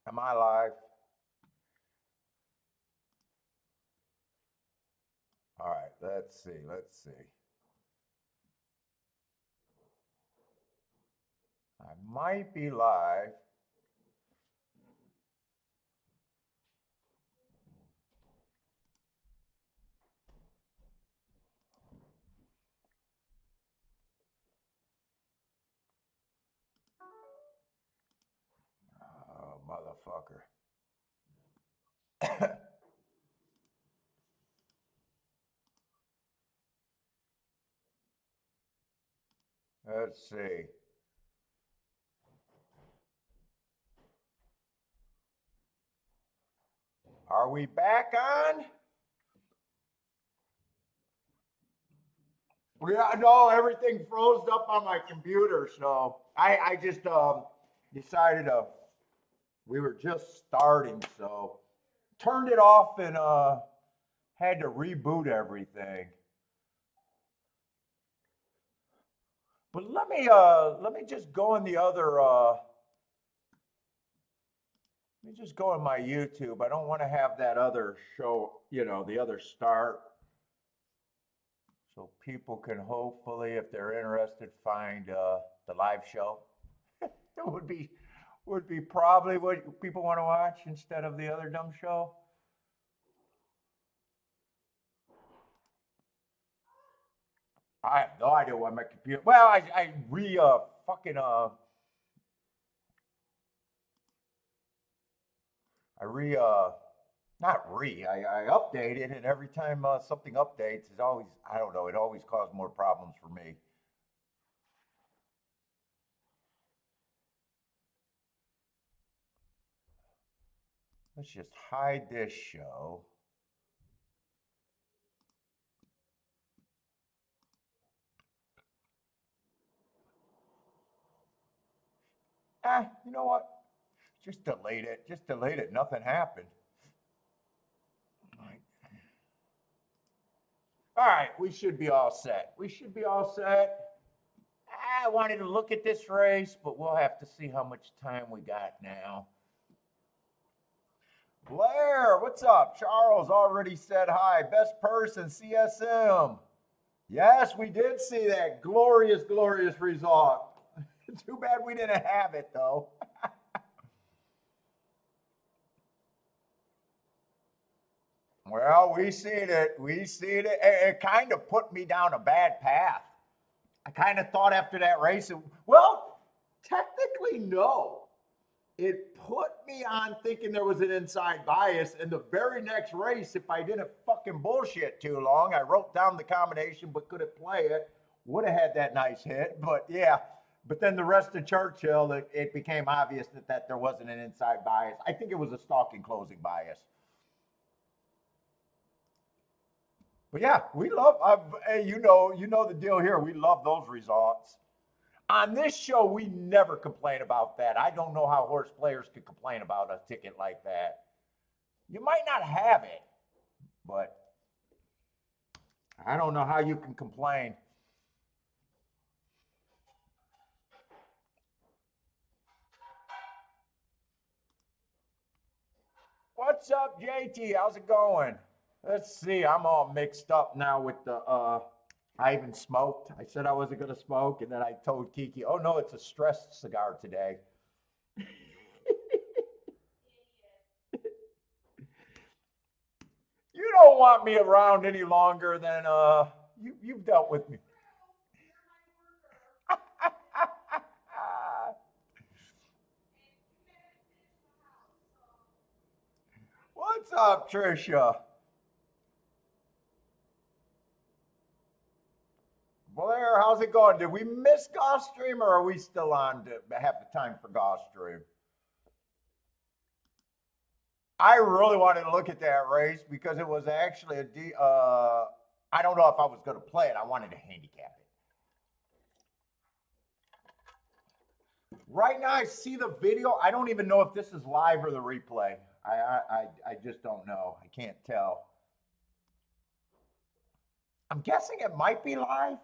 Am I live? All right, let's see. Let's see. I might be live. Oh, motherfucker. Let's see. Are we back on? Yeah, no, everything froze up on my computer, so I just decided to. We were just starting, so turned it off and had to reboot everything. But let me just go in the other let me just go in my YouTube. I don't want to have that other show, the other start. So people can hopefully, if they're interested, find the live show. It would be probably what people want to watch instead of the other dumb show. I have no idea why my computer. Well, I re fucking I re not re I update it, and every time something updates, it's always, I don't know, it always causes more problems for me. Let's just hide this show. You know what? Just delete it. Just delete it. Nothing happened. All right, we should be all set. We should be all set. I wanted to look at this race, but we'll have to see how much time we got now. Blair, what's up? Charles already said hi. Best person, CSM. Yes, we did see that glorious, glorious result. Too bad we didn't have it, though. Well, we seen it. We seen it. It kind of put me down a bad path. I kind of thought after that race, well, technically, no. It put me on thinking there was an inside bias. And the very next race, if I didn't fucking bullshit too long, I wrote down the combination but couldn't play it. Would have had that nice hit. But yeah, but then the rest of Churchill, it became obvious that there wasn't an inside bias. I think it was a stalking closing bias. But yeah, we love. Hey, you know the deal here. We love those results. On this show, we never complain about that. I don't know how horse players could complain about a ticket like that. You might not have it, but I don't know how you can complain. What's up, JT? How's it going? Let's see. I'm all mixed up now with the. I even smoked. I said I wasn't going to smoke, and then I told Kiki, "Oh no, it's a stress cigar today." You don't want me around any longer than you've dealt with me. What's up, Trisha? Blair, how's it going? Did we miss Gulfstream, or are we still on to have the time for Gulfstream? I really wanted to look at that race because it was actually I don't know if I was going to play it. I wanted to handicap it. Right now, I see the video. I don't even know if this is live or the replay. I just don't know. I can't tell. I'm guessing it might be live.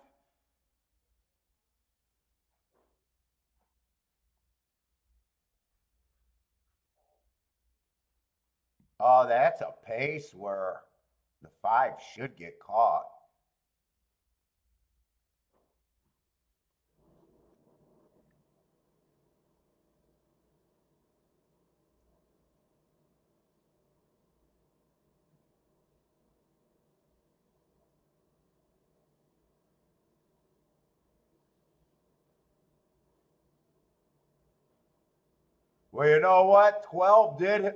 Oh, that's a pace where the 5 should get caught. Well, you know what? 12 did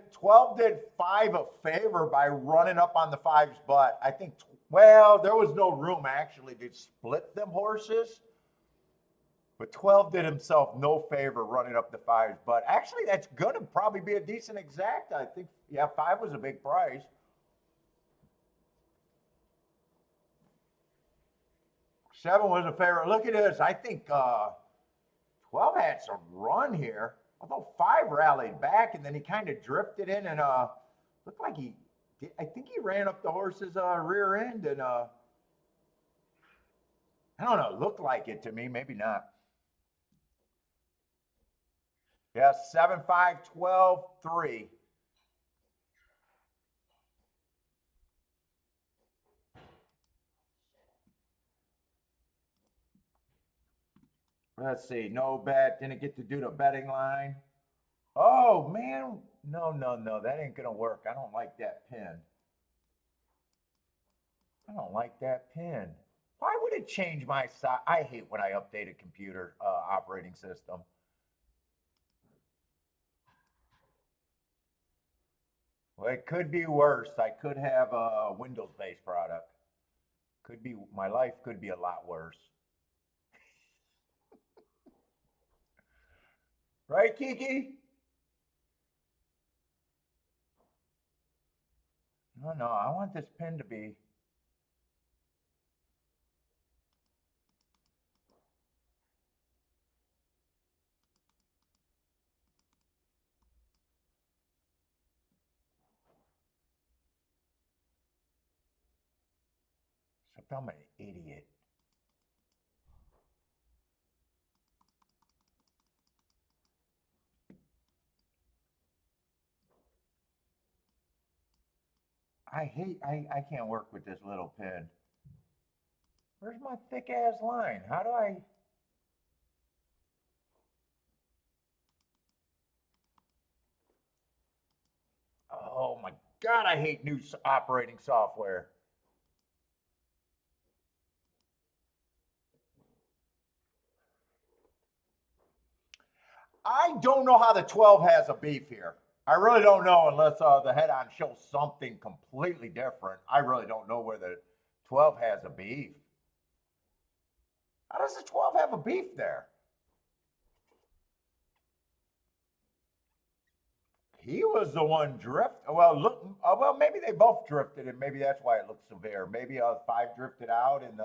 5 a favor by running up on the 5's butt. I think, well, there was no room actually to split them horses. But 12 did himself no favor running up the 5's butt. Actually, that's going to probably be a decent exact. I think, yeah, 5 was a big price. 7 was a favorite. Look at this. I think 12 had some run here. Although 5 rallied back and then he kind of drifted in and looked like he did. I think he ran up the horse's rear end and I don't know, looked like it to me, maybe not. Yeah, 7, 5, 12, 3. Let's see, no bet, didn't get to do the betting line. Oh man, no, that ain't gonna work. I don't like that pin. I don't like that pin. Why would it change my size? I hate when I update a computer operating system. Well, it could be worse. I could have a Windows-based product. Could be, my life could be a lot worse. Right, Kiki? No, I want this pin to be. Except I'm an idiot. I can't work with this little pin. Where's my thick ass line? How do I? Oh my God, I hate new operating software. I don't know how the 12 has a beef here. I really don't know unless the head on shows something completely different. I really don't know where the 12 has a beef. How does the 12 have a beef there? He was the one drift. Well, look. Well, maybe they both drifted, and maybe that's why it looks severe. Maybe 5 drifted out, and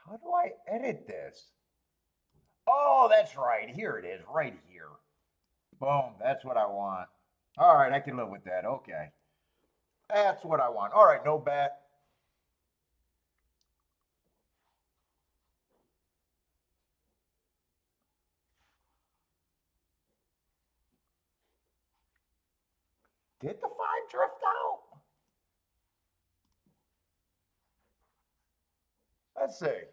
how do I edit this? Oh, that's right. Here it is, right here. Boom. That's what I want. All right, I can live with that. Okay, that's what I want. All right, no bet. Did the 5 drift out? Let's see.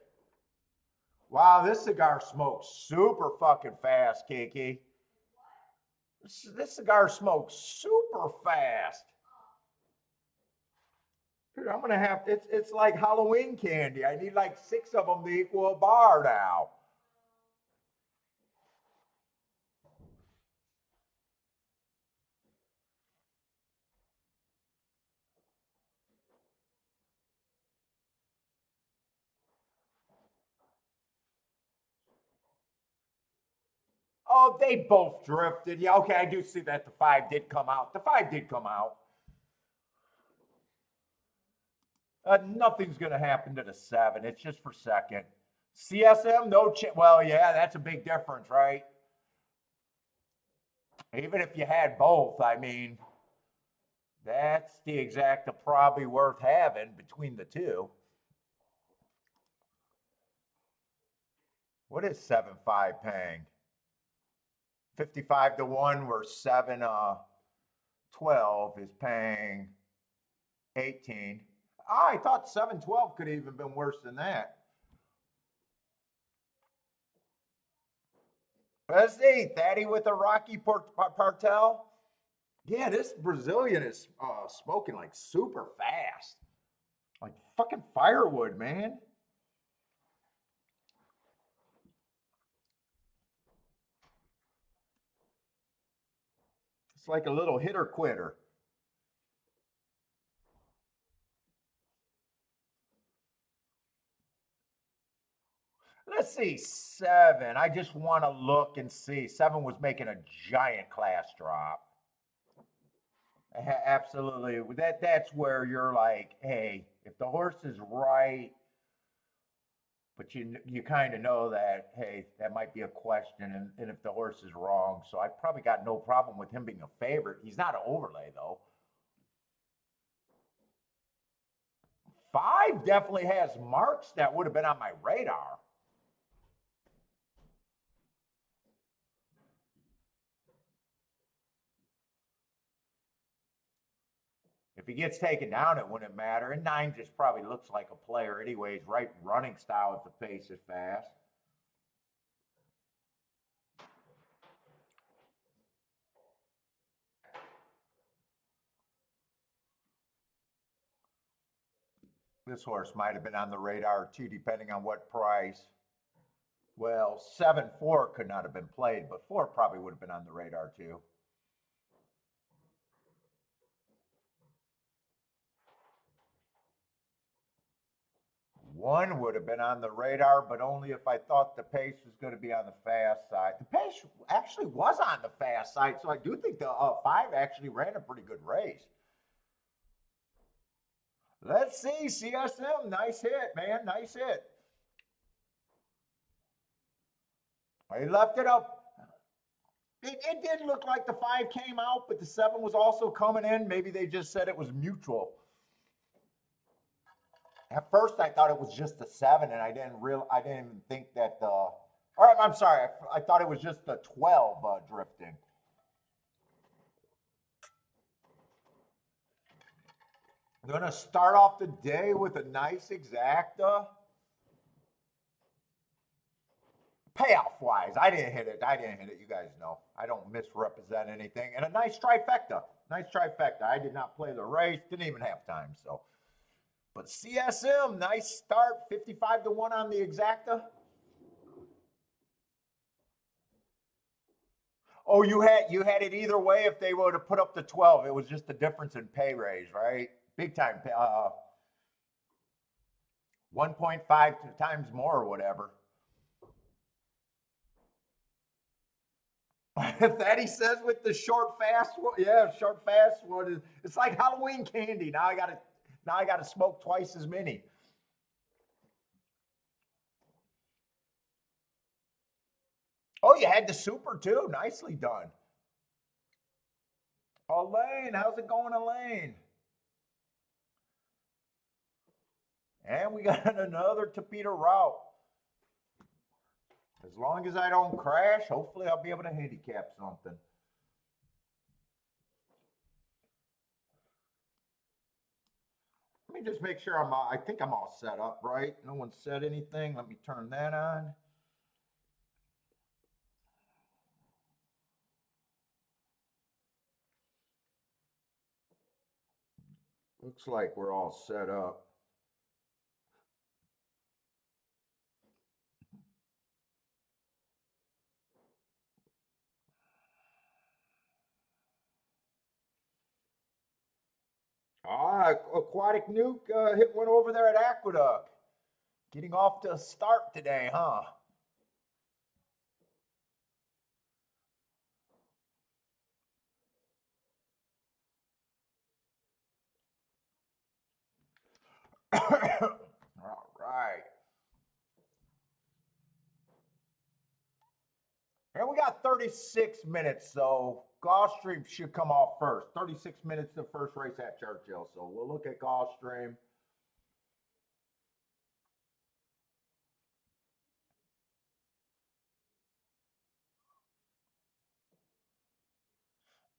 Wow, this cigar smokes super fucking fast, Kiki. This cigar smokes super fast. Dude, I'm gonna have it's like Halloween candy. I need like 6 of them to equal a bar now. Oh, they both drifted. Yeah, okay, I do see that the 5 did come out. The 5 did come out. Nothing's gonna happen to the 7. It's just for second. CSM, no chance. Well, yeah, that's a big difference, right? Even if you had both, I mean, that's the exacta probably worth having between the two. What is 7-5 paying? 55 to 1, where 7-12 is paying 18. I thought 7-12 could have even been worse than that. Let's see, Thaddy with a Rocky Partel. Yeah, this Brazilian is smoking like super fast. Like fucking firewood, man. It's like a little hitter quitter. Let's see, 7. I just want to look and see. 7 was making a giant class drop. Absolutely. That's where you're like, hey, if the horse is right, but you kind of know that, hey, that might be a question, and if the horse is wrong, so I probably got no problem with him being a favorite. He's not an overlay though. 5 definitely has marks that would have been on my radar. If he gets taken down, it wouldn't matter. And 9 just probably looks like a player anyways, right running style if the pace is fast. This horse might have been on the radar too, depending on what price. Well, 7-4 could not have been played, but 4 probably would have been on the radar too. One would have been on the radar, but only if I thought the pace was going to be on the fast side. The pace actually was on the fast side, so I do think the 5 actually ran a pretty good race. Let's see, CSM, nice hit, man, nice hit. He left it up. It did look like the 5 came out, but the 7 was also coming in. Maybe they just said it was mutual. At first, I thought it was just the 7, and I didn't even think that the. Or I'm sorry, I thought it was just the 12 drifting. I'm gonna start off the day with a nice exacta. Payoff wise, I didn't hit it. You guys know I don't misrepresent anything. And a nice trifecta. I did not play the race. Didn't even have time. So, but CSM, nice start. 55 to 1 on the exacta. Oh, you had it either way. If they would have put up the 12, it was just the difference in pay raise, right? Big time. 1.5 times more or whatever. That he says with the short fast one. Yeah, short fast one is it's like Halloween candy. Now I gotta smoke twice as many. Oh, you had the super too. Nicely done. Elaine, how's it going, Elaine? And we got another Tapeta route. As long as I don't crash, hopefully I'll be able to handicap something. Let me just make sure I think I'm all set up, right? No one said anything. Let me turn that on. Looks like we're all set up. Aquatic Nuke hit one over there at Aqueduct. Getting off to a start today, huh? All right. And we got 36 minutes, so Gulfstream should come off first. 36 minutes the first race at Churchill. So we'll look at Gulfstream.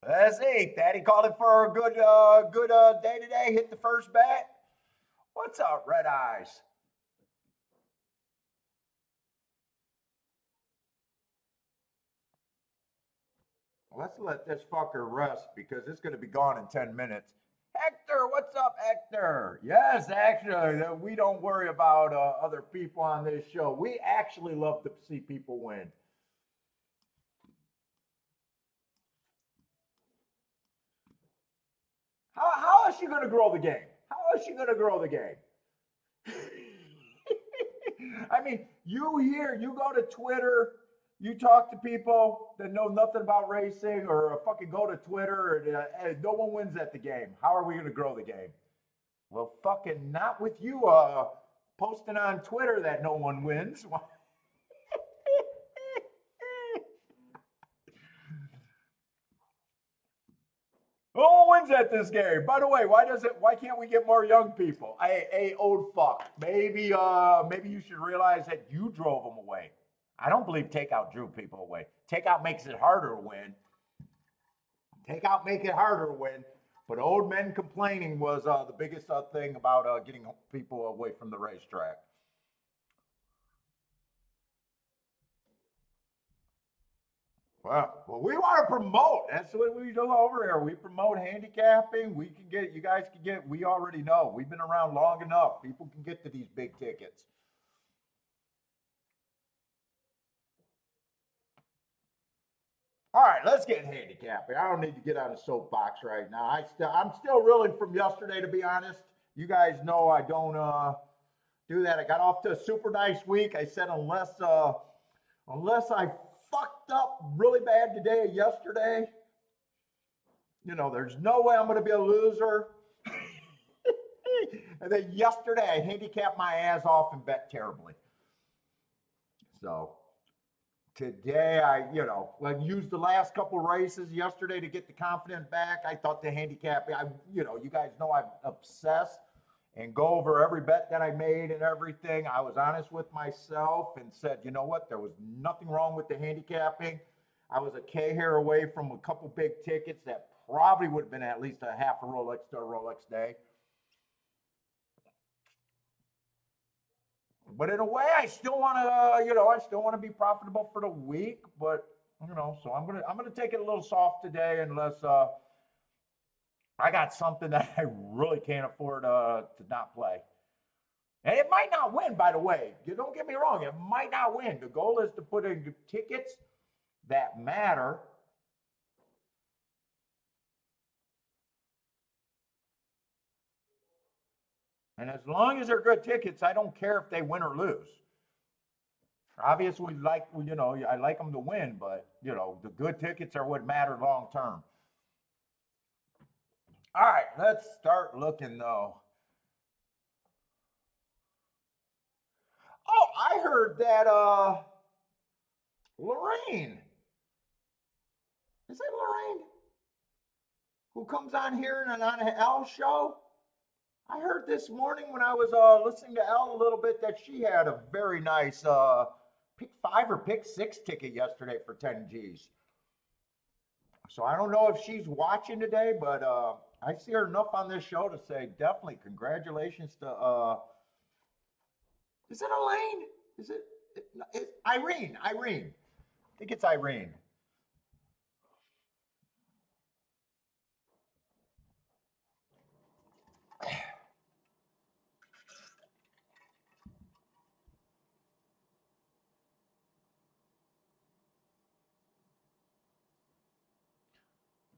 Let's see. Daddy calling for a good day today. Hit the first bet. What's up, Red Eyes? Let's let this fucker rest because it's going to be gone in 10 minutes. Hector, what's up, Hector? Yes, actually, we don't worry about other people on this show. We actually love to see people win. How is she going to grow the game? How is she going to grow the game? I mean, you go to Twitter, you talk to people that know nothing about racing, or fucking go to Twitter, and no one wins at the game. How are we going to grow the game? Well, fucking not with you posting on Twitter that no one wins. Who wins at this game? By the way, why can't we get more young people? Hey, old fuck. Maybe you should realize that you drove them away. I don't believe takeout drew people away. Takeout makes it harder to win. Takeout make it harder to win. But old men complaining was the biggest thing about getting people away from the racetrack. Well, we want to promote. That's what we do over here. We promote handicapping. We can get, you guys can get, we already know. We've been around long enough. People can get to these big tickets. All right, let's get handicapping. I don't need to get on a soapbox right now. I'm still reeling from yesterday, to be honest. You guys know I don't do that. I got off to a super nice week. I said unless I fucked up really bad today or yesterday, there's no way I'm going to be a loser. And then yesterday I handicapped my ass off and bet terribly. So today I used the last couple races yesterday to get the confidence back. I thought the handicapping, you guys know I'm obsessed and go over every bet that I made and everything. I was honest with myself and said, you know what, there was nothing wrong with the handicapping. I was a K hair away from a couple big tickets that probably would have been at least a half a Rolex to a Rolex day. But in a way, I still want to, be profitable for the week. But so I'm gonna take it a little soft today, unless I got something that I really can't afford to not play. And it might not win, by the way. You don't get me wrong; it might not win. The goal is to put in tickets that matter. And as long as they're good tickets, I don't care if they win or lose. Obviously, I like them to win, but the good tickets are what matter long term. All right, let's start looking though. Oh, I heard that Lorraine. Is it Lorraine? Who comes on here and on an L show? I heard this morning when I was listening to Elle a little bit that she had a very nice pick 5 or pick 6 ticket yesterday for 10 G's. So I don't know if she's watching today, but I see her enough on this show to say definitely congratulations to is it Elaine? Is it Irene? Irene. I think it's Irene.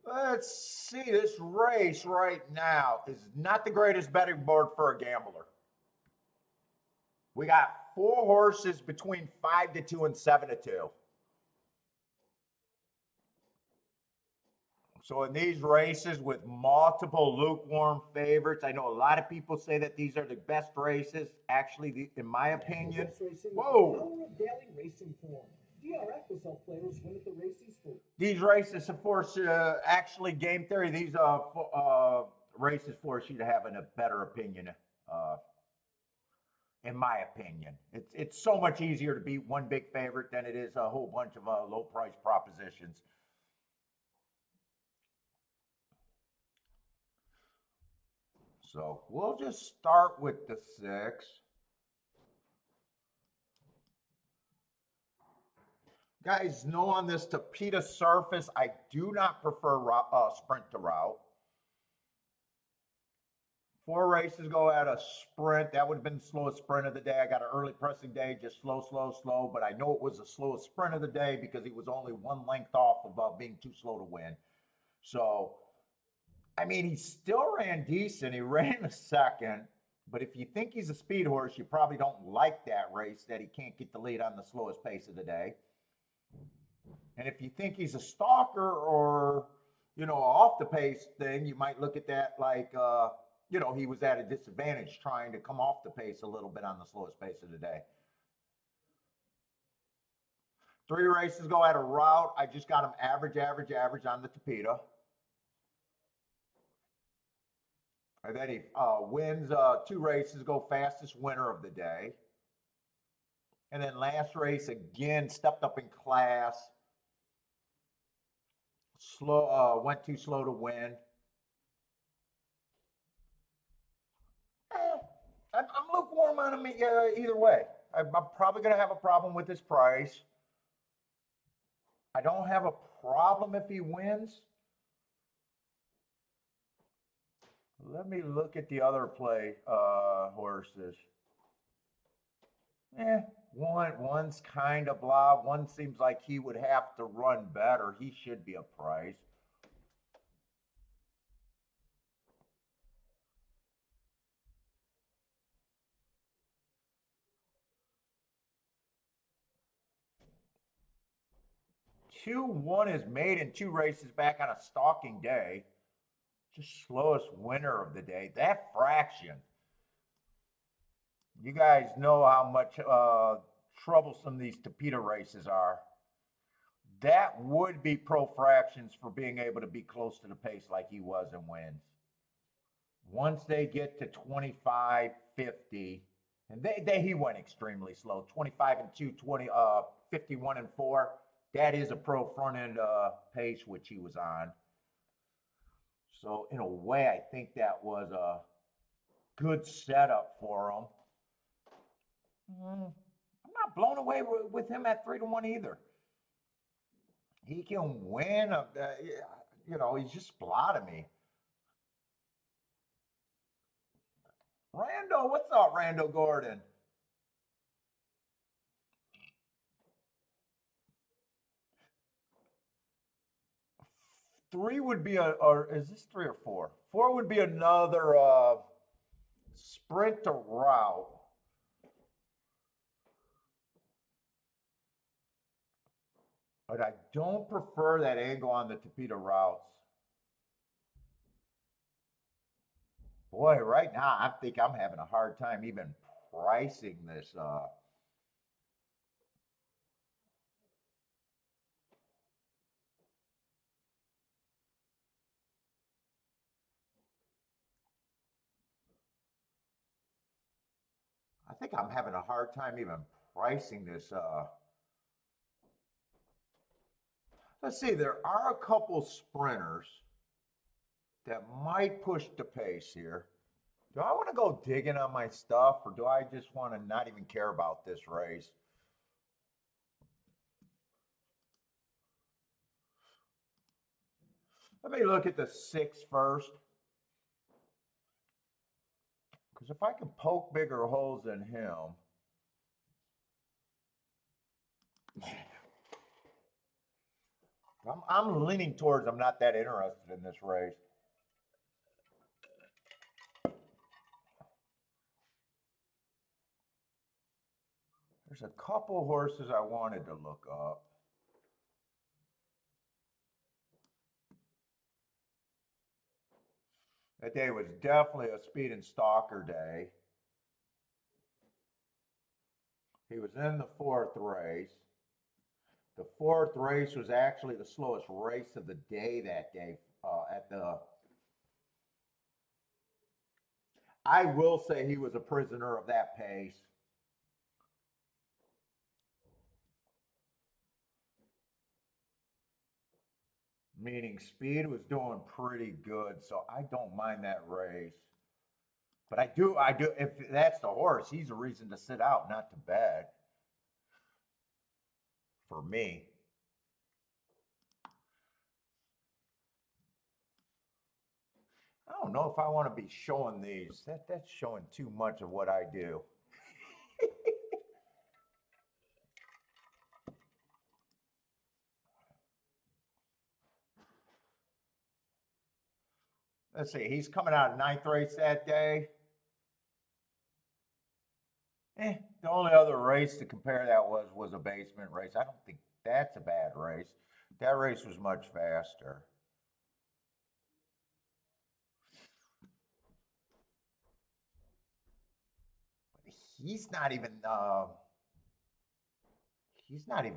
Let's see, this race right now is not the greatest betting board for a gambler. We got 4 horses between 5-2 and 7-2. So in these races with multiple lukewarm favorites, I know a lot of people say that these are the best races. Actually, in my opinion, whoa. Daily racing form. DRF will help players win at the races for. These races, of course, actually game theory. These races force you to have a better opinion. In my opinion, it's so much easier to beat one big favorite than it is a whole bunch of low price propositions. So we'll just start with the 6. Guys, know on this Tapeta surface, I do not prefer sprint to route. 4 races go at a sprint. That would have been the slowest sprint of the day. I got an early pressing day, just slow, slow, slow. But I know it was the slowest sprint of the day because he was only 1 length off of being too slow to win. So, I mean, he still ran decent. He ran a second. But if you think he's a speed horse, you probably don't like that race, that he can't get the lead on the slowest pace of the day. And if you think he's a stalker or, you know, off the pace thing, you might look at that like, you know, he was at a disadvantage trying to come off the pace a little bit on the slowest pace of the day. 3 races go at a route. I just got him average, average, average on the Tapeta. And then he wins 2 races, go fastest winner of the day. And then last race, again, stepped up in class. Slow, went too slow to win. I'm lukewarm on him either way. I'm probably going to have a problem with his price. I don't have a problem if he wins. Let me look at the other play horses. One's kind of blah. One seems like he would have to run better. He should be a price. One is made in 2 races back on a stalking day. Just slowest winner of the day. That fraction. You guys know how much troublesome these Tapeta races are. That would be pro fractions for being able to be close to the pace like he was and wins. Once they get to 25, 50, and he went extremely slow. 25 and 2, 51 and 4. That is a pro front end pace which he was on. So in a way, I think that was a good setup for him. I'm not blown away with him at 3-1 either. He can win. You know, he's just blotting me. Rando, what's up, Rando Gordon? Three would be or is this 3 or 4? 4 would be another sprint to route. But I don't prefer that angle on the Tapeta routes. Boy, right now I think I'm having a hard time even pricing this. I think I'm having a hard time even pricing this. Let's see, there are a couple sprinters that might push the pace here. Do I want to go digging on my stuff, or do I just want to not even care about this race? Let me look at the 6 first. Because if I can poke bigger holes in him, I'm leaning towards I'm not that interested in this race. There's a couple horses I wanted to look up. That day was definitely a speed and stalker day. He was in the 4th race. The 4th race was actually the slowest race of the day that day at the... I will say he was a prisoner of that pace. Meaning speed was doing pretty good, so I don't mind that race. But I do, if that's the horse, he's a reason to sit out, not to bed for me. I don't know if I want to be showing these. That's showing too much of what I do. Let's see, he's coming out of ninth race that day. The only other race to compare that was a basement race. I don't think that's a bad race. That race was much faster. But he's not even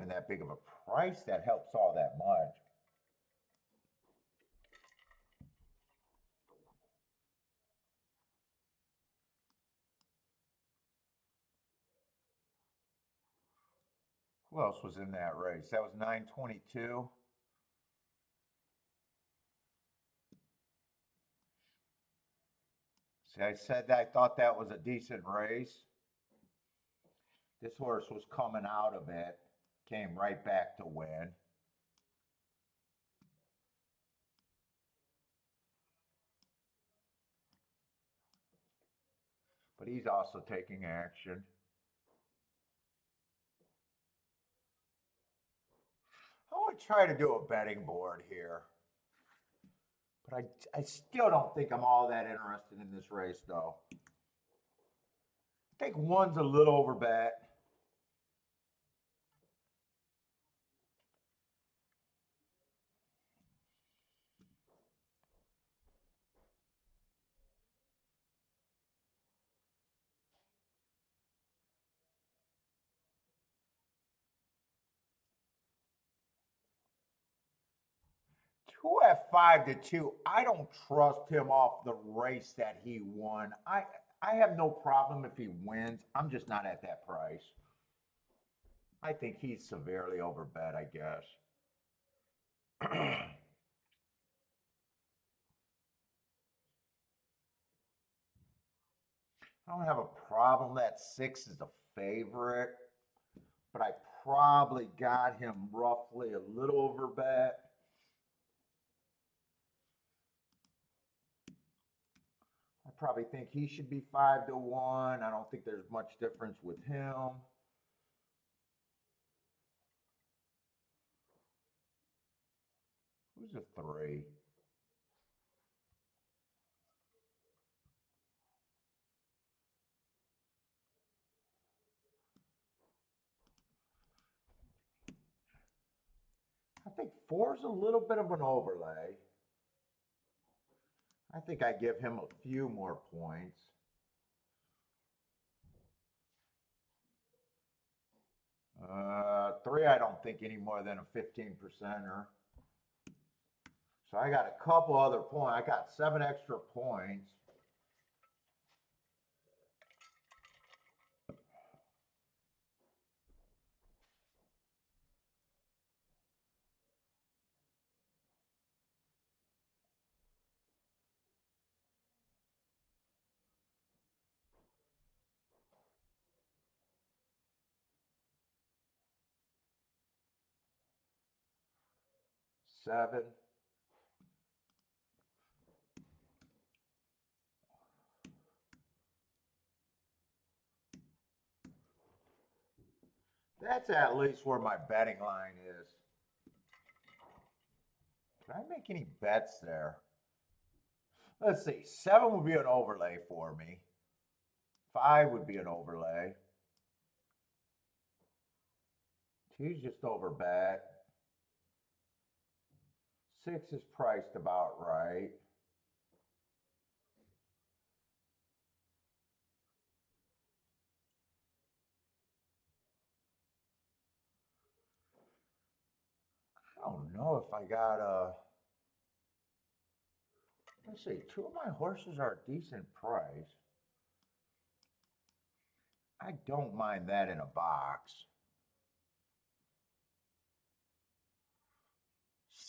that big of a price that helps all that much. Who else was in that race? That was 922. See, I said that I thought that was a decent race. This horse was coming out of it, came right back to win. But he's also taking action. I want to try to do a betting board here. But I still don't think I'm all that interested in this race, though. I think one's a little over bet. Two at 5-2. I don't trust him off the race that he won. I have no problem if he wins. I'm just not at that price. I think he's severely overbet, I guess. I don't have a problem that 6 is a favorite, but I probably got him roughly a little overbet. I probably think he should be 5-1. I don't think there's much difference with him. Who's a 3? I think 4's a little bit of an overlay. I think I give him a few more points. 3, I don't think any more than a 15%er. So I got a couple other points. I got 7 extra points. Seven. That's at least where my betting line is. Can I make any bets there? Let's see. 7 would be an overlay for me. 5 would be an overlay. 2's just over bet. 6 is priced about right. I don't know if I got a. Let's see. 2 of my horses are a decent price. I don't mind that in a box.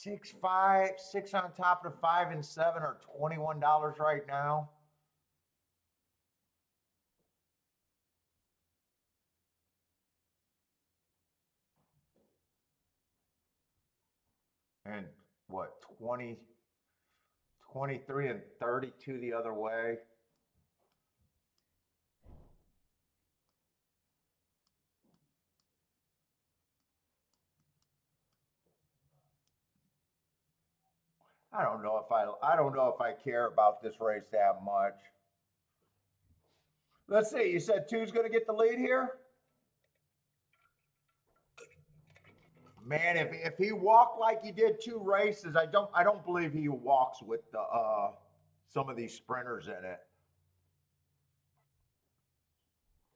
6, 5, 6 on top of 5 and 7 are $21 right now. and what, 20, 23 and 32 the other way. I don't know if I care about this race that much. Let's see. You said two's going to get the lead here. Man, if he walked like he did 2 races, I don't believe he walks with the some of these sprinters in it.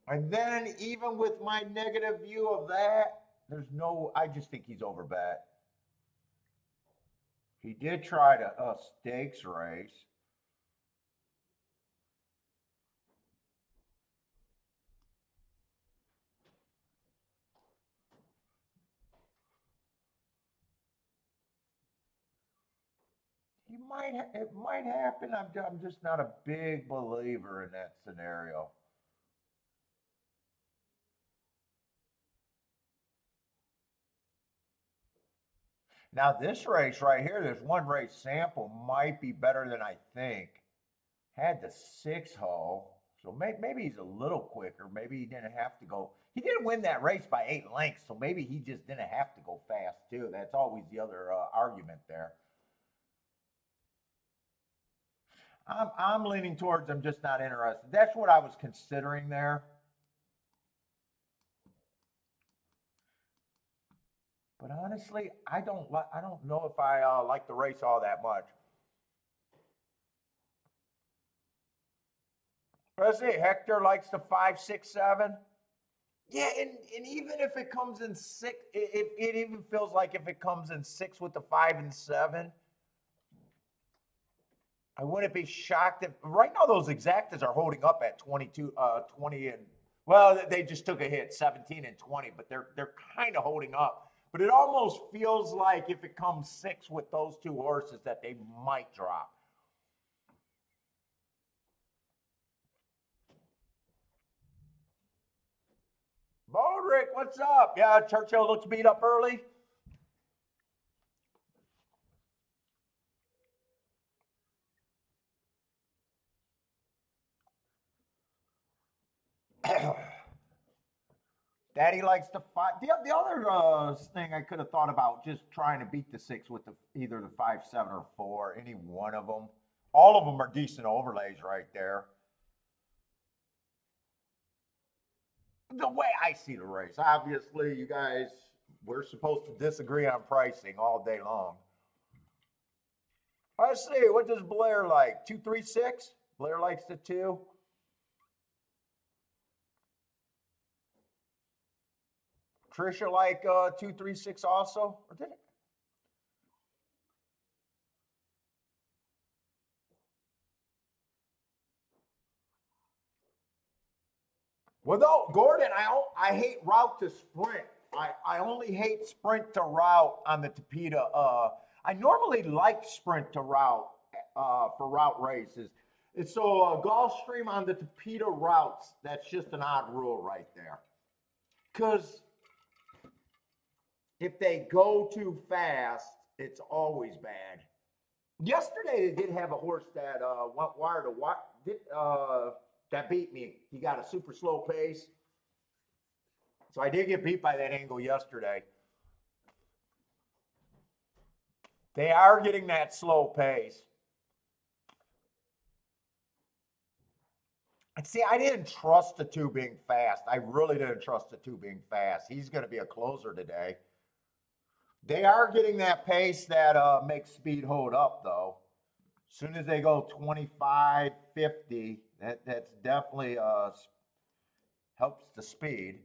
And then even with my negative view of that, I just think he's overbet. He did try to stakes race. It might happen. I'm just not a big believer in that scenario. Now this race right here, there's one race sample might be better than I think. Had the 6 hole, so maybe he's a little quicker. Maybe he didn't have to go. He didn't win that race by 8 lengths, so maybe he just didn't have to go fast too. That's always the other argument there. I'm leaning towards I'm just not interested. That's what I was considering there. But honestly, I don't know if I like the race all that much. Let's see, Hector likes the 5, 6, 7. Yeah, and even if it comes in 6, it even feels like if it comes in 6 with the 5 and 7, I wouldn't be shocked if right now those exactas are holding up at 22, 20 and well, they just took a hit, 17 and 20, but they're kind of holding up. But it almost feels like if it comes 6 with those 2 horses that they might drop. Bodrick, what's up? Yeah, Churchill looks beat up early. Daddy likes the 5. The other thing I could have thought about just trying to beat the 6 with either the 5, 7, or 4, any one of them. All of them are decent overlays right there. The way I see the race, obviously, you guys, we're supposed to disagree on pricing all day long. Let's see, what does Blair like? 2, 3, 6? Blair likes the 2. Trisha like 2, 3, 6 also? Or did it? Well, no, Gordon, I hate route to sprint. I only hate sprint to route on the Tapeta. I normally like sprint to route for route races. And so Gulfstream on the Tapeta routes, that's just an odd rule right there. Because if they go too fast, it's always bad. Yesterday they did have a horse that went wire to wire. That beat me. He got a super slow pace. So I did get beat by that angle yesterday. They are getting that slow pace. And see, I didn't trust the 2 being fast. I really didn't trust the 2 being fast. He's going to be a closer today. They are getting that pace that makes speed hold up, though. As soon as they go 25, 50, that's definitely helps the speed.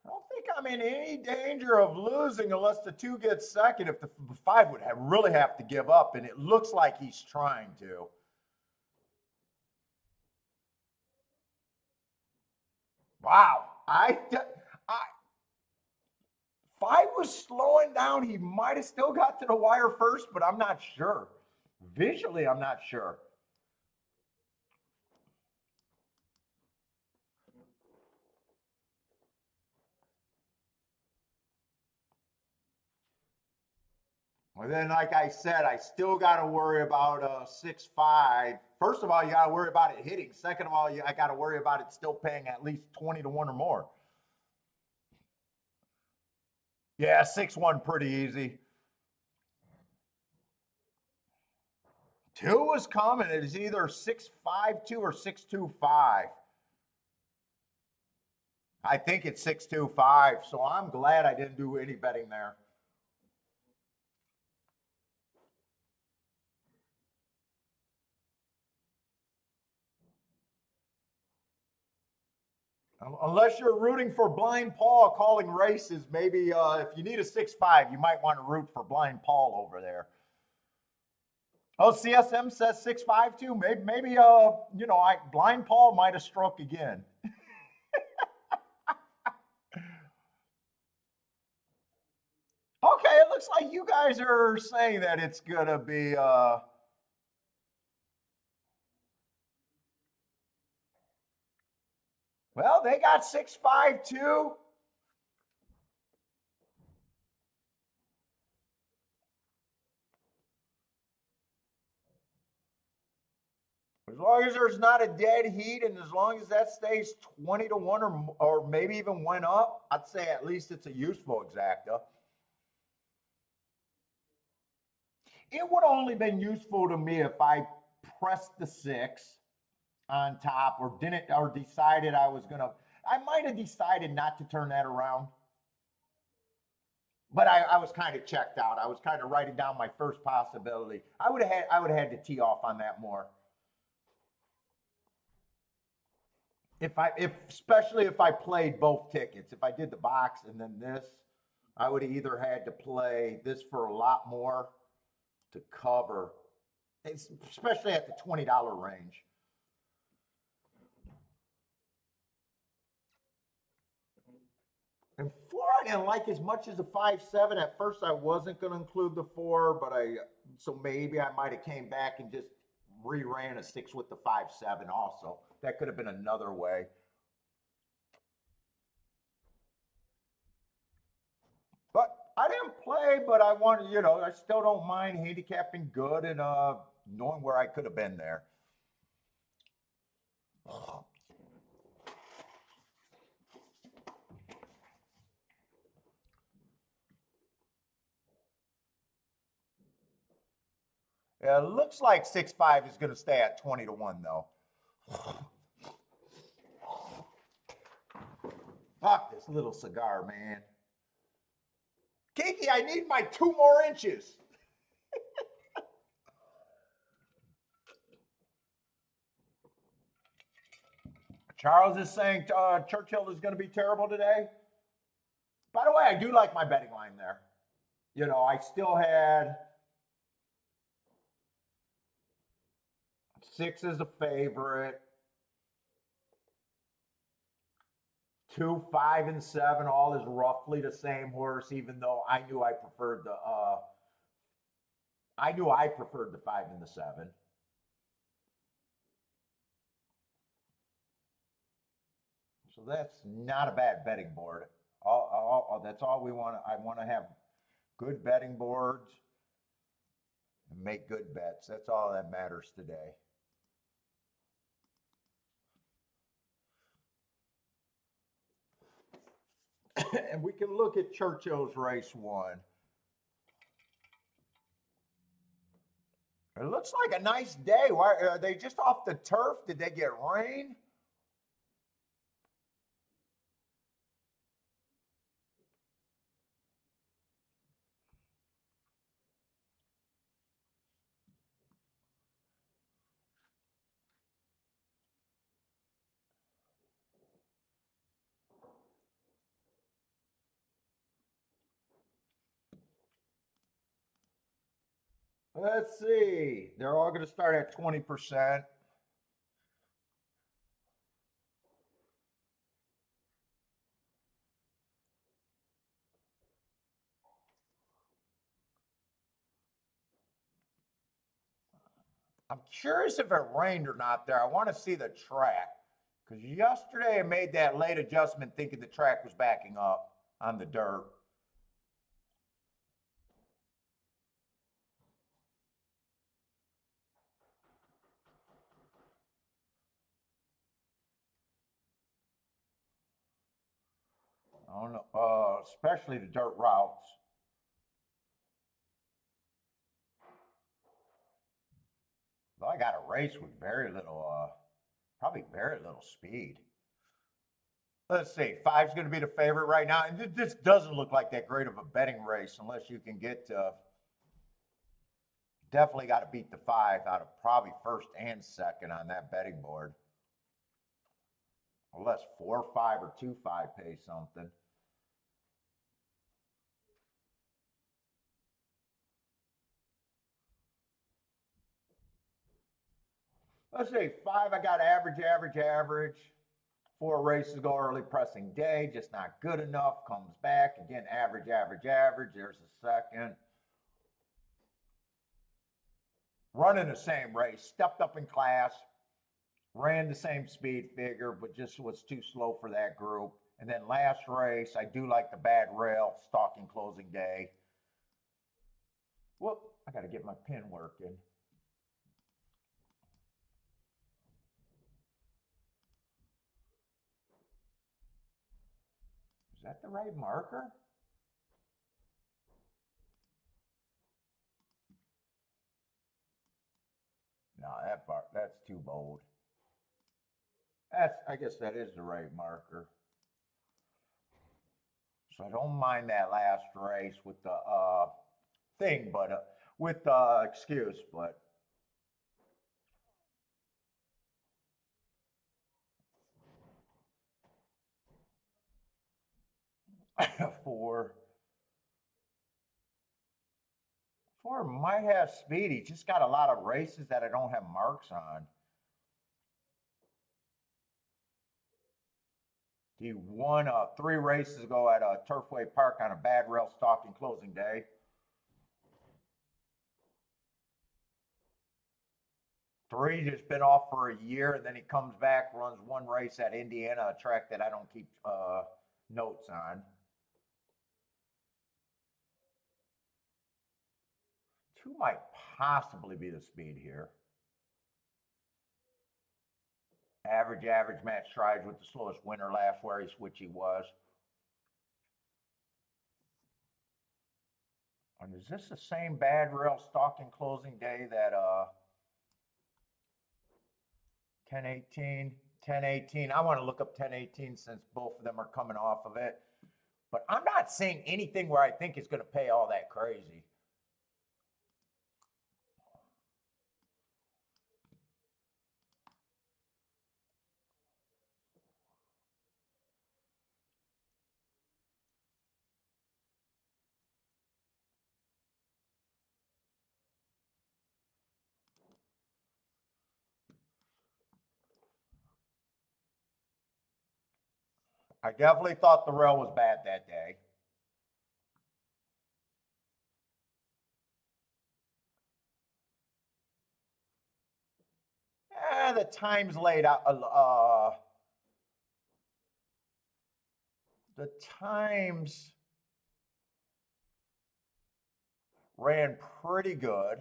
I don't think I'm in any danger of losing unless the 2 gets second. If the 5 would really have to give up, and it looks like he's trying to. Wow. 5 was slowing down. He might have still got to the wire first, but I'm not sure. Visually, I'm not sure. And then, like I said, I still got to worry about 6-5. First of all, you got to worry about it hitting. Second of all, I got to worry about it still paying at least 20 to 1 or more. Yeah, 6-1 pretty easy. 2 is coming. It is either 6-5-2 or 6-2-5. I think it's 6-2-5. So I'm glad I didn't do any betting there. Unless you're rooting for Blind Paul calling races, maybe if you need a 6-5, you might want to root for Blind Paul over there. Oh, CSM says 6-5 too. Maybe Blind Paul might have struck again. Okay, it looks like you guys are saying that it's gonna be well, they got 6-5 too. As long as there's not a dead heat and as long as that stays 20 to 1 or maybe even went up, I'd say at least it's a useful exacta. It would only been useful to me if I pressed the 6 on top or didn't or decided I might have decided not to turn that around. But I was kind of checked out. I was kind of writing down my first possibility. I would have had to tee off on that more. Especially if I played both tickets. If I did the box and then this, I would have either had to play this for a lot more to cover, especially at the $20 range. And 4 I didn't like as much as the 5-7. At first I wasn't going to include the 4, but so maybe I might have came back and just reran a 6 with the 5-7 also. That could have been another way. But I didn't play, but I wanted, I still don't mind handicapping good and knowing where I could have been there. Yeah, it looks like 6-5 is going to stay at 20 to 1 though. Fuck this little cigar, man. Kiki, I need my 2 more inches. Charles is saying Churchill is going to be terrible today. By the way, I do like my betting line there. I still had 6 as a favorite. 2, 5, and 7 all is roughly the same horse, even though I knew I preferred the 5 and the 7. So that's not a bad betting board. That's all we want. I want to have good betting boards and make good bets. That's all that matters today. And we can look at Churchill's race 1. It looks like a nice day. Why are they just off the turf? Did they get rain? Let's see. They're all going to start at 20%. I'm curious if it rained or not there. I want to see the track. Because yesterday I made that late adjustment thinking the track was backing up on the dirt. I don't know, especially the dirt routes. Well, I got a race with very little, probably very little speed. Let's see, five's going to be the favorite right now. And this doesn't look like that great of a betting race unless you can get to, definitely got to beat the five out of probably first and second on that betting board. Unless 4-5 or 2-5 pay something. Let's say five, I got average, average, average. 4 races go early pressing day, just not good enough. Comes back again, average, average, average. There's a second. Running the same race, stepped up in class, ran the same speed figure, but just was too slow for that group. And then last race, I do like the bad rail, stalking closing day. Whoop, I got to get my pin working. Is that the right marker? No, that part, that's too bold. I guess that is the right marker. So I don't mind that last race with the thing, but with the excuse, but four might have speed. He just got a lot of races that I don't have marks on. He won 3 races ago at Turfway Park on a bad rail stalking closing day. Three just been off for a year, and then he comes back, runs 1 race at Indiana, a track that I don't keep notes on. 2 might possibly be the speed here. Average, average match strides with the slowest winner last race, which he was. And is this the same bad rail stalking closing day that 10-18? 10-18. I want to look up 10-18 since both of them are coming off of it. But I'm not seeing anything where I think it's going to pay all that crazy. I definitely thought the rail was bad that day. The times laid out. The times ran pretty good.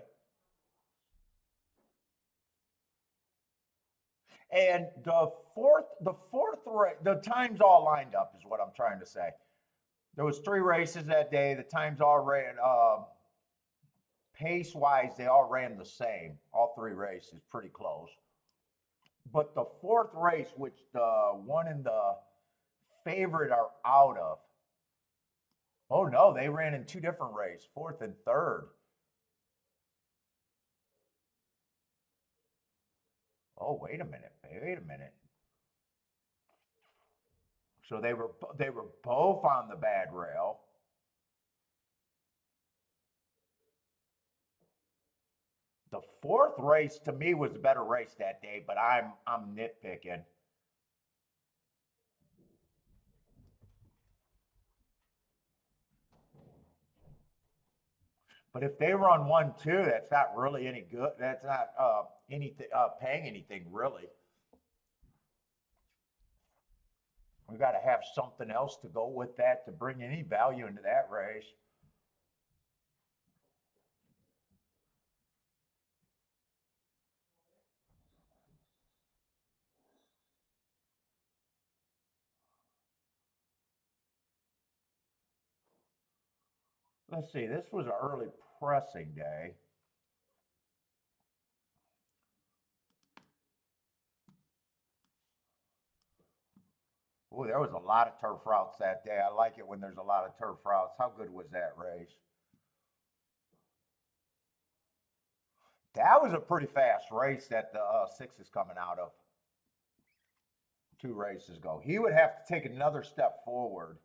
And the times all lined up is what I'm trying to say. There was 3 races that day. The times all ran, pace-wise, they all ran the same. All 3 races, pretty close. But the 4th race, which the one and the favorite are out of, oh no, they ran in 2 different races, 4th and 3rd. Oh, wait a minute. So they were both on the bad rail. The 4th race to me was the better race that day, but I'm nitpicking. But if they run 1-2, that's not really any good. That's not anything paying anything really. We got to have something else to go with that to bring any value into that race. Let's see, this was an early pressing day. Oh, there was a lot of turf routes that day. I like it when there's a lot of turf routes. How good was that race? That was a pretty fast race that the 6 is coming out of 2 races ago. He would have to take another step forward.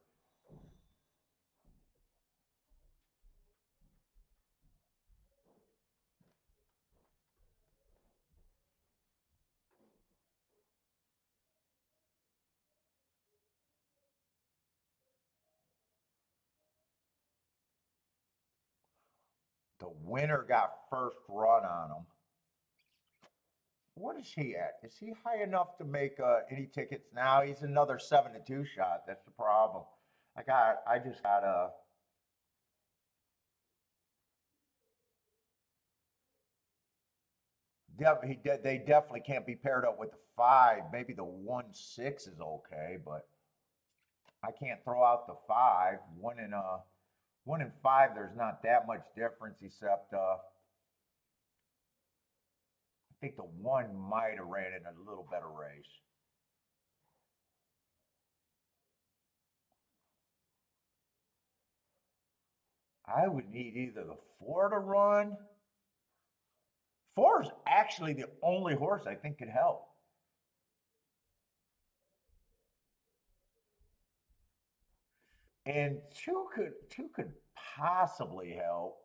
The winner got first run on him. What is he at? Is he high enough to make any tickets now? He's another 7-2 shot. That's the problem. I just got a. They definitely can't be paired up with the 5. Maybe the 1-6 is okay, but I can't throw out the 5. 1 and 5. There's not that much difference, except I think the 1 might have ran in a little better race. I would need either the 4 to run. 4 is actually the only horse I think could help. And two could possibly help.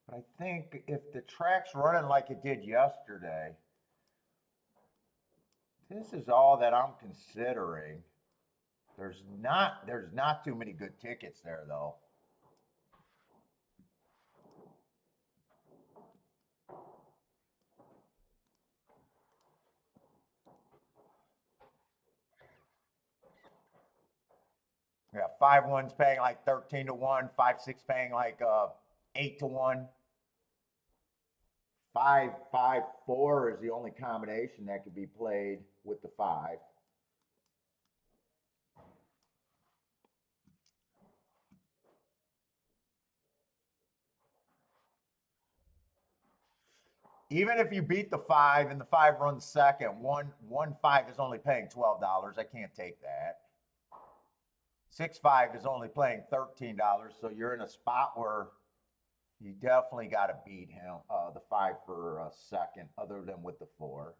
But I think if the track's running like it did yesterday, this is all that I'm considering. There's not too many good tickets there though. Yeah, 5-1's paying like 13 to 1, 5-6 paying like 8 to 1. 5-5-4 is the only combination that could be played with the 5. Even if you beat the 5 and the 5 runs second, 1-5 is only paying $12. I can't take that. 6-5 is only playing $13, so you're in a spot where you definitely got to beat him, the 5 for a second, other than with the 4.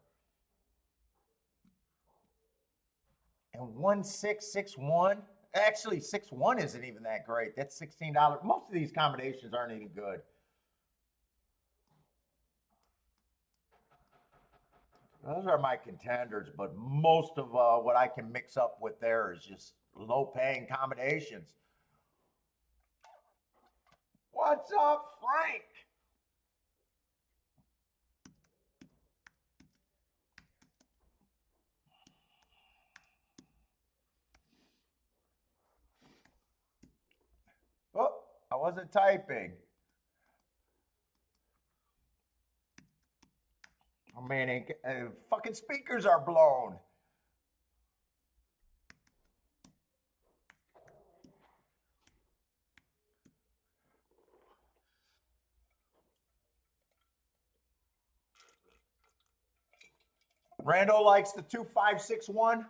And 1-6-6-1. Actually, 6-1 isn't even that great. That's $16. Most of these combinations aren't even good. Those are my contenders, but most of what I can mix up with there is just low-paying combinations. What's up, Frank? Oh, I wasn't typing. Oh man, fucking speakers are blown. Randall likes the 2-5-6-1.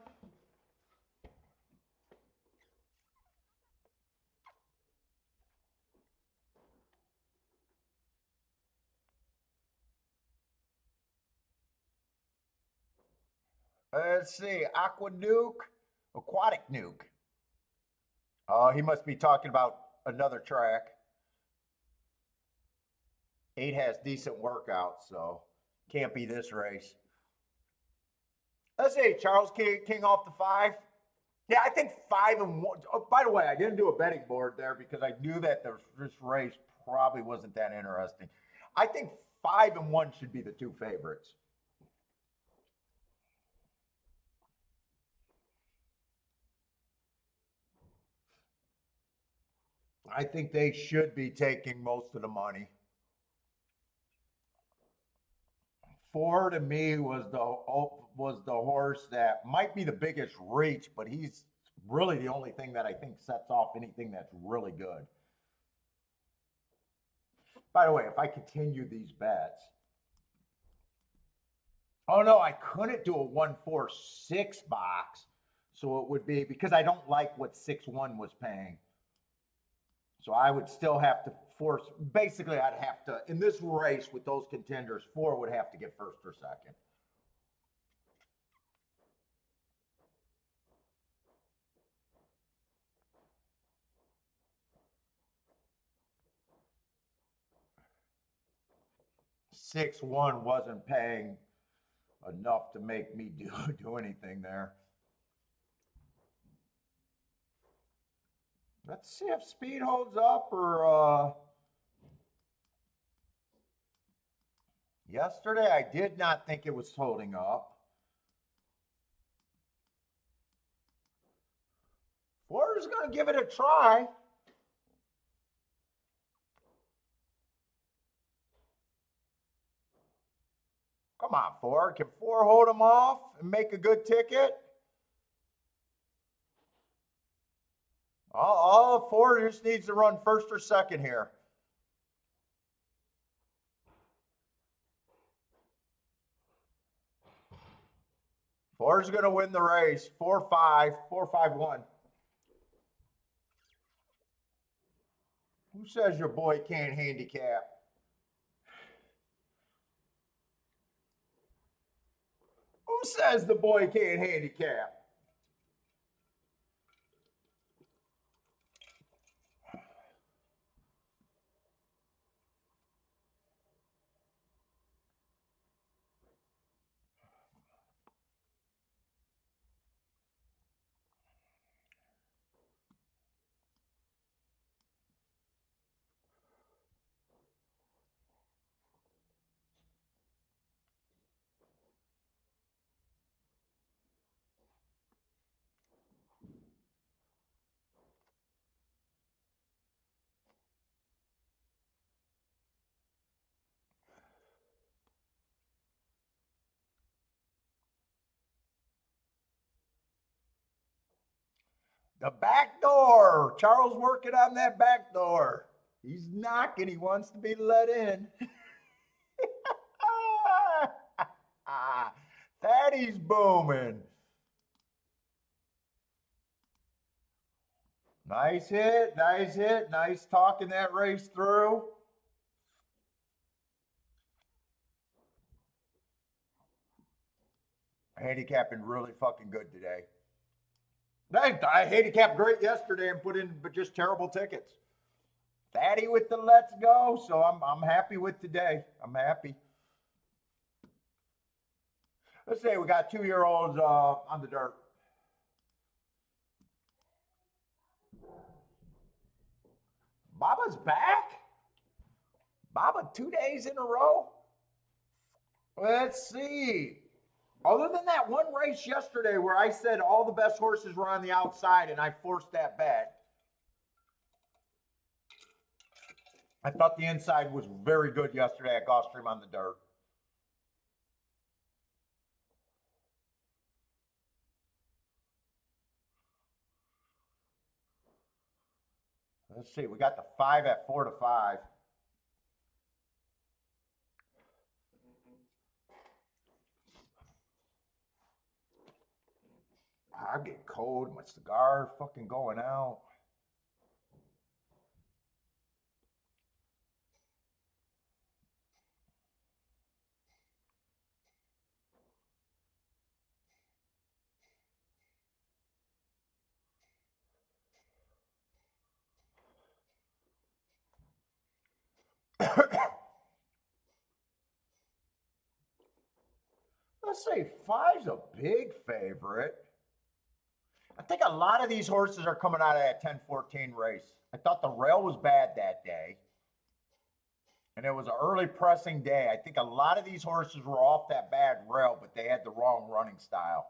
Let's see, Aquatic Nuke. Oh, he must be talking about another track. 8 has decent workouts, so can't be this race. Let's say Charles King off the 5. Yeah, I think 5 and 1. Oh, by the way, I didn't do a betting board there because I knew that this race probably wasn't that interesting. I think 5 and 1 should be the 2 favorites. I think they should be taking most of the money. 4 to me was the horse that might be the biggest reach, but he's really the only thing that I think sets off anything that's really good. By the way, if I continue these bets, oh no, I couldn't do a 1-4-6 box, so it would be because I don't like what 6-1 was paying. So I would still have to force. Basically, I'd have to in this race with those contenders. 4 would have to get first or second. 6-1 wasn't paying enough to make me do anything there. Let's see if speed holds up or yesterday I did not think it was holding up. 4 is going to give it a try. Come on, 4. Can 4 hold him off and make a good ticket? All 4 just needs to run first or second here. Four is going to win the race. 4-5, 4-5-1. Who says your boy can't handicap? Who says the boy can't handicap? The back door. Charles working on that back door. He's knocking. He wants to be let in. Thaddeus booming. Nice hit. Nice hit. Nice talking that race through. Handicapping really fucking good today. I handicapped great yesterday and put in but just terrible tickets. Thaddy with the let's go, so I'm happy with today. I'm happy. Let's say we got 2-year-olds on the dirt. Baba's back? Baba 2 days in a row? Let's see. Other than that one race yesterday where I said all the best horses were on the outside and I forced that bet, I thought the inside was very good yesterday at Gulfstream on the dirt. Let's see. We got the 5 at 4-5. I get cold. My cigar fucking going out. Let's say 5's a big favorite. I think a lot of these horses are coming out of that 10-14 race. I thought the rail was bad that day. And it was an early pressing day. I think a lot of these horses were off that bad rail, but they had the wrong running style.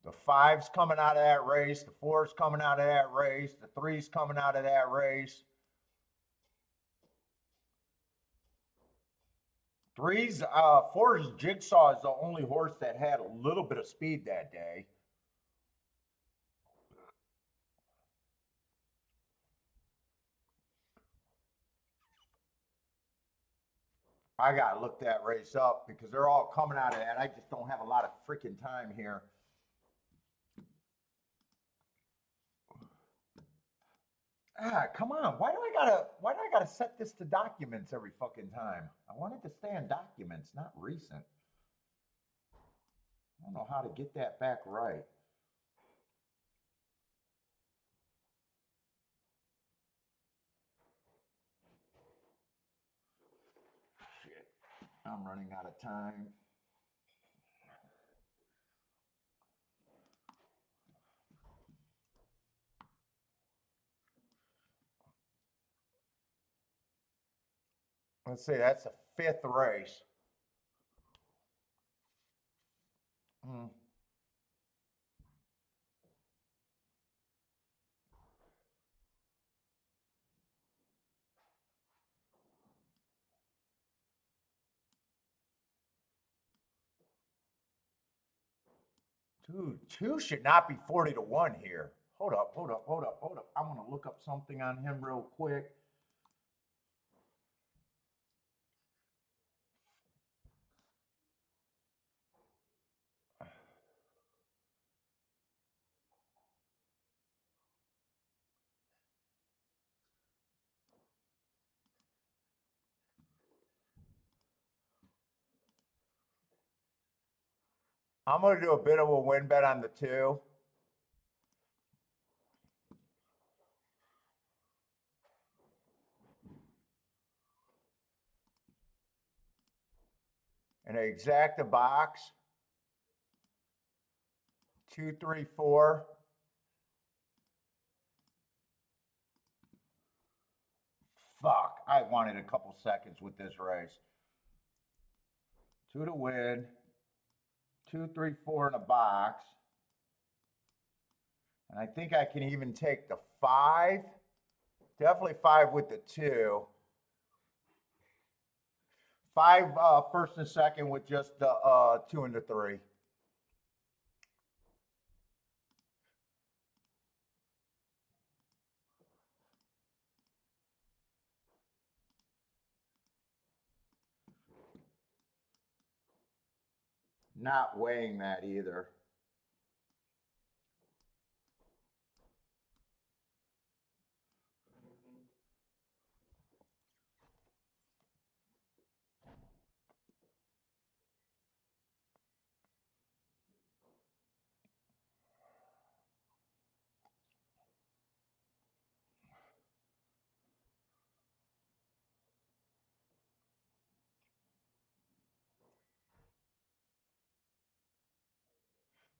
The 5's coming out of that race. The 4's coming out of that race. The 3's coming out of that race. 4's Jigsaw is the only horse that had a little bit of speed that day. I gotta look that race up because they're all coming out of that. I just don't have a lot of freaking time here. Come on. Why do I gotta set this to documents every fucking time? I want it to stay in documents, not recent. I don't know how to get that back right. Shit. I'm running out of time. Let's see, that's the 5th race. Dude, 2 should not be 40-1 here. Hold up. I want to look up something on him real quick. I'm going to do a bit of a win bet on the 2. And I exact a box. 2, 3, 4. Fuck. I wanted a couple seconds with this race. 2 to win. 2, 3, 4 in a box. And I think I can even take the 5. Definitely 5 with the 2. 5 first and second with just the 2 and the 3. Not weighing that either.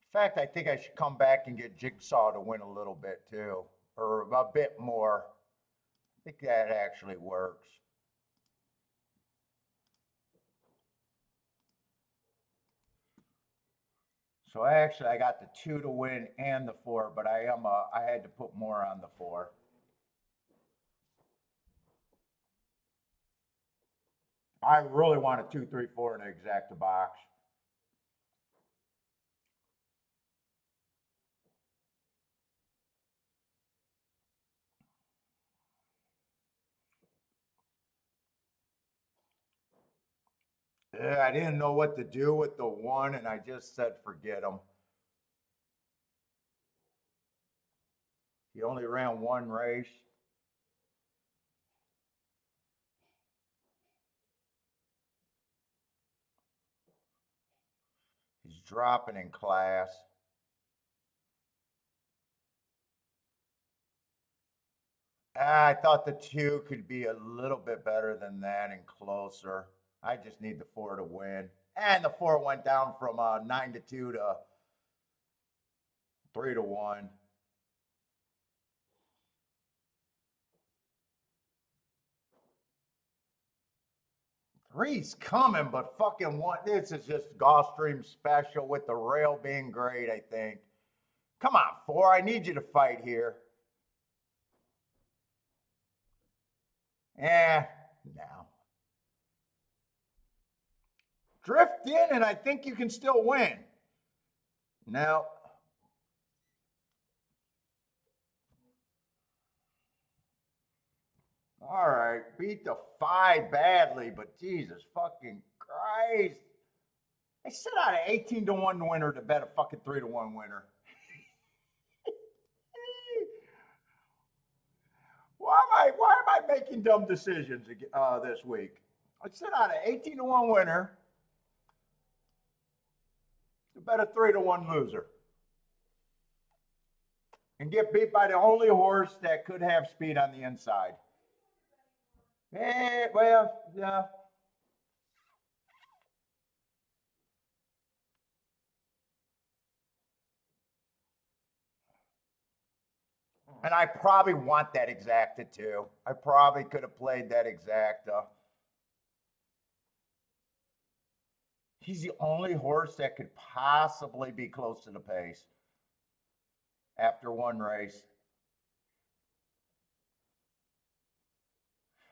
In fact, I think I should come back and get Jigsaw to win a little bit too, or a bit more. I think that actually works. So actually, I got the 2 to win and the 4, but I had to put more on the 4. I really want a 2, 3, 4 in an exacta box. Yeah, I didn't know what to do with the 1, and I just said forget him. He only ran 1 race. He's dropping in class. I thought the 2 could be a little bit better than that and closer. I just need the 4 to win. And the 4 went down from 9-2 to 3-1. Three's coming, but fucking one. This is just Gulfstream special with the rail being great, I think. Come on, 4. I need you to fight here. No. Drift in, and I think you can still win. No. All right, beat the 5 badly, but Jesus fucking Christ. I set out an 18-1 winner to bet a fucking 3-1 winner. Why am I making dumb decisions this week? I set out an 18-1 winner to bet a 3-1 loser. And get beat by the only horse that could have speed on the inside. Well, yeah. And I probably want that exacta too. I probably could have played that exacta. He's the only horse that could possibly be close to the pace after one race.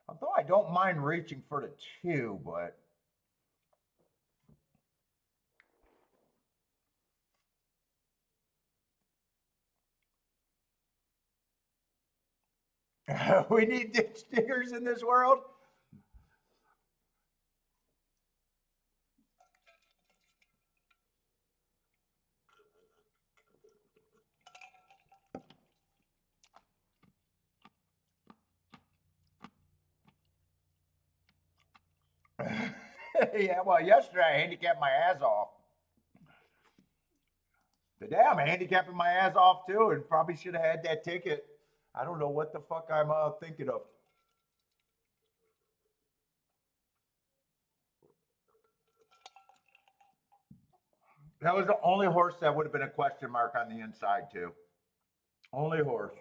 Although I don't mind reaching for the 2, but we need ditch diggers in this world. Yeah, well, yesterday I handicapped my ass off. Today I'm handicapping my ass off too, and probably should have had that ticket. I don't know what the fuck I'm thinking of. That was the only horse that would have been a question mark on the inside too. Only horse.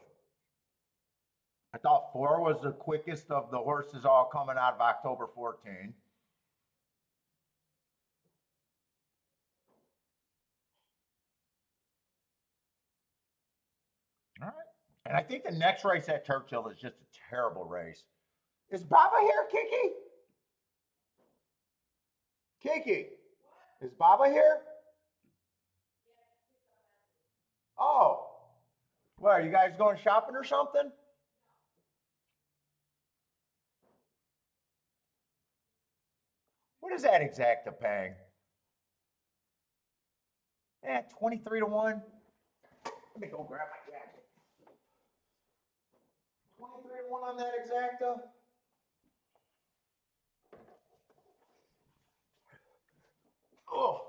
I thought 4 was the quickest of the horses all coming out of October 14. All right. And I think the next race at Churchill is just a terrible race. Is Baba here, Kiki? Kiki, is Baba here? Oh. Well, are you guys going shopping or something? What is that exacta paying? 23-1. Let me go grab my jacket. 23-1 on that exacta. Oh.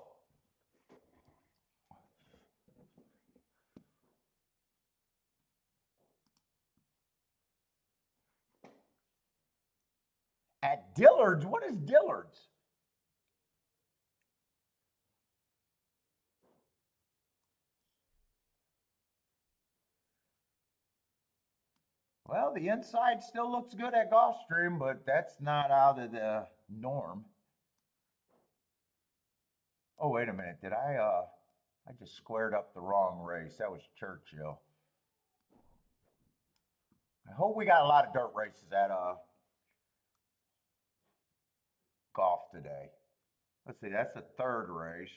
At Dillard's? What is Dillard's? Well, the inside still looks good at Gulfstream, but that's not out of the norm. Oh, wait a minute. Did I just squared up the wrong race. That was Churchill. I hope we got a lot of dirt races at golf today. Let's see, that's the 3rd race.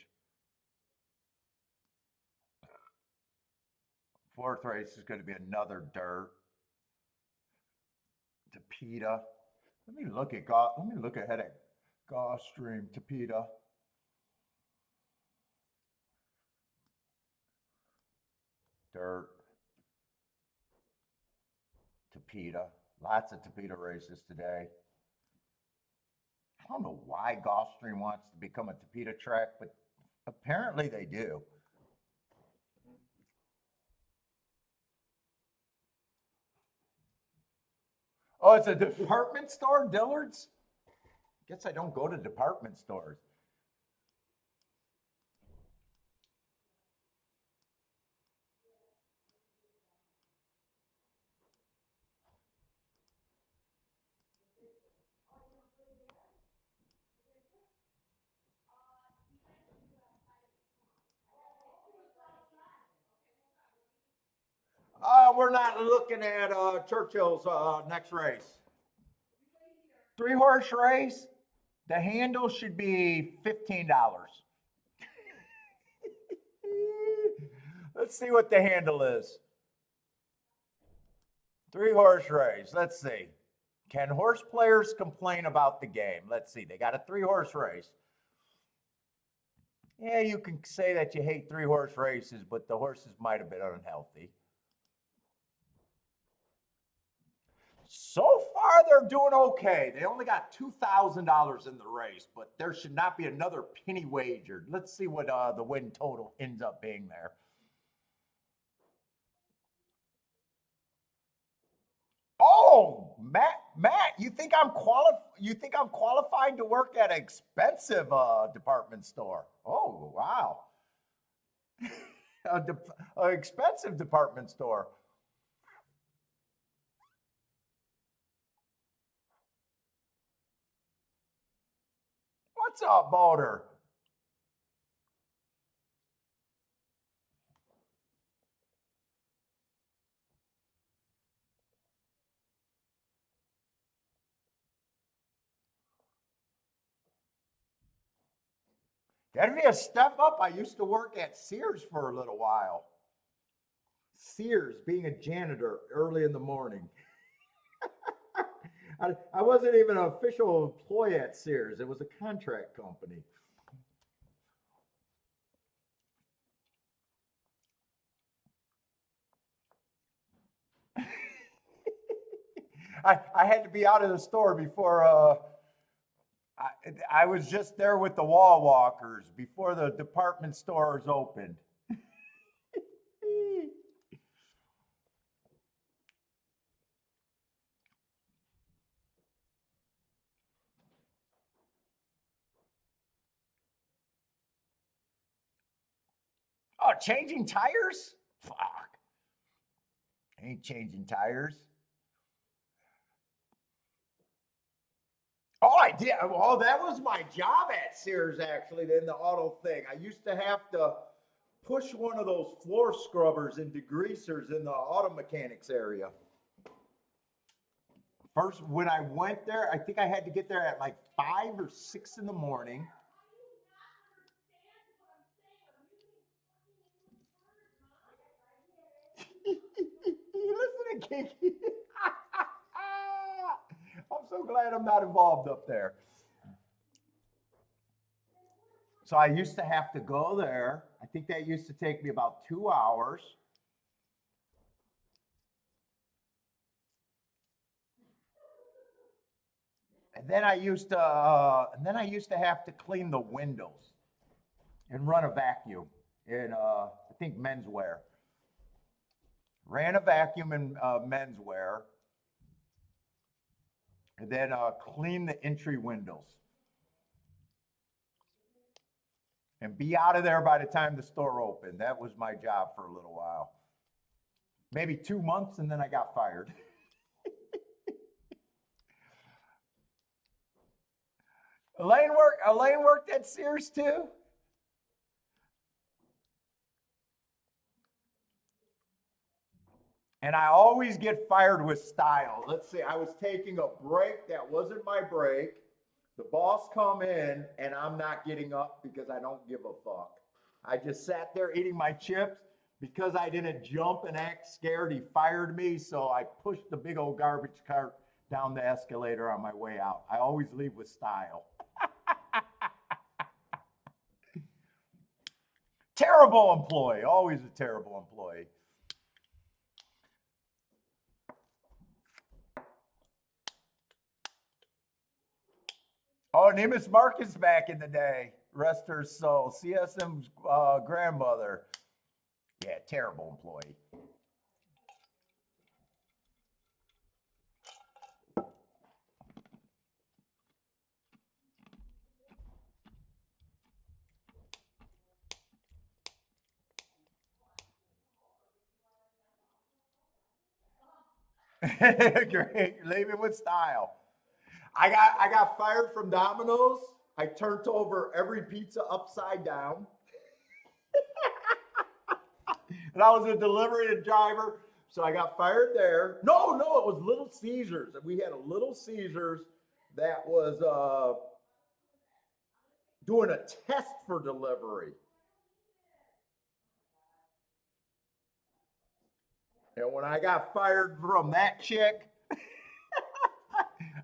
4th race is going to be another dirt. Tapeta. Let me look ahead at Gulfstream, Tapeta. Dirt. Tapeta. Lots of Tapeta races today. I don't know why Gulfstream wants to become a Tapeta track, but apparently they do. Oh, it's a department store, Dillard's? Guess I don't go to department stores. We're not looking at Churchill's next race. 3-horse race. The handle should be $15. Let's see what the handle is. 3-horse race. Let's see. Can horse players complain about the game? Let's see. They got a 3-horse race. Yeah, you can say that you hate 3-horse races, but the horses might have been unhealthy. So far, they're doing okay. They only got $2,000 in the race, but there should not be another penny wagered. Let's see what the win total ends up being there. Oh, Matt, you think I'm qualified to work at an expensive department store? Oh, wow. An expensive department store. What's up, Boulder? That'd be a step up. I used to work at Sears for a little while. Sears, being a janitor early in the morning. I wasn't even an official employee at Sears. It was a contract company. I had to be out of the store before I was just there with the wall walkers before the department stores opened. Oh, changing tires? Fuck. I ain't changing tires. Oh, I did. Oh, that was my job at Sears, actually, in the auto thing. I used to have to push one of those floor scrubbers into greasers in the auto mechanics area. First, when I went there, I think I had to get there at like 5 or 6 in the morning. You listening, Kiki? I'm so glad I'm not involved up there. So I used to have to go there. I think that used to take me about 2 hours. And then I used to have to clean the windows and run a vacuum in I think menswear. Ran a vacuum in menswear, and then clean the entry windows. And be out of there by the time the store opened. That was my job for a little while. Maybe 2 months, and then I got fired. Elaine worked at Sears too? And I always get fired with style. Let's see, I was taking a break that wasn't my break. The boss come in, and I'm not getting up because I don't give a fuck. I just sat there eating my chips. Because I didn't jump and act scared, he fired me, so I pushed the big old garbage cart down the escalator on my way out. I always leave with style. Terrible employee, always a terrible employee. Oh, Neiman Marcus back in the day. Rest her soul. CSM's grandmother. Yeah, terrible employee. Great, leaving with style. I got fired from Domino's. I turned over every pizza upside down. And I was a delivery driver, so I got fired there. No, it was Little Caesars. We had a Little Caesars that was doing a test for delivery. And when I got fired from that chick,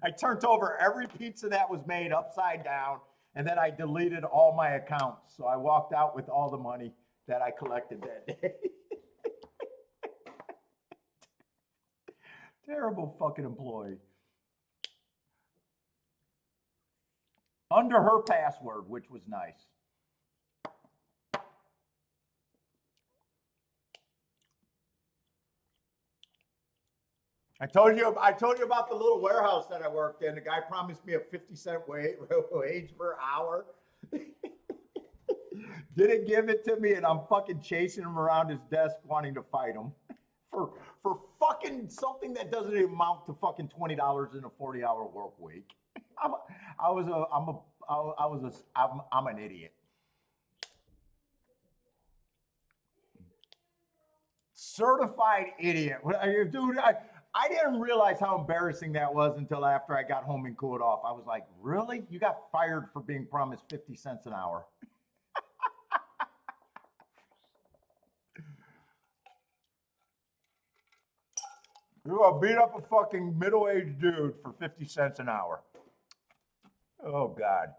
I turned over every pizza that was made upside down, and then I deleted all my accounts. So I walked out with all the money that I collected that day. Terrible fucking employee. Under her password, which was nice. I told you about the little warehouse that I worked in. The guy promised me a 50-cent wage per hour. Didn't give it to me, and I'm fucking chasing him around his desk wanting to fight him for fucking something that doesn't even amount to fucking $20 in a 40-hour work week. I'm an idiot. Certified idiot. Dude, I didn't realize how embarrassing that was until after I got home and cooled off. I was like, really? You got fired for being promised 50 cents an hour. You gonna beat up a fucking middle-aged dude for 50 cents an hour. Oh, God.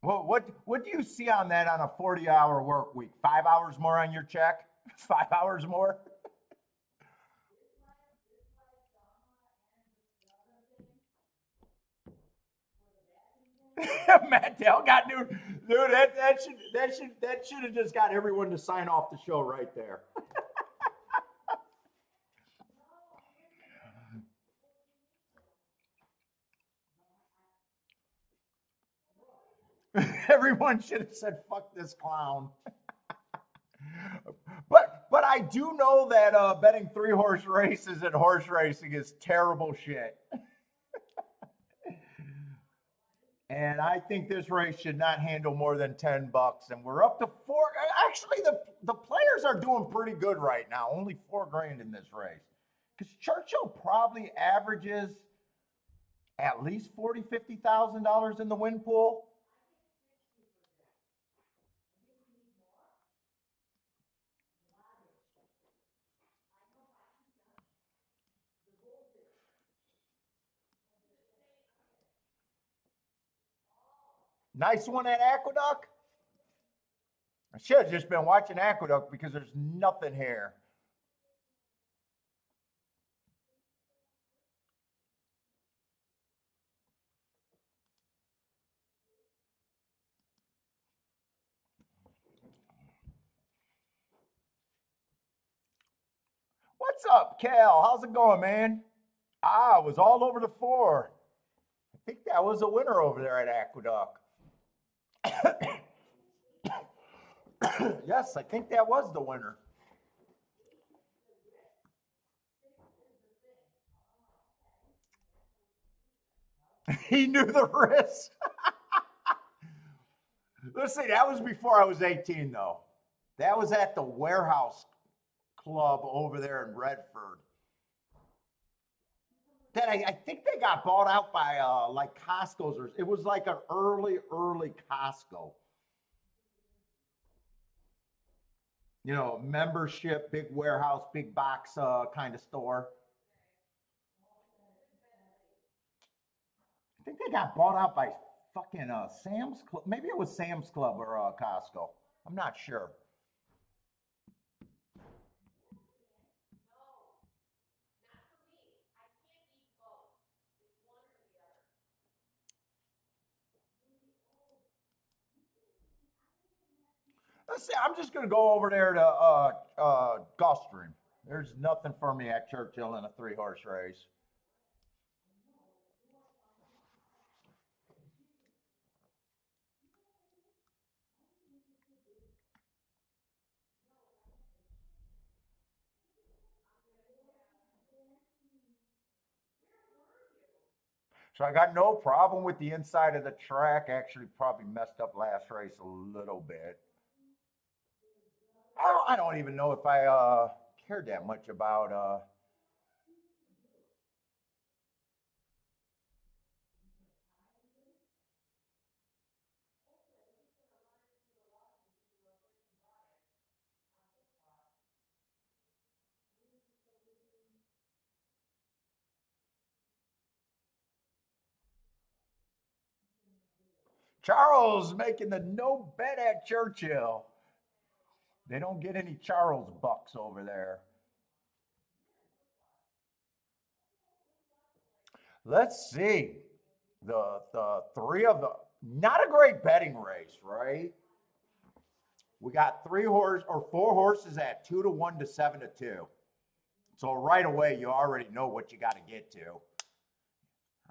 Well, what do you see on that on a 40-hour work week? 5 hours more on your check? 5 hours more? Matt Dell got new, dude. That should have just got everyone to sign off the show right there. Everyone should have said, "Fuck this clown." But I do know that betting 3-horse races and horse racing is terrible shit. And I think this race should not handle more than $10, and we're up to 4. Actually, the players are doing pretty good right now. Only $4,000 in this race, because Churchill probably averages at least $40,000-$50,000 in the win pool. Nice one at Aqueduct. I should have just been watching Aqueduct because there's nothing here. What's up, Cal? How's it going, man? It was all over the 4. I think that was a winner over there at Aqueduct. Yes, I think that was the winner. He knew the risk. Let's see, that was before I was 18, though. That was at the Warehouse Club over there in Redford. That I think they got bought out by like Costco's, or it was like an early Costco. You know, membership, big warehouse, big box kind of store. I think they got bought out by fucking Sam's Club. Maybe it was Sam's Club or Costco. I'm not sure. Let's see. I'm just going to go over there to Gulfstream. There's nothing for me at Churchill in a 3-horse race. So I got no problem with the inside of the track. Actually, probably messed up last race a little bit. I don't even know if I cared that much about. Charles making the no bet at Churchill. They don't get any Charles bucks over there. Let's see. The three of the not a great betting race, right? We got three horse or four horses at 2-1 to 7-2. So right away you already know what you got to get to.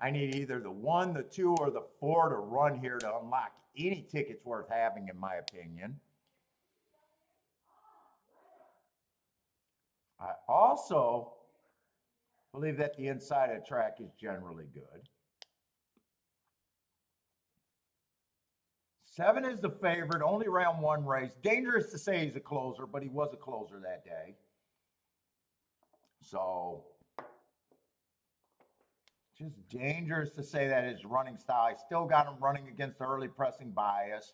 I need either the 1, the 2, or the 4 to run here to unlock any tickets worth having, in my opinion. I also believe that the inside of the track is generally good. 7 is the favorite, only ran one race. Dangerous to say he's a closer, but he was a closer that day. So, just dangerous to say that his running style. I still got him running against the early pressing bias.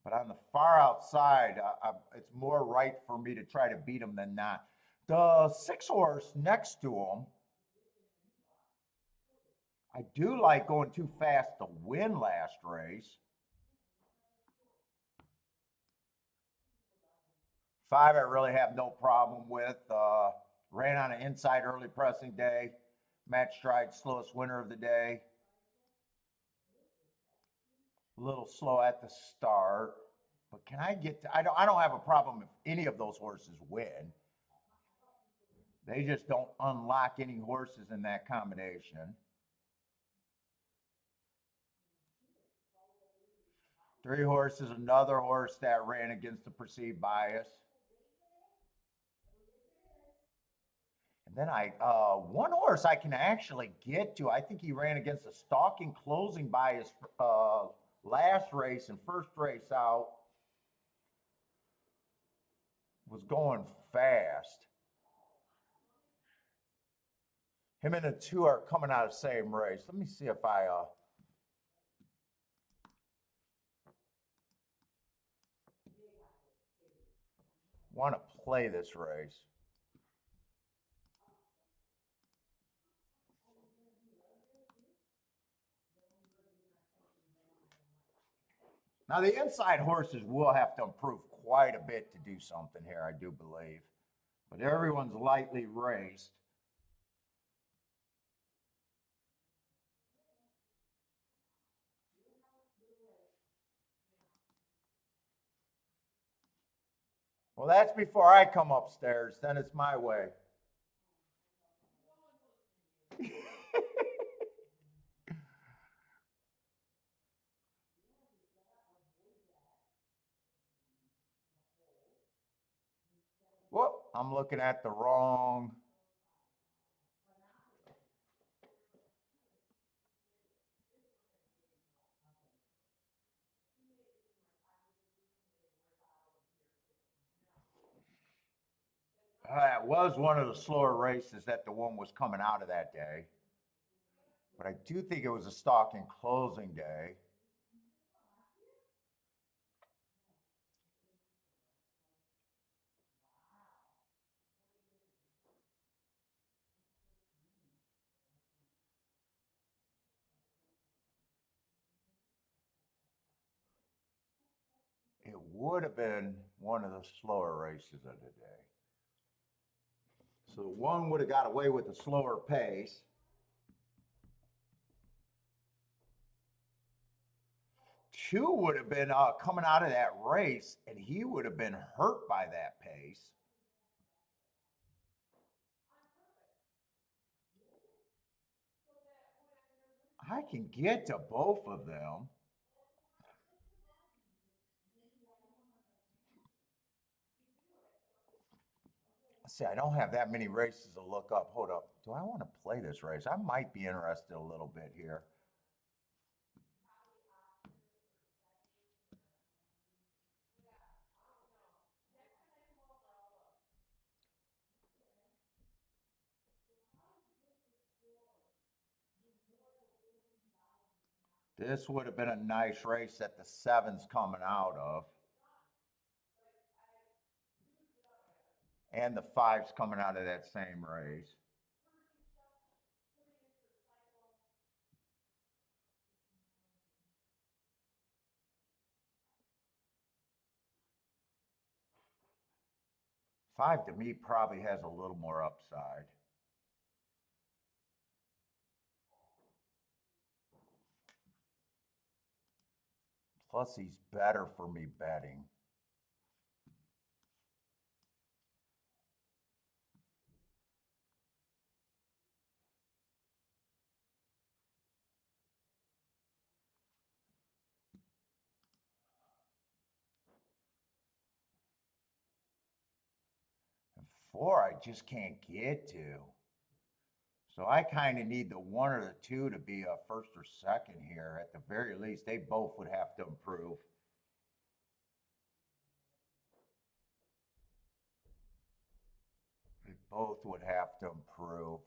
But on the far outside, it's more right for me to try to beat him than not. The 6 horse next to him, I do like going too fast to win last race. 5, I really have no problem with. Ran on an inside early pressing day. Match stride, slowest winner of the day. A little slow at the start. But can I get to, I don't have a problem if any of those horses win. They just don't unlock any horses in that combination. 3 horses, another horse that ran against the perceived bias. And then one horse I can actually get to. I think he ran against a stalking closing bias last race and first race out. Was going fast. Him and the 2 are coming out of the same race. Let me see if I want to play this race. Now, the inside horses will have to improve quite a bit to do something here, I do believe. But everyone's lightly raced. Well, that's before I come upstairs. Then it's my way. Whoop, I'm looking at the wrong. It was one of the slower races that the one was coming out of that day. But I do think it was a stalking closing day. It would have been one of the slower races of the day. So one would have got away with a slower pace. 2 would have been coming out of that race, and he would have been hurt by that pace. I can get to both of them. See, I don't have that many races to look up. Hold up. Do I want to play this race? I might be interested a little bit here. This would have been a nice race that the 7's coming out of. And the 5's coming out of that same race. Five to me probably has a little more upside. Plus, he's better for me betting. And 4, I just can't get to. So I kind of need the 1 or the 2 to be a first or second here. At the very least, they both would have to improve. They both would have to improve.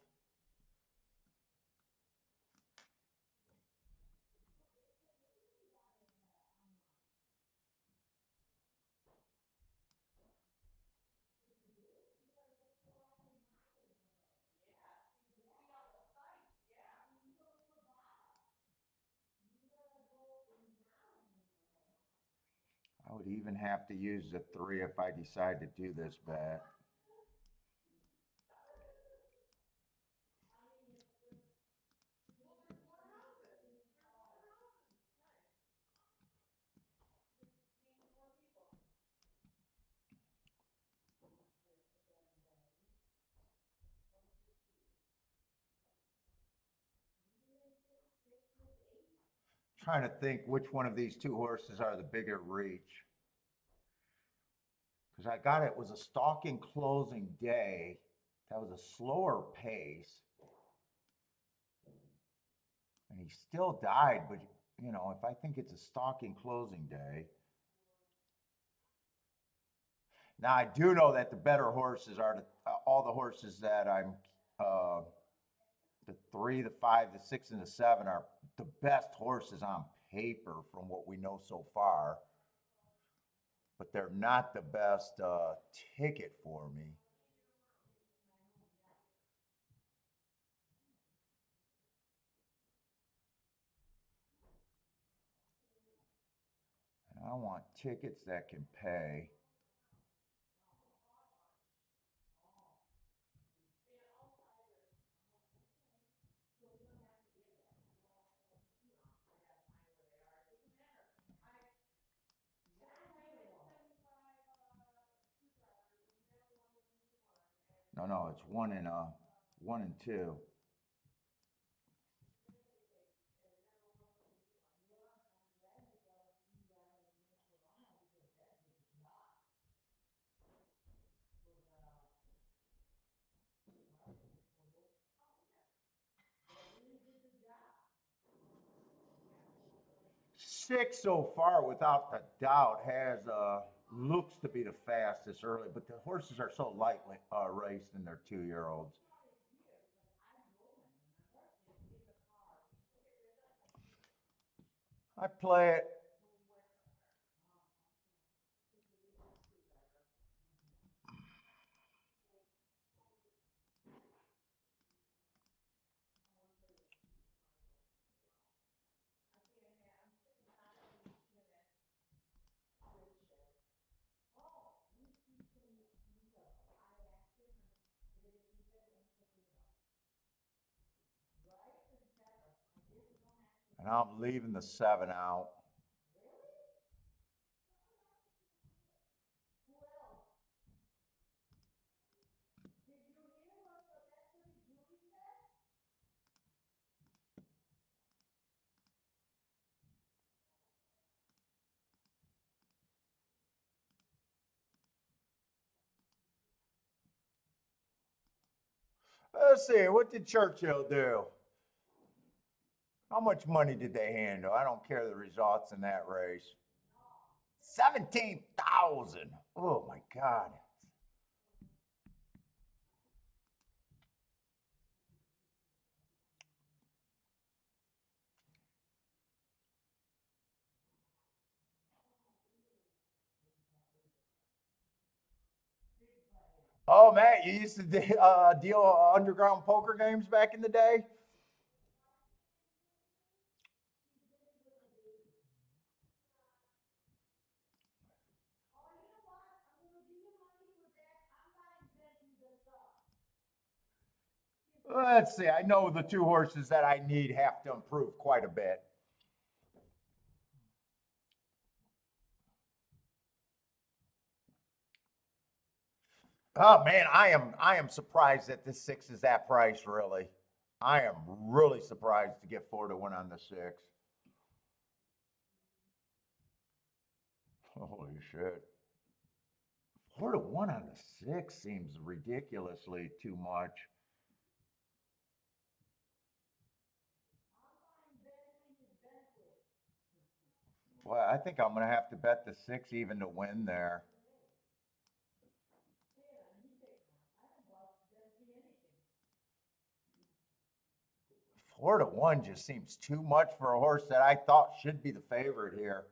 I would even have to use the 3 if I decide to do this bet. Trying to think which one of these 2 horses are the bigger reach. Because I got it was a stalking closing day. That was a slower pace. And he still died, but you know, if I think it's a stalking closing day. Now I do know that the better horses are all the horses that I'm the 3, the 5, the 6, and the 7 are the best horses on paper from what we know so far. But they're not the best ticket for me. And I want tickets that can pay. No, it's 1 and 2. Six so far, without a doubt, has looks to be the fastest early, but the horses are so lightly raced in their 2-year-olds. I play it. And I'm leaving the 7 out. Let's see, what did Churchill do? How much money did they handle? I don't care the results in that race. 17,000. Oh my God. Oh, Matt, you used to deal underground poker games back in the day? Let's see. I know the two horses that I need have to improve quite a bit. Oh man, I am surprised that the six is that price. Really, I am really surprised to get 4-1 on the six. Holy shit! 4-1 on the six seems ridiculously too much. Well, I think I'm gonna have to bet the six even to win there. 4-1 just seems too much for a horse that I thought should be the favorite here.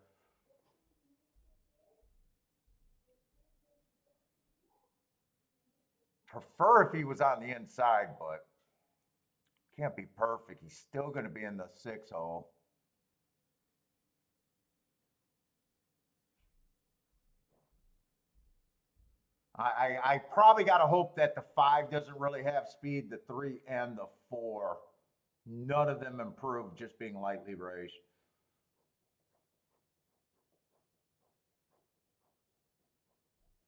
Prefer if he was on the inside, but can't be perfect. He's still going to be in the six hole. I probably got to hope that the five doesn't really have speed, the three and the four. None of them improved just being lightly raced.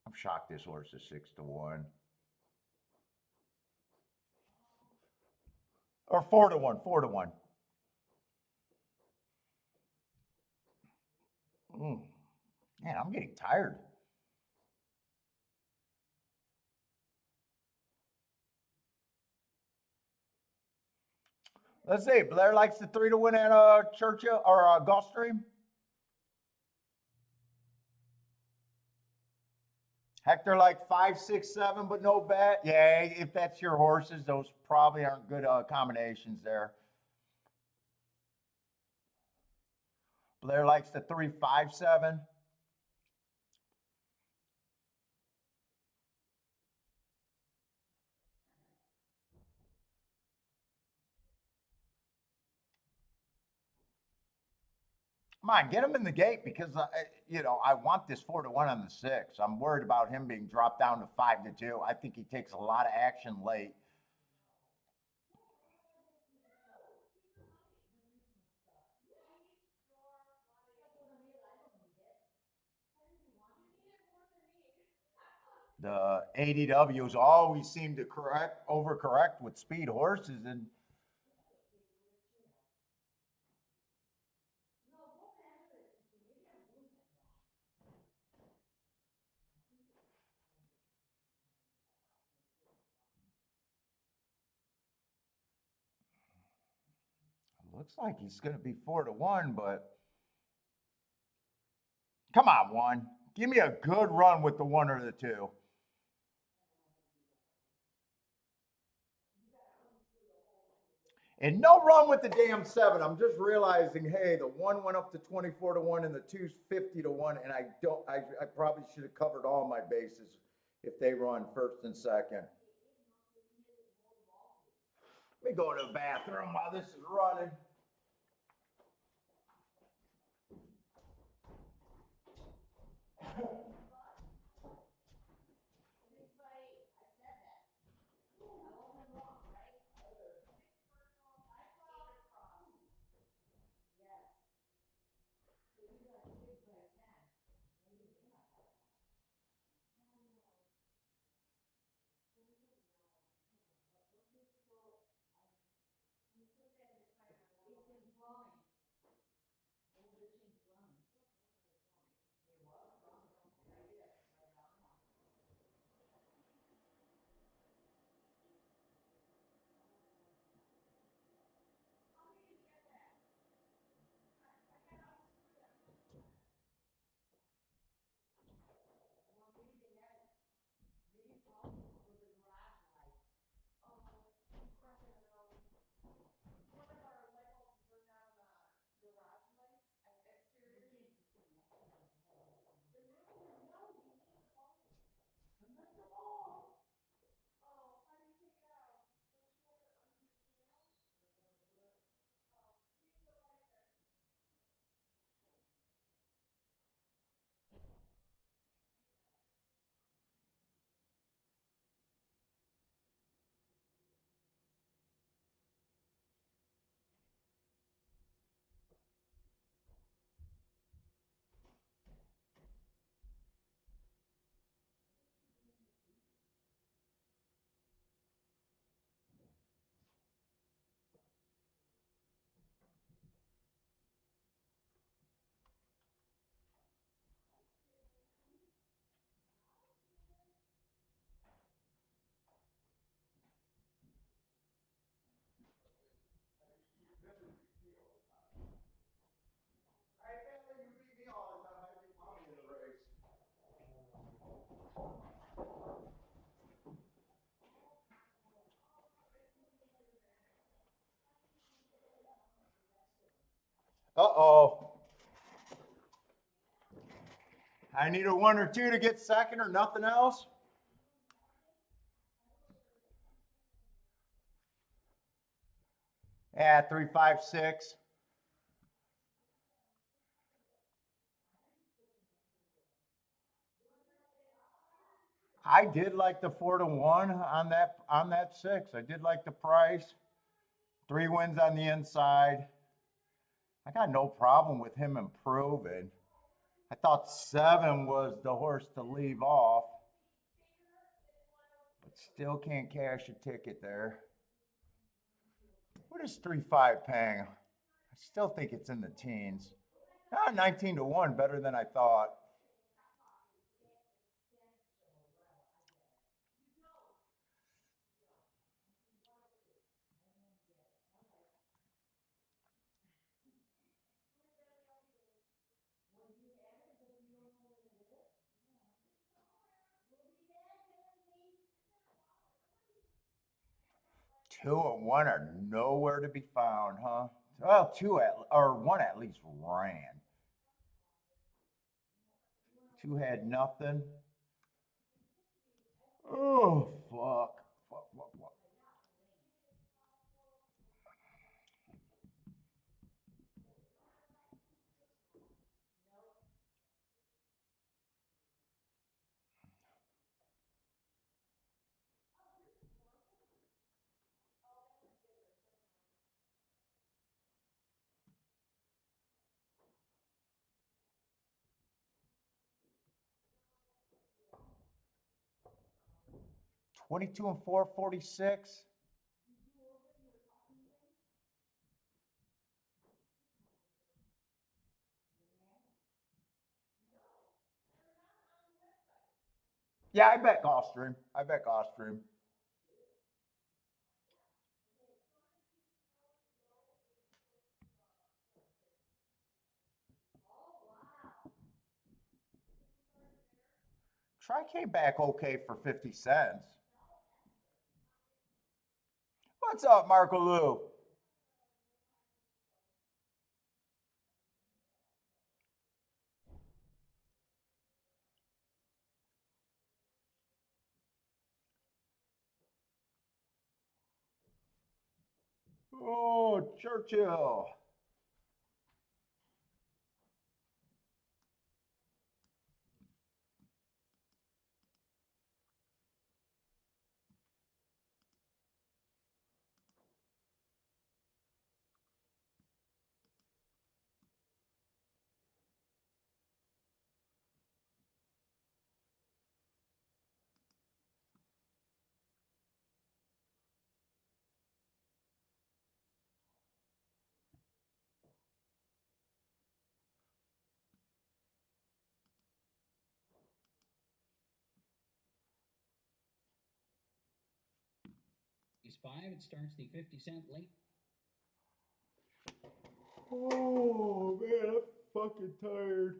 I'm shocked this horse is 6-1. Or 4-1, 4-1. Man, I'm getting tired. Let's see. Blair likes the 3-1 at Churchill or Gulfstream. Hector like 5, 6, 7, but no bet. Yeah, if that's your horses, those probably aren't good combinations there. Blair likes the 3, 5, 7. Come on, get him in the gate because I want this 4-1 on the six. I'm worried about him being dropped down to 5-2. I think he takes a lot of action late. The ADWs always seem to overcorrect with speed horses, and looks like he's going to be 4-1. But come on, one, give me a good run with the one or the two. And no run with the damn seven. I'm just realizing, hey, the one went up to 24-1 and the two's 50-1, and I don't. I probably should have covered all my bases if they run first and second. Let me go to the bathroom while this is running. Uh-oh. I need a 1 or 2 to get second or nothing else. Yeah, 3, 5, 6. I did like the 4 to 1 on that 6. I did like the price. 3 wins on the inside. I got no problem with him improving. I thought 7 was the horse to leave off, but still can't cash a ticket there. What is 3-5 paying? I still think it's in the teens. 19 to 1, better than I thought. Two and one are nowhere to be found, huh? Well, one at least ran. 2 had nothing. Oh, fuck. Fuck. 22 and 4, 46. Yeah, I bet Gulfstream. Try came back okay for 50 cents. What's up, Marco Lou? Oh, Churchill. He's 5. It starts the 50-cent late. Oh, man, I'm fucking tired.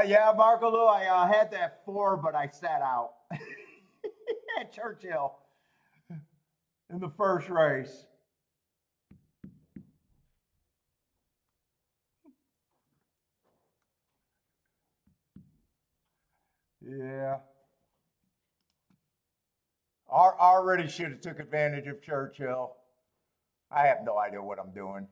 Yeah, Marco Lou, I had that 4, but I sat out at Churchill in the first race. Yeah. Already should have took advantage of Churchill. I have no idea what I'm doing.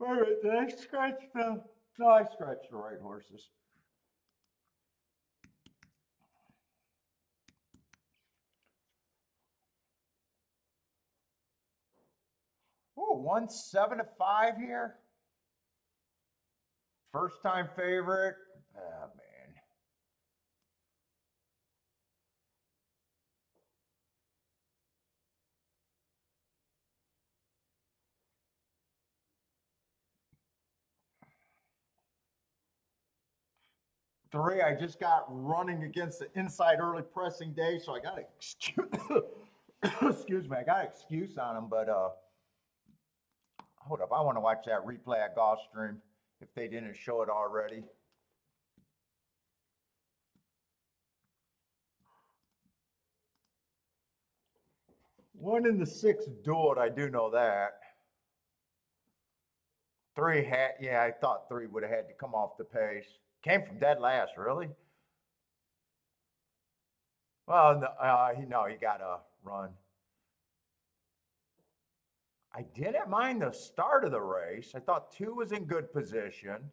Wait a minute, did I scratch the... No, I scratched the right horses. Ooh. won 7-5 here. First time favorite. Ah, man. Three, I just got running against the inside early pressing day, so I got to excuse, excuse me, I got an excuse on them, but hold up, I want to watch that replay at Gulfstream if they didn't show it already. One in the six dueled, I do know that. Three had, yeah, I thought three would have had to come off the pace. Came from dead last, really? Well, no, he got a run. I didn't mind the start of the race. I thought two was in good position.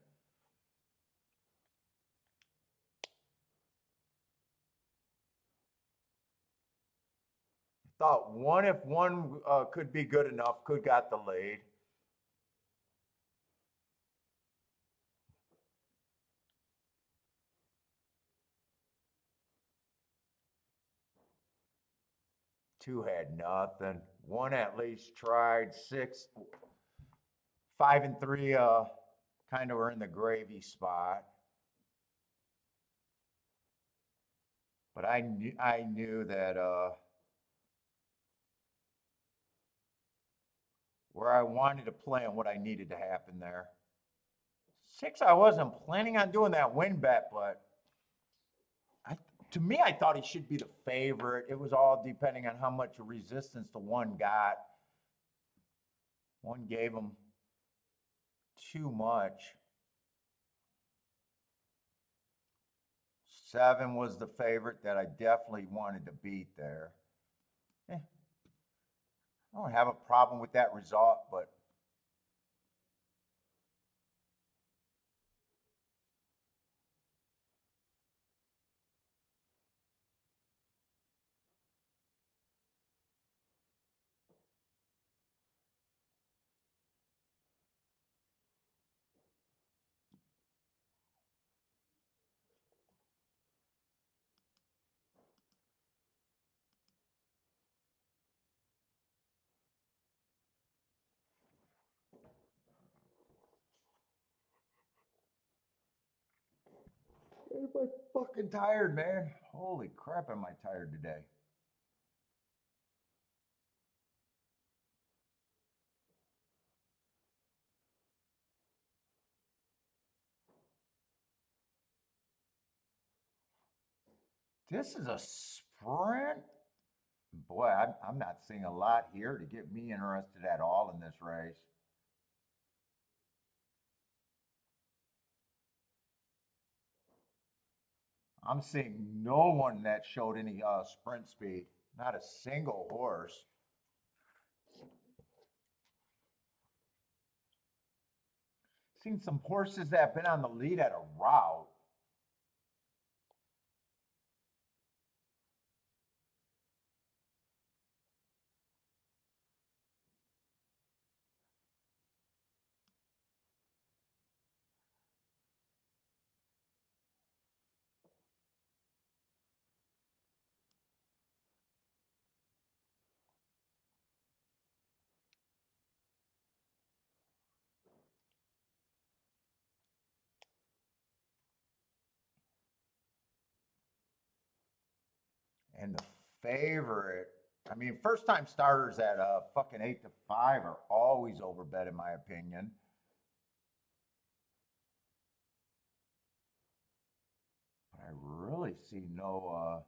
Thought one, if one could be good enough, could got the lead. Two had nothing. One at least tried. Six, 5 and 3 kind of were in the gravy spot. But I knew that where I wanted to play and what I needed to happen there. Six, I wasn't planning on doing that win bet, but to me, I thought he should be the favorite. It was all depending on how much resistance the one got. One gave him too much. Seven was the favorite that I definitely wanted to beat there. I don't have a problem with that result, but everybody's fucking tired, man. Holy crap, am I tired today? This is a sprint. Boy, I'm not seeing a lot here to get me interested at all in this race. I'm seeing no one that showed any sprint speed. Not a single horse. Seen some horses that have been on the lead at a route. And the favorite, I mean, first time starters at fucking 8-5 are always overbet in my opinion. But I really see no.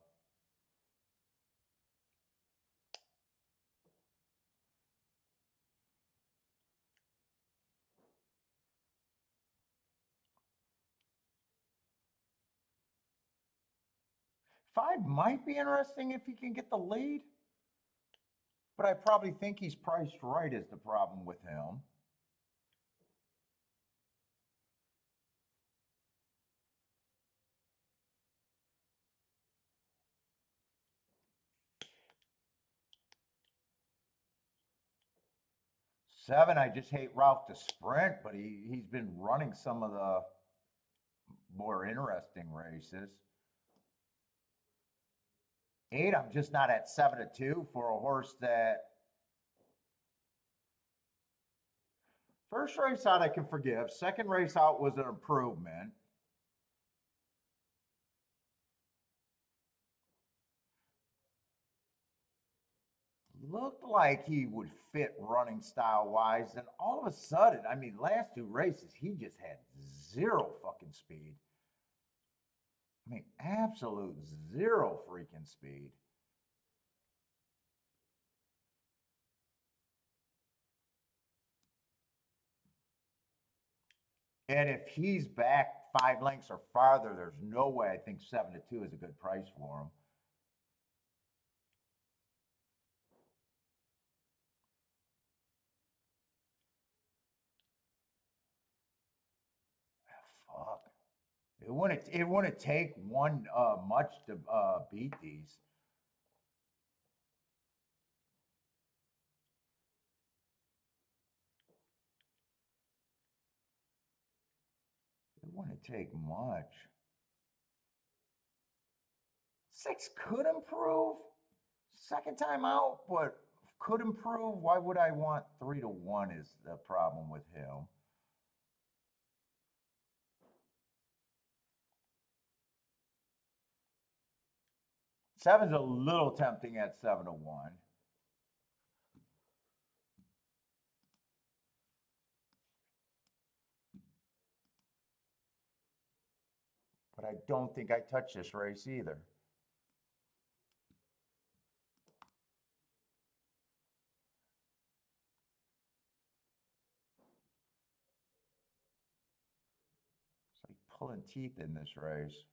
Five might be interesting if he can get the lead, but I probably think he's priced right is the problem with him. 7, I just hate Ralph to sprint, but he's been running some of the more interesting races. 8, I'm just not at 7-2 for a horse that first race out I can forgive. Second race out was an improvement. Looked like he would fit running style wise, and all of a sudden, I mean, last 2 races, he just had 0 fucking speed. I mean, absolute 0 freaking speed. And if he's back 5 lengths or farther, there's no way I think 7-2 is a good price for him. Fuck. It wouldn't take one much to beat these. It wouldn't take much. 6 could improve. Second time out, but could improve. Why would I want 3-1 is the problem with him. Seven's a little tempting at 7-1. But I don't think I touch this race either. It's like pulling teeth in this race.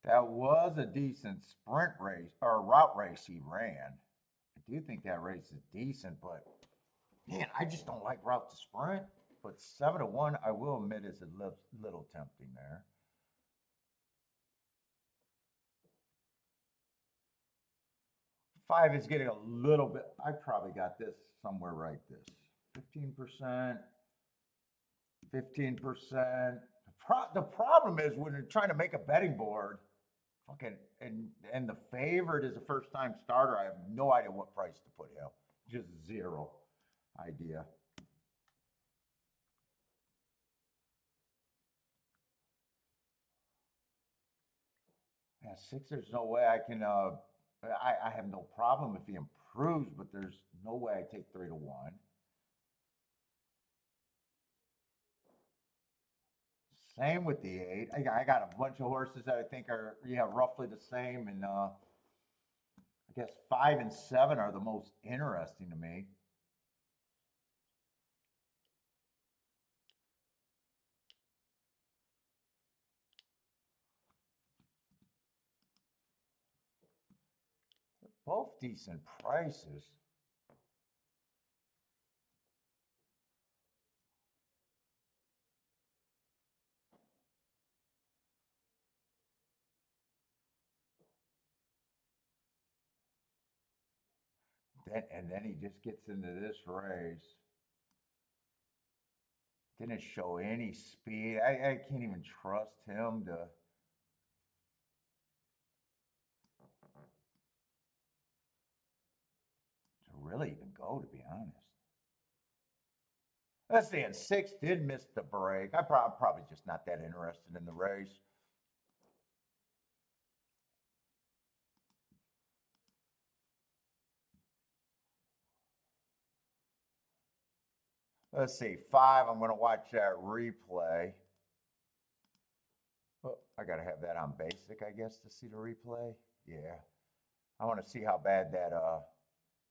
That was a decent sprint race or route race he ran. I do think that race is decent, but man, I just don't like route to sprint. But 7-1, I will admit, is a little tempting there. 5 is getting a little bit. I probably got this somewhere right. This 15%, 15%. The problem is when you're trying to make a betting board, fucking, and the favorite is a first time starter. I have no idea what price to put him. Just 0 idea. Yeah, 6. There's no way I can. I have no problem if he improves, but there's no way I take 3-1. Same with the 8. I got a bunch of horses that I think are roughly the same, and I guess 5 and 7 are the most interesting to me. They're both decent prices. Then he just gets into this race. Didn't show any speed. I can't even trust him to really even go, to be honest. Let's see, and 6 did miss the break. I'm probably just not that interested in the race. Let's see, 5, I'm going to watch that replay. Oh, I got to have that on basic, I guess, to see the replay. Yeah. I want to see how bad that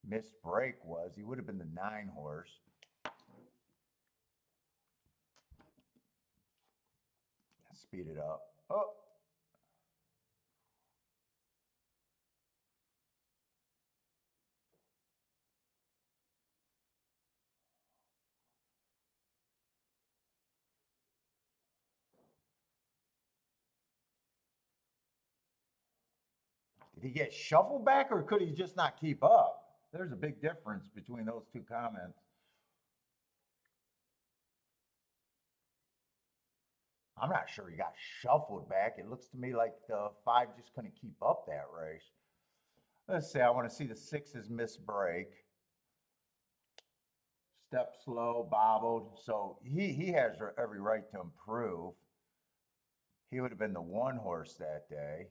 missed break was. He would have been the 9 horse. Speed it up. Oh. he get shuffled back or could he just not keep up? There's a big difference between those two comments. I'm not sure he got shuffled back. It looks to me like the 5 just couldn't keep up that race. Let's see, I want to see the 6's miss break. Step slow, bobbled. So he has every right to improve. He would have been the 1 horse that day.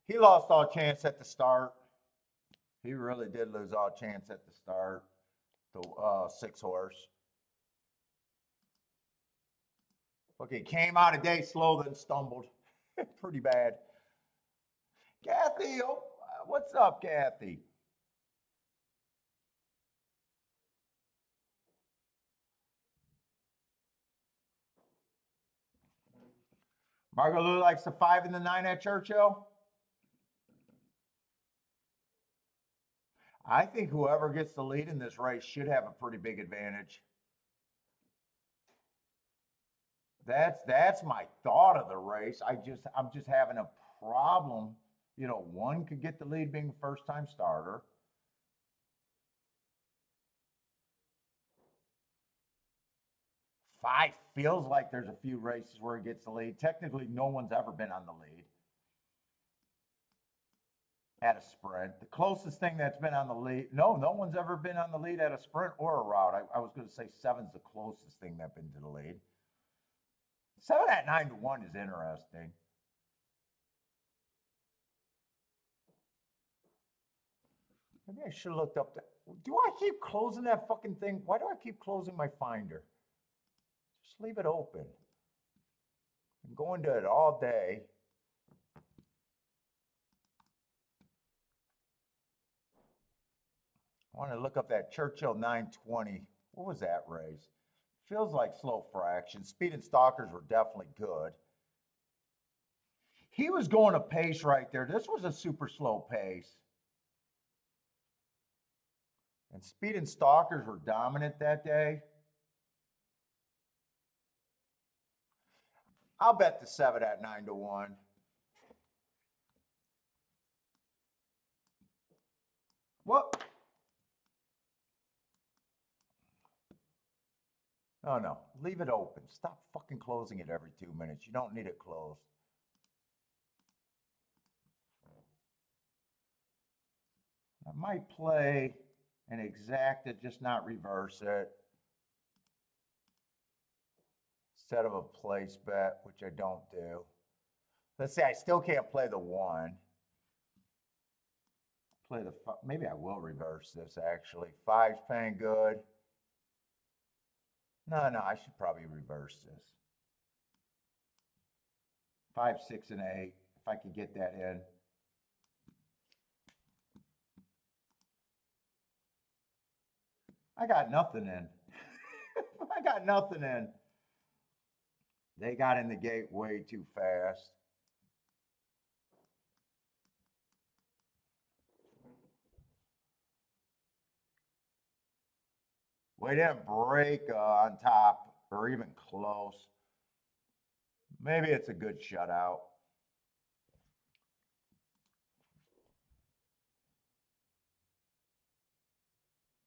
He lost all chance at the start. He really did lose all chance at the start. The 6 horse. Okay, came out a day slow, then stumbled. Pretty bad. Kathy, oh, what's up, Kathy? Margot Lou likes the 5 and the 9 at Churchill. I think whoever gets the lead in this race should have a pretty big advantage. That's my thought of the race. I'm just having a problem. You know, 1 could get the lead being a first-time starter. Five feels like there's a few races where he gets the lead. Technically, no one's ever been on the lead at a sprint. The closest thing that's been on the lead, no one's ever been on the lead at a sprint or a route. I was going to say 7's the closest thing that's been to the lead. 7 at 9 to 1 is interesting. Maybe I should have looked up that. Do I keep closing that fucking thing? Why do I keep closing my finder? Just leave it open. I'm going to it all day. I want to look up that Churchill 920. What was that race? Feels like slow fraction. Speed and Stalkers were definitely good. He was going a pace right there. This was a super slow pace. And Speed and Stalkers were dominant that day. I'll bet the 7 at 9 to 1. What? No. Leave it open. Stop fucking closing it every 2 minutes. You don't need it closed. I might play an exacta, just not reverse it. Instead of a place bet, which I don't do. Let's say I still can't play the 1. Play the, maybe I will reverse this actually. 5's paying good. No, I should probably reverse this. 5, 6, and 8, if I can get that in. I got nothing in. I got nothing in. They got in the gate way too fast. We didn't break on top or even close. Maybe it's a good shutout.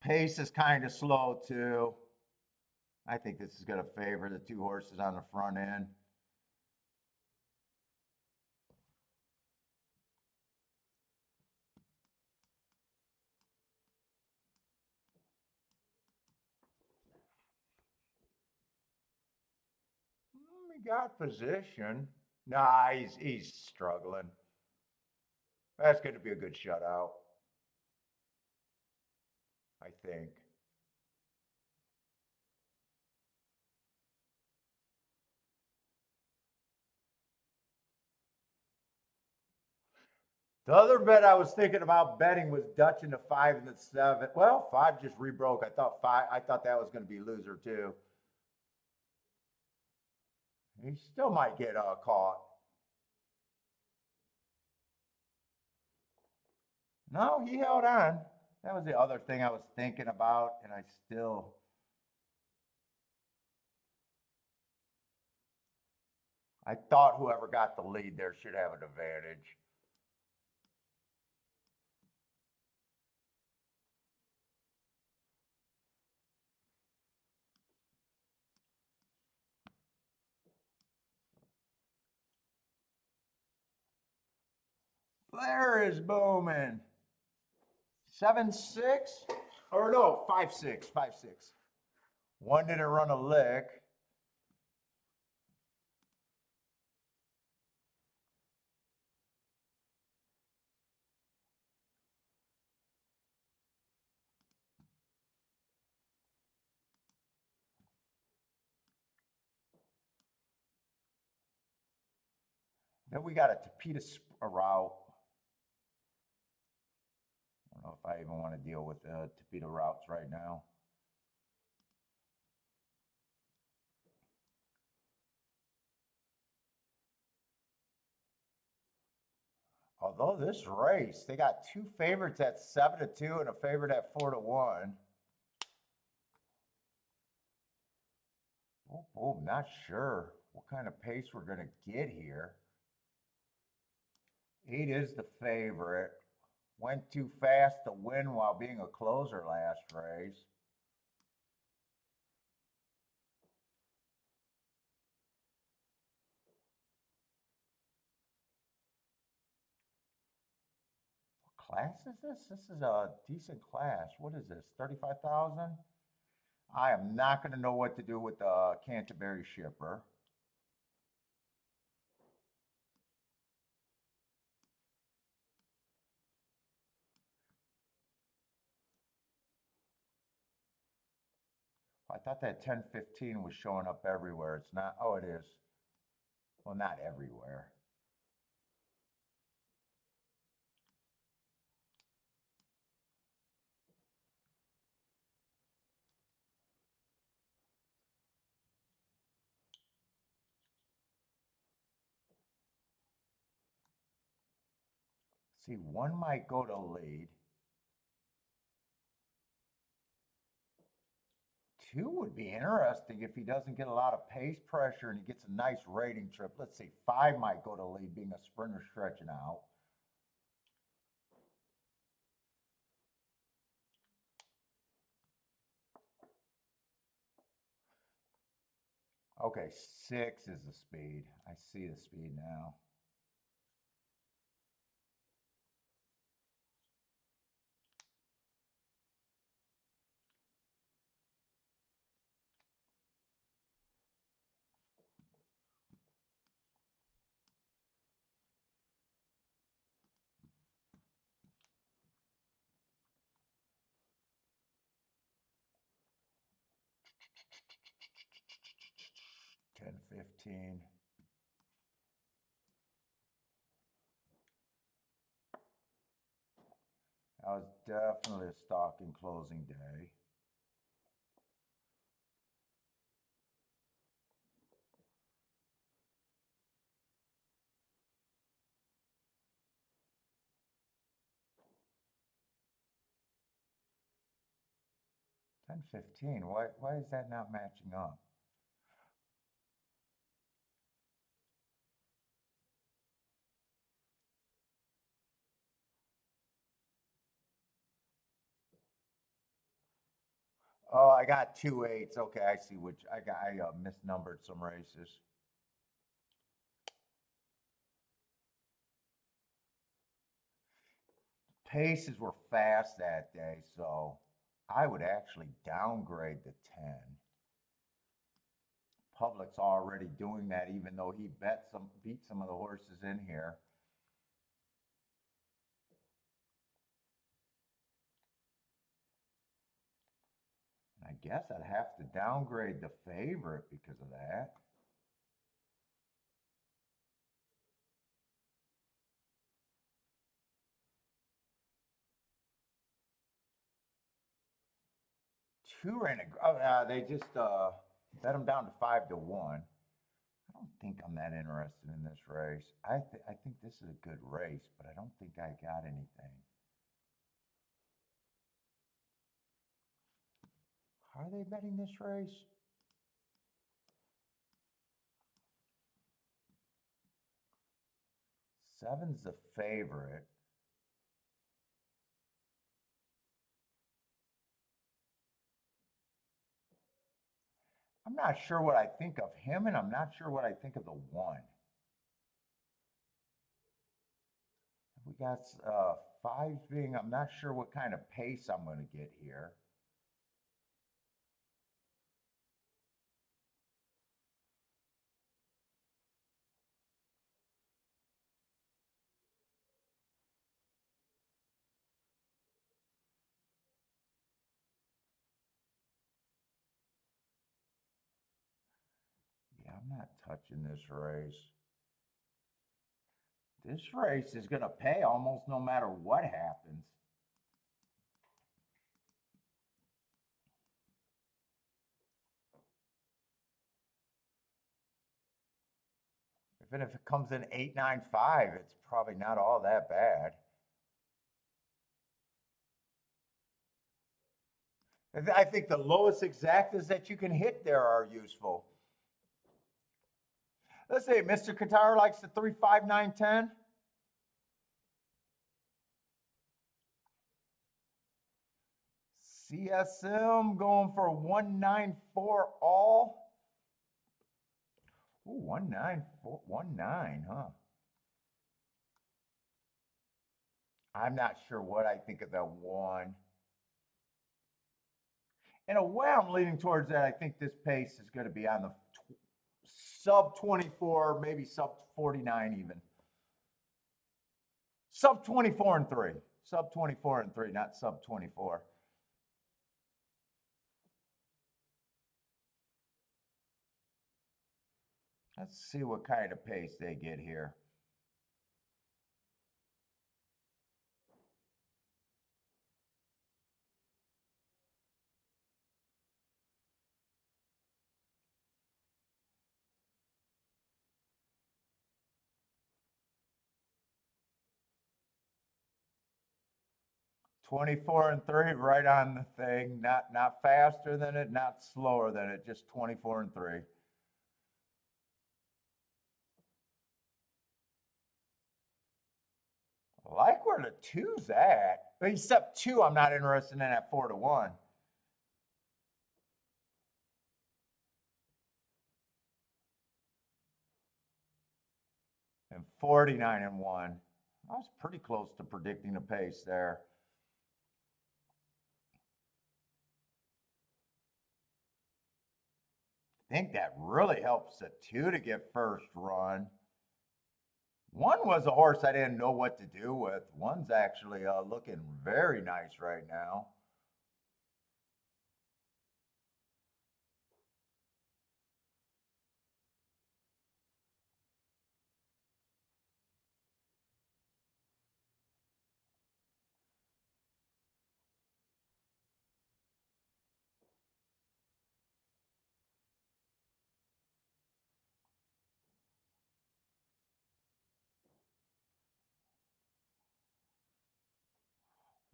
Pace is kind of slow too. I think this is going to favor the 2 horses on the front end. He got position. Nah, he's struggling. That's going to be a good shutout, I think. The other bet I was thinking about betting was Dutch into 5 and the 7. Well, 5 just rebroke. I thought that was going to be loser too. He still might get caught. No, he held on. That was the other thing I was thinking about, and I still. I thought whoever got the lead there should have an advantage. There is booming. 7-6, or no, 5-6, 5-6. One didn't run a lick. Then we got a Tapeta route. I don't know if I even want to deal with Tapeta routes right now. Although this race, they got two favorites at 7-2 and a favorite at 4-1. Oh, not sure what kind of pace we're going to get here. 8 is the favorite. Went too fast to win while being a closer last race. What class is this? This is a decent class. What is this, 35,000? I am not going to know what to do with the Canterbury shipper. I thought that 10-15 was showing up everywhere. It's not. Oh, it is. Well, not everywhere. See, one might go to lead. 2 would be interesting if he doesn't get a lot of pace pressure and he gets a nice rating trip. Let's see, 5 might go to lead, being a sprinter stretching out. Okay, 6 is the speed. I see the speed now. Ten, 15. That was definitely a stock in closing day. Ten, 15. Why is that not matching up? Oh, I got 2 8s. Okay, I see which I misnumbered some races. Paces were fast that day, so I would actually downgrade the 10. Public's already doing that, even though he beat some of the horses in here. I guess I'd have to downgrade the favorite because of that. Two ran they just bet him down to 5-1. I don't think I'm that interested in this race. I think this is a good race, but I don't think I got anything. Are they betting this race? Seven's the favorite. I'm not sure what I think of him, and I'm not sure what I think of the one. We got fives being, I'm not sure what kind of pace I'm going to get here. Yeah, I'm not touching this race. This race is going to pay almost no matter what happens. Even if it comes in 895, it's probably not all that bad. I think the lowest exactas that you can hit there are useful. Let's say Mr. Qatar likes the 3, 5, 9, 10. CSM going for 194 all. Ooh, 19419, huh? I'm not sure what I think of that one. In a way, I'm leaning towards that. I think this pace is going to be on the sub 24, maybe sub 49 even. Sub 24 and 3. Sub 24 and 3, not sub 24. Let's see what kind of pace they get here. $24 and 3, right on the thing. Not faster than it, not slower than it, just 24 and 3. I like where the 2's at. Except 2, I'm not interested in at 4 to 1. And 49 and 1. I was pretty close to predicting the pace there. I think that really helps the 2 to get first run. 1 was a horse I didn't know what to do with. 1's actually looking very nice right now.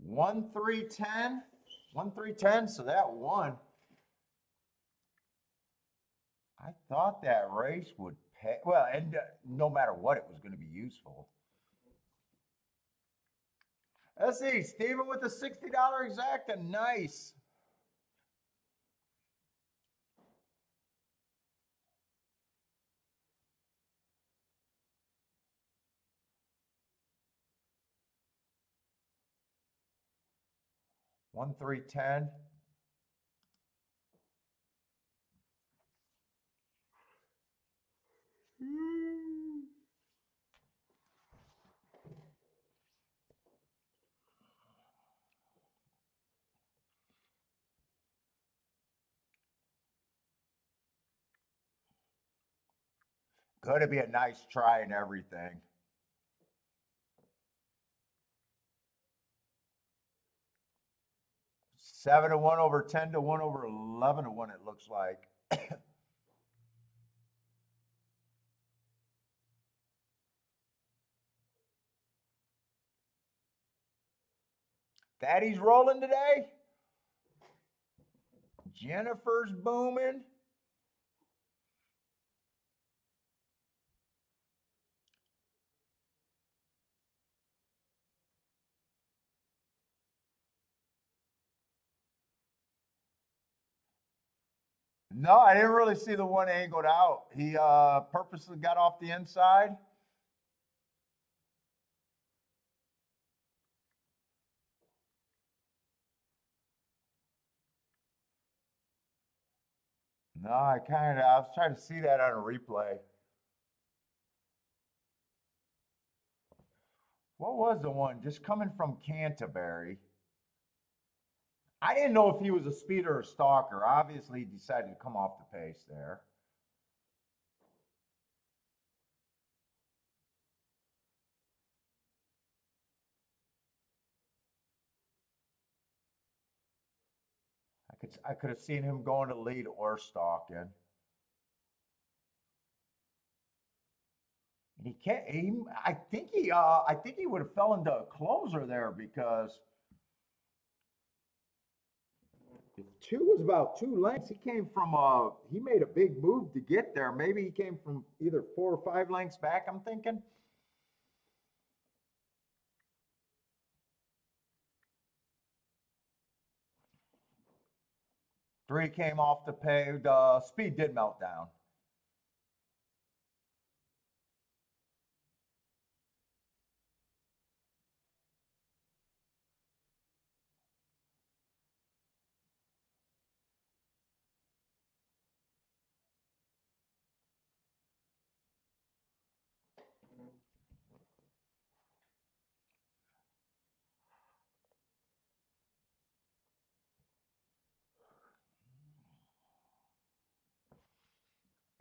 One, 3, 10. 1, 3, 10. So that one. I thought that race would pay. Well, and no matter what, it was going to be useful. Let's see, Steven with the $60 exacta. Nice. One, 3, 10. Going to be a nice try and everything. Seven to 1 over 10 to 1 over 11 to 1, it looks like. Daddy's rolling today. Jennifer's booming. No, I didn't really see the one angled out. He purposely got off the inside. No, I was trying to see that on a replay. What was the one just coming from Canterbury? I didn't know if he was a speeder or stalker. Obviously, he decided to come off the pace there. I could have seen him going to lead or stalking. He can't. I think he would have fell into a closer there because if two was about 2 lengths. He came from he made a big move to get there. Maybe he came from either 4 or 5 lengths back. I'm thinking. Three came off the pave. Speed did melt down.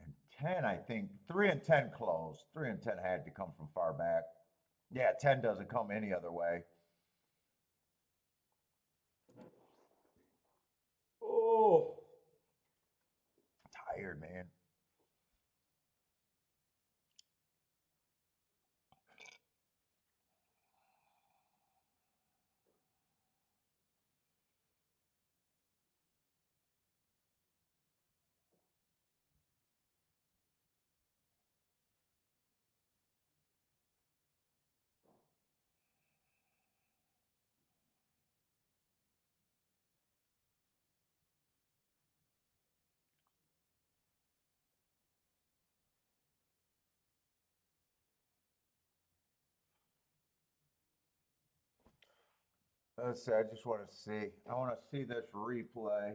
And 10, I think 3 and 10 closed. 3 and 10 had to come from far back. Yeah, 10 doesn't come any other way. Oh, tired, man. Let's see. I just want to see. I want to see this replay.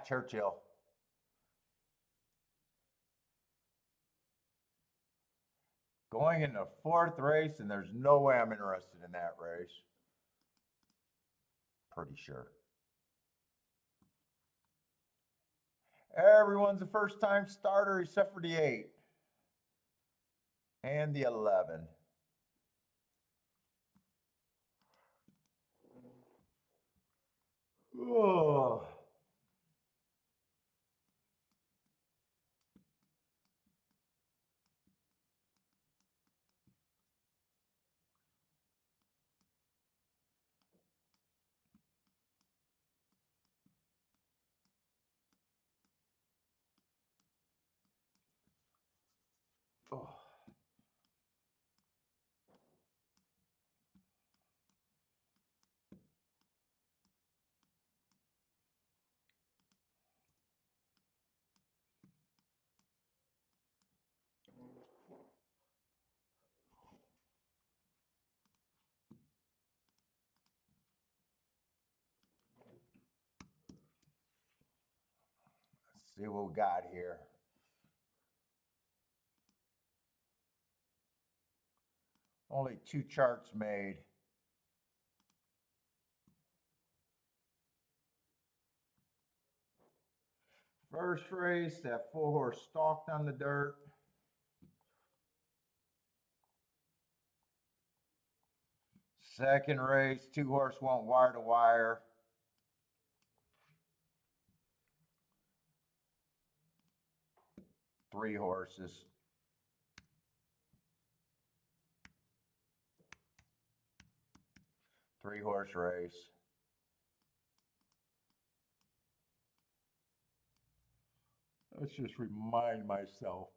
Churchill. Going in the 4th race, and there's no way I'm interested in that race. Pretty sure. Everyone's a first-time starter except for the 8 and the 11. Oh. Oh. Let's see what we got here. Only 2 charts made. First race, that 4-horse stalked on the dirt. Second race, 2-horse went wire to wire. Three horses. 3-horse race. Let's just remind myself.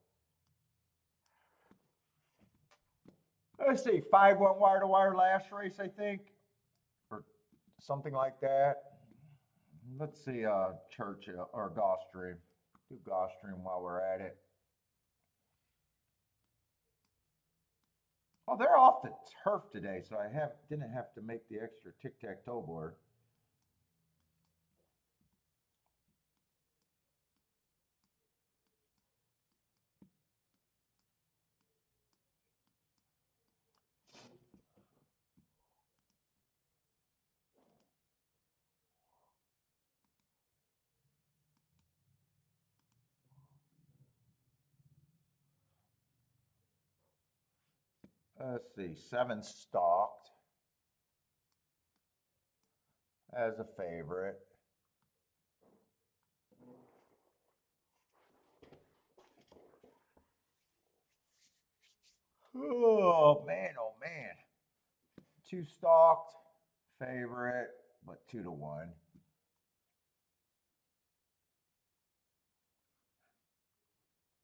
Let's see, 5 went wire to wire last race, I think, or something like that. Let's see, Churchill or Gulfstream. Do Gulfstream while we're at it. Oh, they're off the turf today, so I didn't have to make the extra tic-tac-toe board. Let's see, 7 stalked as a favorite. Oh man, 2 stalked, favorite, but 2 to 1.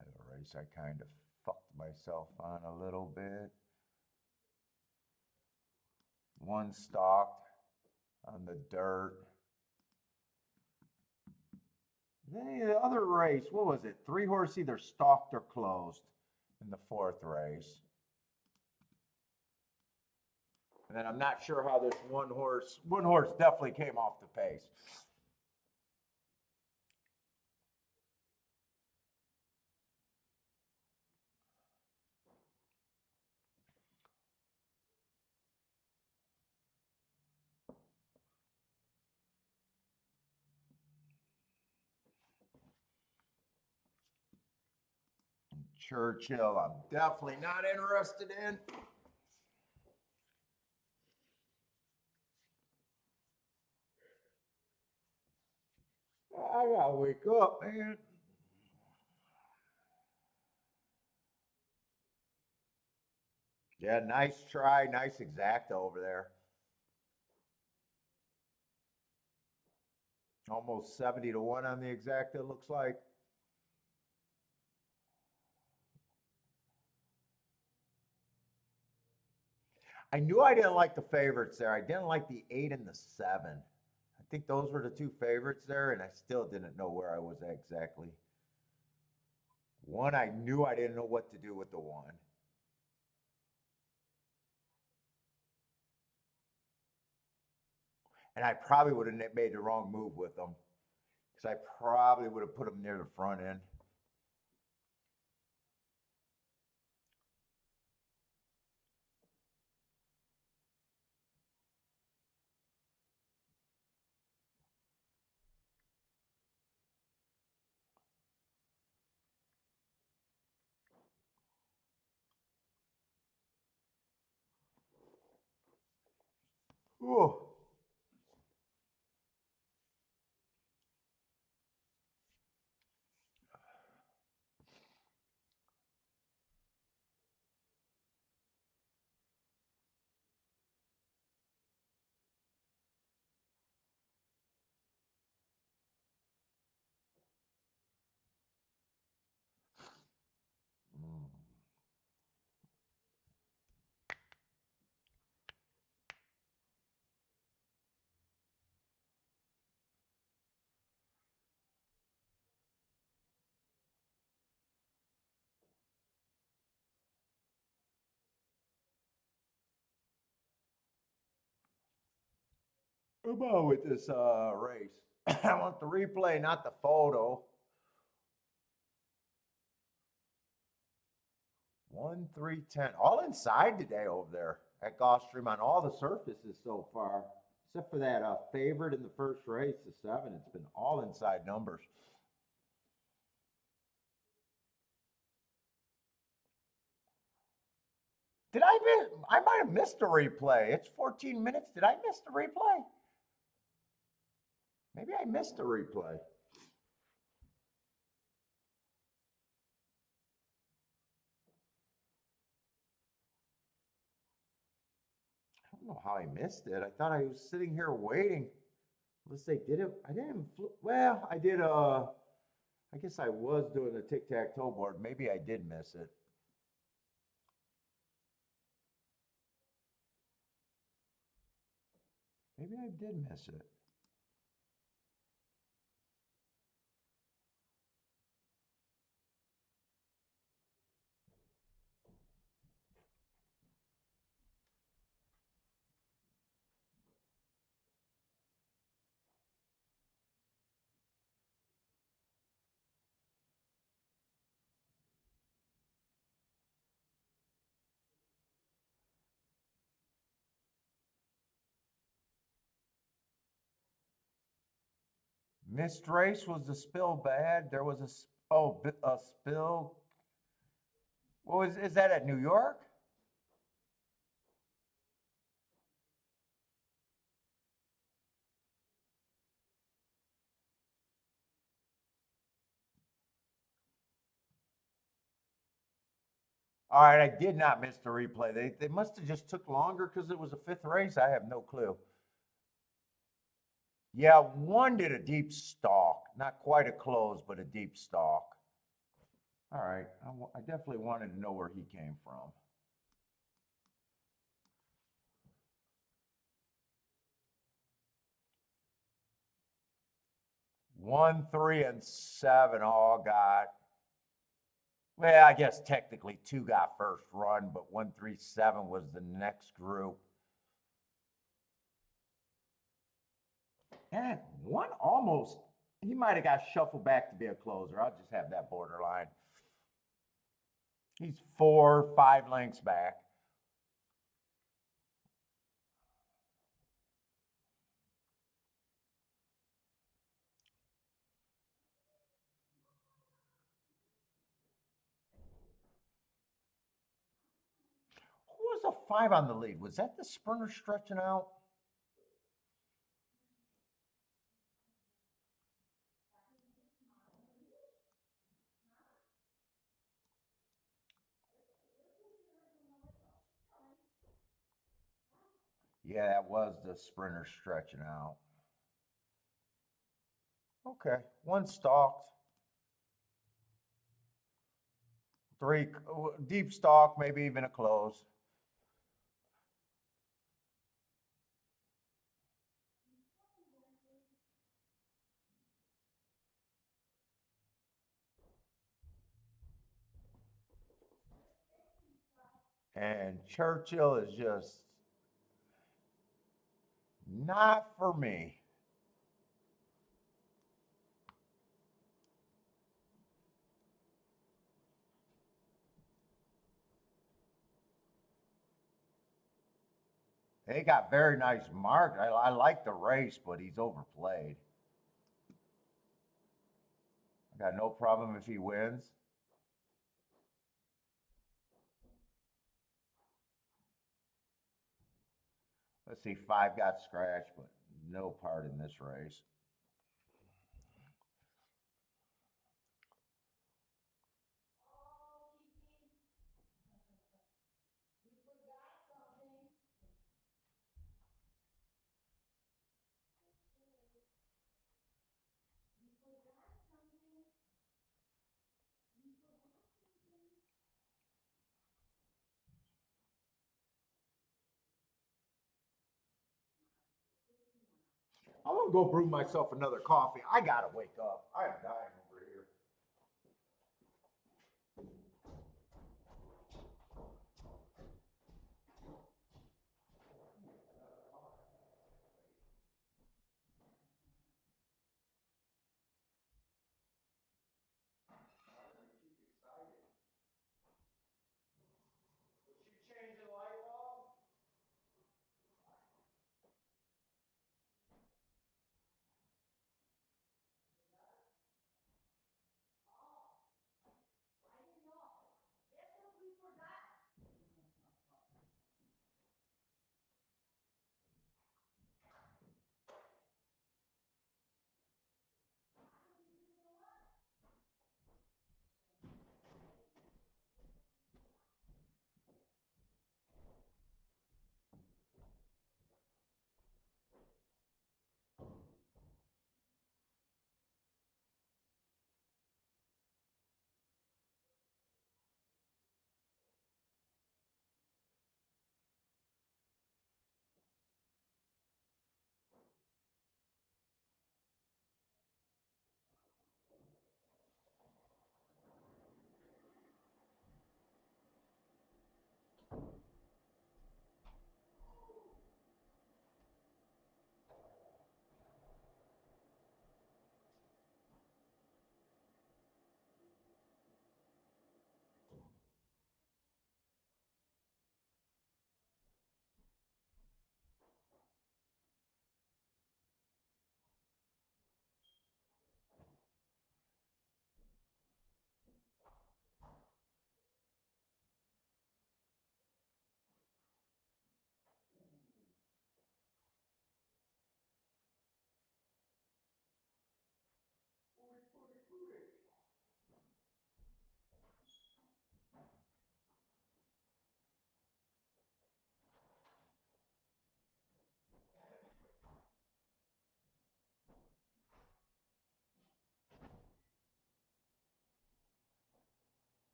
A race I kind of fucked myself on a little bit. 1 stalked on the dirt. Then the other race, what was it? 3-horse either stalked or closed in the 4th race. And then I'm not sure how this one horse definitely came off the pace. Churchill, I'm definitely not interested in. I gotta wake up, man. Yeah, nice try, nice exacta over there. Almost 70 to 1 on the exacta, it looks like. I knew I didn't like the favorites there. I didn't like the 8 and the 7. I think those were the 2 favorites there, and I still didn't know where I was at exactly. 1, I knew I didn't know what to do with the 1. And I probably would have made the wrong move with them, because I probably would have put them near the front end. Ooh. Come on with this race. I want the replay, not the photo. 1, 3, 10. All inside today over there at Gulfstream on all the surfaces so far. Except for that favorite in the first race, the 7. It's been all inside numbers. Did I miss? I might have missed a replay. It's 14 minutes. Did I miss the replay? Maybe I missed a replay. don't know how I missed it. I thought I was sitting here waiting. Let's say, did it? I didn't. Well, I did. I guess I was doing the tic-tac-toe board. Maybe I did miss it. Maybe I did miss it. Missed race, was the spill bad? There was a spill. What was, is that at New York? All right, I did not miss the replay. They must have just took longer because it was a fifth race. I have no clue. Yeah, one did a deep stalk. Not quite a close, but a deep stalk. All right, I definitely wanted to know where he came from. 1, 3, and 7 all got, well, I guess technically 2 got first run, but 1, 3, 7 was the next group. And 1 almost, he might have got shuffled back to be a closer. I'll just have that borderline. He's 4, 5 lengths back. Who was a 5 on the lead? Was that the sprinter stretching out? Yeah, that was the sprinter stretching out. Okay, 1 stalked. 3 deep stalk, maybe even a close. And Churchill is just not for me. They got very nice marks. I like the race, but he's overplayed. I got no problem if he wins. Let's see, 5 got scratched, but no part in this race. I'm gonna go brew myself another coffee. I gotta wake up. I am dying over here.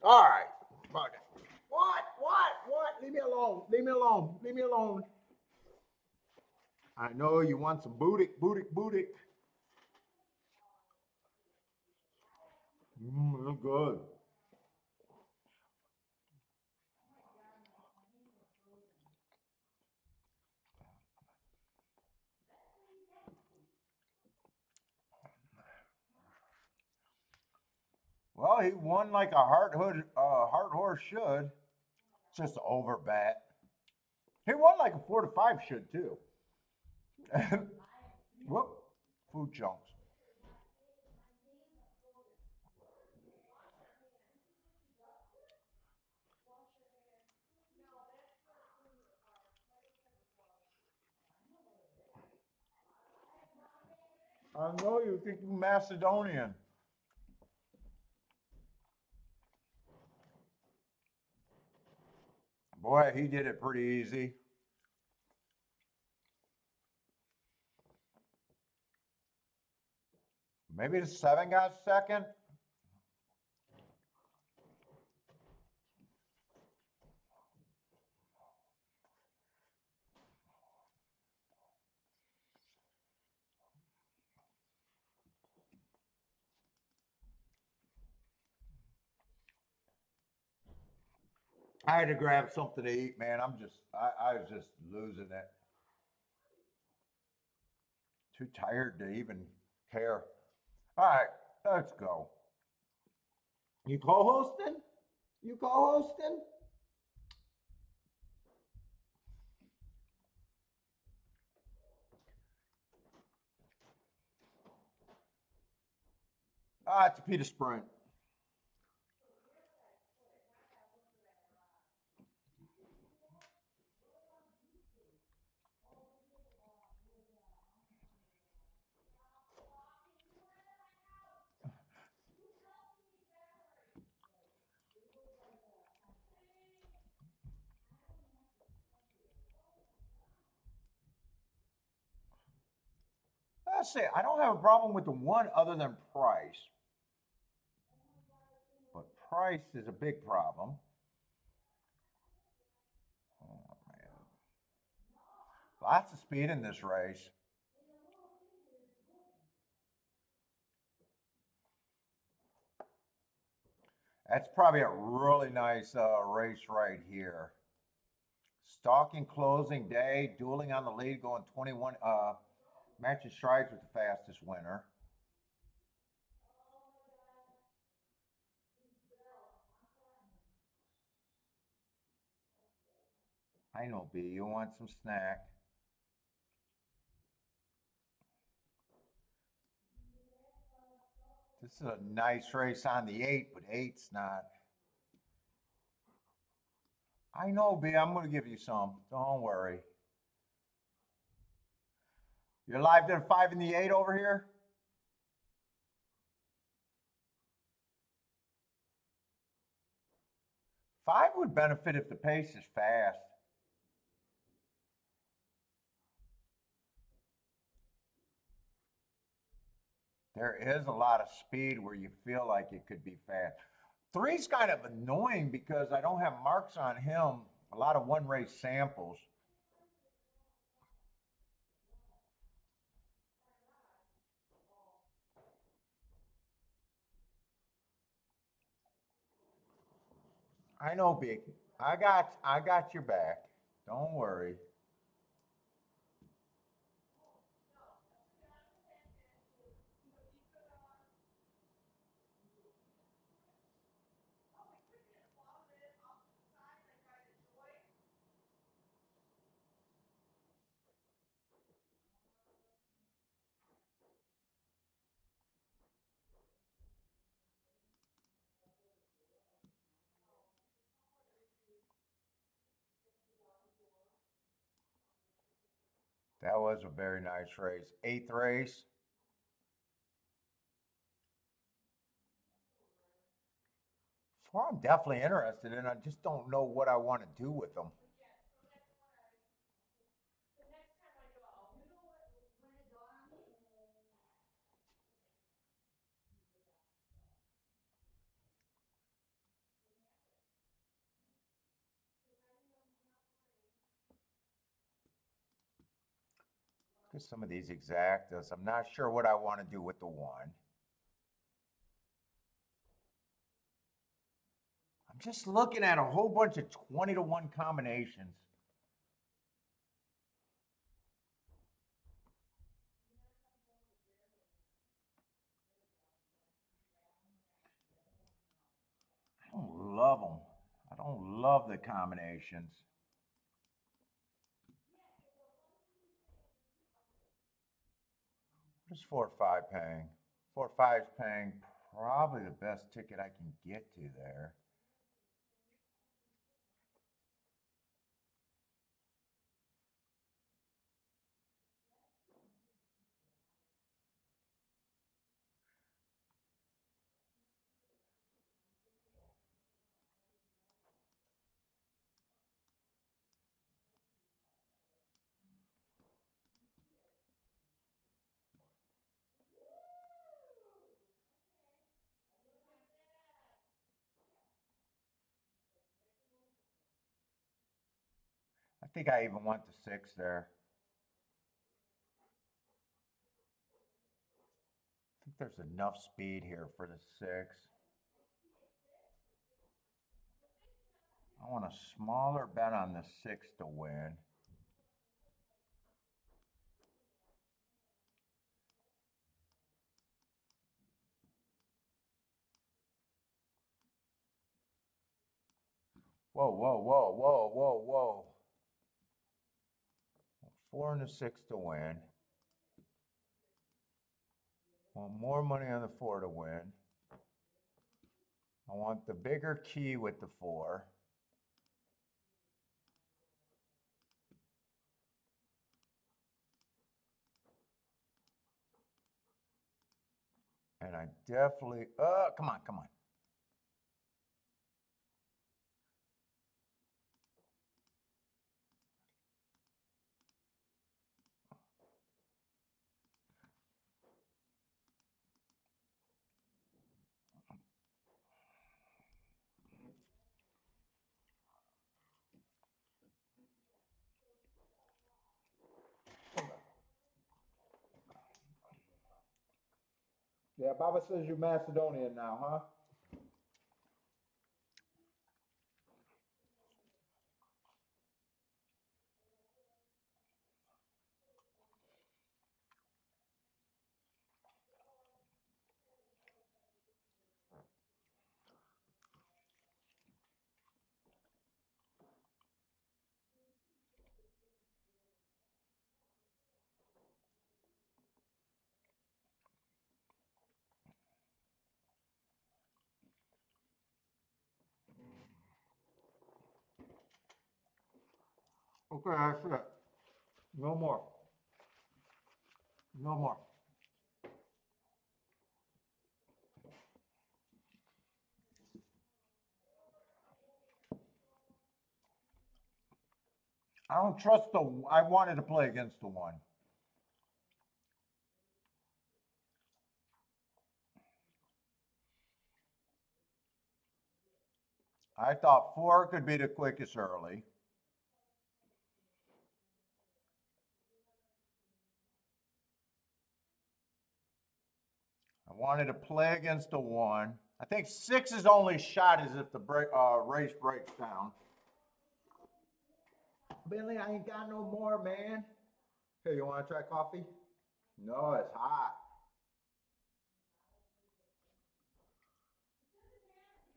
All right. Fuck it. What? Leave me alone. Leave me alone. Leave me alone. I know you want some bootic. That's good. Well, he won like a heart horse should. It's just an over bet. He won like a 4 to 5 should too. Whoop, food chunks. I know you think you're Macedonian. Boy, he did it pretty easy. Maybe the 7 got second. I had to grab something to eat, man. I was just losing it. Too tired to even care. All right, let's go. You co-hosting? You co-hosting? Ah, it's a Peter Sprint. Let's see. I don't have a problem with the one other than price, but price is a big problem. Oh, man. Lots of speed in this race. That's probably a really nice race right here. Stalking closing day, dueling on the lead, going 21 matches strides with the fastest winner. I know, B. You want some snack? This is a nice race on the 8, but eight's not. I know, B. I'm going to give you some. Don't worry. You're live to the 5 and the 8 over here? Five would benefit if the pace is fast. There is a lot of speed where you feel like it could be fast. Three's kind of annoying because I don't have marks on him. A lot of one race samples. I know, Big. I got your back. Don't worry. That was a very nice race. Eighth race. Four I'm definitely interested in. I just don't know what I want to do with them. at some of these exactas. I'm not sure what I want to do with the 1. I'm just looking at a whole bunch of 20-to-1 combinations. I don't love them. I don't love the combinations. What is 4 or 5 paying? 4 or 5 is paying probably the best ticket I can get to there. I think I even want the 6 there. I think there's enough speed here for the 6. I want a smaller bet on the 6 to win. Whoa, whoa, whoa, whoa, whoa, whoa. 4 and the 6 to win. I want more money on the 4 to win. I want the bigger key with the 4. And I definitely, come on, come on. Yeah, Baba says you're Macedonian now, huh? Okay, that's it. No more. No more. I don't trust I wanted to play against the 1. I thought 4 could be the quickest early. I wanted to play against the 1. I think 6's only shot is if the race breaks down. Billy, I ain't got no more, man. Hey, you want to try coffee? No, it's hot.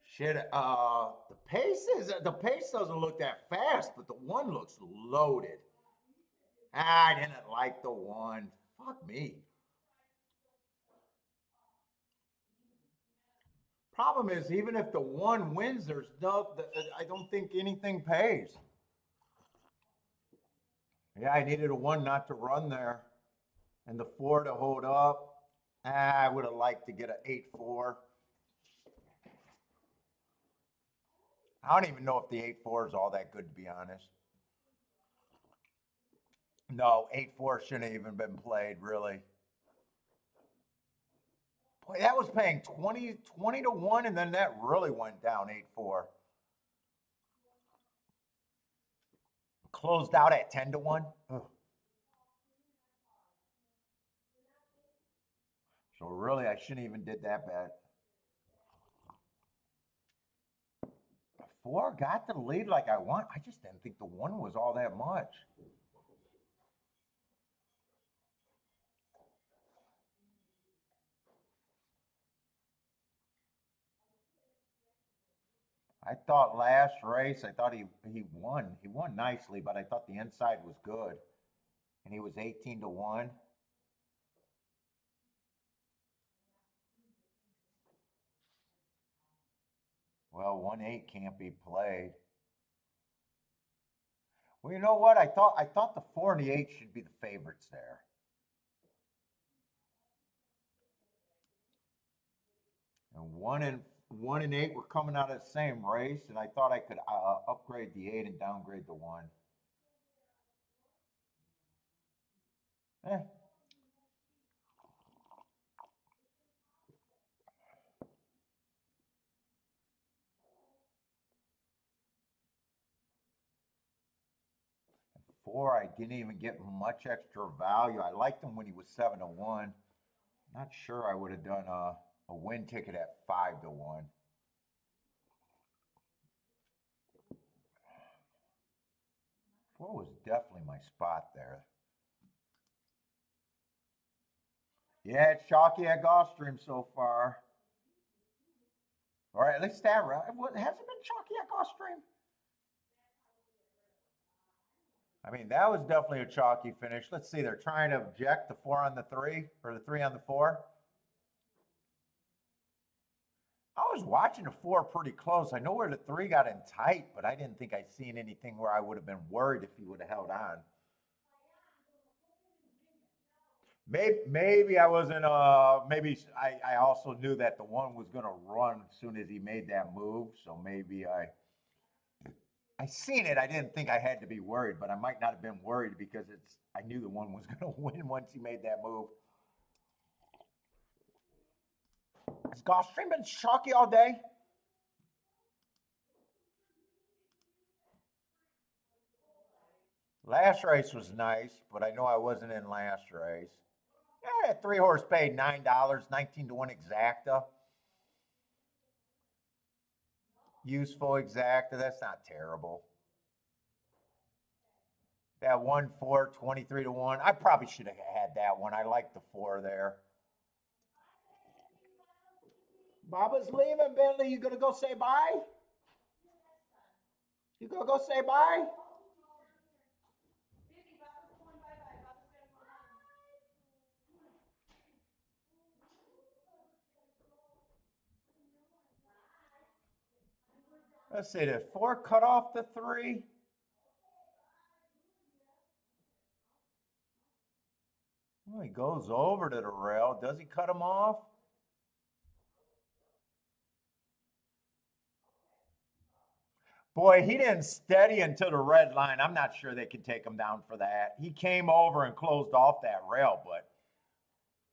Shit, the pace doesn't look that fast, but the 1 looks loaded. I didn't like the 1. Fuck me. Problem is, even if the 1 wins, I don't think anything pays. Yeah, I needed a 1 not to run there, and the 4 to hold up. I would have liked to get an 8-4. I don't even know if the 8-4 is all that good, to be honest. No, 8-4 shouldn't have even been played, really. Boy, that was paying 20 to 1, and then that really went down 8-4. Closed out at 10 to 1. Ugh. So really, I shouldn't even did that bet. 4 got the lead like I want. I just didn't think the 1 was all that much. I thought last race, I thought he won. He won nicely, but I thought the inside was good. And he was 18 to 1. Well, 1-8 can't be played. Well, you know what? I thought the 4 and the 8 should be the favorites there. And 1 and 8 were coming out of the same race, and I thought I could upgrade the 8 and downgrade the 1. Eh. 4, I didn't even get much extra value. I liked him when he was 7 to 1. Not sure I would have done a win ticket at 5 to 1. Four was definitely my spot there. Yeah, it's chalky at Gulfstream so far. Or at least that round. Has it been chalky at Gulfstream? I mean, that was definitely a chalky finish. Let's see, they're trying to object the 4 on the 3, or the 3 on the 4. I was watching the 4 pretty close. I know where the 3 got in tight, but I didn't think I'd seen anything where I would have been worried if he would have held on. Maybe I wasn't, maybe I also knew that the 1 was going to run as soon as he made that move. So maybe I seen it. I didn't think I had to be worried, but I might not have been worried because I knew the 1 was going to win once he made that move. Has Gulfstream been chalky all day? Last race was nice, but I know I wasn't in last race. Yeah, 3 horse paid $9, 19 to 1 exacta. Useful exacta, that's not terrible. That 1-4, 23 to 1. I probably should have had that one. I like the 4 there. Baba's leaving, Bentley. You gonna go say bye? You gonna go say bye? Let's see, did 4 cut off the 3? Well, he goes over to the rail. Does he cut him off? Boy, he didn't steady until the red line. I'm not sure they can take him down for that. He came over and closed off that rail, but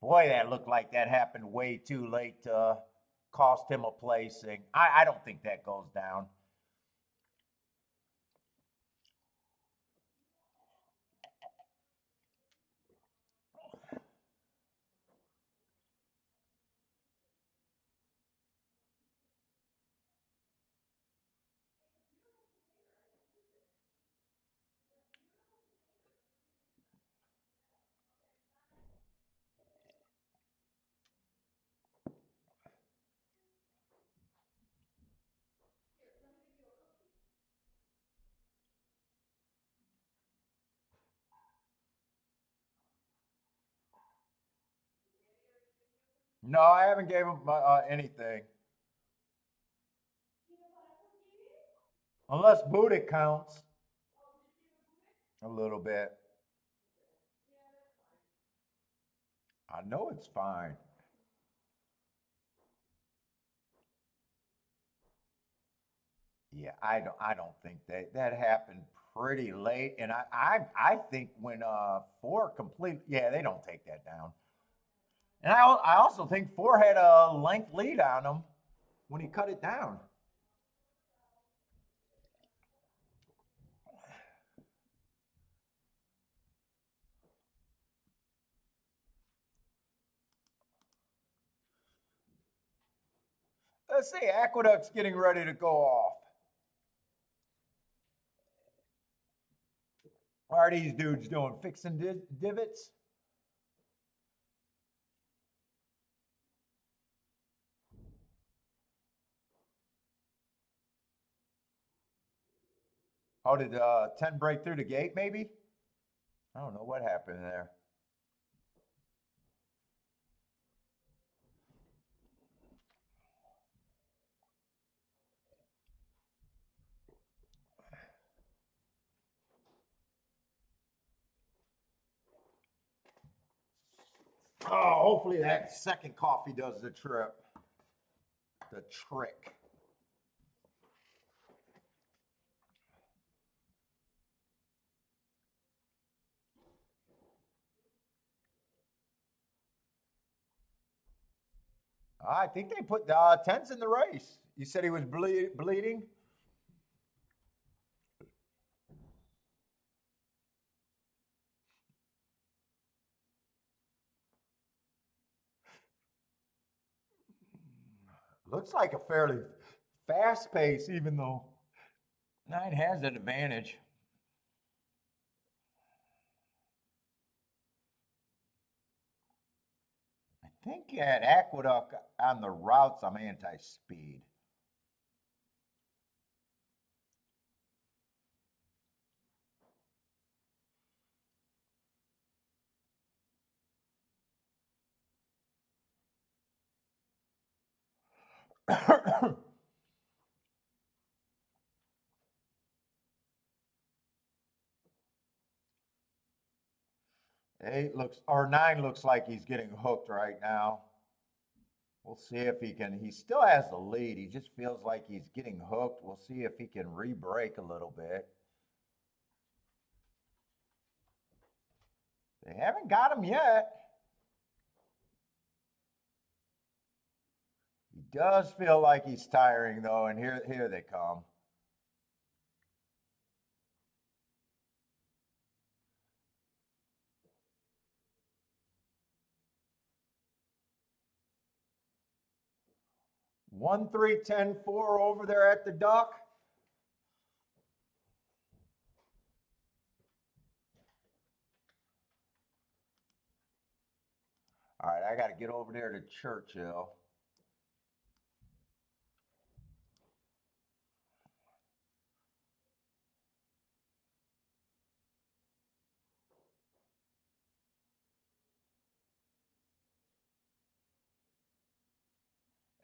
boy, that looked like that happened way too late to cost him a placing. I don't think that goes down. No, I haven't gave him anything. Unless Budick counts. A little bit. I know it's fine. Yeah, I don't think that happened pretty late. And I think when 4 complete, yeah, they don't take that down. And I also think 4 had a length lead on him when he cut it down. Let's see, Aqueduct's getting ready to go off. What are these dudes doing? Fixing divots? Oh, did 10 break through the gate, maybe? I don't know what happened there. Oh, hopefully that second coffee does the trip. The trick. I think they put 10s in the race. You said he was bleeding? Looks like a fairly fast pace, even though 9 has an advantage. I think at Aqueduct on the routes, I'm anti-speed. Or 9 looks like he's getting hooked right now. We'll see if he can. He still has the lead. He just feels like he's getting hooked. We'll see if he can re-break a little bit. They haven't got him yet. He does feel like he's tiring though, and here they come. One, 3, 10, 4 over there at the duck. All right, I got to get over there to Churchill.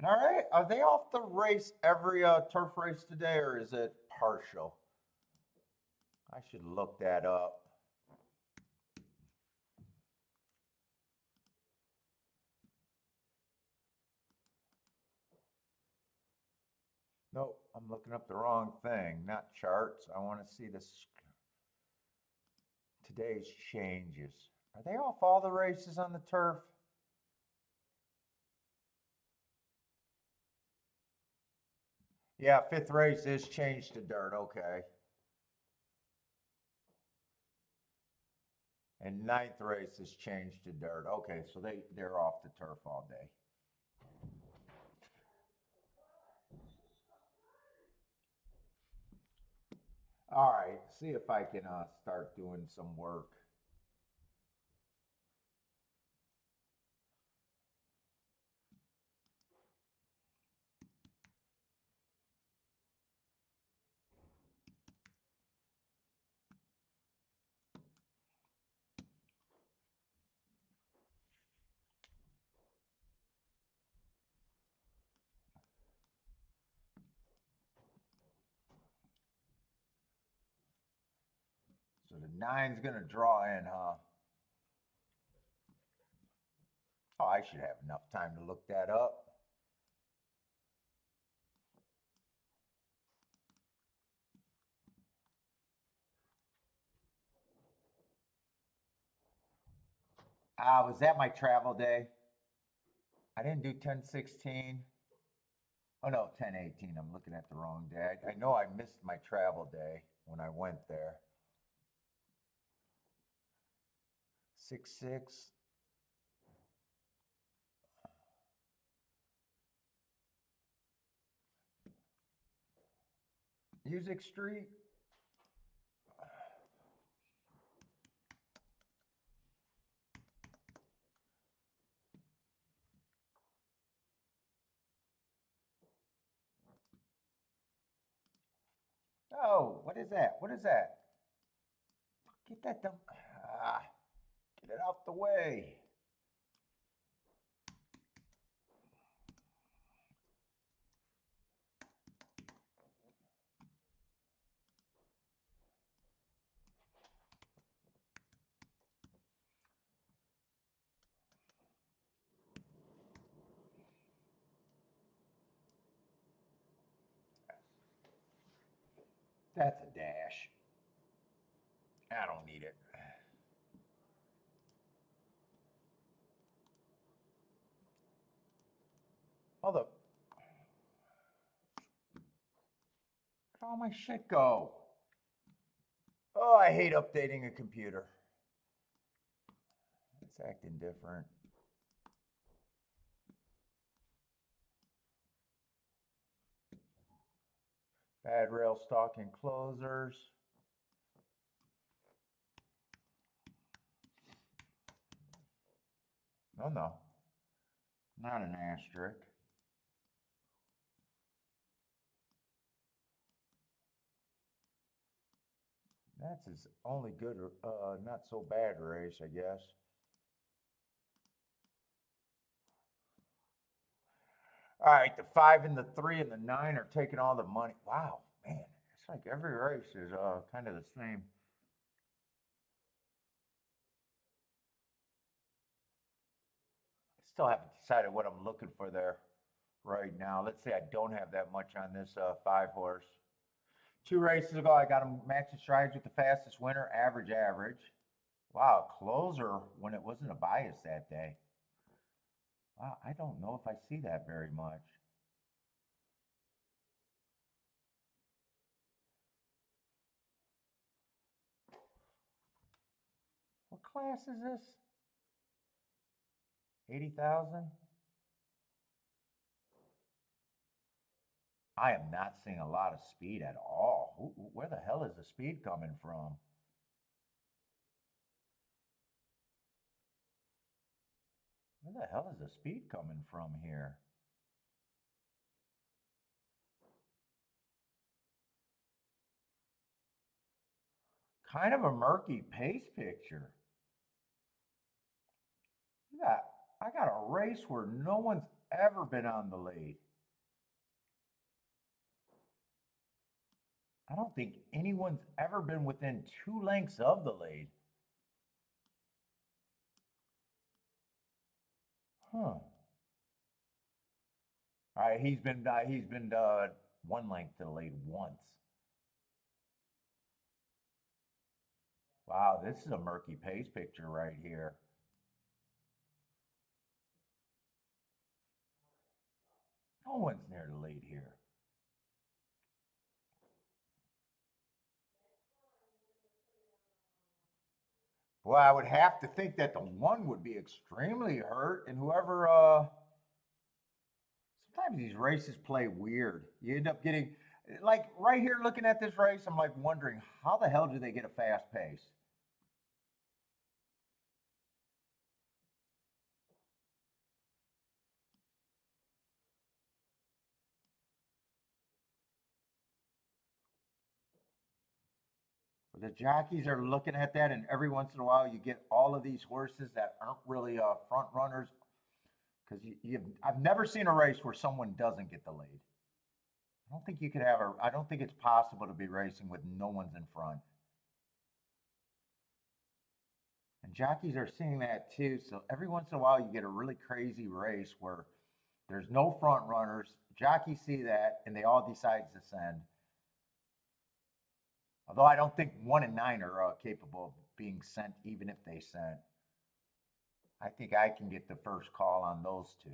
All right, are they off the race every turf race today, or is it partial? I should look that up. Nope, I'm looking up the wrong thing. Not charts. I want to see this. Today's changes. Are they off all the races on the turf? Yeah, 5th race is changed to dirt. Okay. And 9th race is changed to dirt. Okay, so they're off the turf all day. All right, see if I can start doing some work. So the 9's going to draw in, huh? Oh, I should have enough time to look that up. Was that my travel day? I didn't do 10/16. Oh no, 10/18. I'm looking at the wrong day. I know I missed my travel day when I went there. 6/6. Music Street. Oh, what is that? What is that? Get that dumb. Get it out the way. That's a dash. I don't need it. Hold up. Where'd all my shit go? Oh, I hate updating a computer. It's acting different. Bad rail stalking closers. Oh no, not an asterisk. That's his only good, not so bad race, I guess. All right, the 5 and the 3 and the 9 are taking all the money. Wow, man, it's like every race is kind of the same. Still haven't decided what I'm looking for there right now. Let's say I don't have that much on this 5 horse. 2 races ago, I got him matching strides with the fastest winner, average. Wow, closer when it wasn't a bias that day. Wow, I don't know if I see that very much. What class is this? 80,000? I am not seeing a lot of speed at all. Where the hell is the speed coming from? Where the hell is the speed coming from here? Kind of a murky pace picture. Yeah, I got a race where no one's ever been on the lead. I don't think anyone's ever been within 2 lengths of the lead. Huh. All right, he's been 1 length to the lead once. Wow, this is a murky pace picture right here. No one's near the lead here. Well, I would have to think that the 1 would be extremely hurt, and whoever, sometimes these races play weird. You end up getting, like right here looking at this race, I'm like wondering, how the hell do they get a fast pace? The jockeys are looking at that, and every once in a while you get all of these horses that aren't really front runners, because I've never seen a race where someone doesn't get the lead. I don't think you could have I don't think it's possible to be racing with no one's in front. And jockeys are seeing that too. So every once in a while you get a really crazy race where there's no front runners. Jockeys see that and they all decide to send. Although I don't think 1 and 9 are capable of being sent, even if they sent. I think I can get the first call on those 2.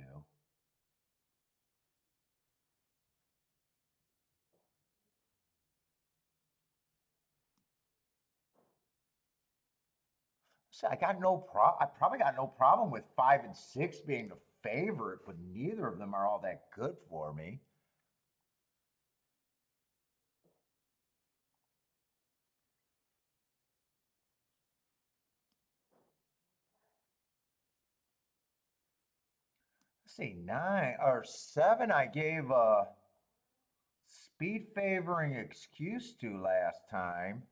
So I probably got no problem with 5 and 6 being the favorite, but neither of them are all that good for me. see, 9 or 7 I gave a speed favoring excuse to last time.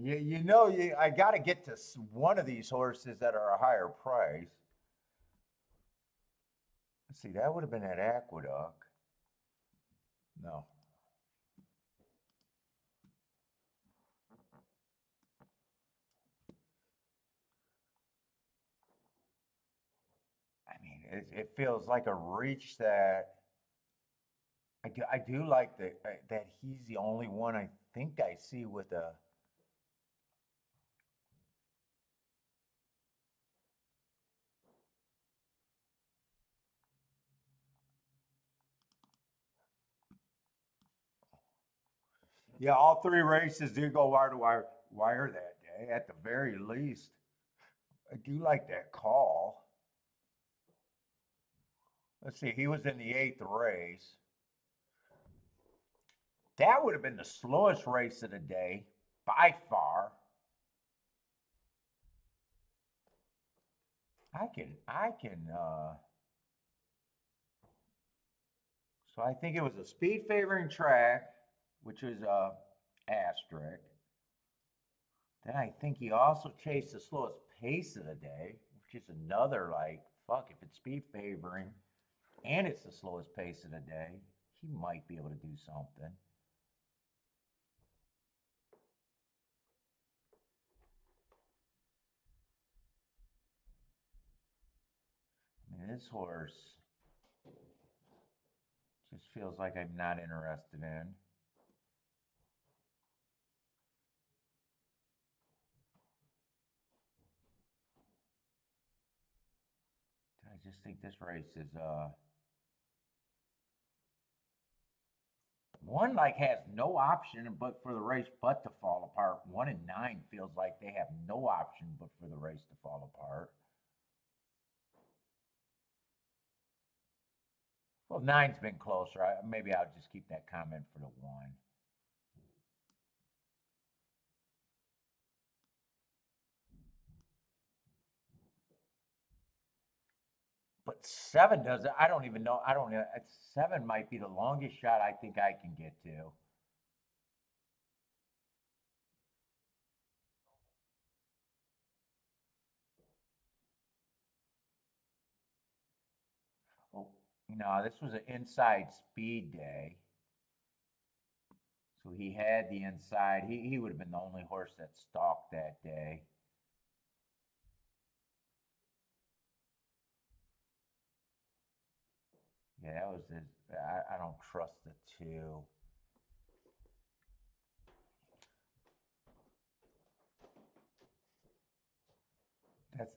I got to get to one of these horses that are a higher price. Let's see, that would have been at Aqueduct. No. I mean, it feels like a reach that I do like that he's the only one I think I see with a. Yeah, all 3 races do go wire to wire that day at the very least. I do like that call. Let's see, he was in the 8th race. That would have been the slowest race of the day by far. So I think it was a speed favoring track, which was asterisk. Then I think he also chased the slowest pace of the day, which is another like, fuck, if it's speed favoring and it's the slowest pace of the day, he might be able to do something. I mean, this horse just feels like I'm not interested in. I just think this race is one like has no option but for the race but to fall apart. 1 and 9 feels like they have no option but for the race to fall apart. Well, 9's been closer. Maybe I'll just keep that comment for the 1. But 7 doesn't. I don't even know. I don't know. 7 might be the longest shot I think I can get to. Oh, no, this was an inside speed day. So he had the inside. He would have been the only horse that stalked that day. Yeah, that was his. I don't trust the 2.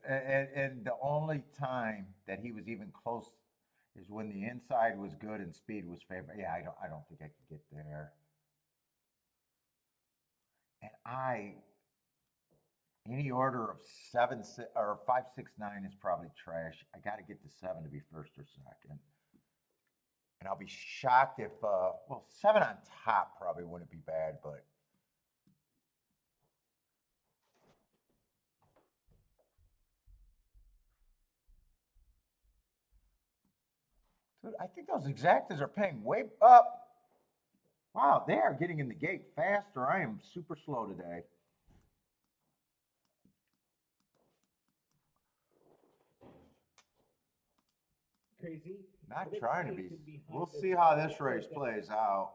And the only time that he was even close is when the inside was good and speed was favored. Yeah, I don't think I could get there. And any order of 7 or 5, 6, 9 is probably trash. I got to get to 7 to be first or second. And I'll be shocked if 7 on top probably wouldn't be bad, but dude, I think those exactas are paying way up. Wow, they are getting in the gate faster. I am super slow today. Crazy. Not trying to be. We'll see how this race plays out.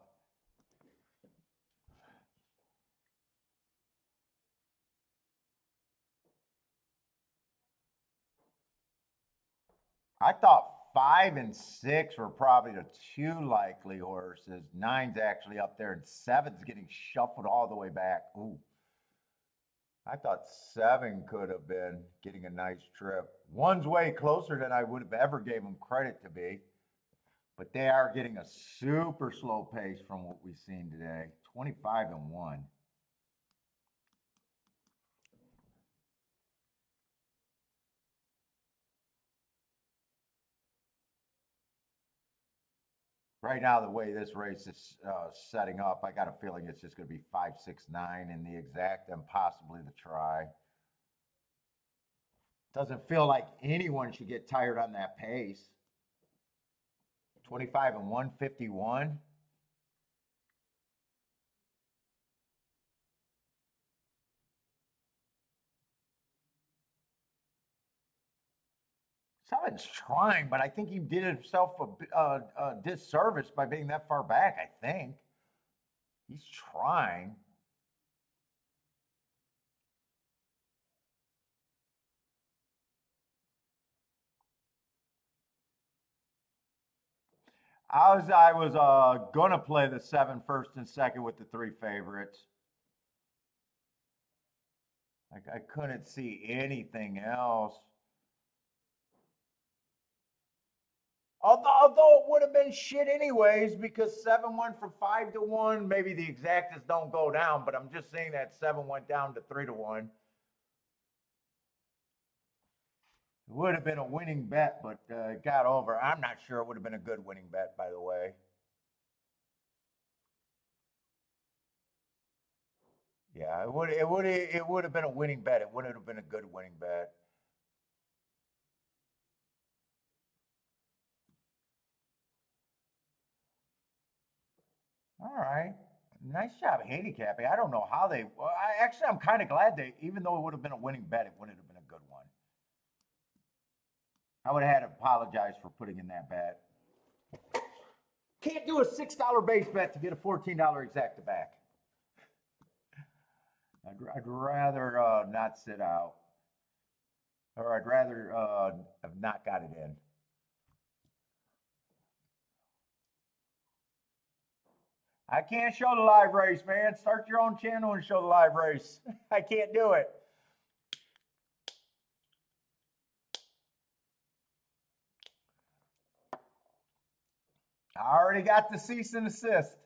I thought 5 and 6 were probably the 2 likely horses. 9's actually up there, and 7's getting shuffled all the way back. Ooh. I thought 7 could have been getting a nice trip. 1's way closer than I would have ever gave them credit to be. But they are getting a super slow pace from what we've seen today. 25 and 1. Right now, the way this race is setting up, I got a feeling it's just going to be 5, 6, 9 in the exact and possibly the try. Doesn't feel like anyone should get tired on that pace. 25 and 151. Seven's trying, but I think he did himself a disservice by being that far back, I think. He's trying. I was gonna play the 7 first and second with the 3 favorites. I couldn't see anything else. Although it would have been shit anyways, because 7 went from 5 to 1. Maybe the exactas don't go down, but I'm just saying that 7 went down to 3 to 1. It would have been a winning bet, but it got over. I'm not sure it would have been a good winning bet, by the way. Yeah, it would have been a winning bet. It wouldn't have been a good winning bet. All right. Nice job handicapping. I don't know how they. Well, I'm kind of glad they, even though it would have been a winning bet, it wouldn't have been a good one. I would have had to apologize for putting in that bet. Can't do a $6 base bet to get a $14 exacta back. I'd rather not sit out, or I'd rather have not got it in. I can't show the live race, man. Start your own channel and show the live race. I can't do it. I already got the cease and desist.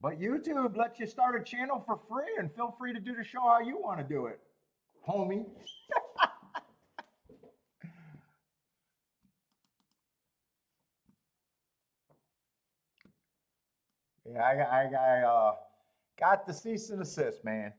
But YouTube lets you start a channel for free and feel free to do the show how you want to do it, homie. Yeah, I got the cease and desist, man.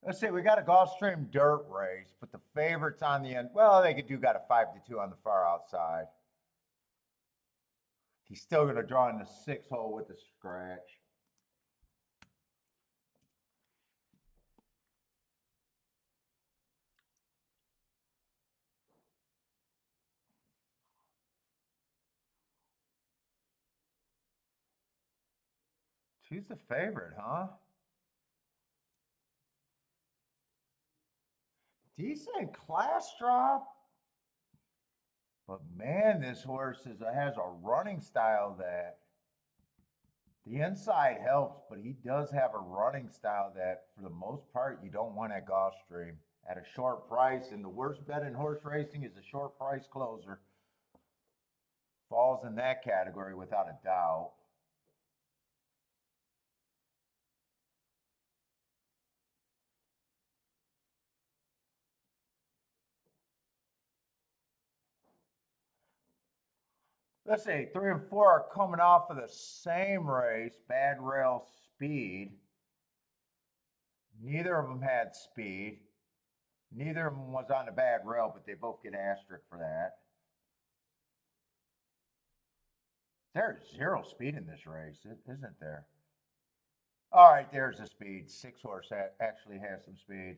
Let's see, we got a Gulfstream dirt race, but the favorites on the end, well, they could do got a 5-2 on the far outside. He's still going to draw in the 6 hole with the scratch. Who's the favorite, huh? Decent class drop. But man, this horse has a running style that the inside helps, but he does have a running style that, for the most part, you don't want at Gulfstream at a short price. And the worst bet in horse racing is a short price closer. Falls in that category without a doubt. Let's see, 3 and 4 are coming off of the same race, bad rail speed. Neither of them had speed. Neither of them was on a bad rail, but they both get asterisk for that. There's 0 speed in this race, isn't there? All right, there's the speed. 6 horse actually has some speed.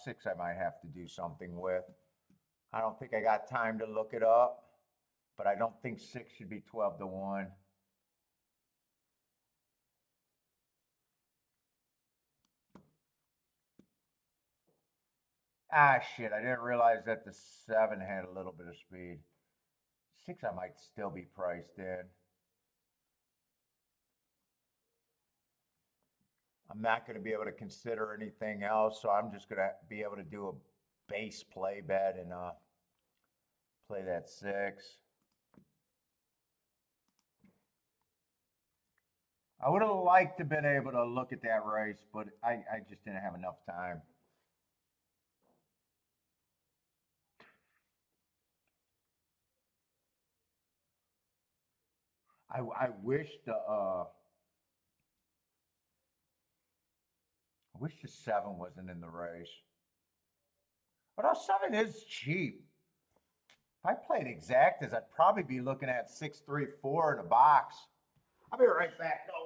Six I might have to do something with. I don't think I got time to look it up, but I don't think 6 should be 12 to 1. Ah, shit, I didn't realize that the 7 had a little bit of speed. 6, I might still be priced in. I'm not going to be able to consider anything else, so I'm just going to be able to do a base play bet and play that 6. I would have liked to have been able to look at that race, but I just didn't have enough time. I wish the 7 wasn't in the race. But our 7 is cheap. If I played exactas, I'd probably be looking at 6, 3, 4 in a box. I'll be right back, though.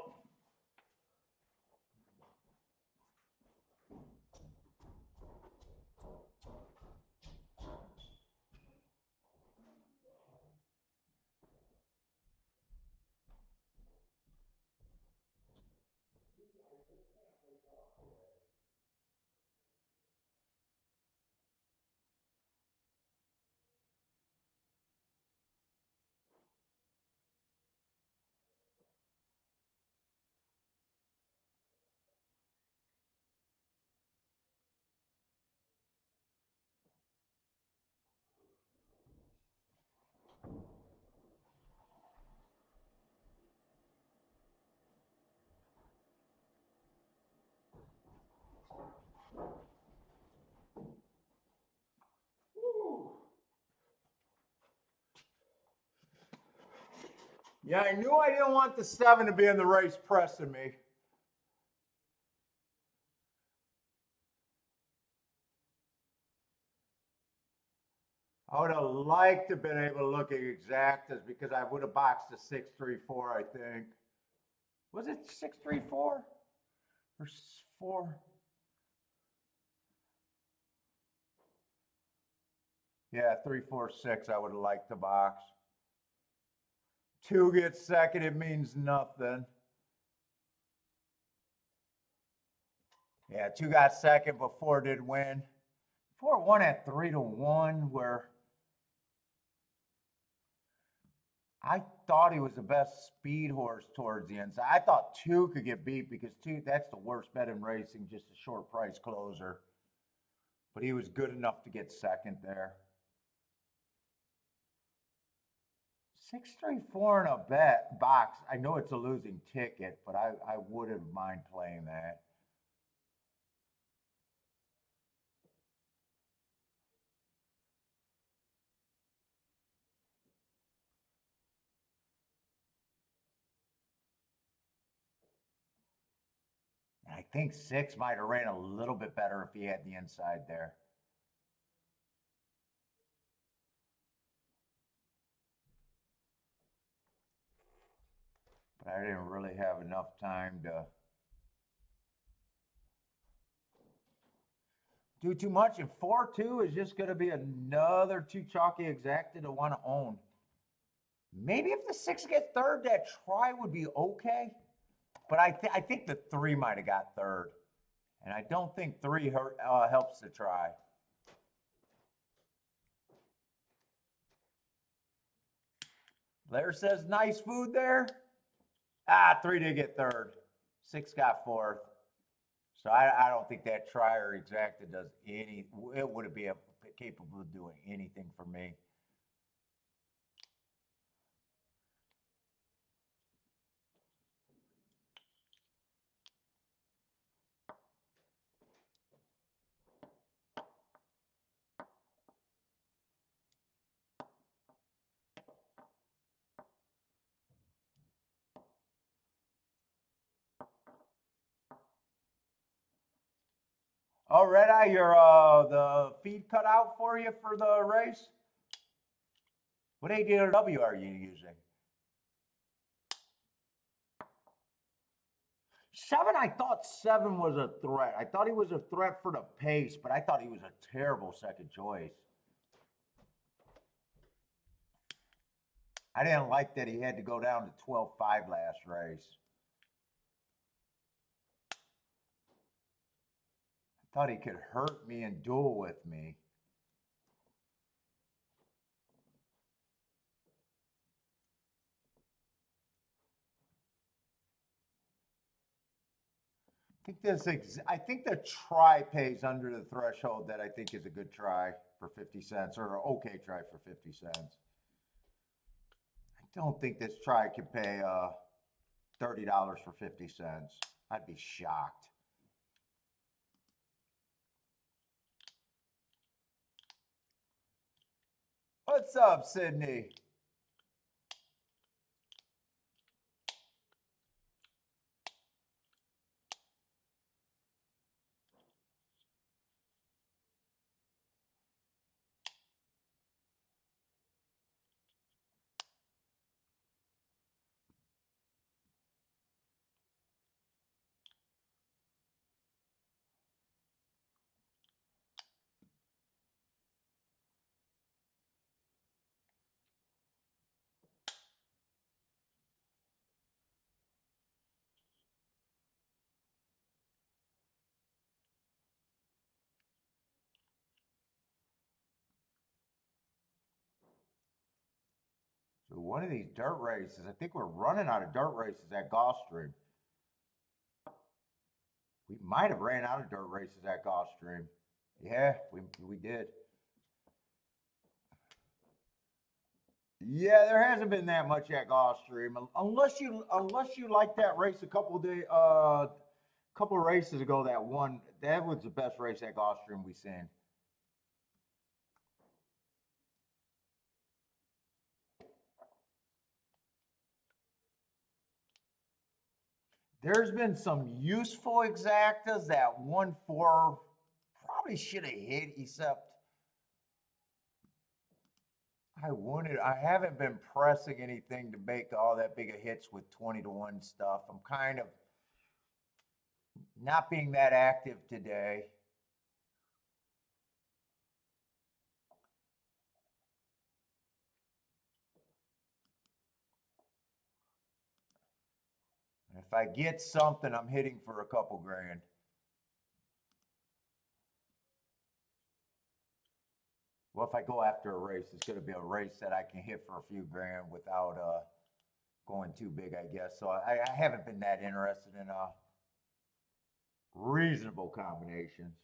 Yeah, I knew I didn't want the 7 to be in the race pressing me. I would have liked to have been able to look at exactas because I would have boxed a 6, 3, 4, I think. Was it 6, 3, 4? Or 4? Yeah, 3, 4, 6, I would have liked to box. 2 gets second, it means nothing. Yeah, 2 got second, but 4 did win. 4 won at 3-1, where I thought he was the best speed horse towards the end. So I thought 2 could get beat because 2, that's the worst bet in racing, just a short price closer. But he was good enough to get second there. 6, 3, 4 in a bet box. I know it's a losing ticket, but I wouldn't mind playing that. I think 6 might have ran a little bit better if he had the inside there. But I didn't really have enough time to do too much. And 4-2 is just going to be another too chalky exacta to want to own. Maybe if the 6 get third, that try would be okay. But I think the 3 might have got third. And I don't think 3 helps the try. Blair says, nice food there. 3 did get third. 6 got fourth. So I don't think that try or exacta does any. It wouldn't be capable of doing anything for me. Oh, Red Eye, your the feed cut out for you for the race? What ADW are you using? 7, I thought 7 was a threat. I thought he was a threat for the pace, but I thought he was a terrible second choice. I didn't like that he had to go down to 12.5 last race. I thought he could hurt me and duel with me. I think the try pays under the threshold that I think is a good try for 50 cents or an okay try for 50 cents. I don't think this try could pay $30 for 50 cents. I'd be shocked. What's up, Sydney? So one of these dirt races, I think we're running out of dirt races at Gulfstream. We might have ran out of dirt races at Gulfstream. Yeah, we did. Yeah, there hasn't been that much at Gulfstream unless you like that race a couple of races ago. That was the best race at Gulfstream we seen. There's been some useful exactas that 1-4 probably should have hit, except I haven't been pressing anything to make all that big of hits with 20-1 stuff. I'm kind of not being that active today. If I get something, I'm hitting for a couple grand. Well, if I go after a race, it's going to be a race that I can hit for a few grand without going too big, I guess. So I haven't been that interested in reasonable combinations.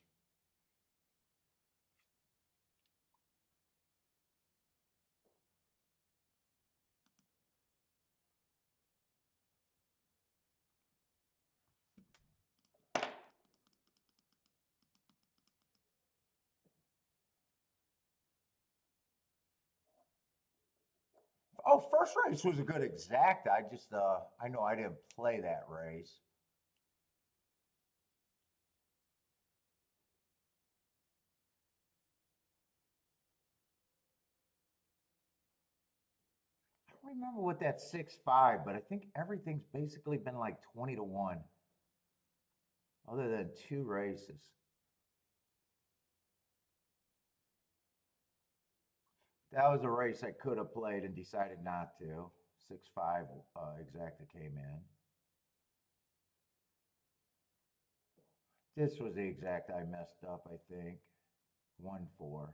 Oh, first race was a good exact. I know I didn't play that race. I don't remember what that 6-5, but I think everything's basically been like 20-1, other than 2 races. That was a race I could have played and decided not to. 6-5 exacta came in. This was the exact I messed up, I think. 1-4.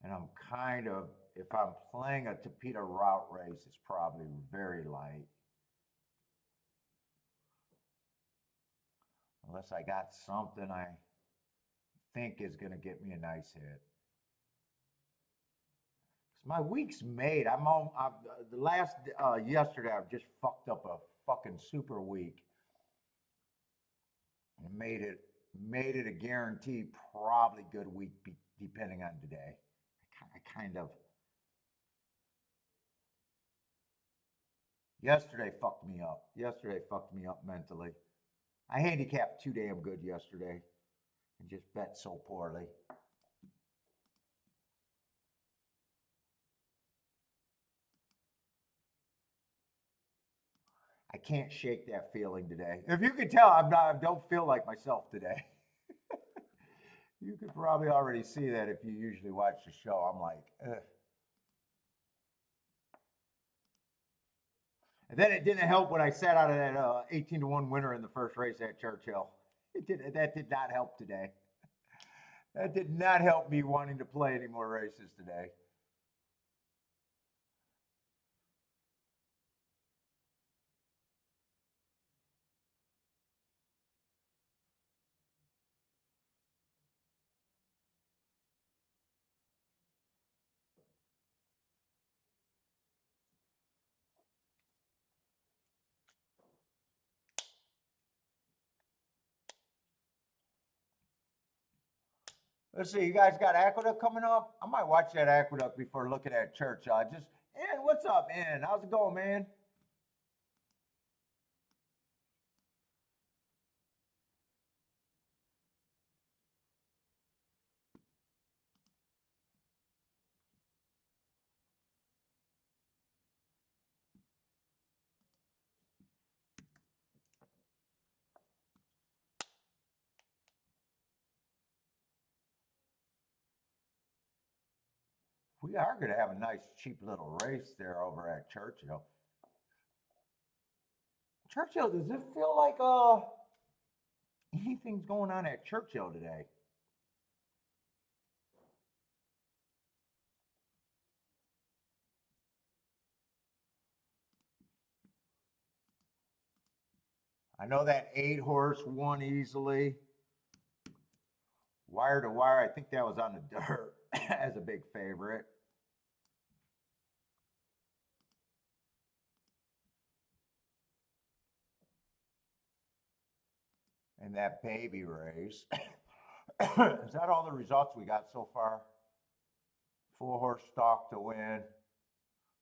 And I'm kind of, if I'm playing a Tapeta route race, it's probably very light. Unless I got something I think is going to get me a nice hit. My week's made. Yesterday I've just fucked up a fucking super week. And made it a guaranteed probably good week depending on today. Yesterday fucked me up. Yesterday fucked me up mentally. I handicapped too damn good yesterday and just bet so poorly. I can't shake that feeling today. If you can tell, I don't feel like myself today. You could probably already see that if you usually watch the show. I'm like, ugh. And then it didn't help when I sat out of that 18-1 winner in the first race at Churchill. That did not help today. That did not help me wanting to play any more races today. Let's see, you guys got Aqueduct coming up? I might watch that Aqueduct before looking at Churchill. Ann, what's up, Ann? How's it going, man? We are going to have a nice, cheap little race there over at Churchill. Churchill, does it feel like anything's going on at Churchill today? I know that 8-horse won easily. Wire to wire, I think that was on the dirt as a big favorite. And that baby race. Is that all the results we got so far? 4-horse stock to win.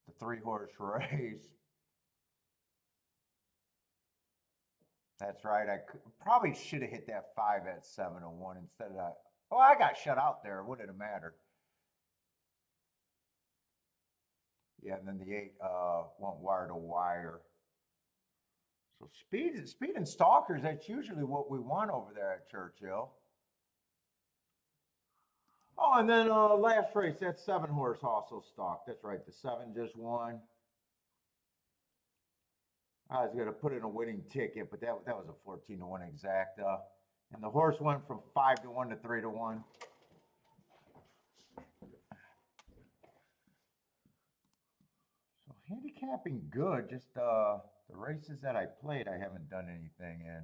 The 3-horse race. That's right. I probably should have hit that 5 at 7-1 instead of that. Oh, I got shut out there. Wouldn't have mattered. Yeah, and then the 8 went wire to wire. So speed and stalkers, that's usually what we want over there at Churchill. Oh, and then last race, that 7-horse also stalked. That's right, the 7 just won. I was going to put in a winning ticket, but that was a 14-1 exacta. And the horse went from 5-1 to 3-1. So handicapping good, just the races that I played, I haven't done anything in.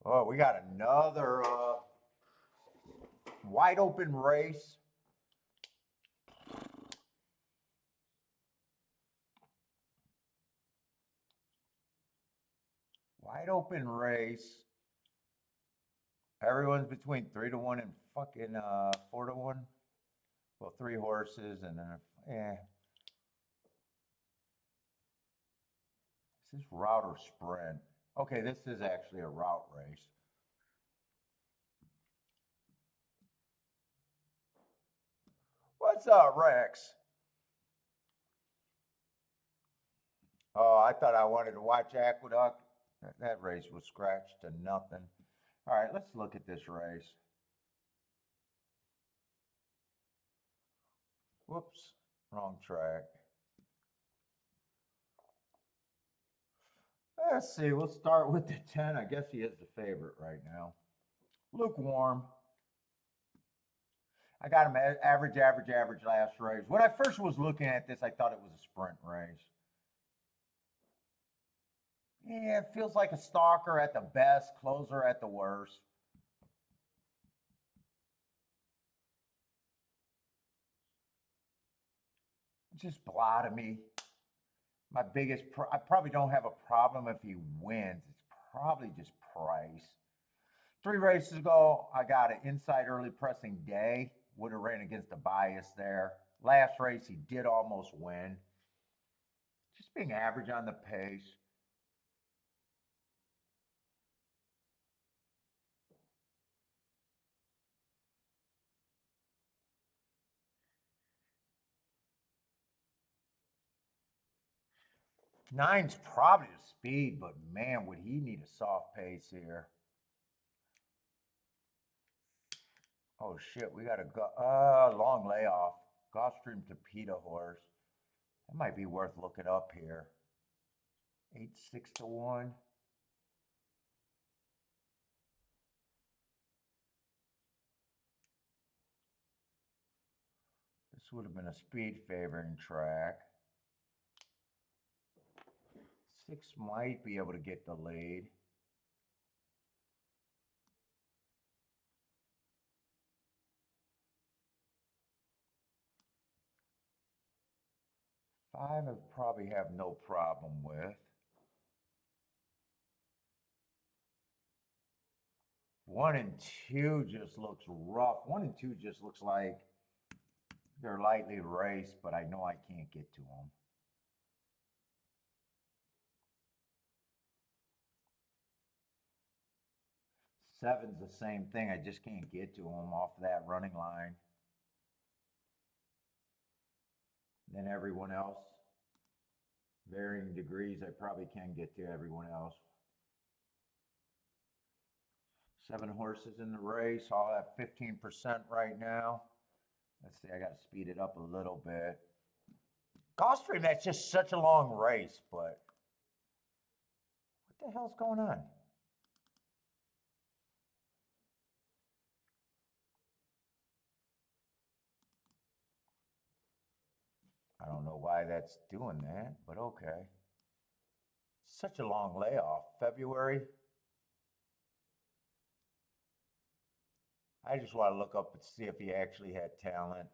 Oh, we got another wide open race. Wide open race. Everyone's between 3-1 and fucking 4-1. Well, 3 horses and yeah. Is this route or sprint? Okay, this is actually a route race. What's up, Rex? Oh, I thought I wanted to watch Aqueduct. That race was scratched to nothing. All right, let's look at this race. Whoops, wrong track. Let's see, we'll start with the 10. I guess he is the favorite right now. Lukewarm. I got him average last race. When I first was looking at this, I thought it was a sprint race. Yeah, it feels like a stalker at the best, closer at the worst. Just blah to me. My biggest, I probably don't have a problem if he wins. It's probably just price. 3 races ago, I got an inside early pressing day. Would have ran against the bias there. Last race, he did almost win. Just being average on the pace. Nine's probably the speed, but man, would he need a soft pace here. Oh shit, we got a long layoff. Gulfstream Torpedo Horse. That might be worth looking up here. 8-6 to 1. This would have been a speed favoring track. 6 might be able to get the lead. Five, I probably have no problem with. 1 and 2 just looks rough. 1 and 2 just looks like they're lightly raced, but I know I can't get to them. Seven's the same thing. I just can't get to them off that running line. Then everyone else, varying degrees, I probably can get to everyone else. 7 horses in the race, all at 15% right now. Let's see, I got to speed it up a little bit. Gulfstream, that's just such a long race, but what the hell's going on? I don't know why that's doing that, but okay. Such a long layoff. February. I just want to look up and see if he actually had talent,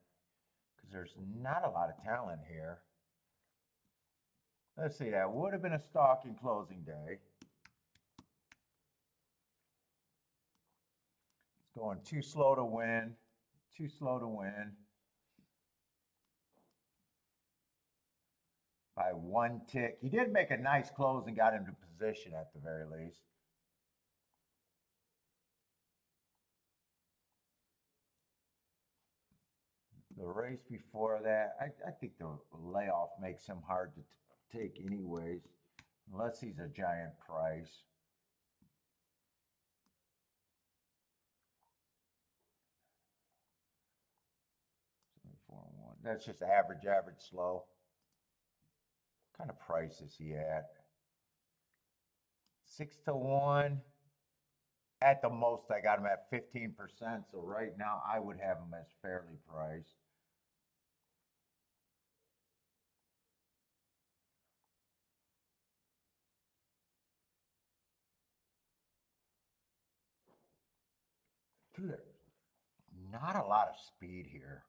because there's not a lot of talent here. Let's see, that would have been a stalking closing day. It's going too slow to win. Too slow to win. By 1 tick. He did make a nice close and got into position at the very least. The race before that, I think the layoff makes him hard to take anyways, unless he's a giant price. That's just average slow. What kind of price is he at? 6 to 1. At the most, I got him at 15%. So right now, I would have him as fairly priced. Dude, not a lot of speed here.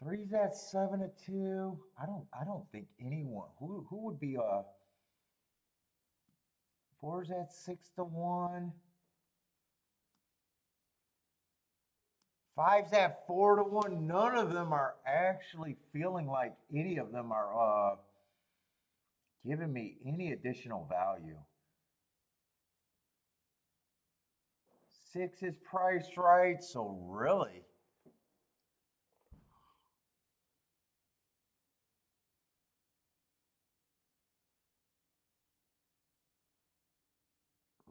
Three's at 7 to 2. I don't think anyone who would be four's at 6 to 1. Five's at 4 to 1. None of them are actually feeling like any of them are giving me any additional value. 6 is priced right, so really.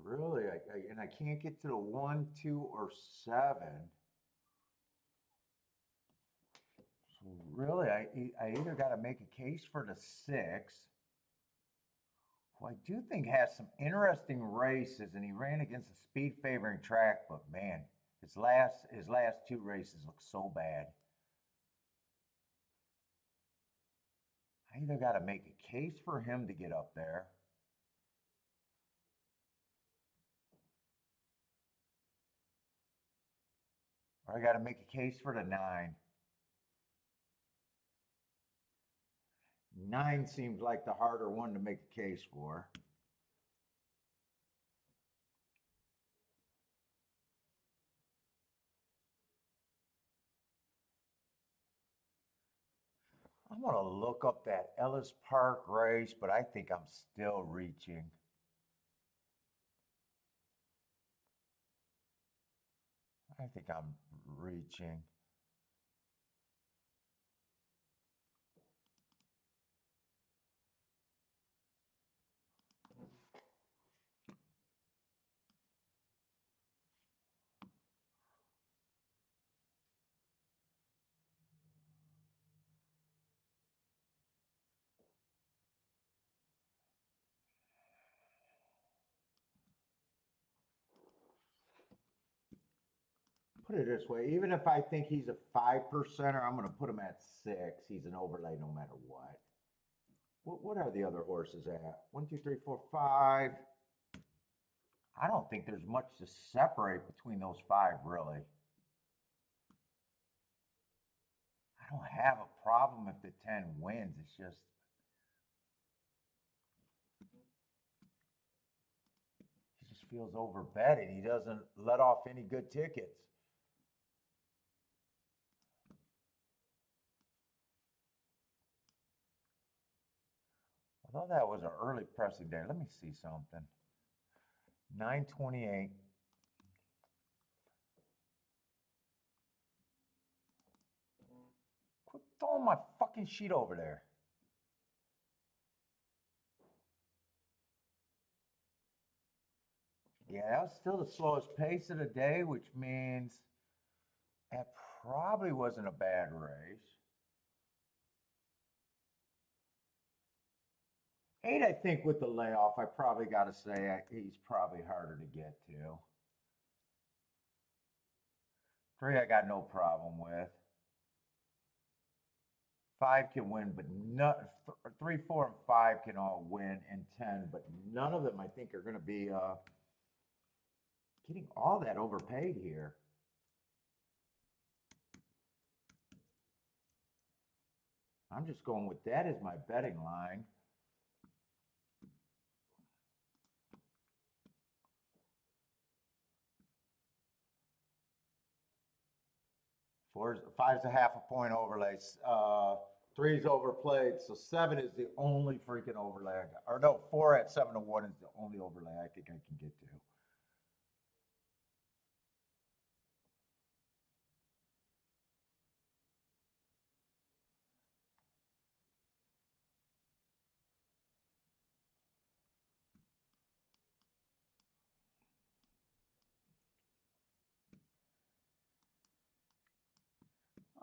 Really, and I can't get to the 1, 2, or 7. So really, I either got to make a case for the 6, who I do think has some interesting races, and he ran against a speed favoring track, but man, his last 2 races look so bad. I either got to make a case for him to get up there, or I got to make a case for the 9. 9 seems like the harder one to make a case for. I'm gonna look up that Ellis Park race, but I think I'm still reaching. I think I'm reaching. Put it this way, even if I think he's a 5%er, I'm gonna put him at 6. He's an overlay no matter what. What are the other horses at? 1, 2, 3, 4, 5. I don't think there's much to separate between those 5, really. I don't have a problem if the 10 wins. It's just he just feels overbetted. He doesn't let off any good tickets. Although that was an early pressing day. Let me see something. 9:28. Quit throwing my fucking sheet over there. Yeah, that was still the slowest pace of the day, which means that probably wasn't a bad race. 8, I think, with the layoff, I probably got to say he's probably harder to get to. 3, I got no problem with. 5 can win, but 3, 4, and 5 can all win, and 10, but none of them, I think, are going to be getting all that overpaid here. I'm just going with that as my betting line. 5's a half a point overlay. 3's overplayed, so 7 is the only freaking overlay I got. Or no, 4 at 7-1 is the only overlay I think I can get to.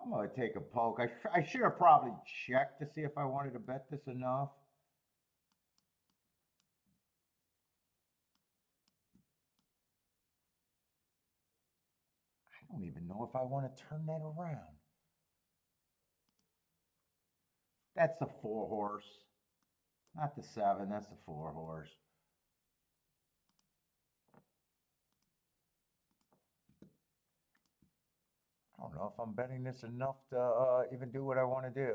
I'm going to take a poke. I should have probably checked to see if I wanted to bet this enough. I don't even know if I want to turn that around. That's the 4 horse. Not the 7, that's the 4 horse. I don't know if I'm betting this enough to even do what I want to do.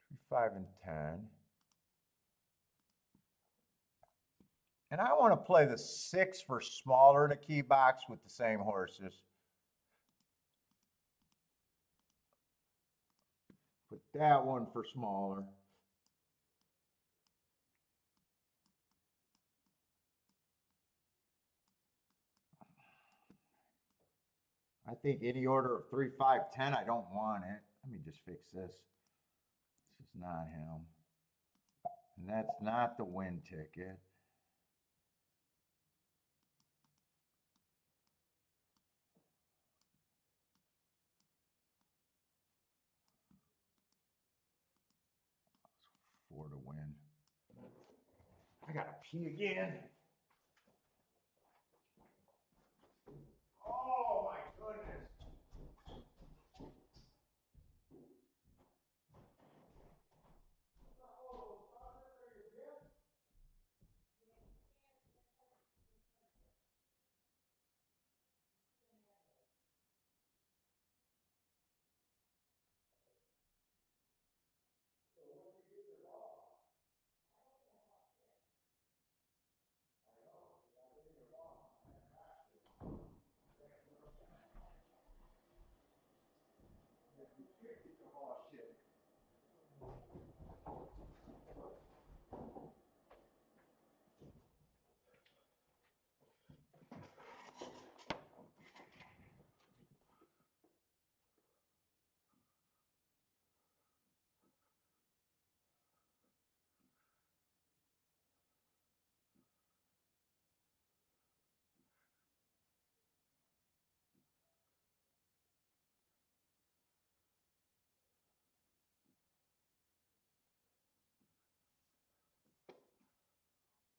3, 5, and 10. And I want to play the 6 for smaller in a key box with the same horses. Put that one for smaller. I think any order of 3, 5, 10, I don't want it. Let me just fix this. This is not him. And that's not the win ticket. Four to win. I gotta pee again. Oh my goodness.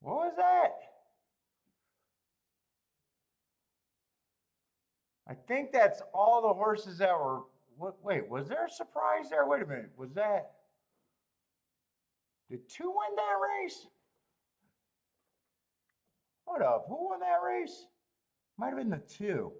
What was that? I think that's all the horses that were. Wait, was there a surprise there? Wait a minute. Was that? Did two win that race? Hold up. Who won that race? Might have been the two.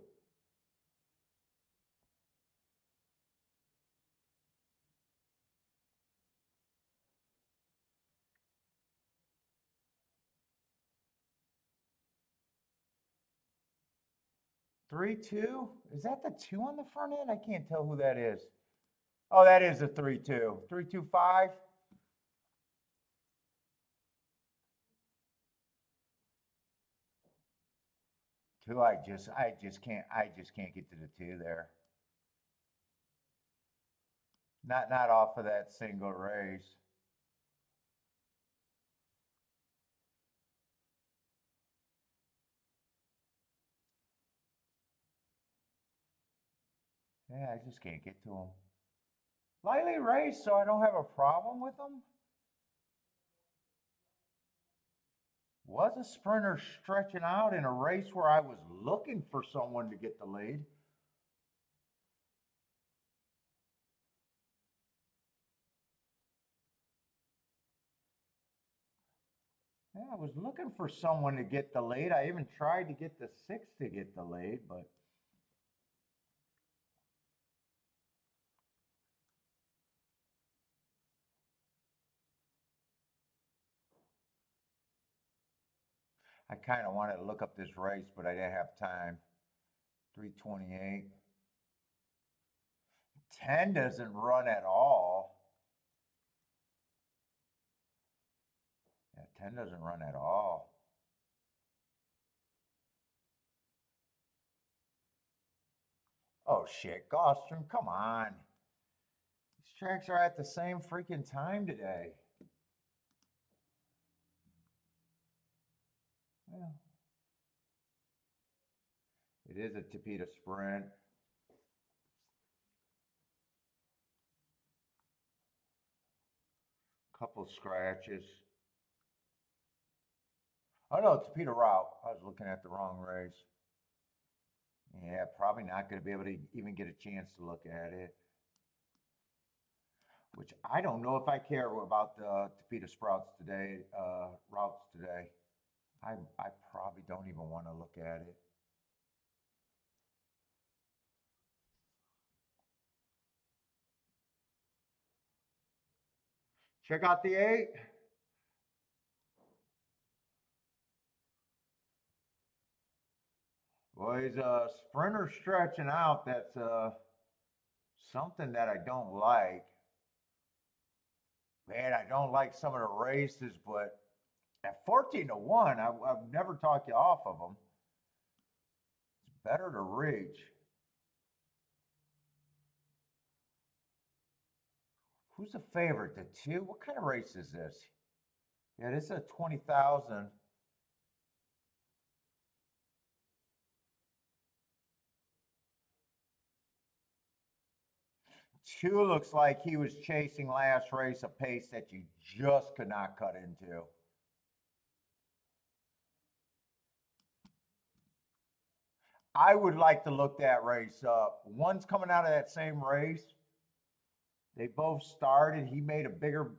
Three, two? Is that the two on the front end? I can't tell who that is. Oh, that is a 3-2. 3-2-5. Two, I just can't get to the two there. Not off of that single race. Yeah, I just can't get to them. Lightly raced, so I don't have a problem with them. Was a sprinter stretching out in a race where I was looking for someone to get the lead. Yeah, I was looking for someone to get the lead. I even tried to get the 6 to get the lead, but I kind of wanted to look up this race, but I didn't have time. 328. 10 doesn't run at all. Yeah, 10 doesn't run at all. Oh shit, Gulfstream, come on. These tracks are at the same freaking time today. Well, it is a Tapeta sprint. Couple scratches. Oh no, Tapeta route. I was looking at the wrong race. Yeah, probably not going to be able to even get a chance to look at it. Which I don't know if I care about the Tapeta routes today. I probably don't even want to look at it. Check out the 8. Well, he's a sprinter stretching out. That's something that I don't like. Man, I don't like some of the races, but at 14-1, I've never talked you off of them. It's better to reach. Who's the favorite? The 2? What kind of race is this? Yeah, this is a 20,000. 2 looks like he was chasing last race a pace that you just could not cut into. I would like to look that race up. One's coming out of that same race. They both started. He made a bigger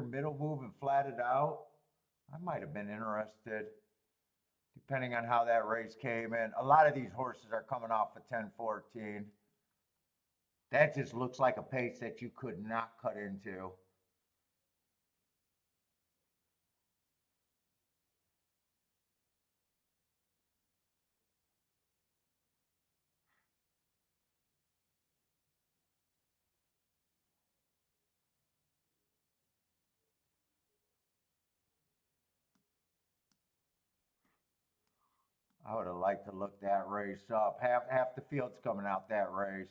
middle move and flatted out. I might have been interested, depending on how that race came in. A lot of these horses are coming off of 10-14. That just looks like a pace that you could not cut into. I would have liked to look that race up. Half the field's coming out that race.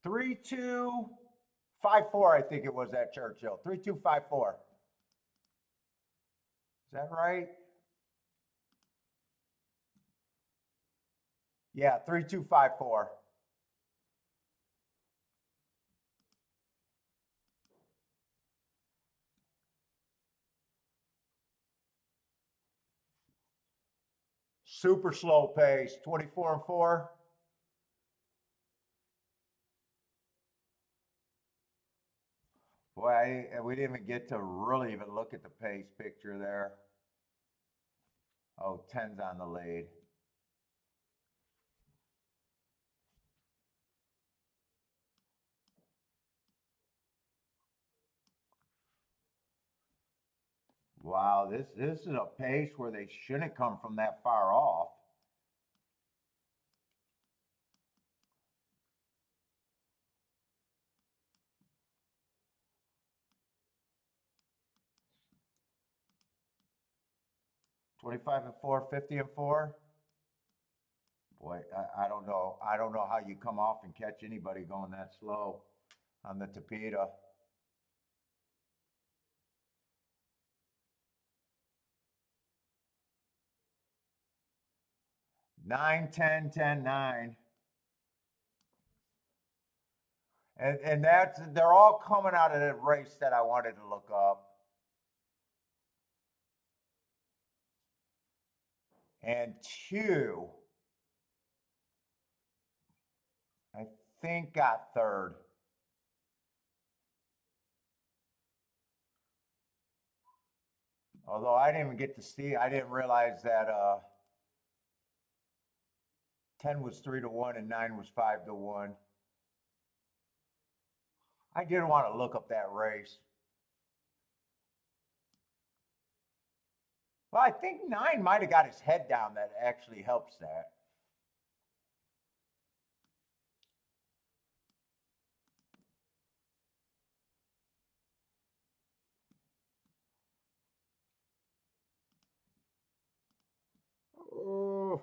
Three, 2, 5, 4, I think it was at Churchill. 3, 2, 5, 4. Is that right? Yeah, 3, 2, 5, 4. Super slow pace, 24 and 4. Boy, we didn't even get to really even look at the pace picture there. Oh, 10's on the lead. Wow, this is a pace where they shouldn't come from that far off. $25 and 4, 50 and 4. Boy, I don't know. I don't know how you come off and catch anybody going that slow on the Tapeta. 9, 10, 10, 9. And they're all coming out of the race that I wanted to look up. And 2, I think, got third. Although I didn't even get to see, I didn't realize that 10 was 3 to 1 and 9 was 5 to 1. I did want to look up that race. Well, I think 9 might have got his head down. That actually helps that. Oh.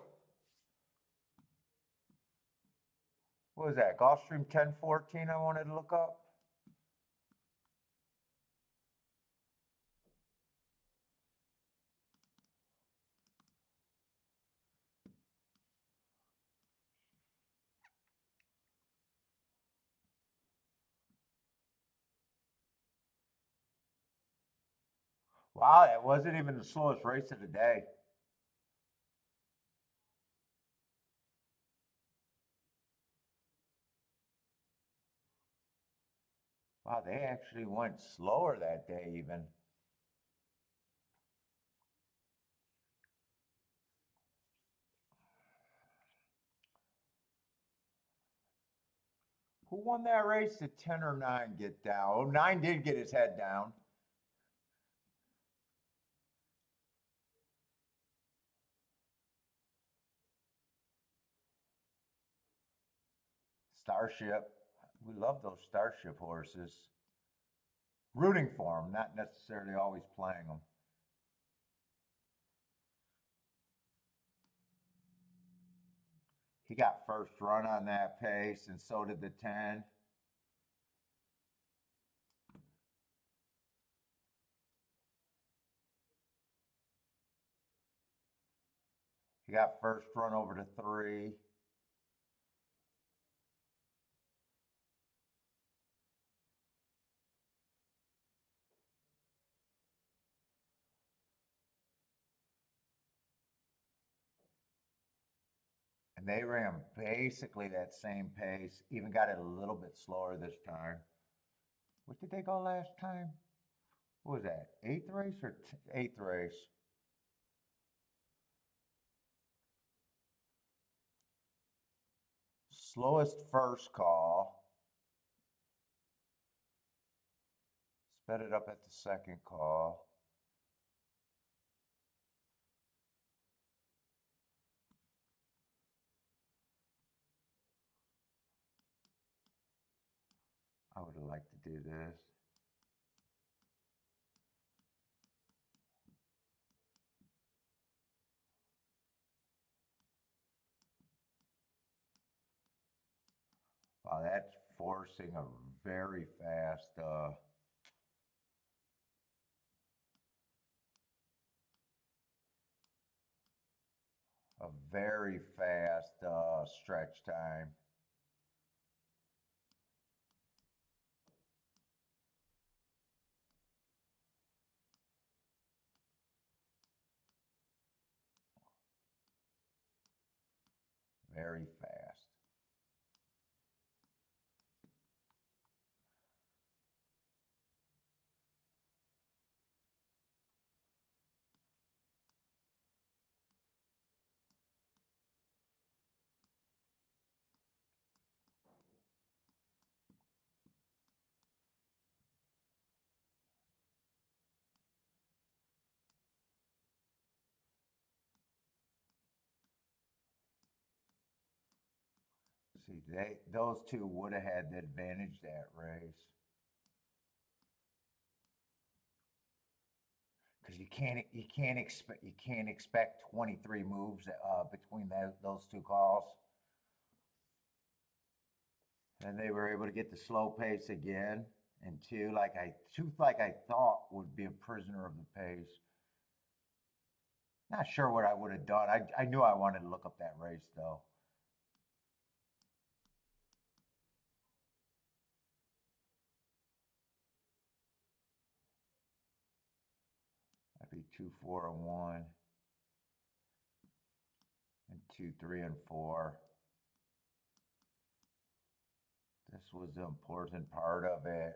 What was that? Gulfstream 1014 I wanted to look up. Wow, that wasn't even the slowest race of the day. Wow, they actually went slower that day even. Who won that race? Did 10 or 9 get down? Oh, 9 did get his head down. Starship. We love those Starship horses. Rooting for them, not necessarily always playing them. He got first run on that pace, and so did the 10. He got first run over to 3. And they ran basically that same pace, even got it a little bit slower this time. What did they go last time? What was that? 8th race or 8th race? Slowest first call. Sped it up at the second call. would have liked to do this. Wow, that's forcing a very fast, stretch time. Very fast. See, those two would have had the advantage that race. Because you can't expect 23 moves between those two calls. And they were able to get the slow pace again. And two, like I thought would be a prisoner of the pace. Not sure what I would have done. I knew I wanted to look up that race though. That'd be 2, 4, and 1. And 2, 3, and 4. This was the important part of it.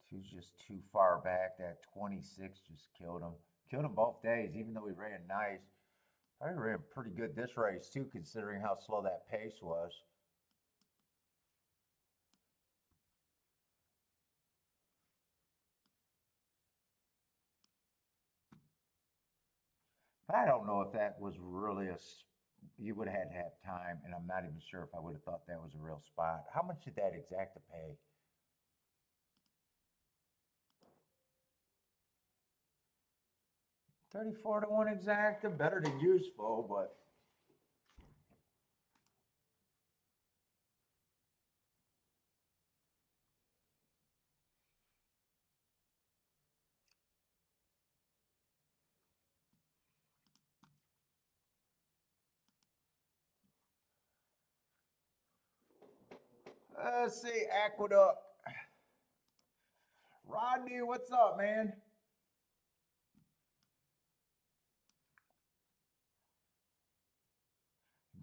Two's just too far back. That 26 just killed him. Killed him both days, even though he ran nice. Probably ran pretty good this race too, considering how slow that pace was. But I don't know if that was really you would have had to have time, and I'm not even sure if I would have thought that was a real spot. How much did that exacta pay? $34 to 1 exacta, better than useful, but let's see, Aqueduct. Rodney, what's up, man?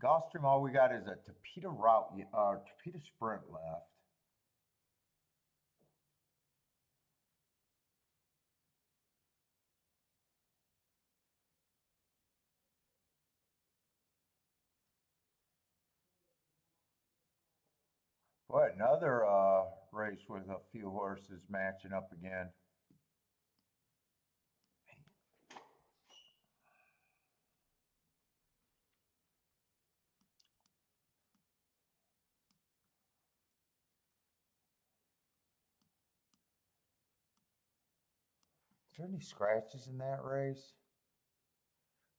Gulfstream, all we got is a Tapeta route, Tapeta sprint left. Boy, another race with a few horses matching up again. Is there any scratches in that race?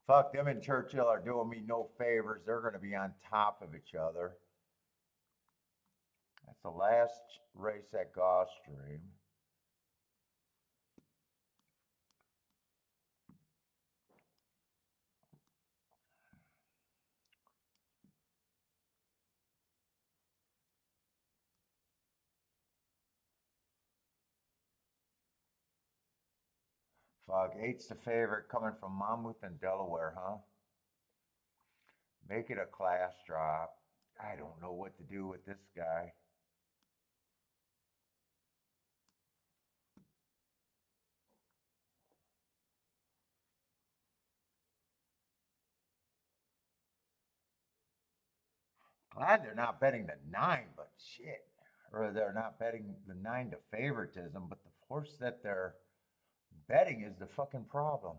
Fuck, them and Churchill are doing me no favors. They're going to be on top of each other. That's the last race at Gulfstream. Fuck, 8's the favorite coming from Monmouth and Delaware, huh? Make it a class drop. I don't know what to do with this guy. Glad they're not betting the 9, but shit. Or they're not betting the 9 to favoritism, but the horse that they're betting is the fucking problem.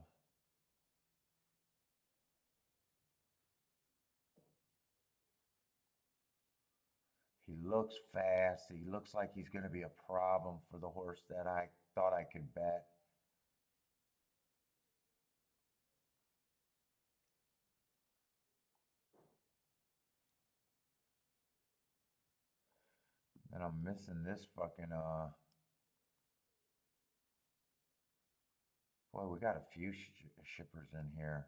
looks fast. He looks like he's going to be a problem for the horse that I thought I could bet. And I'm missing this fucking, boy, we got a few shippers in here.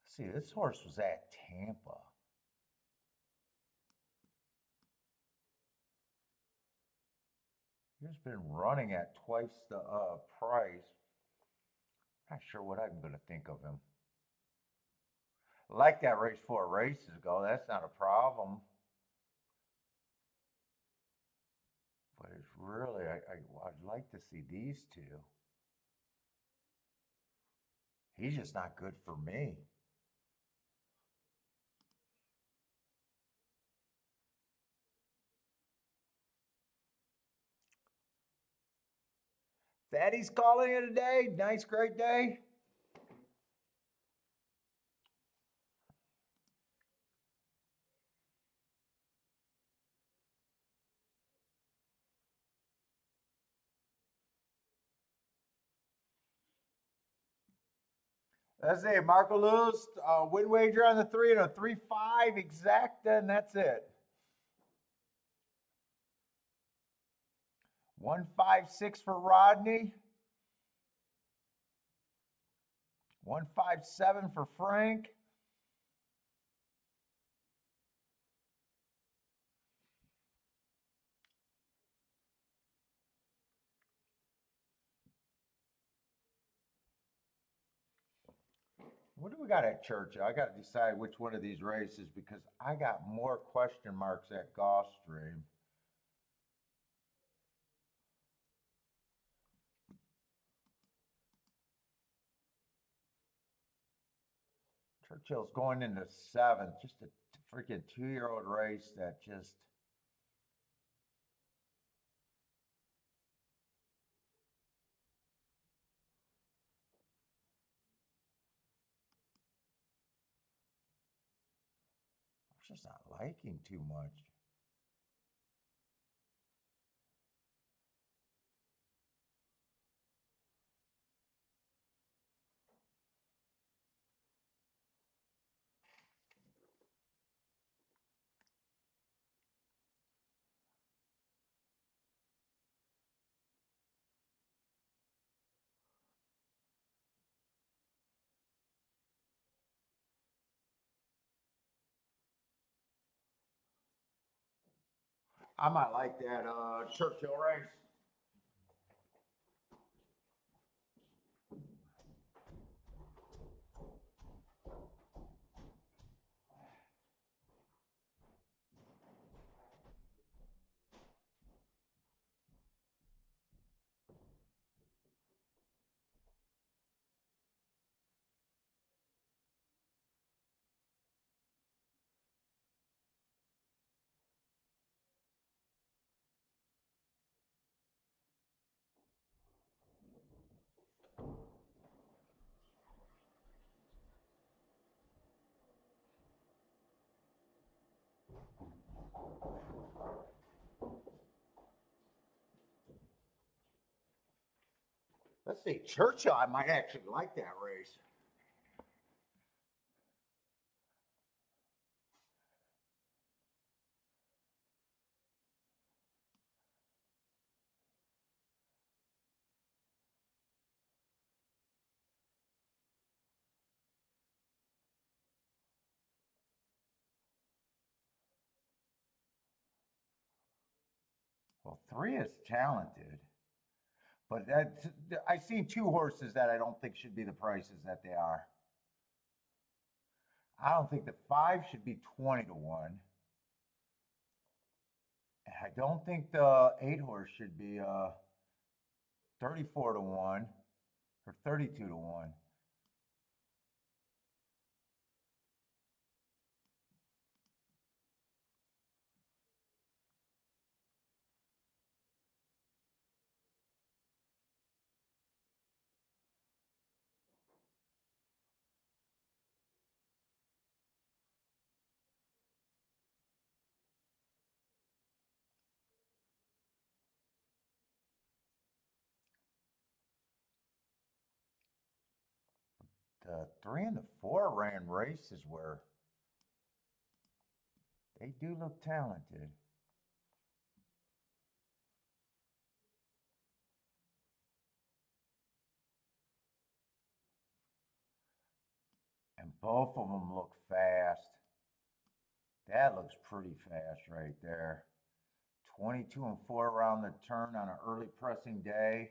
See, this horse was at Tampa. He's been running at twice the price. Not sure what I'm going to think of him. Like that race 4 races ago, that's not a problem. But it's really, I'd like to see these two. He's just not good for me. Daddy's calling it a day. Nice, great day. Let's see, Marco Lewis, win wager on the 3 and a 3-5 exacta, and that's it. 156 for Rodney. 157 for Frank. What do we got at Churchill? I got to decide which one of these races because I got more question marks at Gulfstream. Churchill's going into 7th, just a freaking 2-year-old race that just. I'm just not liking too much. I might like that Churchill race. Let's see, Churchill, I might actually like that race. Well, 3 is talented, but I've seen 2 horses that I don't think should be the prices that they are. I don't think the 5 should be 20 to 1. And I don't think the 8 horse should be 34 to 1 or 32 to 1. the 3 and the 4 ran races where they do look talented. And both of them look fast. That looks pretty fast right there. 22 and 4 around the turn on an early pressing day.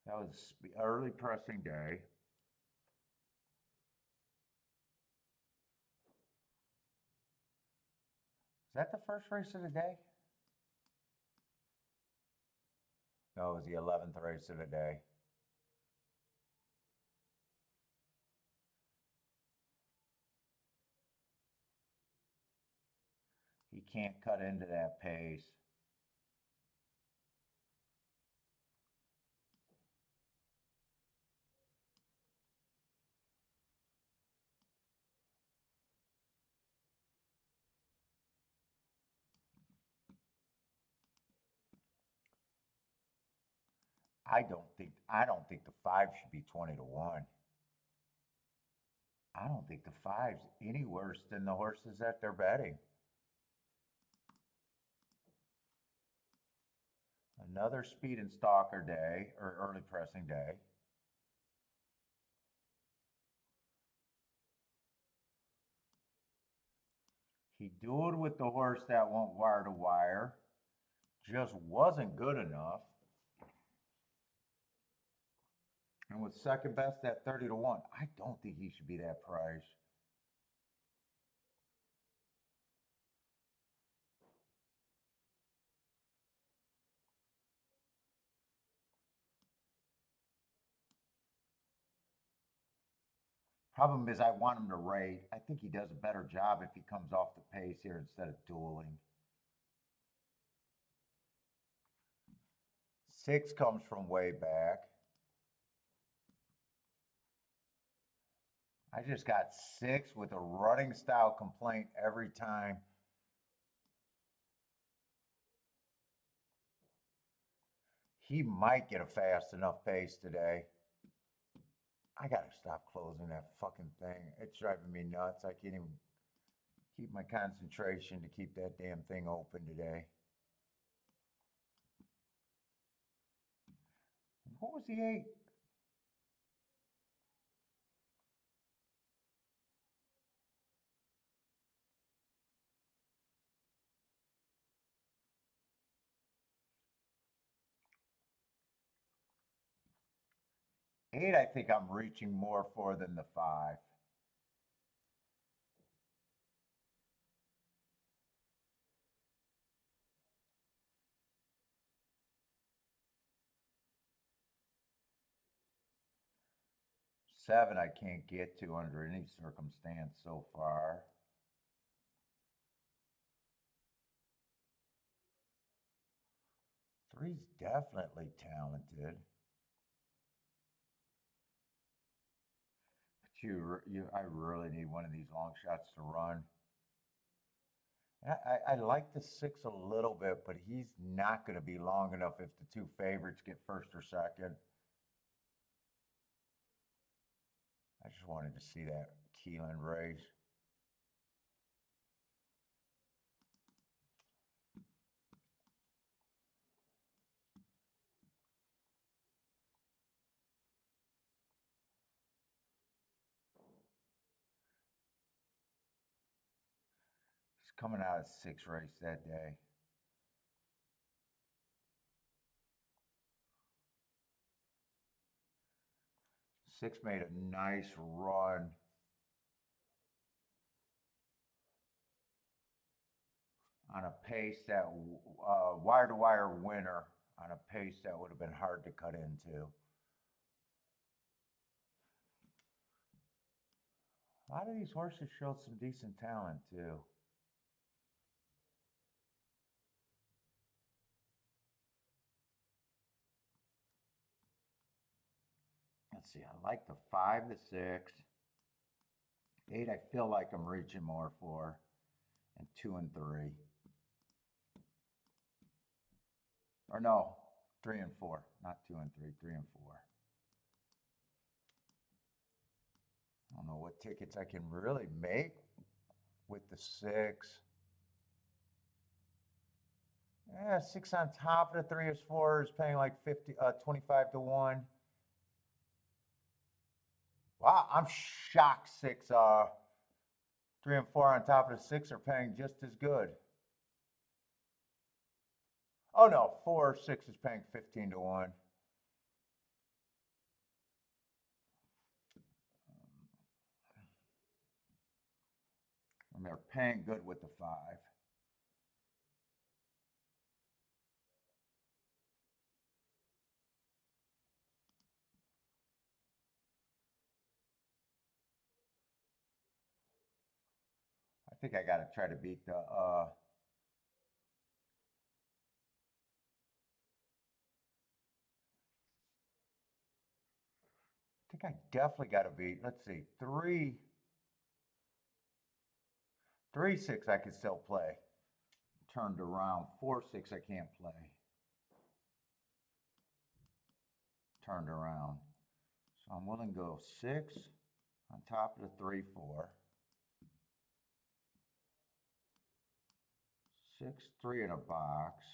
That was early pressing day. Is that the first race of the day? No, it was the 11th race of the day. He can't cut into that pace. I don't think the 5 should be 20 to 1. I don't think the 5's any worse than the horses that they're betting. Another speed and stalker day, or early pressing day. He dueled with the horse that went wire to wire. Just wasn't good enough. And with second best at 30 to 1, I don't think he should be that price. Problem is, I want him to rate. I think he does a better job if he comes off the pace here instead of dueling. 6 comes from way back. I just got 6 with a running style complaint every time. He might get a fast enough pace today. I gotta stop closing that fucking thing. It's driving me nuts. I can't even keep my concentration to keep that damn thing open today. What was the 8? Eight, I think I'm reaching more for than the 5. Seven, I can't get to under any circumstance so far. Three's definitely talented. But I really need one of these long shots to run. I like the 6 a little bit, but he's not going to be long enough if the 2 favorites get first or second. I just wanted to see that Keelan race. He's coming out of 6 race that day. Six made a nice run. On a pace that, wire-to-wire winner, on a pace that would have been hard to cut into. A lot of these horses showed some decent talent, too. Let's see, I like the 5, the 6. 8, I feel like I'm reaching more for. And 2 and 3. Or no, 3 and 4. Not 2 and 3, 3 and 4. I don't know what tickets I can really make with the 6. Yeah, 6 on top of the 3 is 4 is paying like 25 to 1. Wow, I'm shocked 6, 3 and 4 on top of the 6 are paying just as good. Oh no, 4 or 6 is paying 15 to 1. And they're paying good with the 5. I think I got to try to beat the I think I definitely got to beat, let's see, 3 6 I can still play. Turned around. 4 6 I can't play. Turned around. So I'm willing to go 6 on top of the 3 4. 6 3 in a box.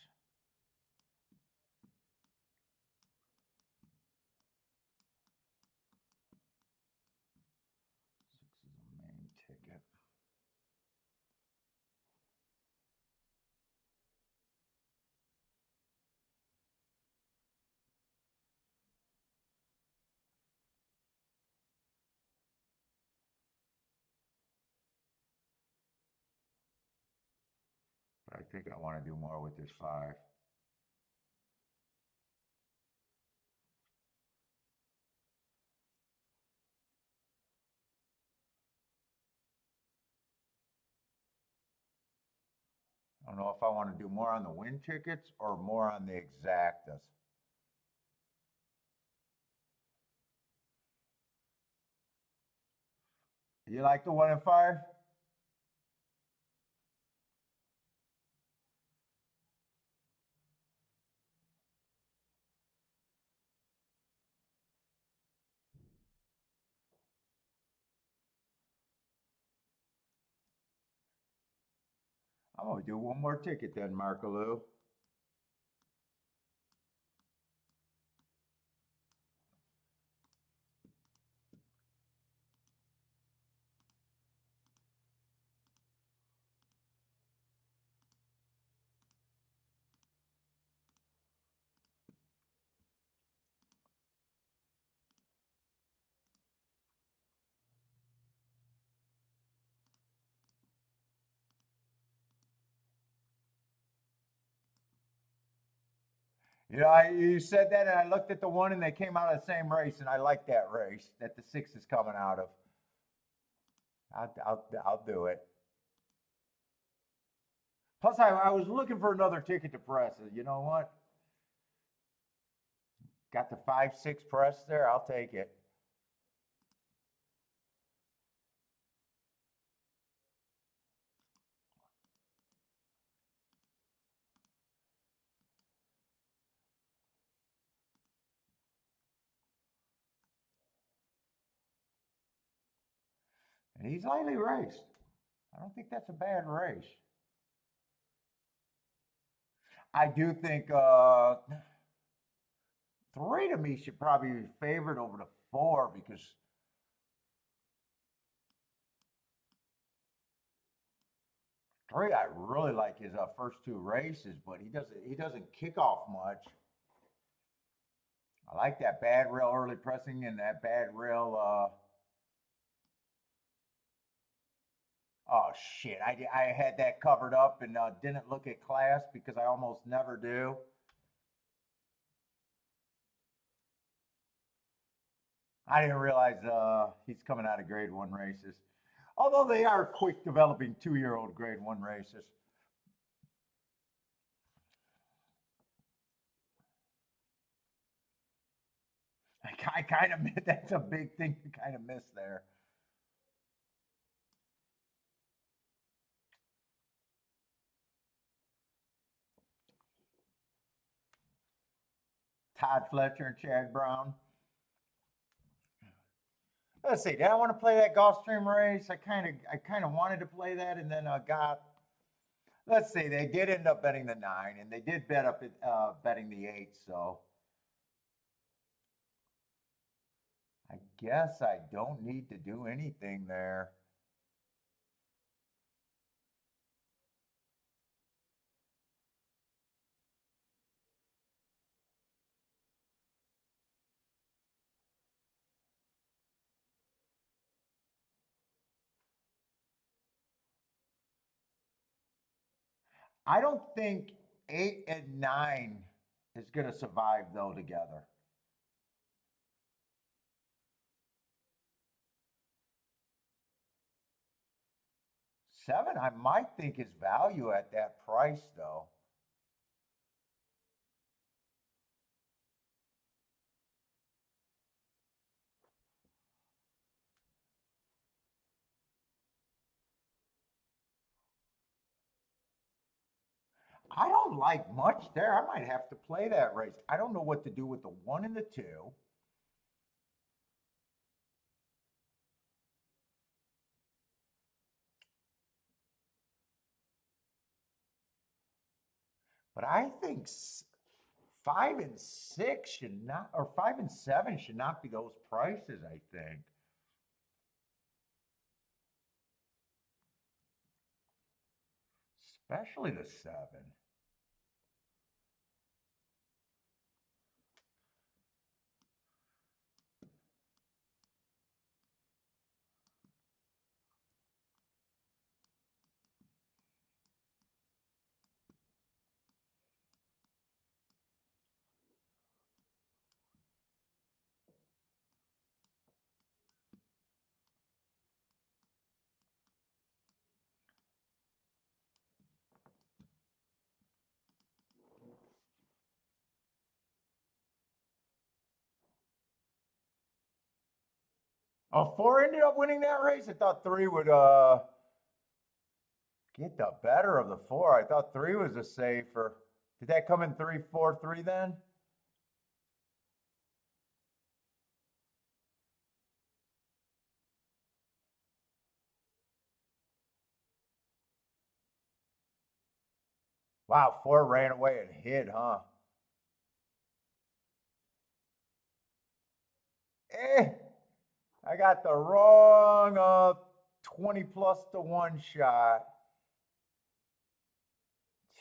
Six is a main ticket. But I think I want to do more with this 5. I don't know if I want to do more on the win tickets or more on the exactas. You like the 1 and 5? I'm going to do one more ticket then, Markaloo. You know, you said that, and I looked at the 1, and they came out of the same race, and I like that race that the 6 is coming out of. I'll do it. Plus, I was looking for another ticket to press. You know what? Got the 5 6 press there. I'll take it. And he's lightly raced. I don't think that's a bad race. I do think 3 to me should probably be favored over the 4 because 3 I really like his first 2 races, but he doesn't kick off much. I like that bad rail early pressing and that bad rail. Oh shit! I had that covered up and didn't look at class because I almost never do. I didn't realize he's coming out of grade 1 races, although they are quick developing 2-year-old grade 1 races. I kind of that's a big thing to kind of miss there. Todd Fletcher and Chad Brown. Let's see. Did I want to play that Gulfstream race? I kind of wanted to play that, and then I got. Let's see. They did end up betting the 9, and they did bet up at betting the 8. So I guess I don't need to do anything there. I don't think 8 and 9 is going to survive though together. Seven, I might think is value at that price though. I don't like much there. I might have to play that race. I don't know what to do with the 1 and the 2. But I think 5 and 6 should not, or 5 and 7 should not be those prices, I think. Especially the 7. Oh, 4 ended up winning that race. I thought 3 would get the better of the 4. I thought 3 was a safer. Did that come in 3-4-3 then? Wow, 4 ran away and hid, huh? Eh, I got the wrong 20 plus to 1 shot.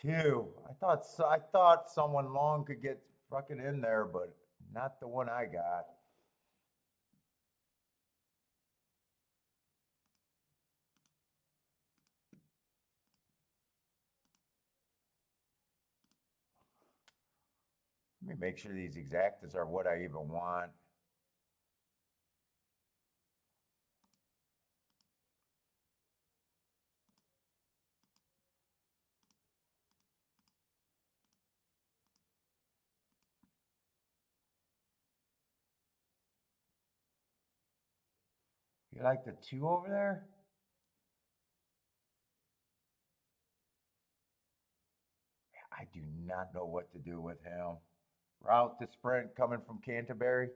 2. I thought someone long could get fucking in there, but not the one I got. Let me make sure these exactas are what I even want. You like the 2 over there? I do not know what to do with him. Route to sprint coming from Canterbury.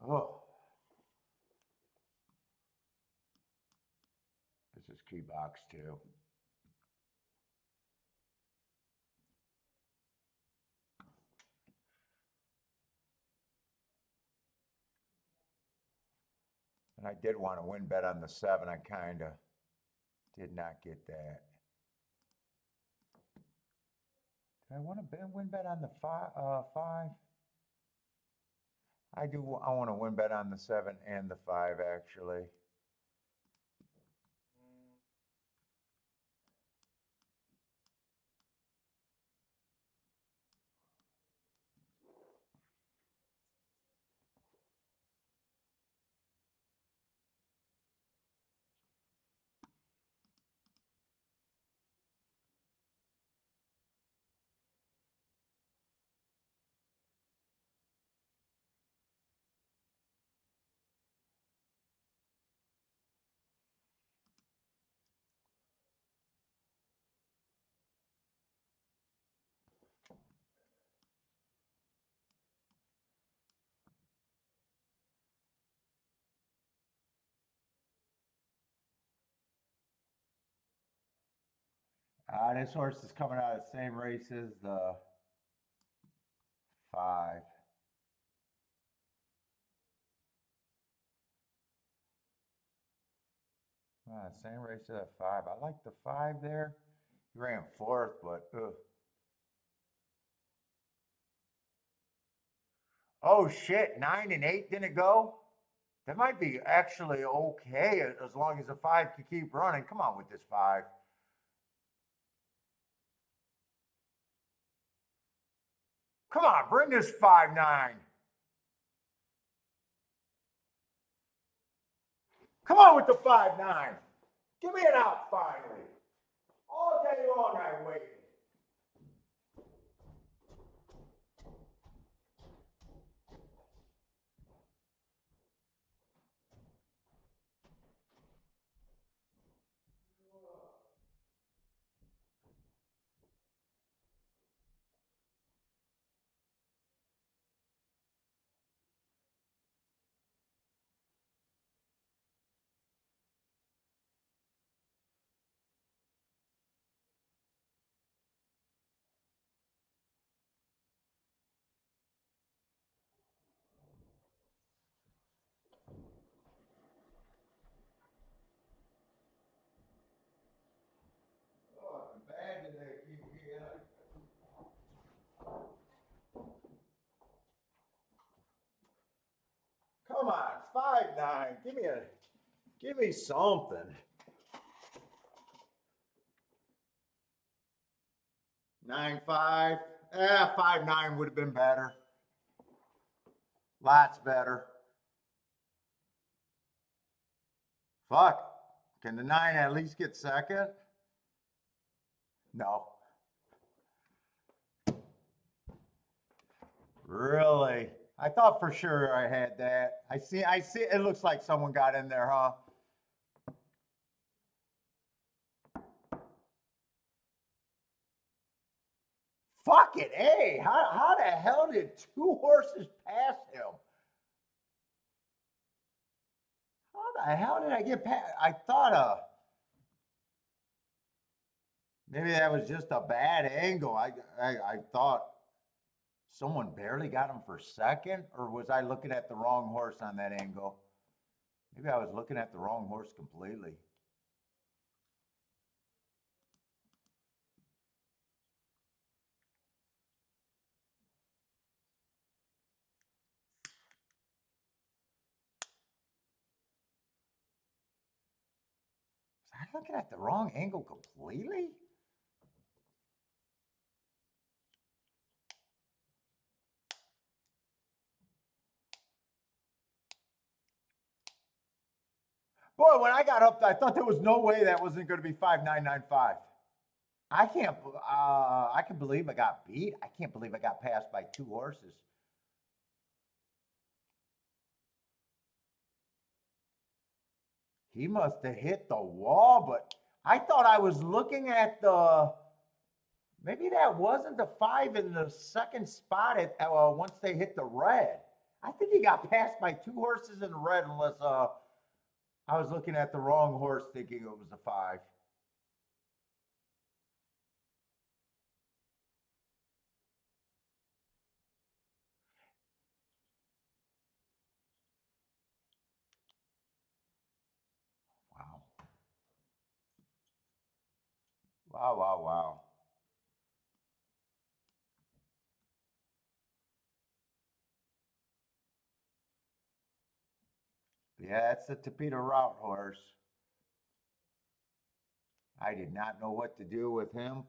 Oh, this is key box 2. And I did want to win bet on the 7. I kind of did not get that. Did I want to win bet on the 5? I do. I want to win bet on the 7 and the 5 actually. This horse is coming out of the same race as the 5. Same race as that 5. I like the 5 there. He ran 4th, but oh shit, 9 and 8 didn't go? That might be actually okay as long as the 5 can keep running. Come on with this 5. Come on, bring this 5-9. Come on with the 5-9. Give me it out finally. All day long I waited. Come on, 5-9. Give me something. 9-5. 5-9 would have been better. Lots better. Fuck. Can the 9 at least get second? No. Really? I thought for sure I had that. I see, it looks like someone got in there, huh? Fuck it, hey, how the hell did 2 horses pass him? How the hell did I get past? I thought, maybe that was just a bad angle. I thought someone barely got him for second, or was I looking at the wrong horse on that angle? Maybe I was looking at the wrong horse completely. Was I looking at the wrong angle completely? Boy, when I got up, I thought there was no way that wasn't going to be 5-9-9-5. I can believe I got beat. I can't believe I got passed by 2 horses. He must have hit the wall, but I thought I was looking at maybe that wasn't the 5 in the second spot once they hit the red. I think he got passed by 2 horses in the red unless I was looking at the wrong horse thinking it was a 5. Wow. Wow, wow, wow. Yeah, that's the Topito Route horse. I did not know what to do with him.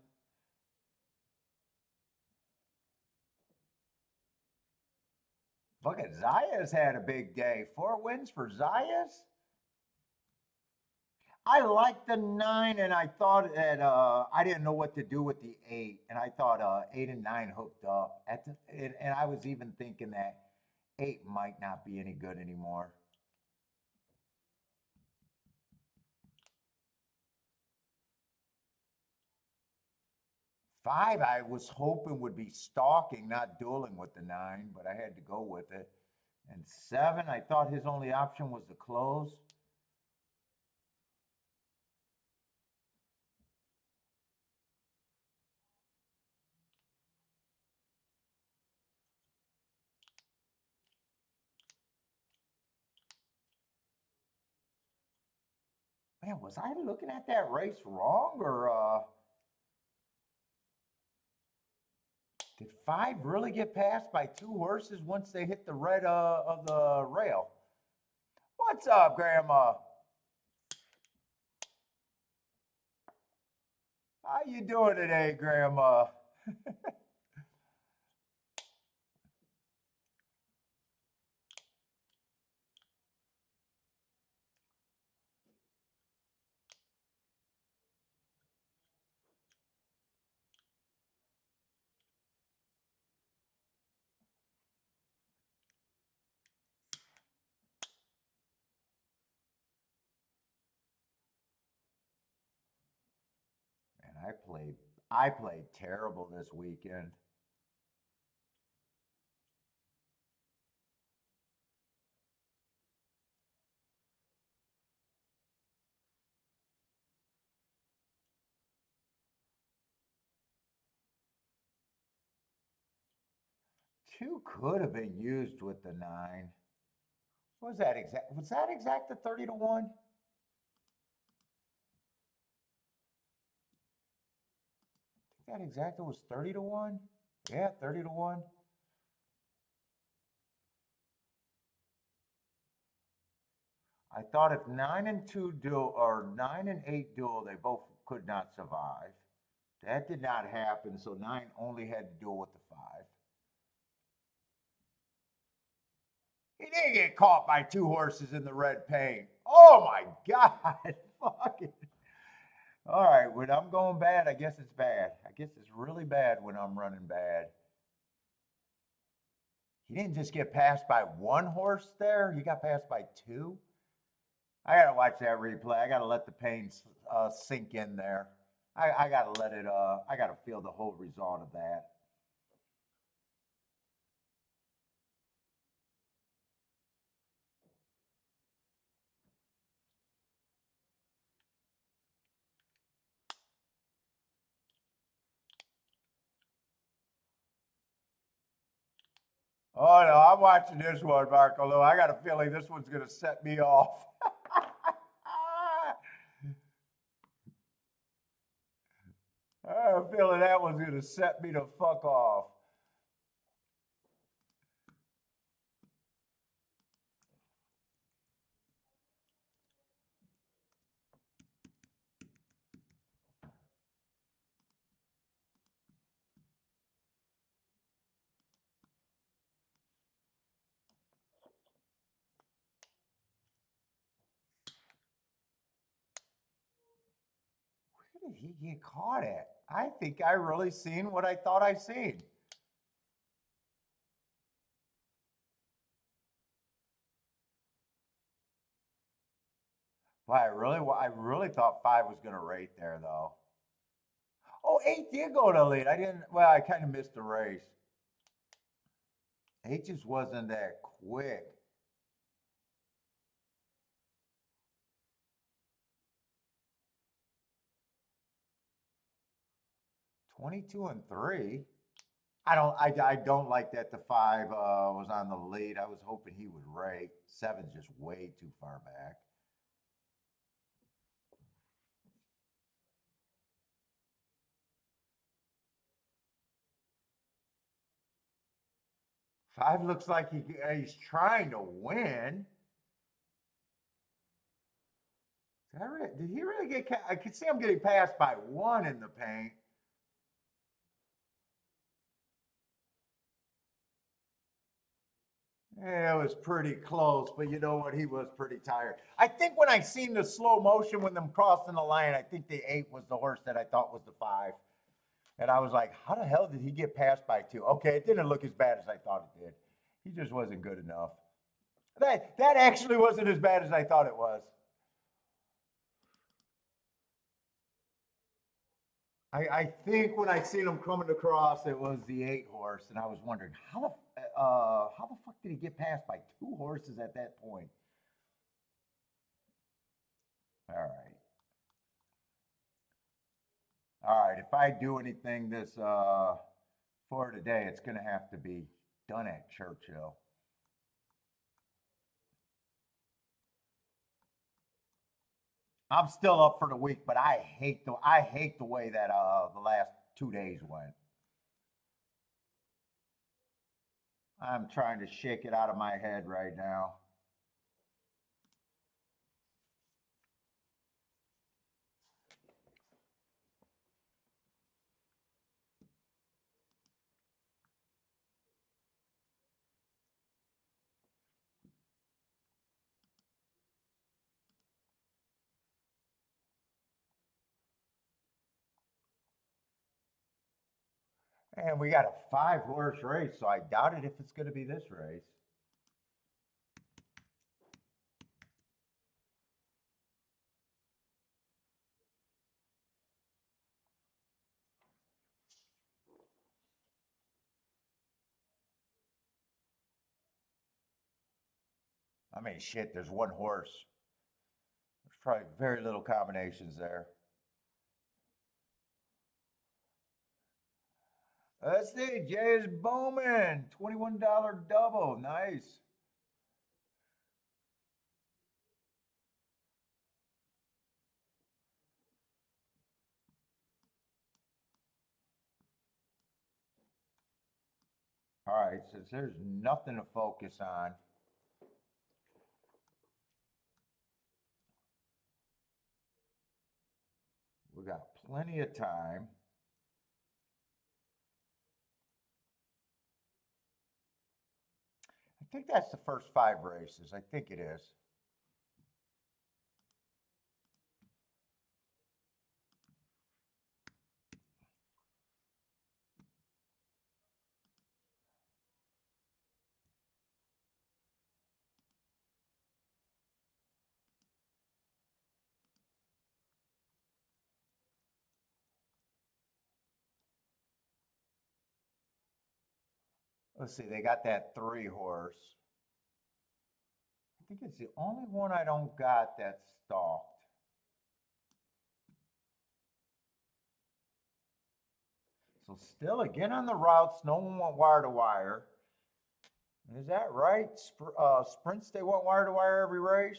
Look at Zayas had a big day. 4 wins for Zayas. I liked the 9, and I thought that I didn't know what to do with the 8, and I thought 8 and 9 hooked up. And I was even thinking that 8 might not be any good anymore. 5, I was hoping would be stalking, not dueling with the 9, but I had to go with it. And 7, I thought his only option was to close. Man, was I looking at that race wrong, or did 5 really get passed by 2 horses once they hit the red of the rail? What's up, Grandma? How you doing today, Grandma? Man, I played terrible this weekend. Two could have been used with the 9. What was that exact? Was that exact the 30 to 1? That exact was 30 to 1? Yeah, 30 to 1. I thought if 9 and 2 duel or 9 and 8 duel, they both could not survive. That did not happen, so 9 only had to duel with the 5. He didn't get caught by 2 horses in the red paint. Oh my God. Fuck it. All right, when I'm going bad, I guess it's bad. I guess it's really bad when I'm running bad. He didn't just get passed by 1 horse there, he got passed by 2. I gotta watch that replay. I gotta let the pain sink in there. I gotta let it. I gotta feel the whole result of that. Oh no, I'm watching this one, Marco. Lou. I got a feeling this one's gonna set me off. I have a feeling that one's gonna set me the fuck off. Where did he get caught at? I think I really seen what I thought I seen. Well, I really thought 5 was gonna rate there though. Oh, 8 did go to lead. I didn't. Well, I kind of missed the race. 8 just wasn't that quick. 22 and 3. I don't like that the 5 was on the lead. I was hoping he would rate. 7's just way too far back. Five looks like he's trying to win. Did he really get? I could see him getting passed by 1 in the paint. Yeah, it was pretty close, but you know what? He was pretty tired. I think when I seen the slow motion when them crossing the line, I think the 8 was the horse that I thought was the 5. And I was like, how the hell did he get passed by 2? Okay, it didn't look as bad as I thought it did. He just wasn't good enough. That actually wasn't as bad as I thought it was. I think when I seen him coming across, it was the 8 horse, and I was wondering how the fuck did he get passed by 2 horses at that point? All right. All right, if I do anything this for today, it's going to have to be done at Churchill. I'm still up for the week, but I hate the way that the last 2 days went. I'm trying to shake it out of my head right now. And we got a 5-horse race, so I doubt it if it's going to be this race. I mean, shit, there's 1 horse. There's probably very little combinations there. Let's see, Jay is booming. $21 double. Nice. All right, since there's nothing to focus on, we got plenty of time. I think that's the first 5 races. I think it is. Let's see, they got that 3-horse. I think it's the only one I don't got that's stalked. So still again on the routes, no one went wire to wire. Is that right? Sprints, they went wire to wire every race?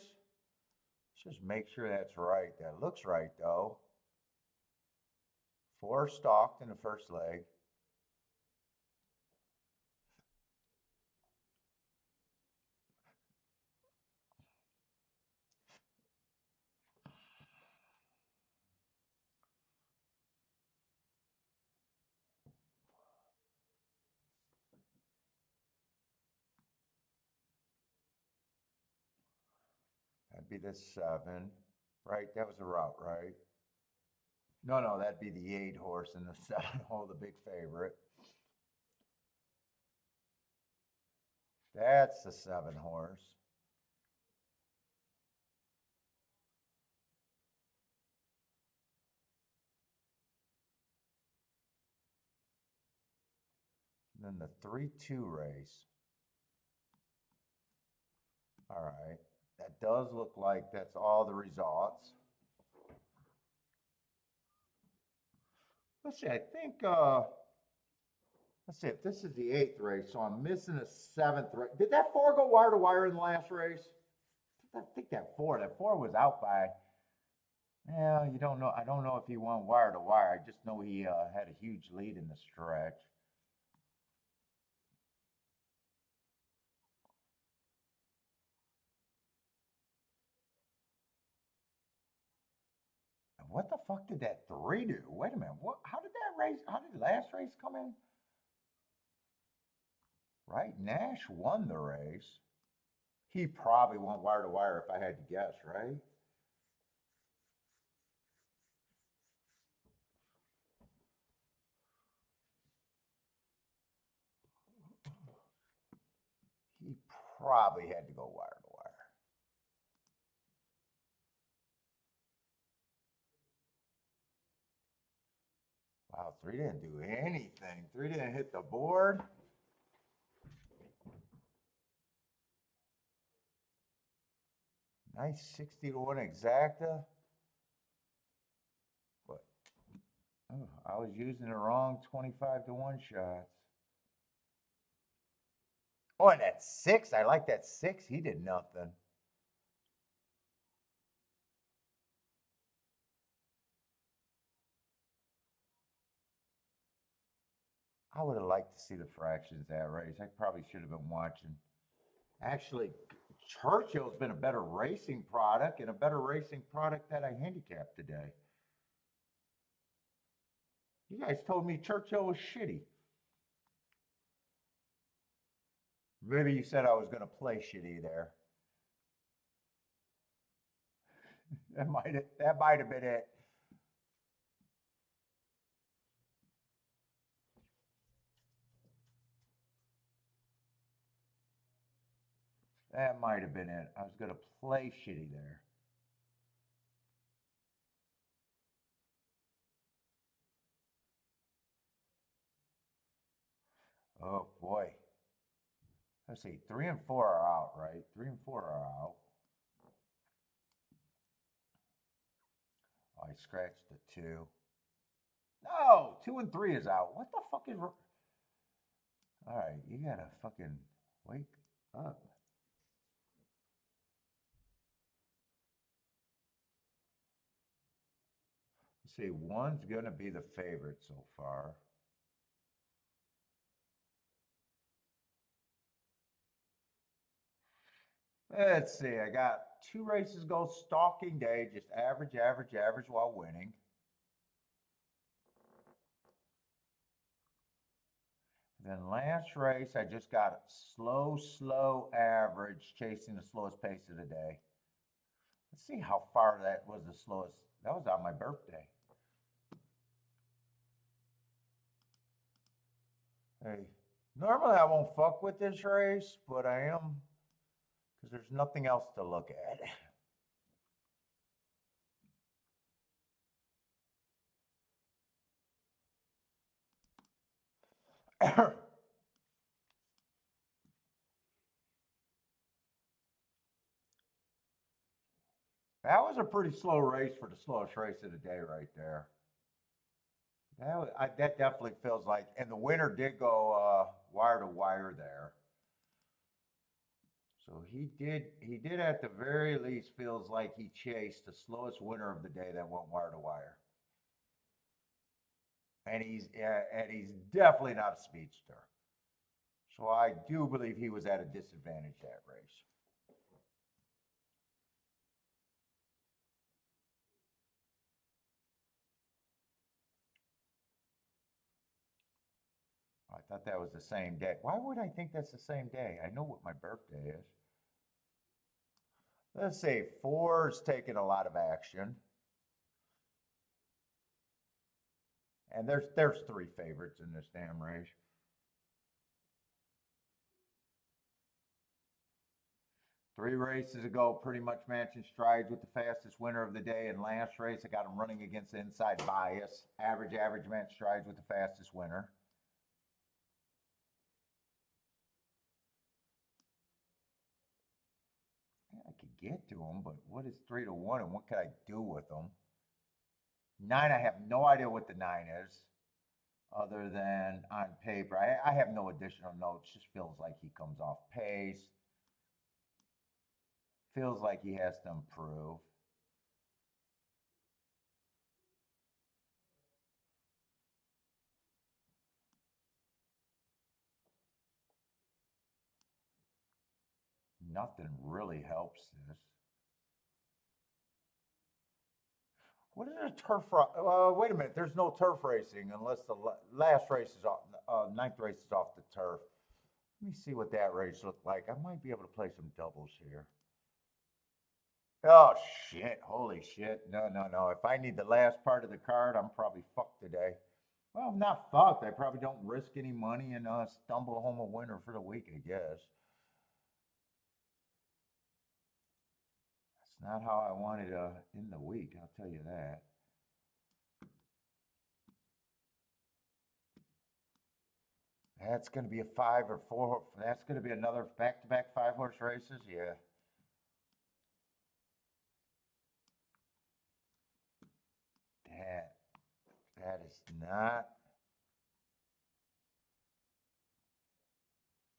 Let's just make sure that's right. That looks right though. 4 stalked in the first leg. That'd be the 7, right? That was the route, right? No, that'd be the 8-horse and the 7-hole, the big favorite. That's the 7-horse. And then the 3-2 race. All right. That does look like that's all the results. Let's see, I think, let's see, if this is the 8th race, so I'm missing a 7th race. Did that 4 go wire to wire in the last race? I think that 4 was out by, yeah, you don't know. I don't know if he won wire to wire. I just know he had a huge lead in the stretch. What the fuck did that 3 do? Wait a minute. What? How did the last race come in? Right, Nash won the race. He probably went wire to wire if I had to guess, right? He probably had to go wire to wire. Wow, 3 didn't do anything. 3 didn't hit the board. Nice 60 to 1 exacta. But oh, I was using the wrong 25 to 1 shots. Oh, and that 6, I like that 6. He did nothing. I would have liked to see the fractions of that race. I probably should have been watching. Actually, Churchill's been a better racing product and a better racing product that I handicapped today. You guys told me Churchill was shitty. Maybe you said I was going to play shitty there. That might have been it. That might have been it. I was going to play shitty there. Oh boy. Let's see. 3 and 4 are out, right? 3 and 4 are out. Oh, I scratched the 2. No, 2 and 3 is out. What the fuck is wrong? All right, you gotta fucking wake up. Let's see, 1's gonna be the favorite so far. Let's see, I got 2 races go stalking day, just average while winning. Then last race, I just got slow average, chasing the slowest pace of the day. Let's see how far that was the slowest. That was on my birthday. Hey, normally I won't fuck with this race, but I am, because there's nothing else to look at. That was a pretty slow race for the slowest race of the day right there. That definitely feels like, and the winner did go wire to wire there. So he did at the very least feels like he chased the slowest winner of the day that went wire to wire. And he's definitely not a speedster. So I do believe he was at a disadvantage that race. I thought that was the same day. Why would I think that's the same day? I know what my birthday is. Let's see, 4's taking a lot of action. And there's 3 favorites in this damn race. Three races ago, pretty much matching strides with the fastest winner of the day. And last race, I got him running against the inside bias. Average match strides with the fastest winner. Yeah, I could get to him, but what is 3 to 1 and what can I do with them? 9, I have no idea what the 9 is, other than on paper. I have no additional notes. Just feels like he comes off pace. Feels like he has to improve. Nothing really helps this. What is a turf? Wait a minute. There's no turf racing unless the last race is off. 9th race is off the turf. Let me see what that race looked like. I might be able to play some doubles here. Oh shit! Holy shit! No. If I need the last part of the card, I'm probably fucked today. Well, I'm not fucked. I probably don't risk any money and stumble home a winner for the week, I guess. That's not how I wanted to end the week, I'll tell you that. That's going to be a 5 or 4. That's going to be another back-to-back 5-horse races. Yeah. That is not.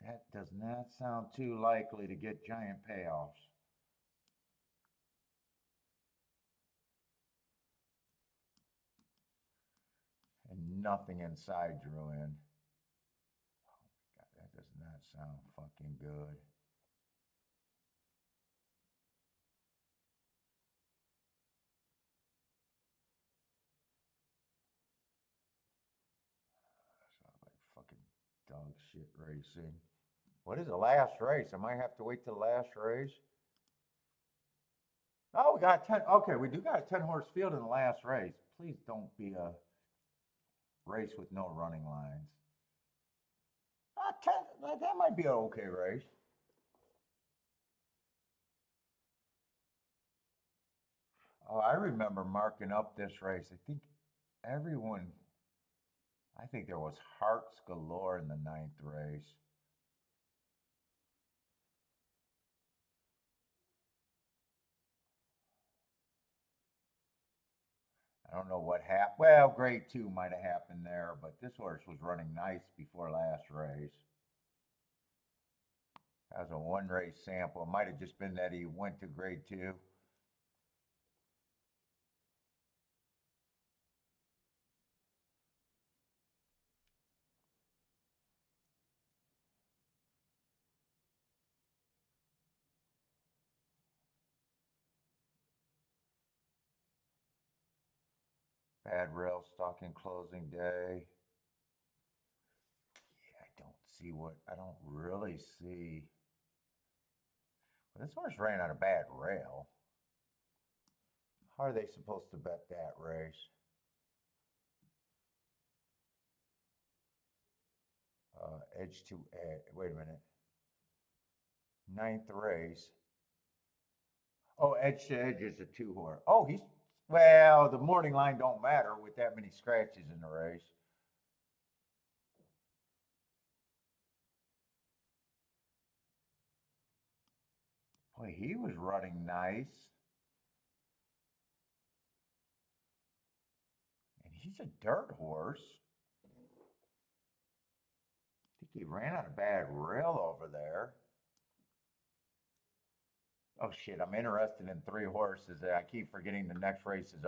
That does not sound too likely to get giant payoffs. And nothing inside drew in. That sound fucking good. Sound like fucking dog shit racing. What is the last race? I might have to wait till the last race. Oh, we got 10. Okay, we do got a 10 horse field in the last race. Please don't be a race with no running lines. 10, that might be an okay race. Oh, I remember marking up this race. I think there was hearts galore in the 9th race. I don't know what happened. Well, grade 2 might have happened there, but this horse was running nice before last race. That was a 1 race sample. It might have just been that he went to grade 2. Bad rail stocking closing day. Yeah, I don't really see. Well, this horse ran on a bad rail. How are they supposed to bet that race? Edge to edge. Wait a minute. 9th race. Oh, edge to edge is a 2 horse. Oh, well, the morning line don't matter with that many scratches in the race. Boy, he was running nice. And he's a dirt horse. I think he ran on a bad rail over there. Oh shit, I'm interested in 3 horses. I keep forgetting the next race is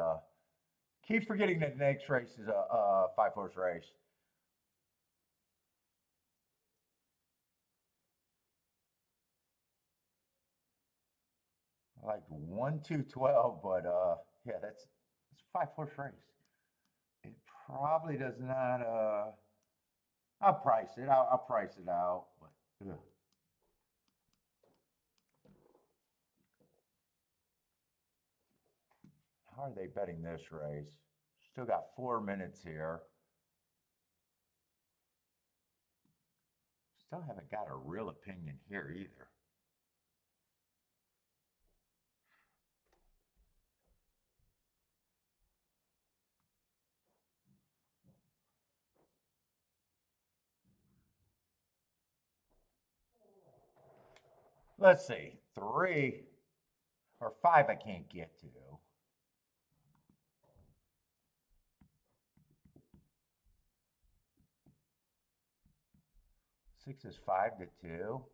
a 5 horse race. I like 1, 2, 12, but yeah, it's a 5 horse race. It probably does not I'll price it. I'll price it out, but ugh. How are they betting this race? Still got 4 minutes here. Still haven't got a real opinion here either. Let's see, 3 or 5 I can't get to. 6 is 5 to 2.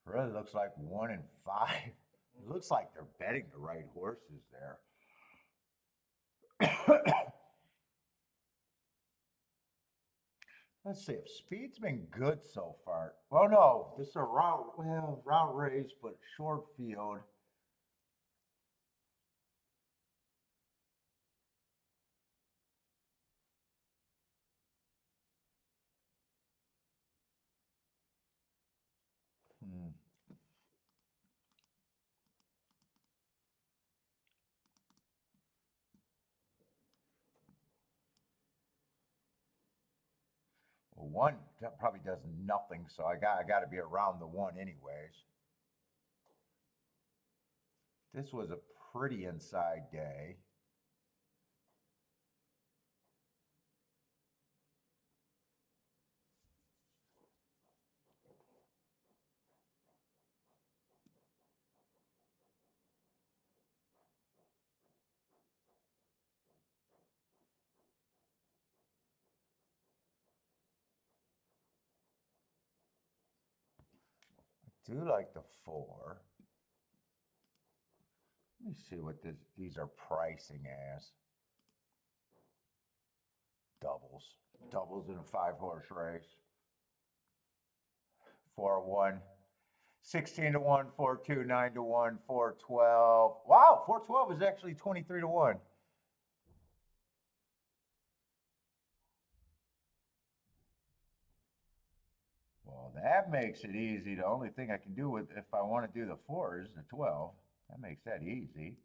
Really looks like 1 and 5. It looks like they're betting the right horses there. Let's see if speed's been good so far. Well, no, this is a route race, but short field. Hmm. Well, 1 probably does nothing, so I got to be around the 1 anyways. This was a pretty inside day. do like the 4. Let me see what these are pricing as. Doubles. Doubles in a 5-horse race. 4-1. 16 to 1, 4-2, 9 to 1, 4-12. Wow, 4-12 is actually 23 to 1. Well, that makes it easy. The only thing I can do with if I want to do the 4 is the 12. That makes that easy.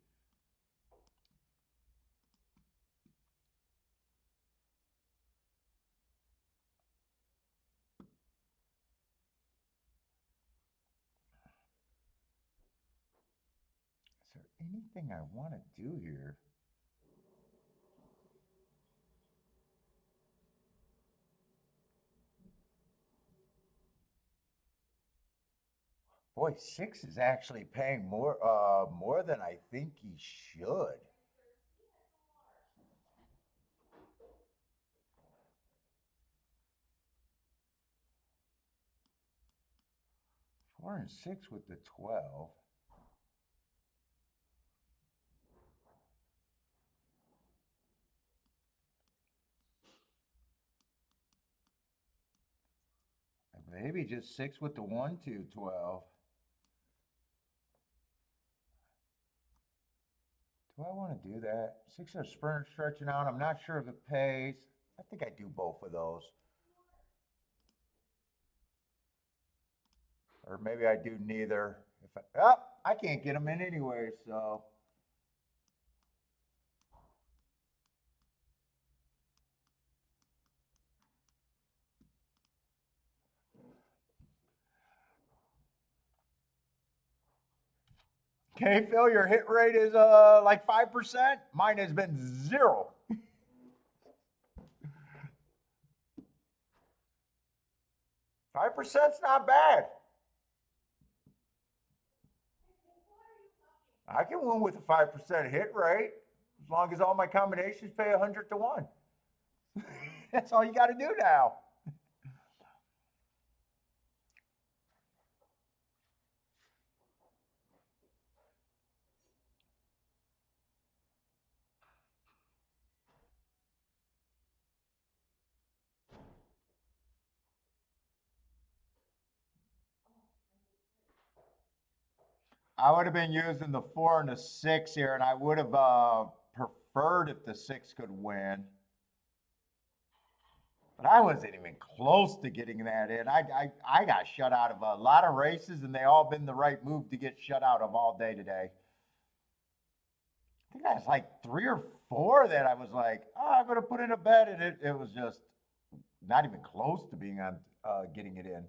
Is there anything I want to do here? Boy, 6 is actually paying more than I think he should. Four and 6 with the 12. Maybe just 6 with the 1, 2, 12. Do I want to do that? 6 are sprint stretching out. I'm not sure if it pays. I think I do both of those. Or maybe I do neither. If I can't get them in anyway, so. Okay, Phil, your hit rate is like 5%. Mine has been 0. 5%'s not bad. I can win with a 5% hit rate as long as all my combinations pay 100 to 1. That's all you got to do now. I would have been using the 4 and the 6 here, and I would have preferred if the 6 could win. But I wasn't even close to getting that in. I got shut out of a lot of races, and they all been the right move to get shut out of all day today. I think I was like 3 or 4 that I was like, oh, I'm going to put in a bet, and it was just not even close to being on getting it in.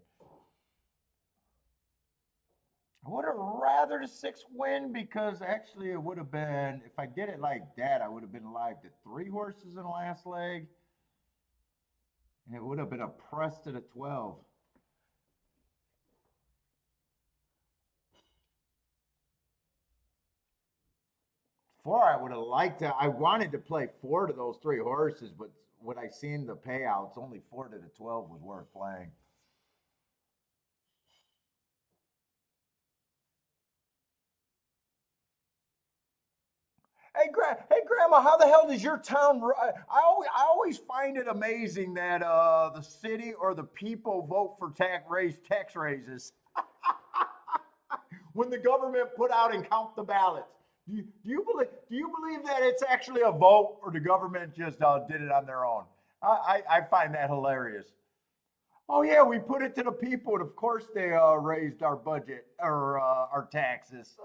I would have rather the 6 win because actually it would have been, if I did it like that, I would have been alive to 3 horses in the last leg. And it would have been a press to the 12. 4, I would have liked to, I wanted to play 4 to those 3 horses, but when I seen the payouts, only 4 to the 12 was worth playing. Hey, Grandma, how the hell does your town? I always find it amazing that the city or the people vote for tax raises when the government put out and count the ballots. Do you believe that it's actually a vote or the government just did it on their own? I find that hilarious. Oh yeah, we put it to the people, and of course they raised our budget or our taxes.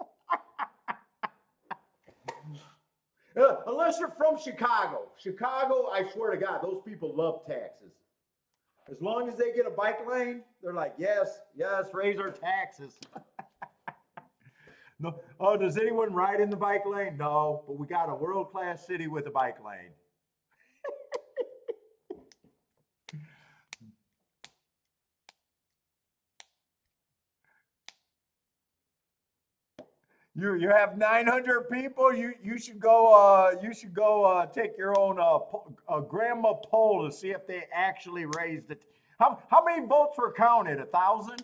Unless you're from Chicago. Chicago, I swear to God, those people love taxes. As long as they get a bike lane, they're like, yes, raise our taxes. No, oh, does anyone ride in the bike lane? No, but we got a world-class city with a bike lane. You have 900 people. You should go take your own grandma poll to see if they actually raised it. How many votes were counted? 1,000?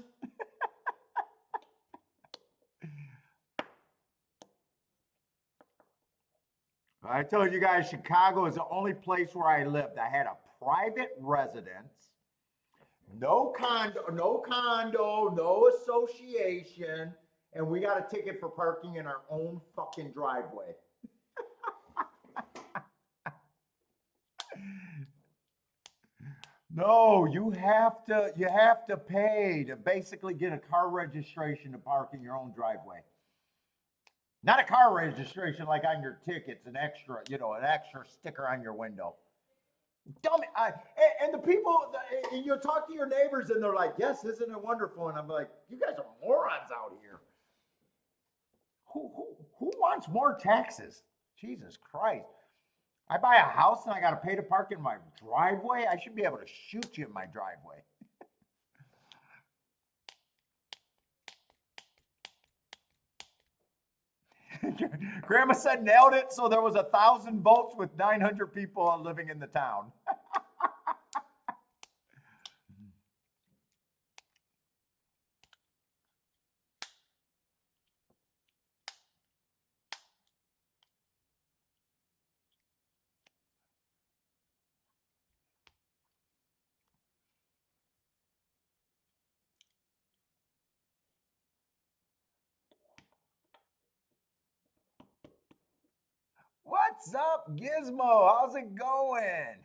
I told you guys Chicago is the only place where I lived. I had a private residence, no condo, no association, and we got a ticket for parking in our own fucking driveway. No, you have to pay to basically get a car registration to park in your own driveway. Not a car registration like on your tickets, an extra sticker on your window. Dumb. And the people, you talk to your neighbors and they're like, yes, isn't it wonderful? And I'm like, you guys are morons out here. Who wants more taxes? Jesus Christ. I buy a house and I got to pay to park in my driveway. I should be able to shoot you in my driveway. Grandma said nailed it. So there was 1,000 votes with 900 people living in the town. What's up, Gizmo? How's it going?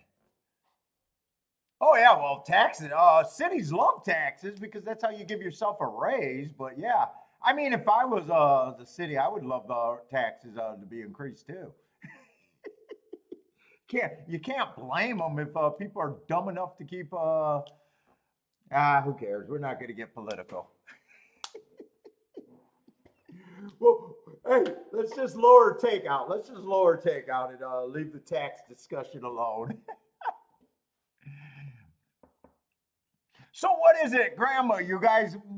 Oh yeah, well, taxes. Cities love taxes because that's how you give yourself a raise. But yeah, I mean, if I was the city, I would love the taxes to be increased too. You can't blame them if people are dumb enough to keep. Who cares? We're not going to get political. Well, hey, let's just lower takeout. Let's just lower takeout and leave the tax discussion alone. So what is it, Grandma?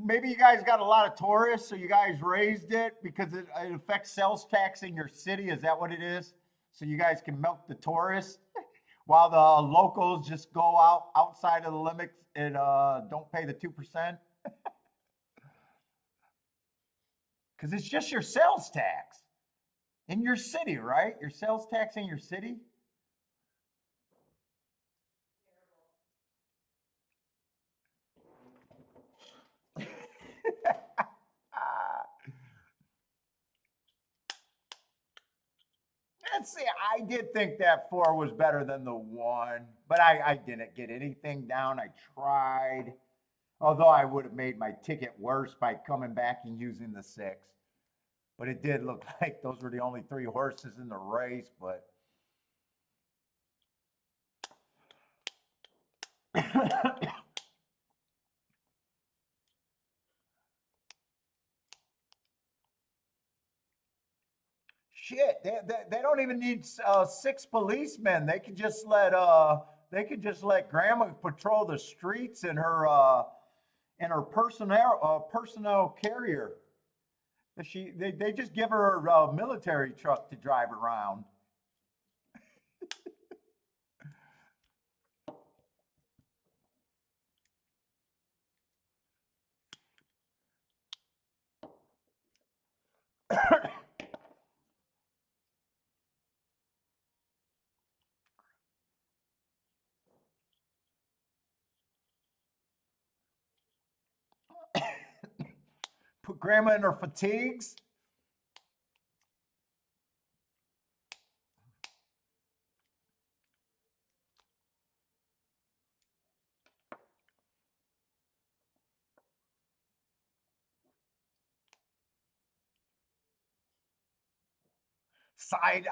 Maybe you guys got a lot of tourists, so you guys raised it because it affects sales tax in your city. Is that what it is? So you guys can milk the tourists while the locals just go outside of the limits and don't pay the 2%? Because it's just your sales tax in your city, right? Your sales tax in your city. Let's see. I did think that 4 was better than the 1, but I didn't get anything down. I tried, although I would have made my ticket worse by coming back and using the 6. But it did look like those were the only 3 horses in the race. But shit, they don't even need 6 policemen. They could just let Grandma patrol the streets in her personnel carrier. They just give her a military truck to drive around. Put Grandma in her fatigues.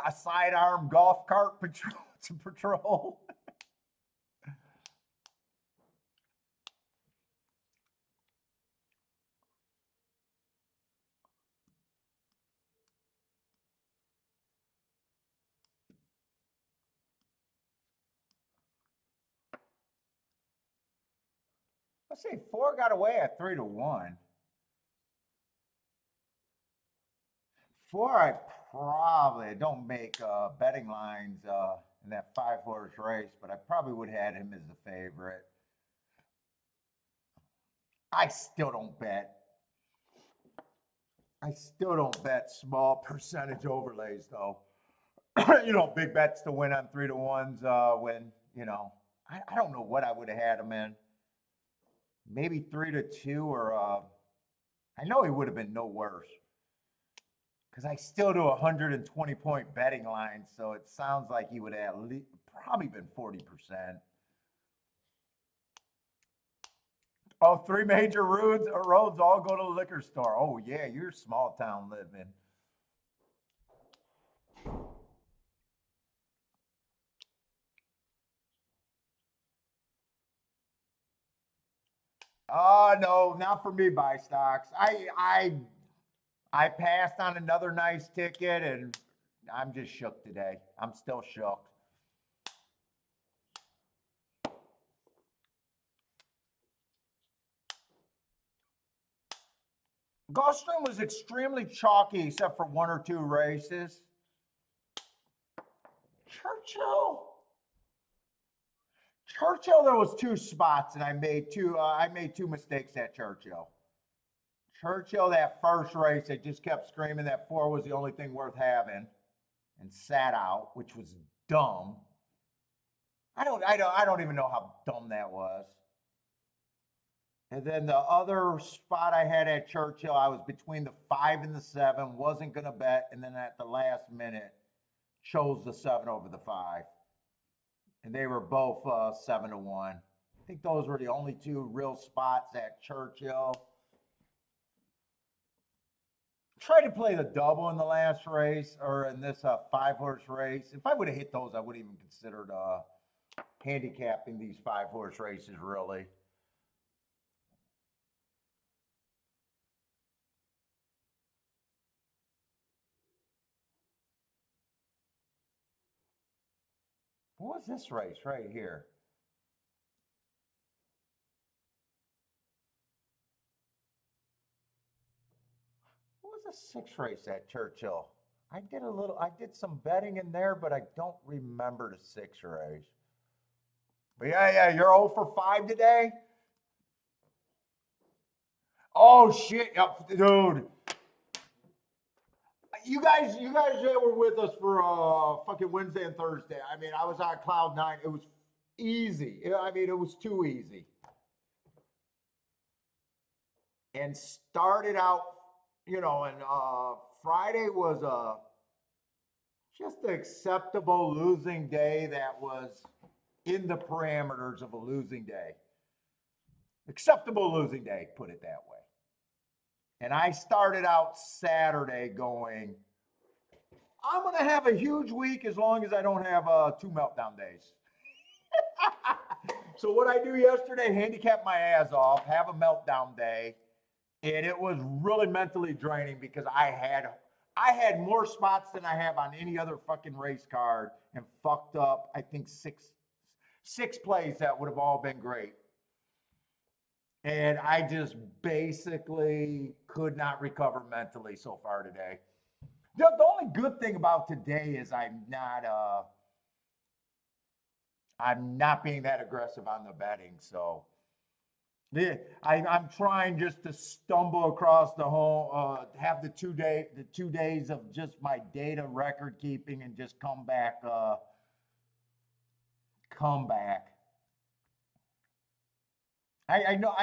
A sidearm golf cart patrol. Let's see, 4 got away at 3-1. 4, I probably don't make betting lines in that 5-horse race, but I probably would have had him as the favorite. I still don't bet. I still don't bet small percentage overlays though. you know, big bets to win on 3-to-1s when, you know, I don't know what I would have had him in. Maybe 3-2 or I know he would have been no worse. Because I still do a 120-point betting line, so it sounds like he would have probably been 40%. Oh, 3 major roads all go to the liquor store. Oh yeah, you're small town living. Oh no, not for me, buy stocks. I passed on another nice ticket, and I'm just shook today. I'm still shook. Gulfstream was extremely chalky, except for 1 or 2 races. Churchill, there was 2 spots, and I made two mistakes at Churchill. Churchill, that first race, they just kept screaming that 4 was the only thing worth having, and sat out, which was dumb. I don't even know how dumb that was. And then the other spot I had at Churchill, I was between the 5 and the 7, wasn't gonna bet, and then at the last minute, chose the 7 over the 5. And they were both 7-to-1. I think those were the only 2 real spots at Churchill. Tried to play the double in the last race, or in this 5-horse race. If I would have hit those, I would have even considered handicapping these 5-horse races, really. What was this race right here? What was the 6th race at Churchill? I did some betting in there, but I don't remember the 6th race. But yeah, you're 0 for 5 today? Oh shit, yep, dude. You guys that were with us for fucking Wednesday and Thursday. I mean, I was on cloud 9. It was easy. I mean, it was too easy. And started out, you know, and Friday was just an acceptable losing day that was in the parameters of a losing day. Acceptable losing day, put it that way. And I started out Saturday going, I'm going to have a huge week as long as I don't have 2 meltdown days. So what I do yesterday, handicap my ass off, have a meltdown day, and it was really mentally draining because I had more spots than I have on any other fucking race card and fucked up, I think, six plays that would have all been great. And I just basically could not recover mentally so far today. The only good thing about today is I'm not being that aggressive on the betting. So yeah, I'm trying just to stumble across the whole, have the 2 days of just my data record keeping and just come back. I know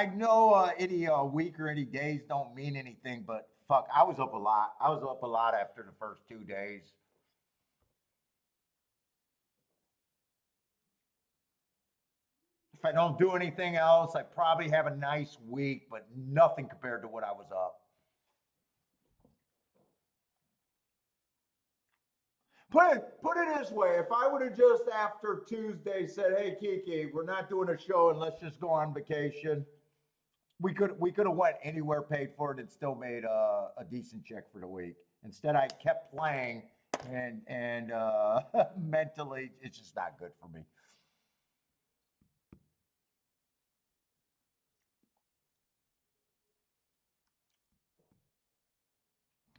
any week or any days don't mean anything, but fuck, I was up a lot. I was up a lot after the first 2 days. If I don't do anything else, I probably have a nice week, but nothing compared to what I was up. Put it this way: if I would have just after Tuesday said, "Hey Kiki, we're not doing a show and let's just go on vacation," we could have went anywhere, paid for it, and still made a decent check for the week. Instead, I kept playing, and mentally, it's just not good for me.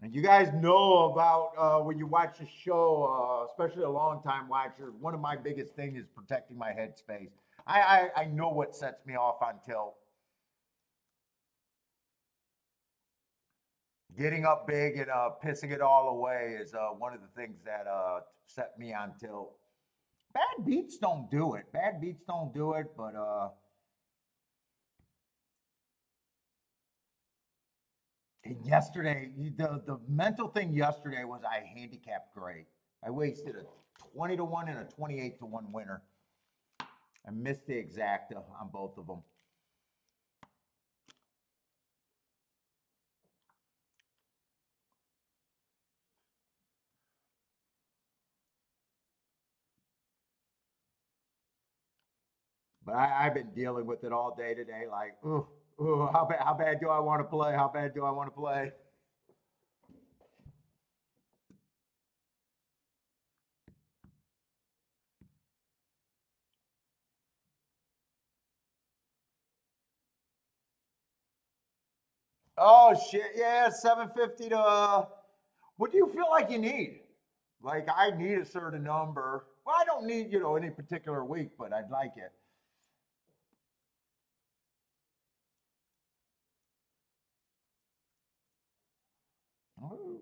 And you guys know about when you watch a show, especially a long time watcher, one of my biggest things is protecting my headspace. I know what sets me off on tilt. Getting up big and pissing it all away is one of the things that set me on tilt. Bad beats don't do it. Bad beats don't do it, but yesterday, the mental thing yesterday was I handicapped great. I wasted a 20 to 1 and a 28 to 1 winner. I missed the exacta on both of them. But I've been dealing with it all day today. Like, ooh, how bad do I want to play? How bad do I want to play? Oh shit! Yeah, 750 to. What do you feel like you need? Like I need a certain number. Well, I don't need any particular week, but I'd like it.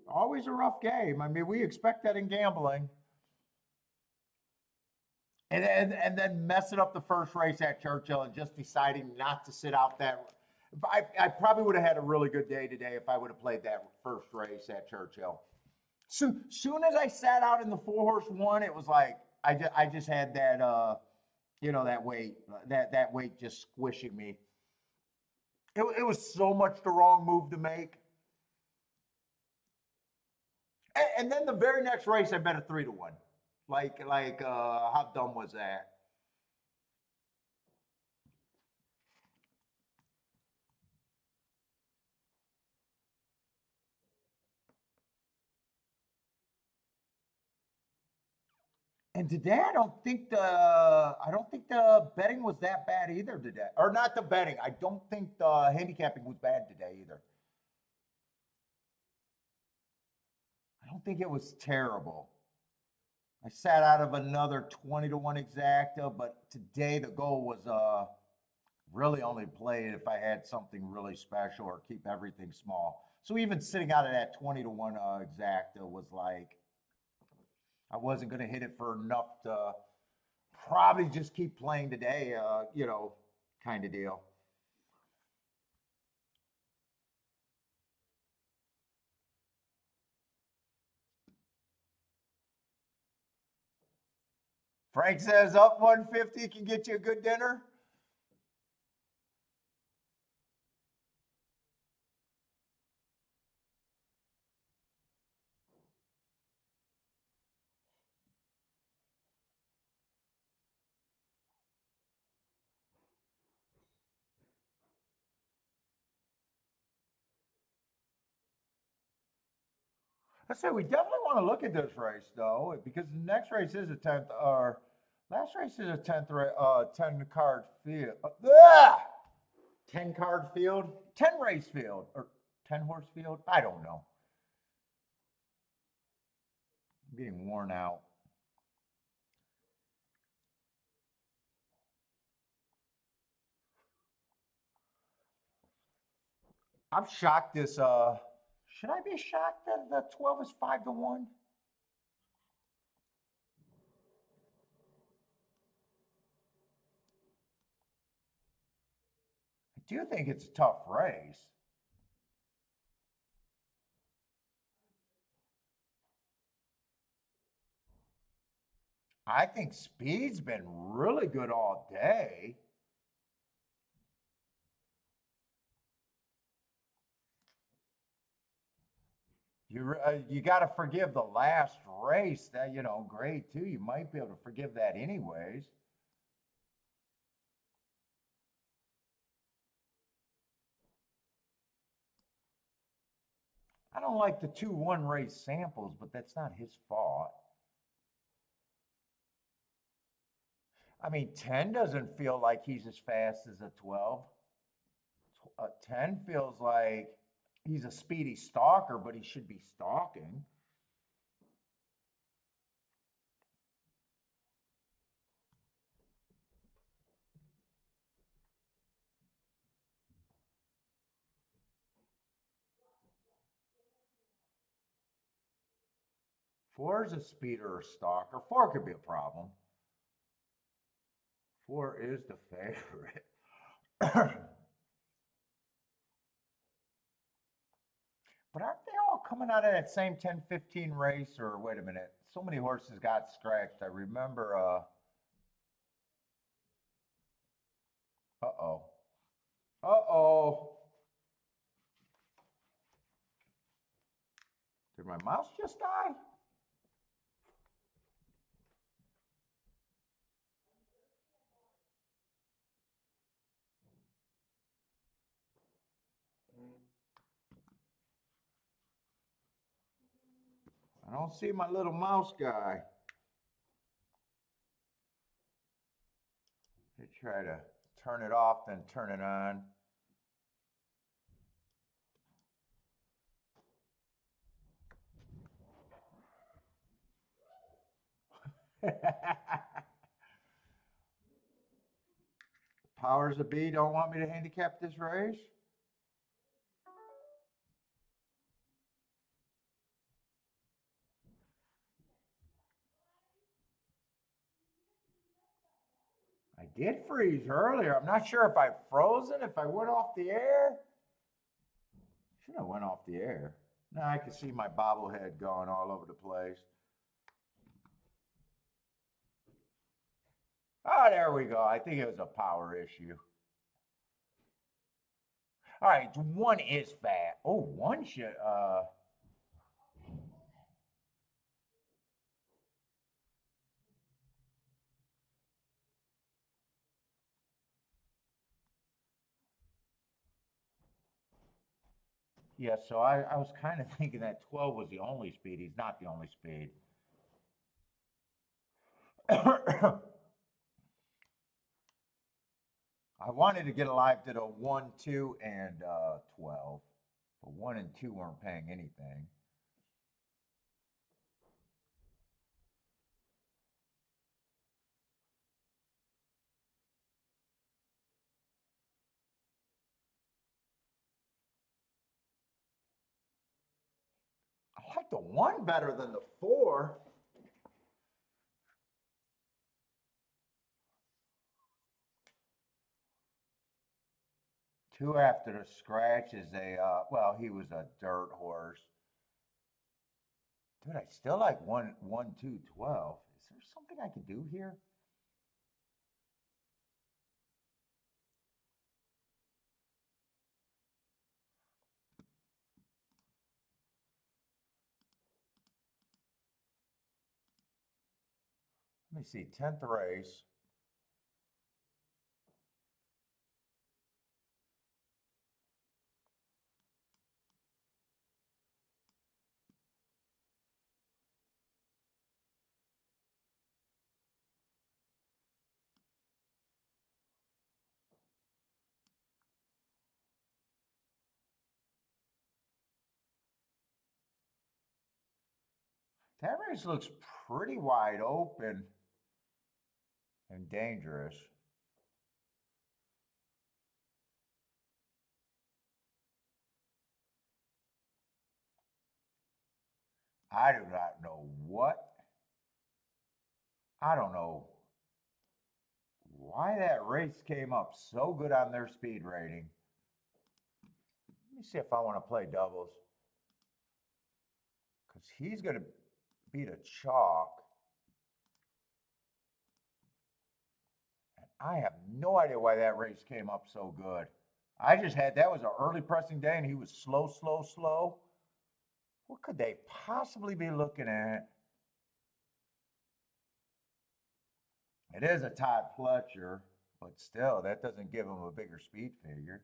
Always a rough game. I mean, we expect that in gambling. And then messing up the first race at Churchill and just deciding not to sit out that. I probably would have had a really good day today if I would have played that first race at Churchill. Soon as I sat out in the 4-horse one, it was like I just had that that weight that weight just squishing me. It was so much the wrong move to make. And then the very next race, I bet a 3 to 1. How dumb was that? And today, I don't think the betting was that bad either today, or not the betting. I don't think the handicapping was bad today either. I don't think it was terrible. I sat out of another 20 to 1 exacta, but today the goal was really only play it if I had something really special or keep everything small. So even sitting out of that 20 to 1 exacta was like I wasn't going to hit it for enough to probably just keep playing today, kind of deal. Frank says up 150 can get you a good dinner. I say we definitely want to look at this race though, because the next race is a 10th, or last race is a 10 card field. 10 card field, 10 race field, or 10 horse field. I don't know. I'm getting worn out. I'm shocked this should I be shocked that the 12 is 5 to 1? I do think it's a tough race. I think speed's been really good all day. You got to forgive the last race. That grade two. You might be able to forgive that anyways. I don't like the 2-1 race samples, but that's not his fault. I mean, 10 doesn't feel like he's as fast as a 12. 10 feels like he's a speedy stalker, but he should be stalking. 4 is a speeder or stalker. 4 could be a problem. 4 is the favorite. But aren't they all coming out of that same 10-15 race? Or wait a minute, so many horses got scratched. I remember, uh-oh. Uh-oh. Did my mouse just die? I don't see my little mouse guy. They try to turn it off, then turn it on. Powers of B don't want me to handicap this race? I did freeze earlier. I'm not sure if I frozen, if I went off the air. Should have went off the air. Now I can see my bobblehead going all over the place. Oh, there we go. I think it was a power issue. All right, 1 is fat. Oh, 1 should, yeah, so I was kind of thinking that 12 was the only speed. He's not the only speed. I wanted to get alive to the 1, 2, and 12. But 1 and 2 weren't paying anything. I like the 1 better than the 4. Two after the scratch is a, well, he was a dirt horse. Dude, I still like 1, 1, 2, 12. Is there something I could do here? Let me see, 10th race. That race looks pretty wide open and dangerous. I do not know what. I don't know why that race came up so good on their speed rating. Let me see if I want to play doubles. Because he's going to beat a chalk. And I have no idea why that race came up so good. I just had, that was an early pressing day and he was slow, slow, slow. What could they possibly be looking at? It is a Todd Fletcher, but still, that doesn't give him a bigger speed figure.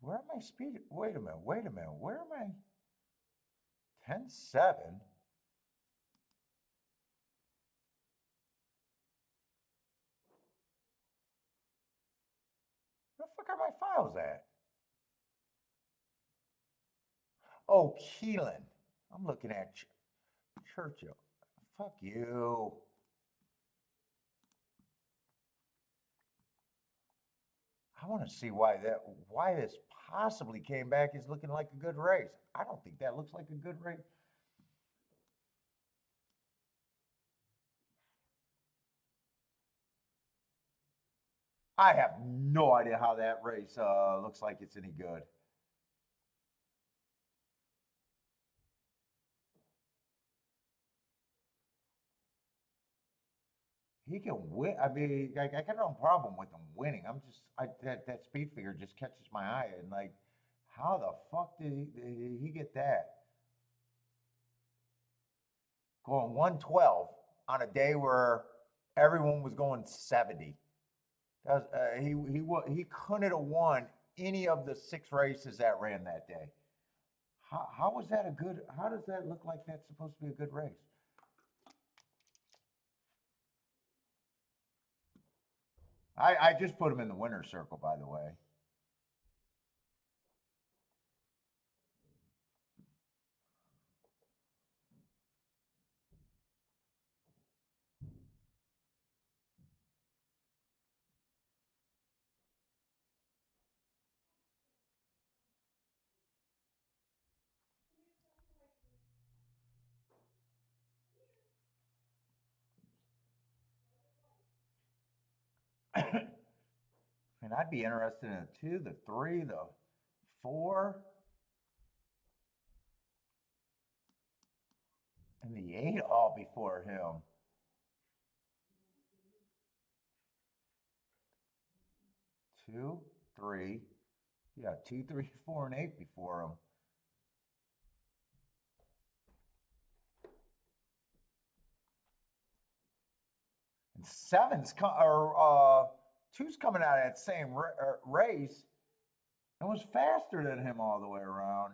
Where am I speed? Wait a minute, where am I? 10-7. are my files at? Oh, Keelan. I'm looking at Churchill. Fuck you. I want to see why this possibly came back is looking like a good race. I don't think that looks like a good race. I have no idea how that race looks like it's any good. He can win. I mean, I got no problem with him winning. That speed figure just catches my eye, and like, how the fuck did he get that? Going 112 on a day where everyone was going 70. That was, he couldn't have won any of the 6 races that ran that day. How was that a good? How does that look like that's supposed to be a good race? I just put him in the winner's circle, by the way. And I'd be interested in the 2, the 3, the 4, and the 8 all before him. 2, 3, yeah, 2, 3, 4, and 8 before him. And 2's coming out of that same race and was faster than him all the way around.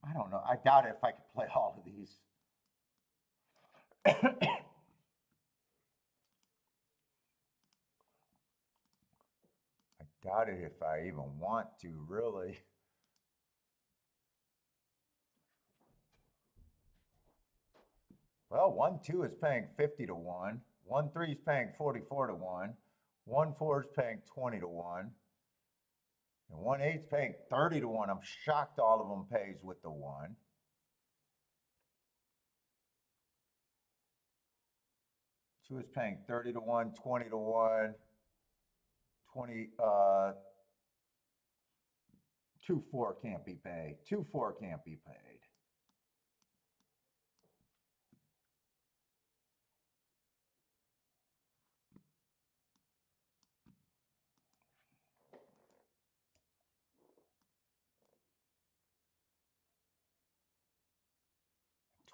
I don't know. I doubt if I could play all of these. I doubt it if I even want to, really. Well, 1, 2 is paying 50 to 1. 1, 3 is paying 44 to 1. 1, 4 is paying 20 to 1. And 1, 8 is paying 30 to 1. I'm shocked all of them pays with the 1. Two is paying 30 to 1, 20 to 1, 20, 2, 4 can't be paid. 2, 4 can't be paid.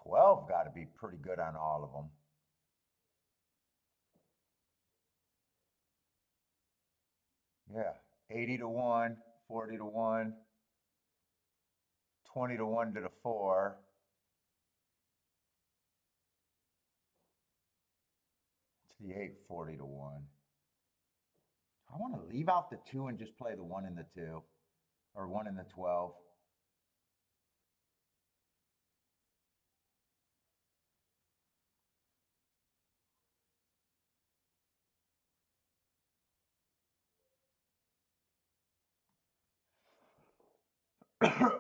$12 got to be pretty good on all of them. Yeah, 80 to 1, 40 to 1, 20 to 1 to the 4. To the 8, 40 to 1. I want to leave out the 2 and just play the 1 and the 2, or 1 and the 12.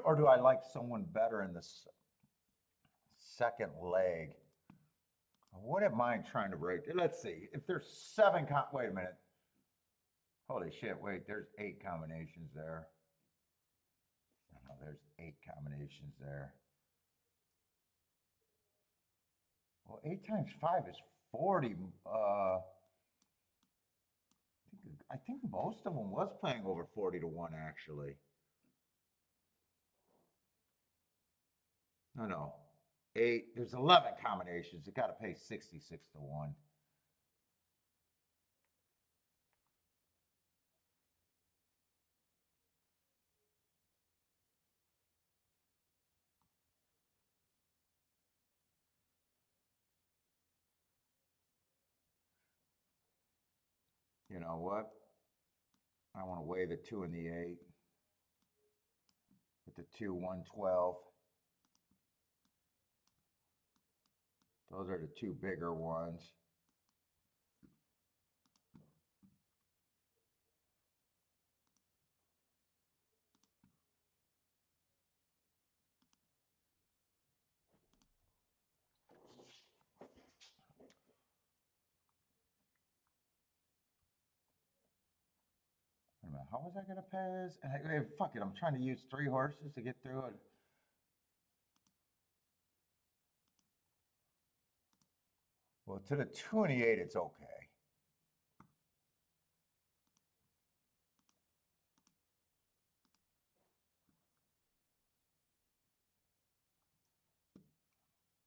Or do I like someone better in the second leg? I wouldn't mind trying to break. Let's see. If there's 7, wait a minute. Holy shit, wait, there's 8 combinations there. Oh, there's 8 combinations there. Well, 8 times 5 is 40. I think most of them was playing over 40 to 1, actually. No. 8, there's 11 combinations. You got to pay 66 to 1. You know what? I want to weigh the 2 and the 8. With the 2, 112. Those are the 2 bigger ones. Wait a minute, how was I going to pay this? And fuck it, I'm trying to use 3 horses to get through it. Well, to the 2 and the 8, it's okay.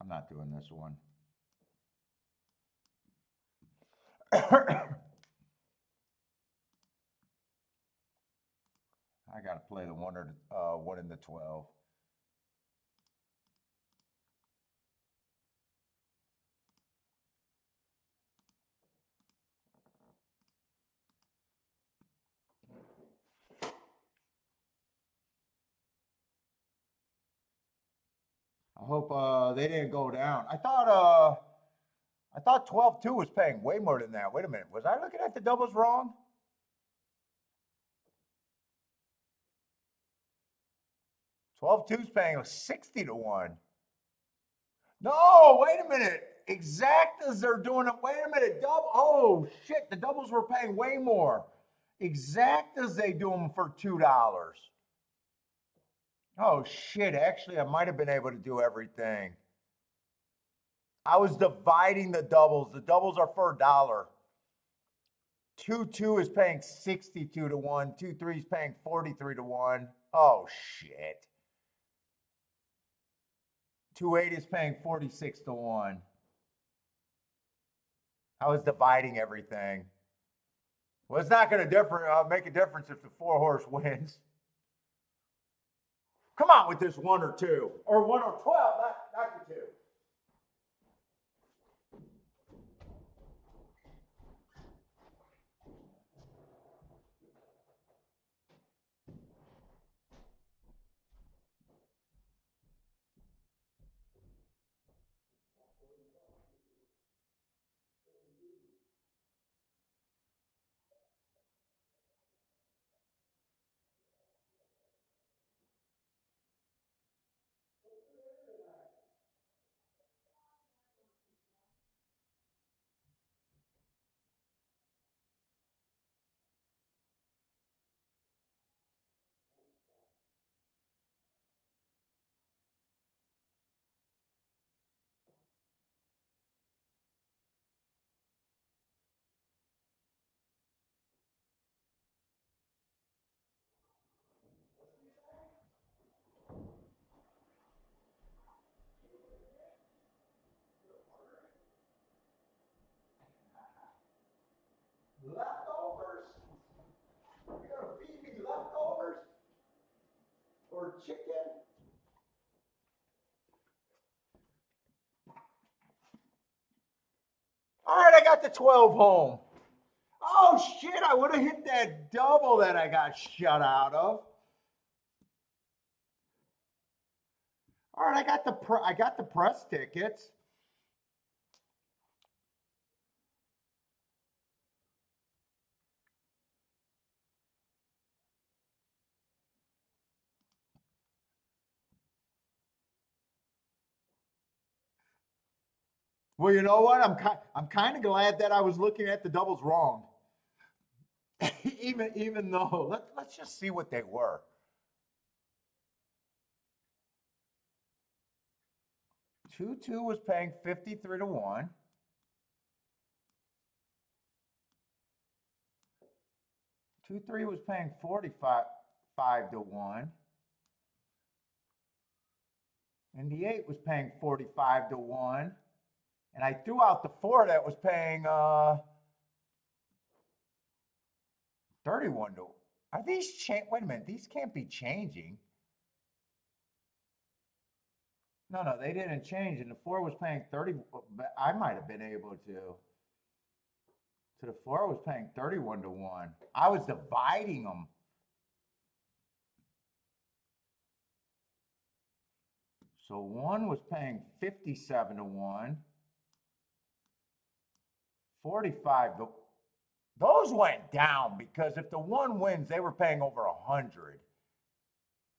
I'm not doing this one. I got to play the 1 or 1 in the 12. I hope they didn't go down. I thought 12-2 was paying way more than that. Wait a minute, was I looking at the doubles wrong? 12-2 is paying 60 to 1. No, wait a minute. Exactas are doing it. Wait a minute. Oh shit, the doubles were paying way more. Exactas, they do them for $2. Oh shit, actually I might have been able to do everything. I was dividing the doubles. The doubles are for $1. 2-2 is paying 62 to 1. 2-3 is paying 43 to 1. Oh shit. 2-8 is paying 46 to 1. I was dividing everything. Well, it's not going to make a difference if the 4 horse wins. Come on with this 1 or 2. Or 1 or 12, not the 2. Leftovers? You're going to feed me leftovers? Or chicken? All right, I got the 12 home. Oh shit, I would have hit that double that I got shut out of. All right, I got the press tickets. Well, you know what? I'm kind of glad that I was looking at the doubles wrong. even though let's just see what they were. 2-2 was paying 53 to 1. 2-3 was paying 45 to 1. And the 8 was paying 45 to 1. And I threw out the 4 that was paying 31 to. Are these wait a minute, these can't be changing. No, they didn't change. And the 4 was paying 30. I might have been able to. To the 4 was paying 31 to 1. I was dividing them. So 1 was paying 57 to 1. 45 to... Those went down because if the 1 wins, they were paying over 100.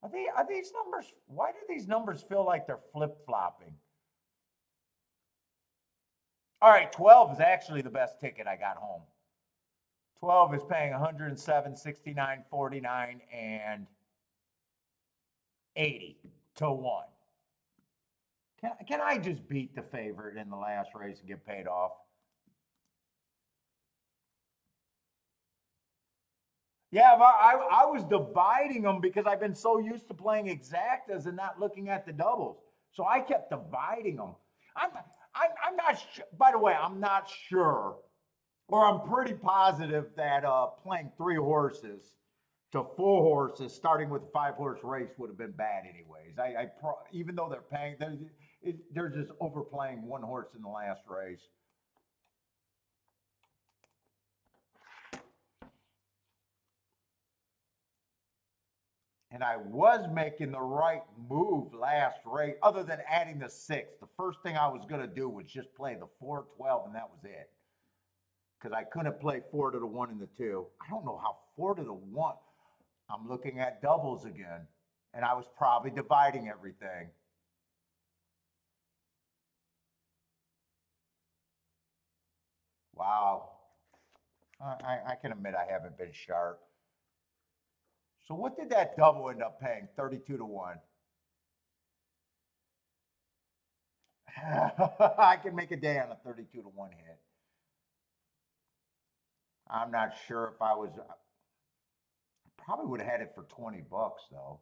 Are these numbers, why do these numbers feel like they're flip-flopping? All right, 12 is actually the best ticket I got home. 12 is paying 107, 69, 49, and 80 to 1. Can I just beat the favorite in the last race and get paid off? Yeah, but I was dividing them because I've been so used to playing exactas and not looking at the doubles. So I kept dividing them. I'm not sure. By the way, I'm not sure, or I'm pretty positive that playing 3 horses to 4 horses, starting with a 5-horse race, would have been bad anyways. Even though they're paying, they're just overplaying 1 horse in the last race. And I was making the right move last race, other than adding the 6. The first thing I was going to do was just play the 4, 12, and that was it. Because I couldn't play 4 to the 1 and the 2. I don't know how 4 to the 1. I'm looking at doubles again. And I was probably dividing everything. Wow. I can admit I haven't been sharp. So what did that double end up paying? 32 to 1. I can make a day on a 32 to 1 hit. I'm not sure if I probably would have had it for 20 bucks though.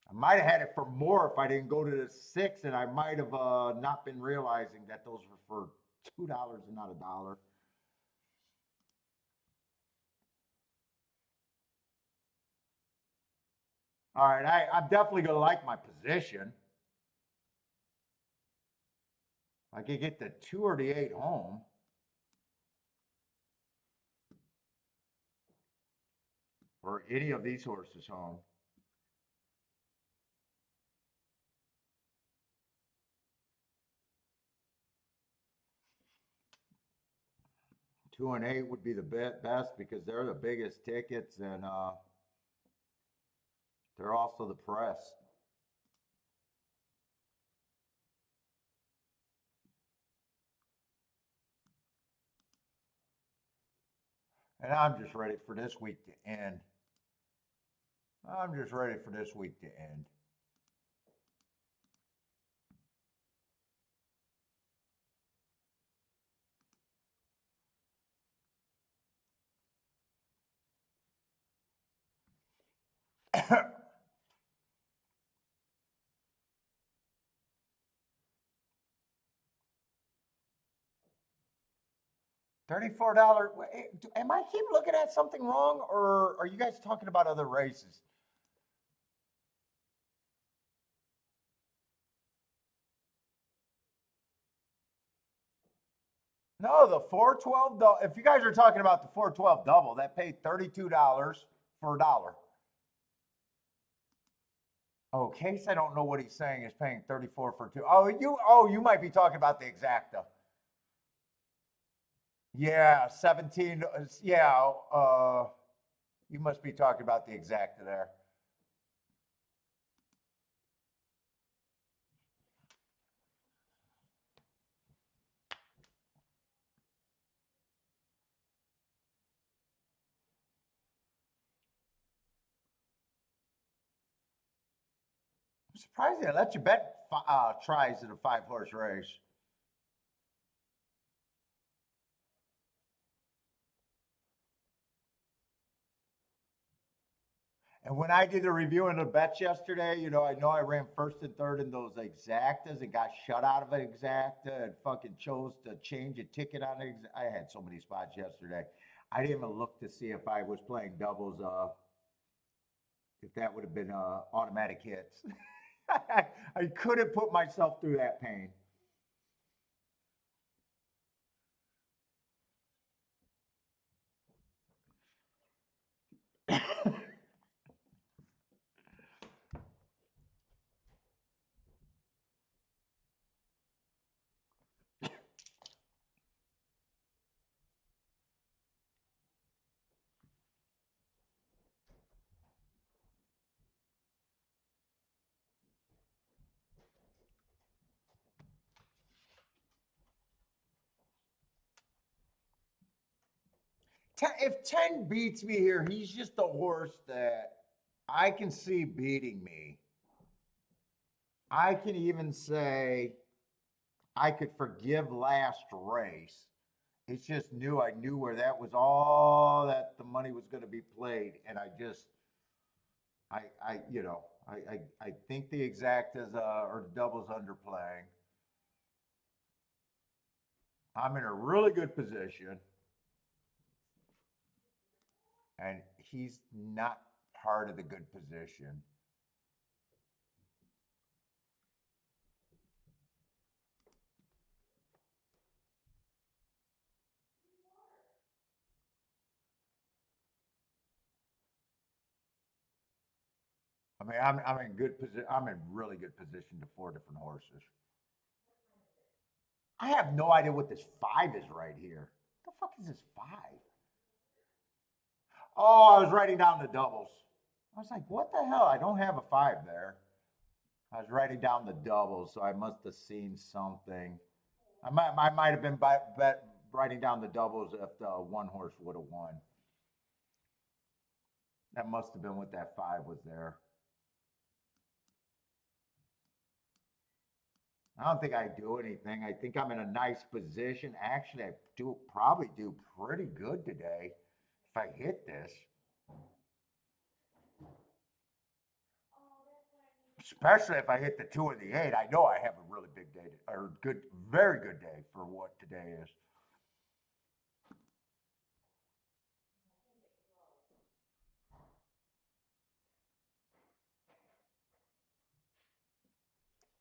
I might have had it for more if I didn't go to the 6, and I might have not been realizing that those were for $2 and not $1. All right, I'm definitely going to like my position. I could get the 2 or the 8 home. Or any of these horses home. Two and 8 would be the best because they're the biggest tickets, and they're also the press. And I'm just ready for this week to end. I'm just ready for this week to end. $34. Am I keep looking at something wrong, or are you guys talking about other races? No, the 412. If you guys are talking about the 412 double, that paid $32 for $1. Oh, Case, I don't know what he's saying, is paying 34 for 2. You might be talking about the exacta. Yeah, 17. Yeah, you must be talking about the exacta there. I'm surprised they let you bet tries in a 5-horse race. And when I did the review on the bets yesterday, I know I ran first and third in those exactas and got shut out of an exacta and fucking chose to change a ticket on it. I had so many spots yesterday. I didn't even look to see if I was playing doubles, if that would have been automatic hits. I couldn't put myself through that pain. If 10 beats me here, he's just a horse that I can see beating me. I can even say I could forgive last race. It's just I knew where that was all that the money was going to be played. And I think the exact is, or the double's underplaying. I'm in a really good position. And he's not part of the good position. I mean, I'm in good position. I'm in really good position to 4 different horses. I have no idea what this 5 is right here. What the fuck is this 5? Oh, I was writing down the doubles. I was like, what the hell? I don't have a 5 there. I was writing down the doubles, so I must have seen something. I might have been writing down the doubles if the one horse would have won. That must have been what that 5 was there. I don't think I do anything. I think I'm in a nice position. Actually, I probably do pretty good today if I hit this. Especially if I hit the 2 and the 8. I know I have a really big day, or good, very good day for what today is.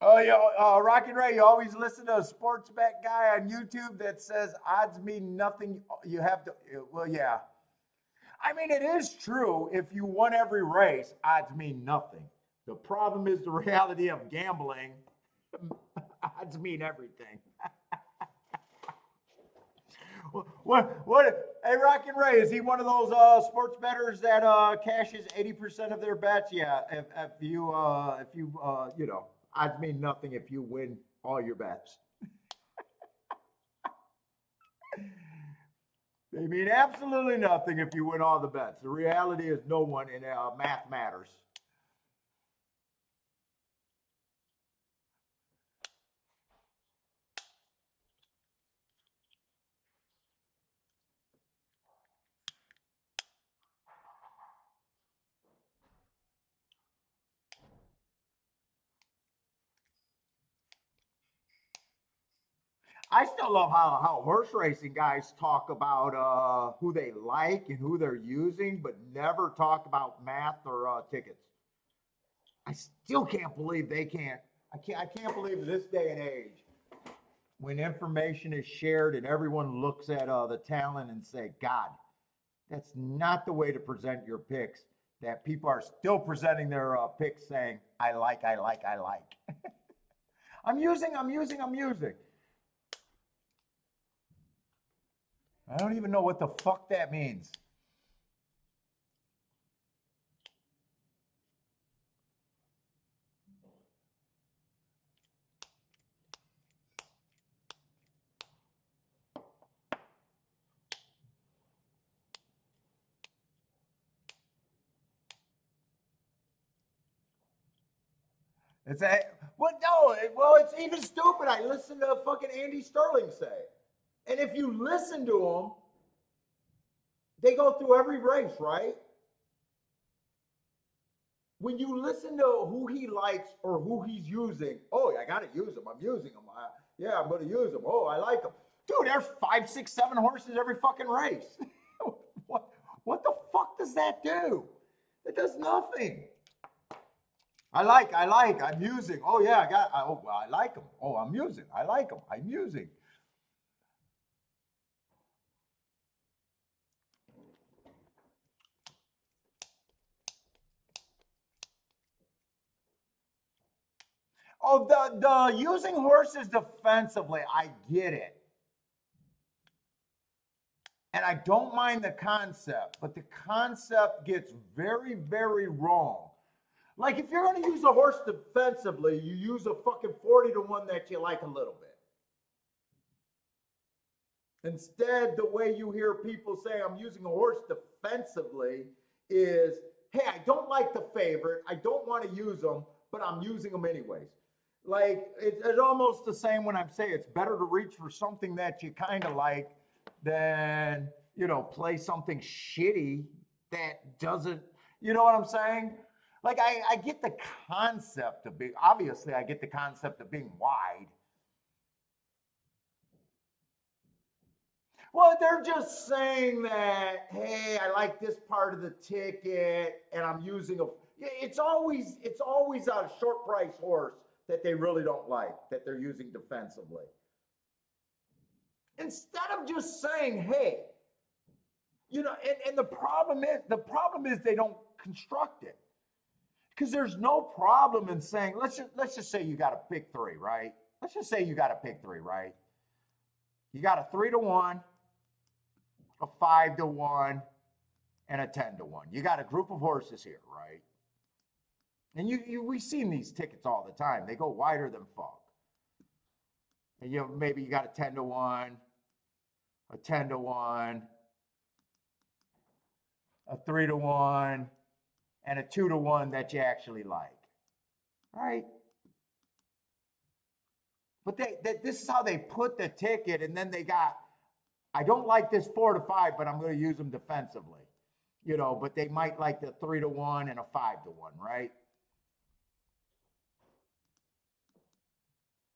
Oh, yeah, Rock and Ray, you always listen to a sports bet guy on YouTube that says odds mean nothing. You have to, well, yeah. I mean, it is true. If you won every race, odds mean nothing. The problem is the reality of gambling. Odds mean everything. What? Hey, Rock and Ray, is he one of those sports bettors that cashes 80% of their bets? Yeah. If you odds mean nothing if you win all your bets. They mean absolutely nothing if you win all the bets. The reality is no one, and math matters. I still love how horse racing guys talk about who they like and who they're using, but never talk about math or tickets. I still can't believe they can't. I can't believe this day and age, when information is shared and everyone looks at the talent and say, God, that's not the way to present your picks. That people are still presenting their picks saying, I like. I'm using. I don't even know what the fuck that means. It's it's even stupid. I listened to fucking Andy Sterling say it. And if you listen to them, they go through every race, right? When you listen to who he likes or who he's using, oh, I gotta use them. I'm using them. I'm gonna use them. Oh, I like them, dude. There's 5, 6, 7 horses every fucking race. What the fuck does that do? It does nothing. I like. I'm using. Oh yeah, I like them. Oh, I'm using. I like them. I'm using. Oh, the using horses defensively, I get it. And I don't mind the concept, but the concept gets very, very wrong. Like if you're going to use a horse defensively, you use a fucking 40 to 1 that you like a little bit. Instead, the way you hear people say I'm using a horse defensively is, hey, I don't like the favorite. I don't want to use them, but I'm using them anyways. Like, it's almost the same when I'm saying it's better to reach for something that you kind of like than, play something shitty that doesn't, you know what I'm saying? Like, I get the concept of being, obviously, I get the concept of being wide. Well, they're just saying that, hey, I like this part of the ticket and I'm using a, it's always a short price horse that they really don't like, that they're using defensively. Instead of just saying, hey, and the problem is they don't construct it. Because there's no problem in saying, let's just say you got a pick three, right? Let's just say you got a pick three, right? You got a 3-1, a 5-1, and a 10-1. You got a group of horses here, right? And we've seen these tickets all the time. They go wider than fuck. And maybe you got a 10-1, a 10-1, a 3-1, and a 2-1 that you actually like, right? But this is how they put the ticket, and then they got, I don't like this 4-5, but I'm going to use them defensively, but they might like the 3-1 and a 5-1, right?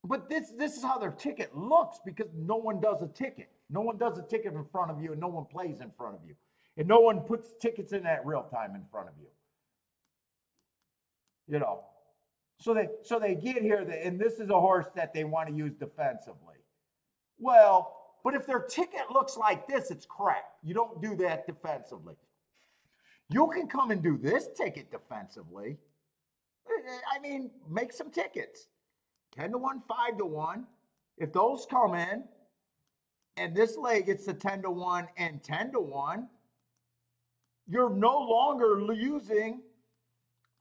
But this is how their ticket looks because no one does a ticket. No one does a ticket in front of you, and no one plays in front of you. And no one puts tickets in that real time in front of you. So they get here, and this is a horse that they want to use defensively. Well, but if their ticket looks like this, it's crap. You don't do that defensively. You can come and do this ticket defensively. I mean, make some tickets. 10-1, 5-1. If those come in, and this leg gets the 10-1 and 10-1, you're no longer using.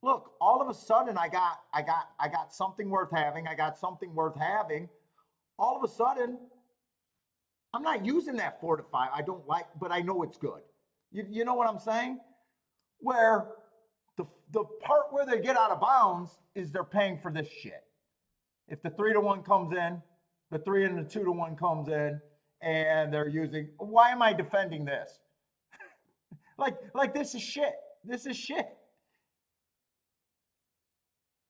Look, all of a sudden I got something worth having. I got something worth having. All of a sudden, I'm not using that 4-5. I don't like, but I know it's good. You know what I'm saying? Where the part where they get out of bounds is they're paying for this shit. If the 3-1 comes in, the 3 and the 2-1 comes in, and they're using, why am I defending this? like this is shit. This is shit.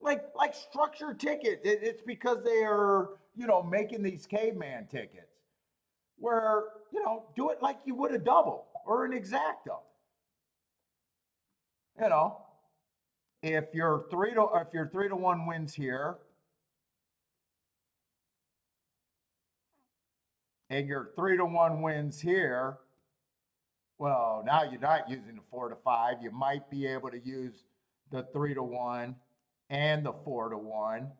Like structured tickets. It's because they are, making these caveman tickets where, do it like you would a double or an exacto. If your 3-1 wins here, and your 3-1 wins here, well, now you're not using the 4-5. You might be able to use the 3-1 and the 4-1,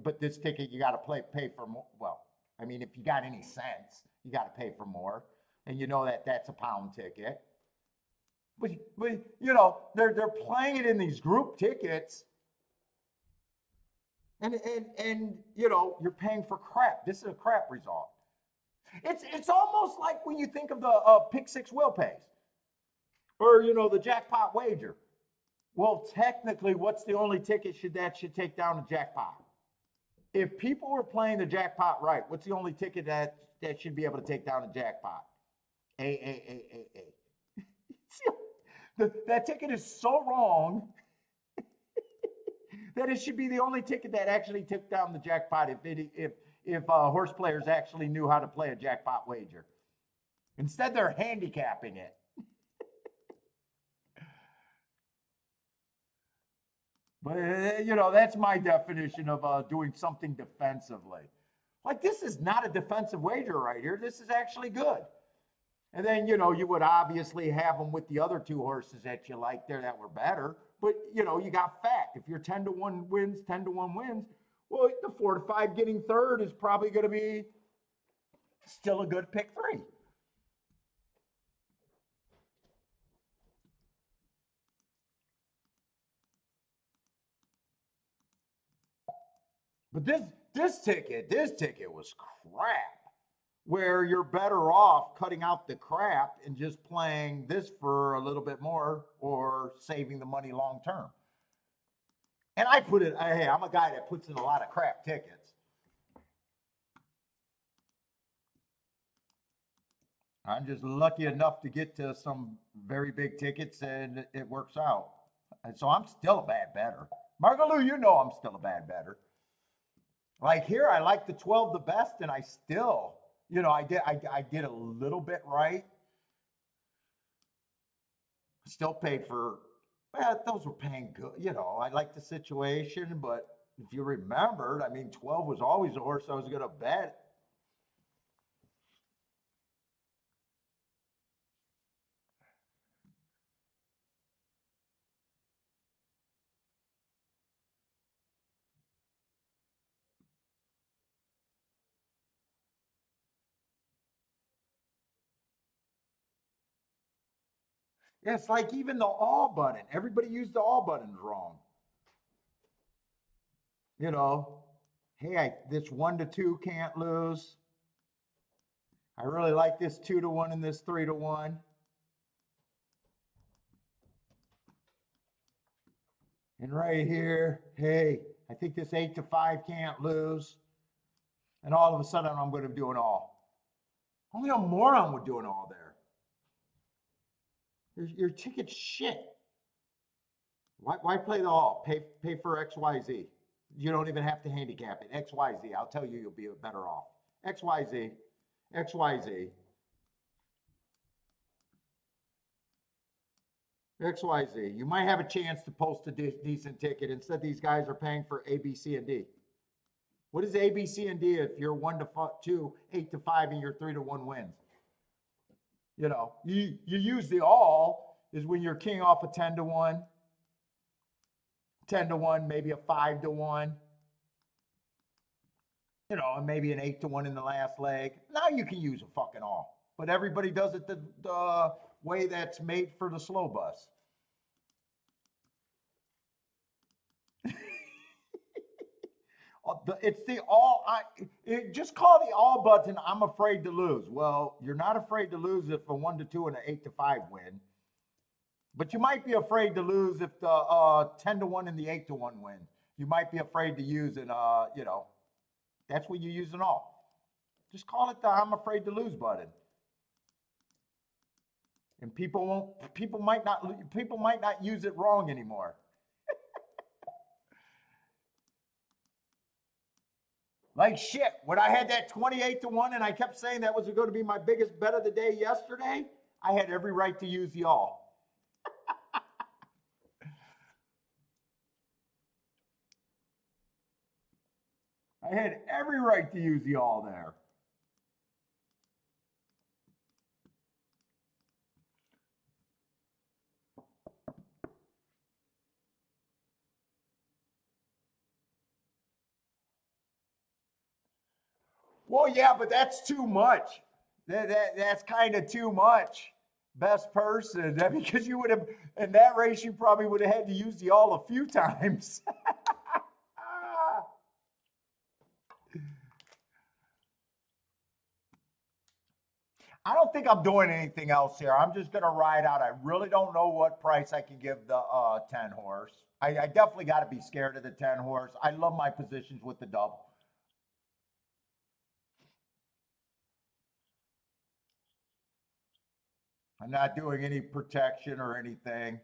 but this ticket you got to pay for more. Well, I mean, if you got any sense, you got to pay for more, and that's a pound ticket. But they're playing it in these group tickets, and you're paying for crap. This is a crap result. It's almost like when you think of the pick six will pays, or the jackpot wager. Well, technically, what's the only ticket that should take down the jackpot? If people were playing the jackpot right, what's the only ticket that should be able to take down the jackpot? A. That ticket is so wrong that it should be the only ticket that actually took down the jackpot if horse players actually knew how to play a jackpot wager. Instead, they're handicapping it. But, that's my definition of doing something defensively. Like, this is not a defensive wager right here. This is actually good. And then, you would obviously have them with the other two horses that you like there that were better. But, you got fat. If your 10-1 wins, 10-1 wins, well, the 4-5 getting third is probably going to be still a good pick three. But this ticket was crap. where you're better off cutting out the crap and just playing this for a little bit more or saving the money long term. And I put it, hey, I'm a guy that puts in a lot of crap tickets. I'm just lucky enough to get to some very big tickets and it works out. And so I'm still a bad bettor. Margaloo, you know I'm still a bad bettor. Like here, I like the 12 the best, and I still, you know, I did a little bit right. Still paid for, well, those were paying good. You know, I like the situation, but if you remembered, I mean, 12 was always a horse I was going to bet. It's like even the all button. Everybody used the all buttons wrong. You know, hey, this 1-2 can't lose. I really like this 2-1 and this 3-1. And right here, hey, I think this 8-5 can't lose. And all of a sudden, I'm going to do an all. Only a moron would do an all there. Your ticket's shit. Why play the all? Pay for XYZ. You don't even have to handicap it. XYZ. I'll tell you, you'll be better off. XYZ. XYZ. XYZ. You might have a chance to post a decent ticket. Instead, these guys are paying for A, B, C, and D. What is A, B, C, and D if you're 1-2, 8-5, and you're 3-1 wins? You know, you use the all is when you're king off a 10-1, 10-1, maybe a 5-1. You know, and maybe an 8-1 in the last leg. Now you can use a fucking all. But everybody does it the way that's made for the slow bus. It's the all. Just call the all button. I'm afraid to lose. Well, you're not afraid to lose if a 1-2 and an 8-5 win, but you might be afraid to lose if the 10-1 and the 8-1 win. You might be afraid to use an you know, that's when you use an all. Just call it the I'm afraid to lose button. And people might not use it wrong anymore. Like shit, when I had that 28-1 and I kept saying that was going to be my biggest bet of the day yesterday, I had every right to use the all. I had every right to use the all there. Well, yeah, but that's too much. That's kind of too much. Best person, because you would have in that race, you probably would have had to use the all a few times. I don't think I'm doing anything else here. I'm just gonna ride out. I really don't know what price I can give the 10 horse. I definitely got to be scared of the 10 horse. I love my positions with the double. I'm not doing any protection or anything.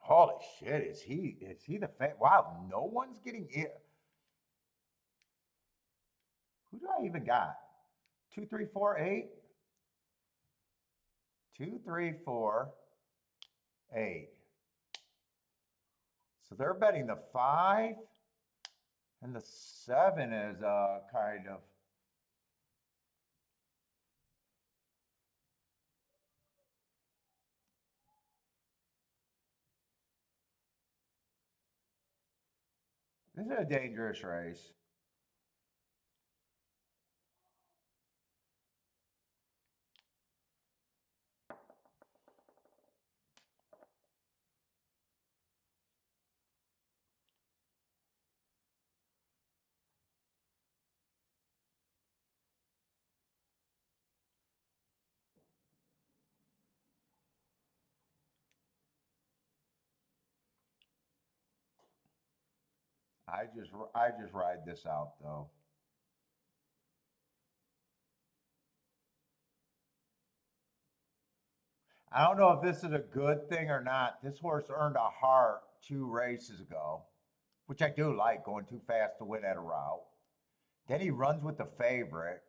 Holy shit, is he the wow, no one's getting it. Who do I even got? 2, 3, 4, 8. 2, 3, 4, 8. So they're betting the 5 and the 7 is kind of. This is a dangerous race. I just ride this out though. I don't know if this is a good thing or not. This horse earned a heart 2 races ago, which I do like, going too fast to win at a route. Then he runs with the favorite.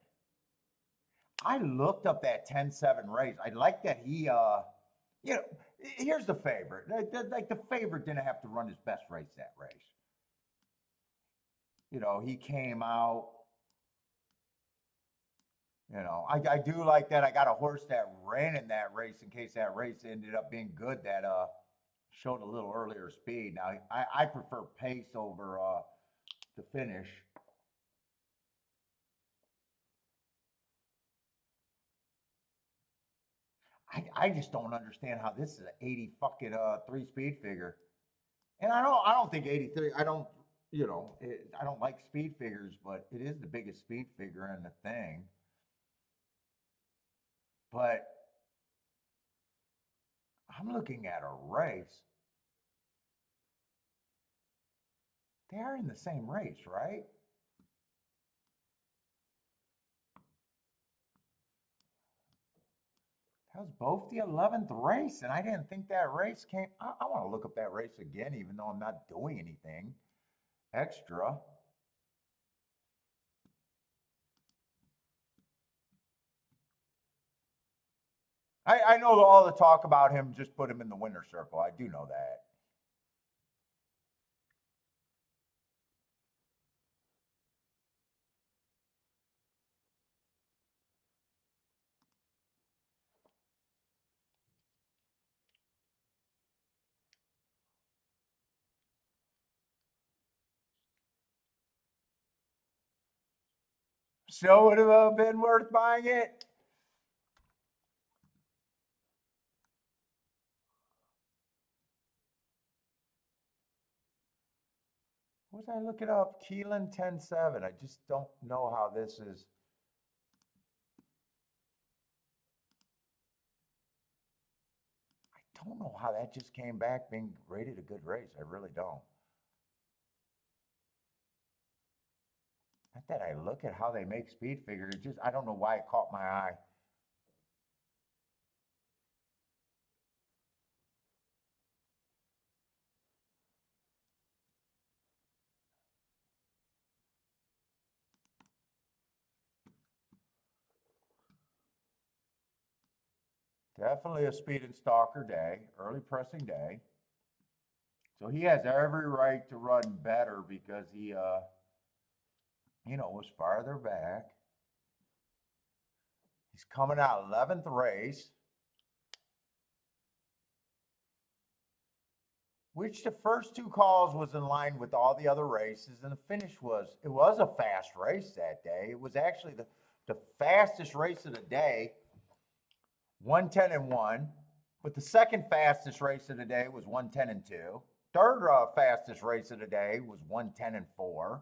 I looked up that 10-7 race. I like that he, you know, here's the favorite. Like the favorite didn't have to run his best race that race. You know, he came out. You know, I do like that. I got a horse that ran in that race in case that race ended up being good that showed a little earlier speed. Now I prefer pace over the finish. I just don't understand how this is an 80 fucking 3 speed figure. And I don't think 83. I don't I don't like speed figures, but it is the biggest speed figure in the thing. But I'm looking at a race. They are in the same race, right? That was both the 11th race, and I didn't think that race came. I want to look up that race again, even though I'm not doing anything extra. I know all the talk about him just put him in the winner's circle. I do know that. So would have been worth buying it. What was I looking up? Keelan 10-7. I just don't know how this is. I don't know how that just came back being rated a good race. I really don't. Not that I look at how they make speed figure. It just I don't know why it caught my eye. Definitely a speed and stalker day, early pressing day. So he has every right to run better because he was farther back. He's coming out 11th race, which the first 2 calls was in line with all the other races, and the finish was a fast race that day. It was actually the fastest race of the day, 110-1. But the second fastest race of the day was 110-2. Third fastest race of the day was 110-4.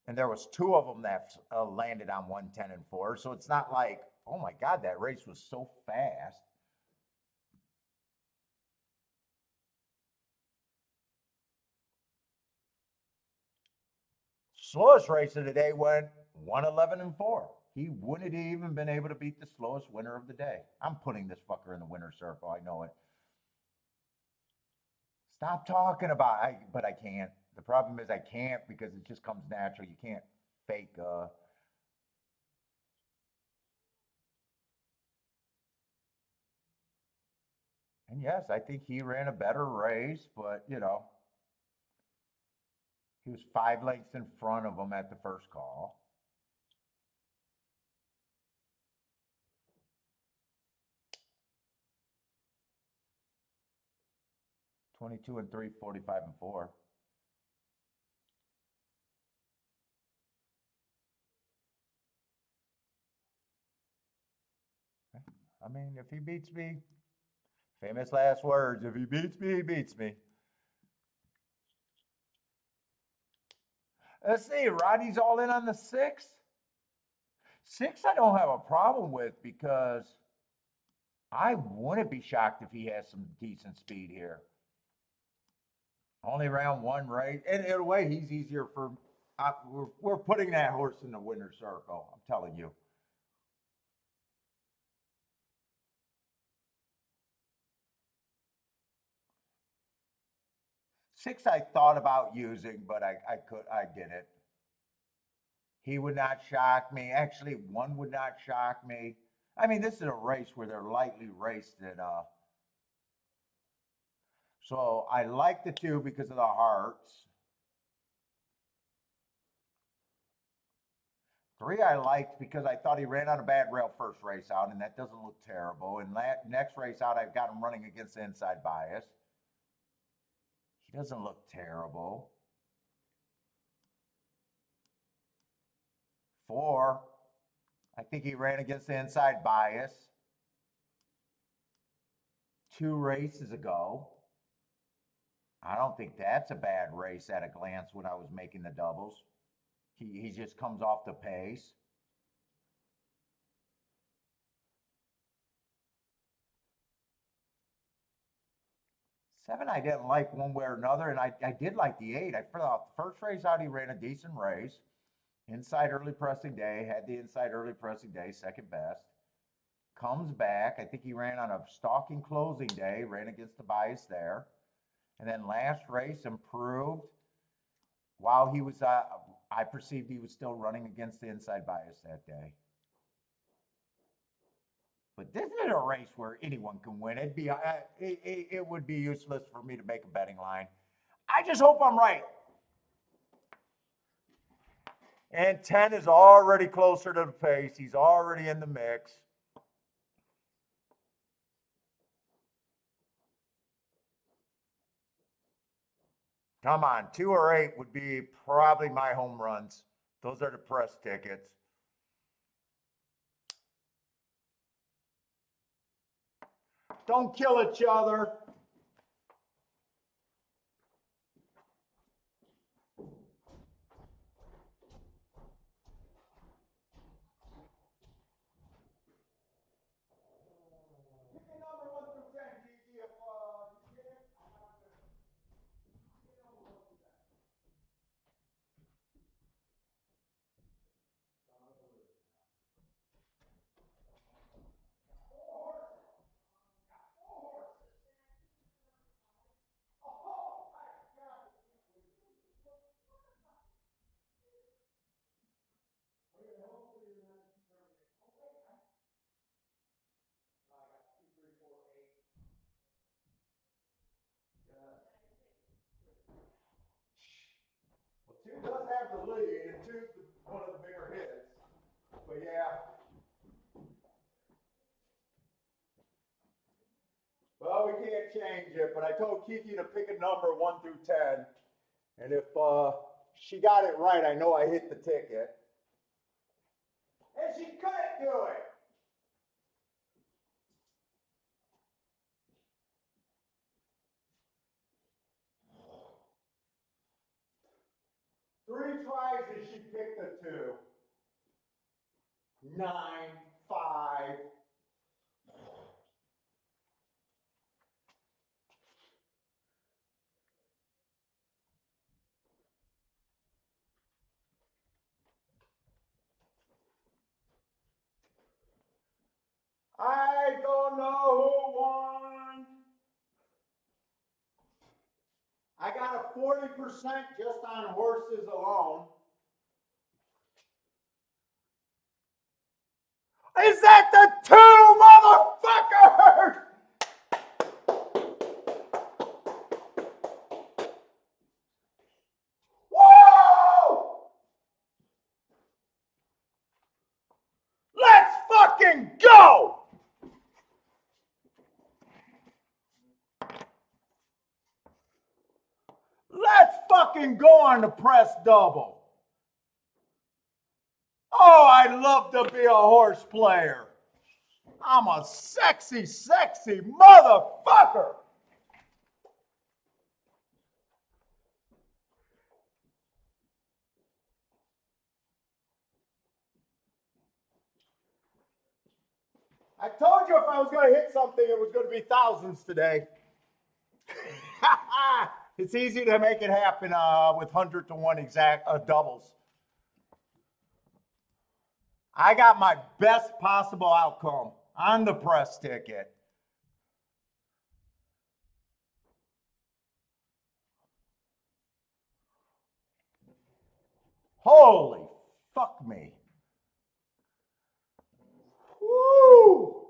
And there was 2 of them that landed on 110-4. So it's not like, oh my God, that race was so fast. Slowest race of the day went 111-4. He wouldn't have even been able to beat the slowest winner of the day. I'm putting this fucker in the winner's circle. I know it. Stop talking about it, but I can't. The problem is I can't because it just comes natural. You can't fake. And yes, I think he ran a better race, but he was 5 lengths in front of him at the first call. 22-3, 45-4. I mean, if he beats me, famous last words, if he beats me, he beats me. Let's see, Roddy's all in on the 6. 6 I don't have a problem with because I wouldn't be shocked if he has some decent speed here. Only ran one race. And in a way, he's easier for. We're putting that horse in the winner's circle. I'm telling you. 6 I thought about using, but I didn't. He would not shock me. Actually, 1 would not shock me. I mean, this is a race where they're lightly raced, and so I like the 2 because of the hearts. 3 I liked because I thought he ran on a bad rail first race out, and that doesn't look terrible. And next race out, I've got him running against the inside bias. He doesn't look terrible. 4, I think he ran against the inside bias 2 races ago. I don't think that's a bad race at a glance when I was making the doubles. He just comes off the pace. 7 I didn't like one way or another, and I did like the 8. I thought the first race out he ran a decent race. Inside early pressing day, had the inside early pressing day, second best. Comes back, I think he ran on a stalking closing day, ran against the bias there. And then last race improved. While he was, I perceived he was still running against the inside bias that day. But this is a race where anyone can win. It would be useless for me to make a betting line. I just hope I'm right. And 10 is already closer to the pace. He's already in the mix. Come on, 2 or 8 would be probably my home runs. Those are the press tickets. Don't kill each other. Well, 2 does have the lead, and 2's one of the bigger hits. But yeah. Well, we can't change it, but I told Kiki to pick a number 1 through 10. And if she got it right, I know I hit the ticket. And she couldn't do it. Three tries and she picked the 2. 9, 5. I don't know who won. I got a 40% just on horses alone. Is that the 2 motherfuckers? Whoa! Let's fucking go! Let's fucking go on the press double. Oh, I'd love to be a horse player. I'm a sexy, sexy motherfucker. I told you if I was going to hit something, it was going to be thousands today. It's easy to make it happen with 100 to 1 exact doubles. I got my best possible outcome on the press ticket. Holy fuck me. Woo!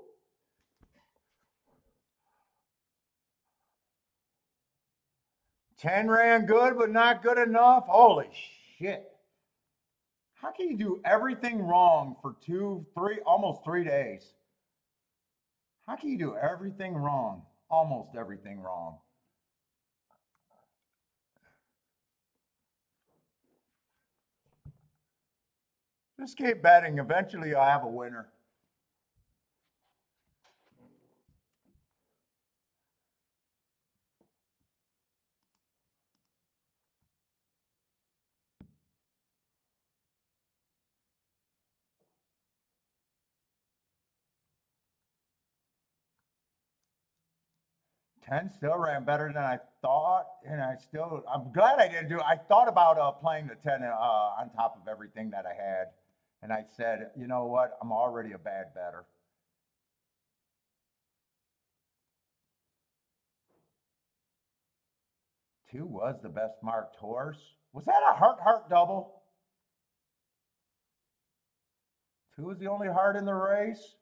Ten ran good, but not good enough. Holy shit. How can you do everything wrong for almost 3 days? How can you do everything wrong? Almost everything wrong. Just keep betting. Eventually, I'll have a winner. Ten still ran better than I thought, and I'm glad I didn't do it. I thought about playing the 10 on top of everything that I had, and I said, you know what? I'm already a bad better. Two was the best marked horse. Was that a heart double? Two was the only heart in the race.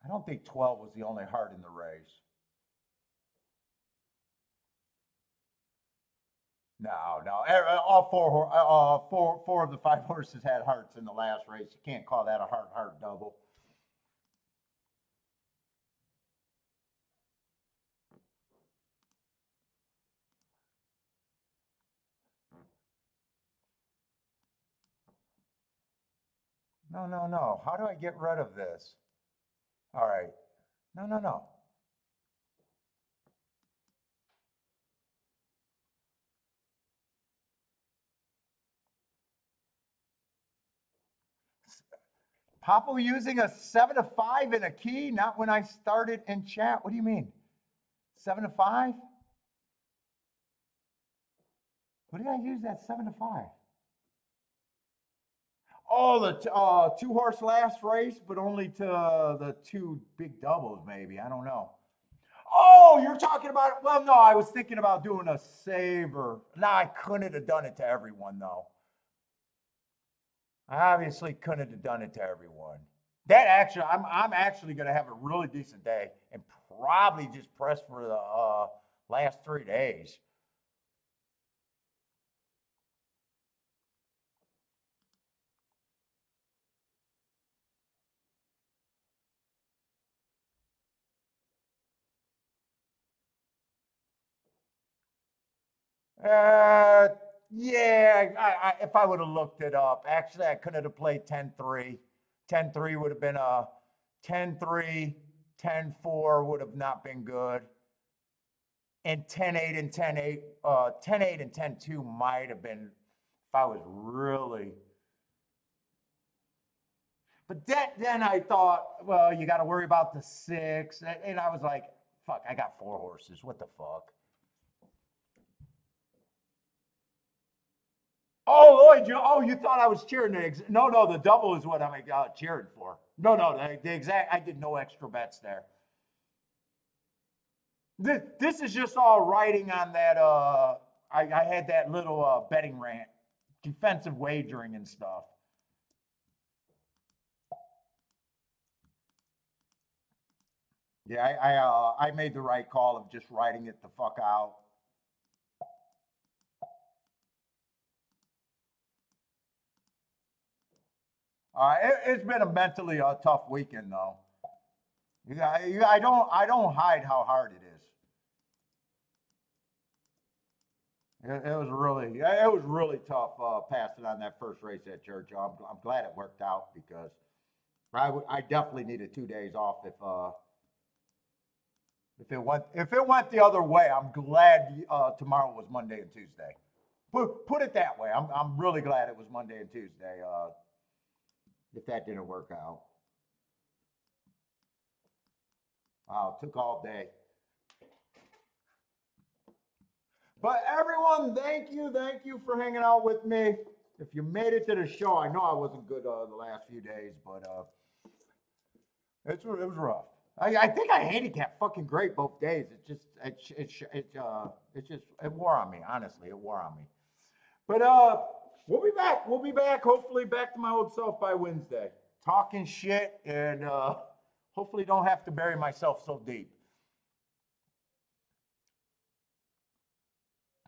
I don't think 12 was the only heart in the race. No. All four of the 5 horses had hearts in the last race. You can't call that a heart double. No. How do I get rid of this? All right. No. Papa using a 7 to 5 in a key, not when I started in chat. What do you mean? 7 to 5? What did I use that 7 to 5? Oh, the 2 horse last race, but only to the 2 big doubles, maybe. I don't know. Oh, you're talking about, well, no, I was thinking about doing a saver. No, I couldn't have done it to everyone, though. I obviously couldn't have done it to everyone. I'm actually going to have a really decent day and probably just press for the last 3 days. Yeah, if I would have looked it up, actually, I couldn't have played 10-3. 10-3 would have been a 10-3, 10-4 would have not been good. And 10-8 and 10-8, 10-8 and 10-2 might have been if I was really. But then I thought, well, you got to worry about the 6. And I was like, fuck, I got 4 horses. What the fuck? Oh, Lloyd, you thought I was cheering. No, the double is what I'm cheering for. No, the exact, I did no extra bets there. This is just all writing on that, I had that little betting rant, defensive wagering and stuff. Yeah, I made the right call of just writing it the fuck out. It's been a mentally tough weekend though. I don't hide how hard it is. It was really tough passing on that first race at Churchill. I'm glad it worked out because I definitely needed 2 days off if it went the other way. I'm glad tomorrow was Monday and Tuesday. Put it that way. I'm really glad it was Monday and Tuesday. If that didn't work out. Wow, it took all day. But everyone, thank you for hanging out with me. If you made it to the show, I know I wasn't good the last few days, but it was rough. I think I handicapped fucking great both days. It wore on me. Honestly, it wore on me. But we'll be back. We'll be back. Hopefully, back to my old self by Wednesday, talking shit, and hopefully don't have to bury myself so deep.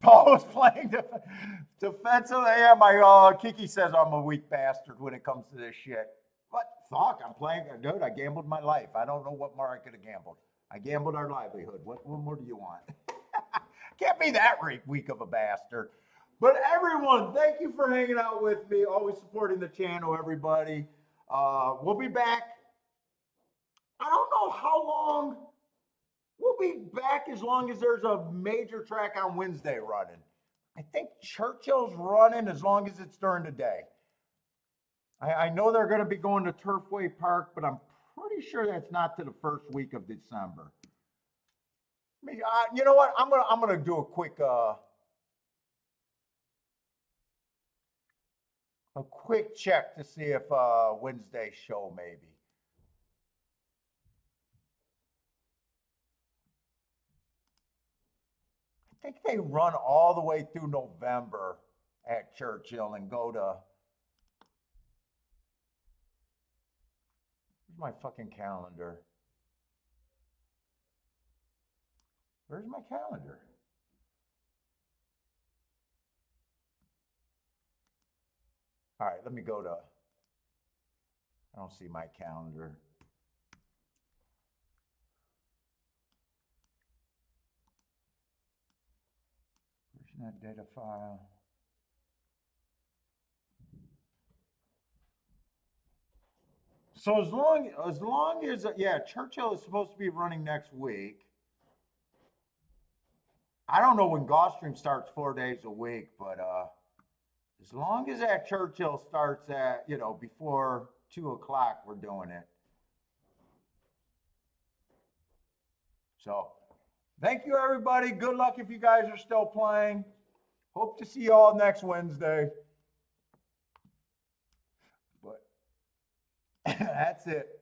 Paul was playing defensive. Yeah, my Kiki says I'm a weak bastard when it comes to this shit. But fuck, I'm playing, dude. I gambled my life. I don't know what more I could have gambled. I gambled our livelihood. What more do you want? Can't be that weak of a bastard. But everyone, thank you for hanging out with me. Always supporting the channel, everybody. We'll be back. I don't know how long. We'll be back as long as there's a major track on Wednesday running. I think Churchill's running as long as it's during the day. I know they're going to be going to Turfway Park, but I'm pretty sure that's not to the first week of December. You know what? I'm gonna do a quick check to see if Wednesday's show maybe. I think they run all the way through November at Churchill and go to. Where's my fucking calendar? Where's my calendar? All right, let me go to. I don't see my calendar. Where's that data file? So as long as yeah, Churchill is supposed to be running next week. I don't know when Gulfstream starts 4 days a week, but as long as that Churchill starts at before 2 o'clock, we're doing it. So thank you, everybody. Good luck if you guys are still playing. Hope to see you all next Wednesday. But that's it.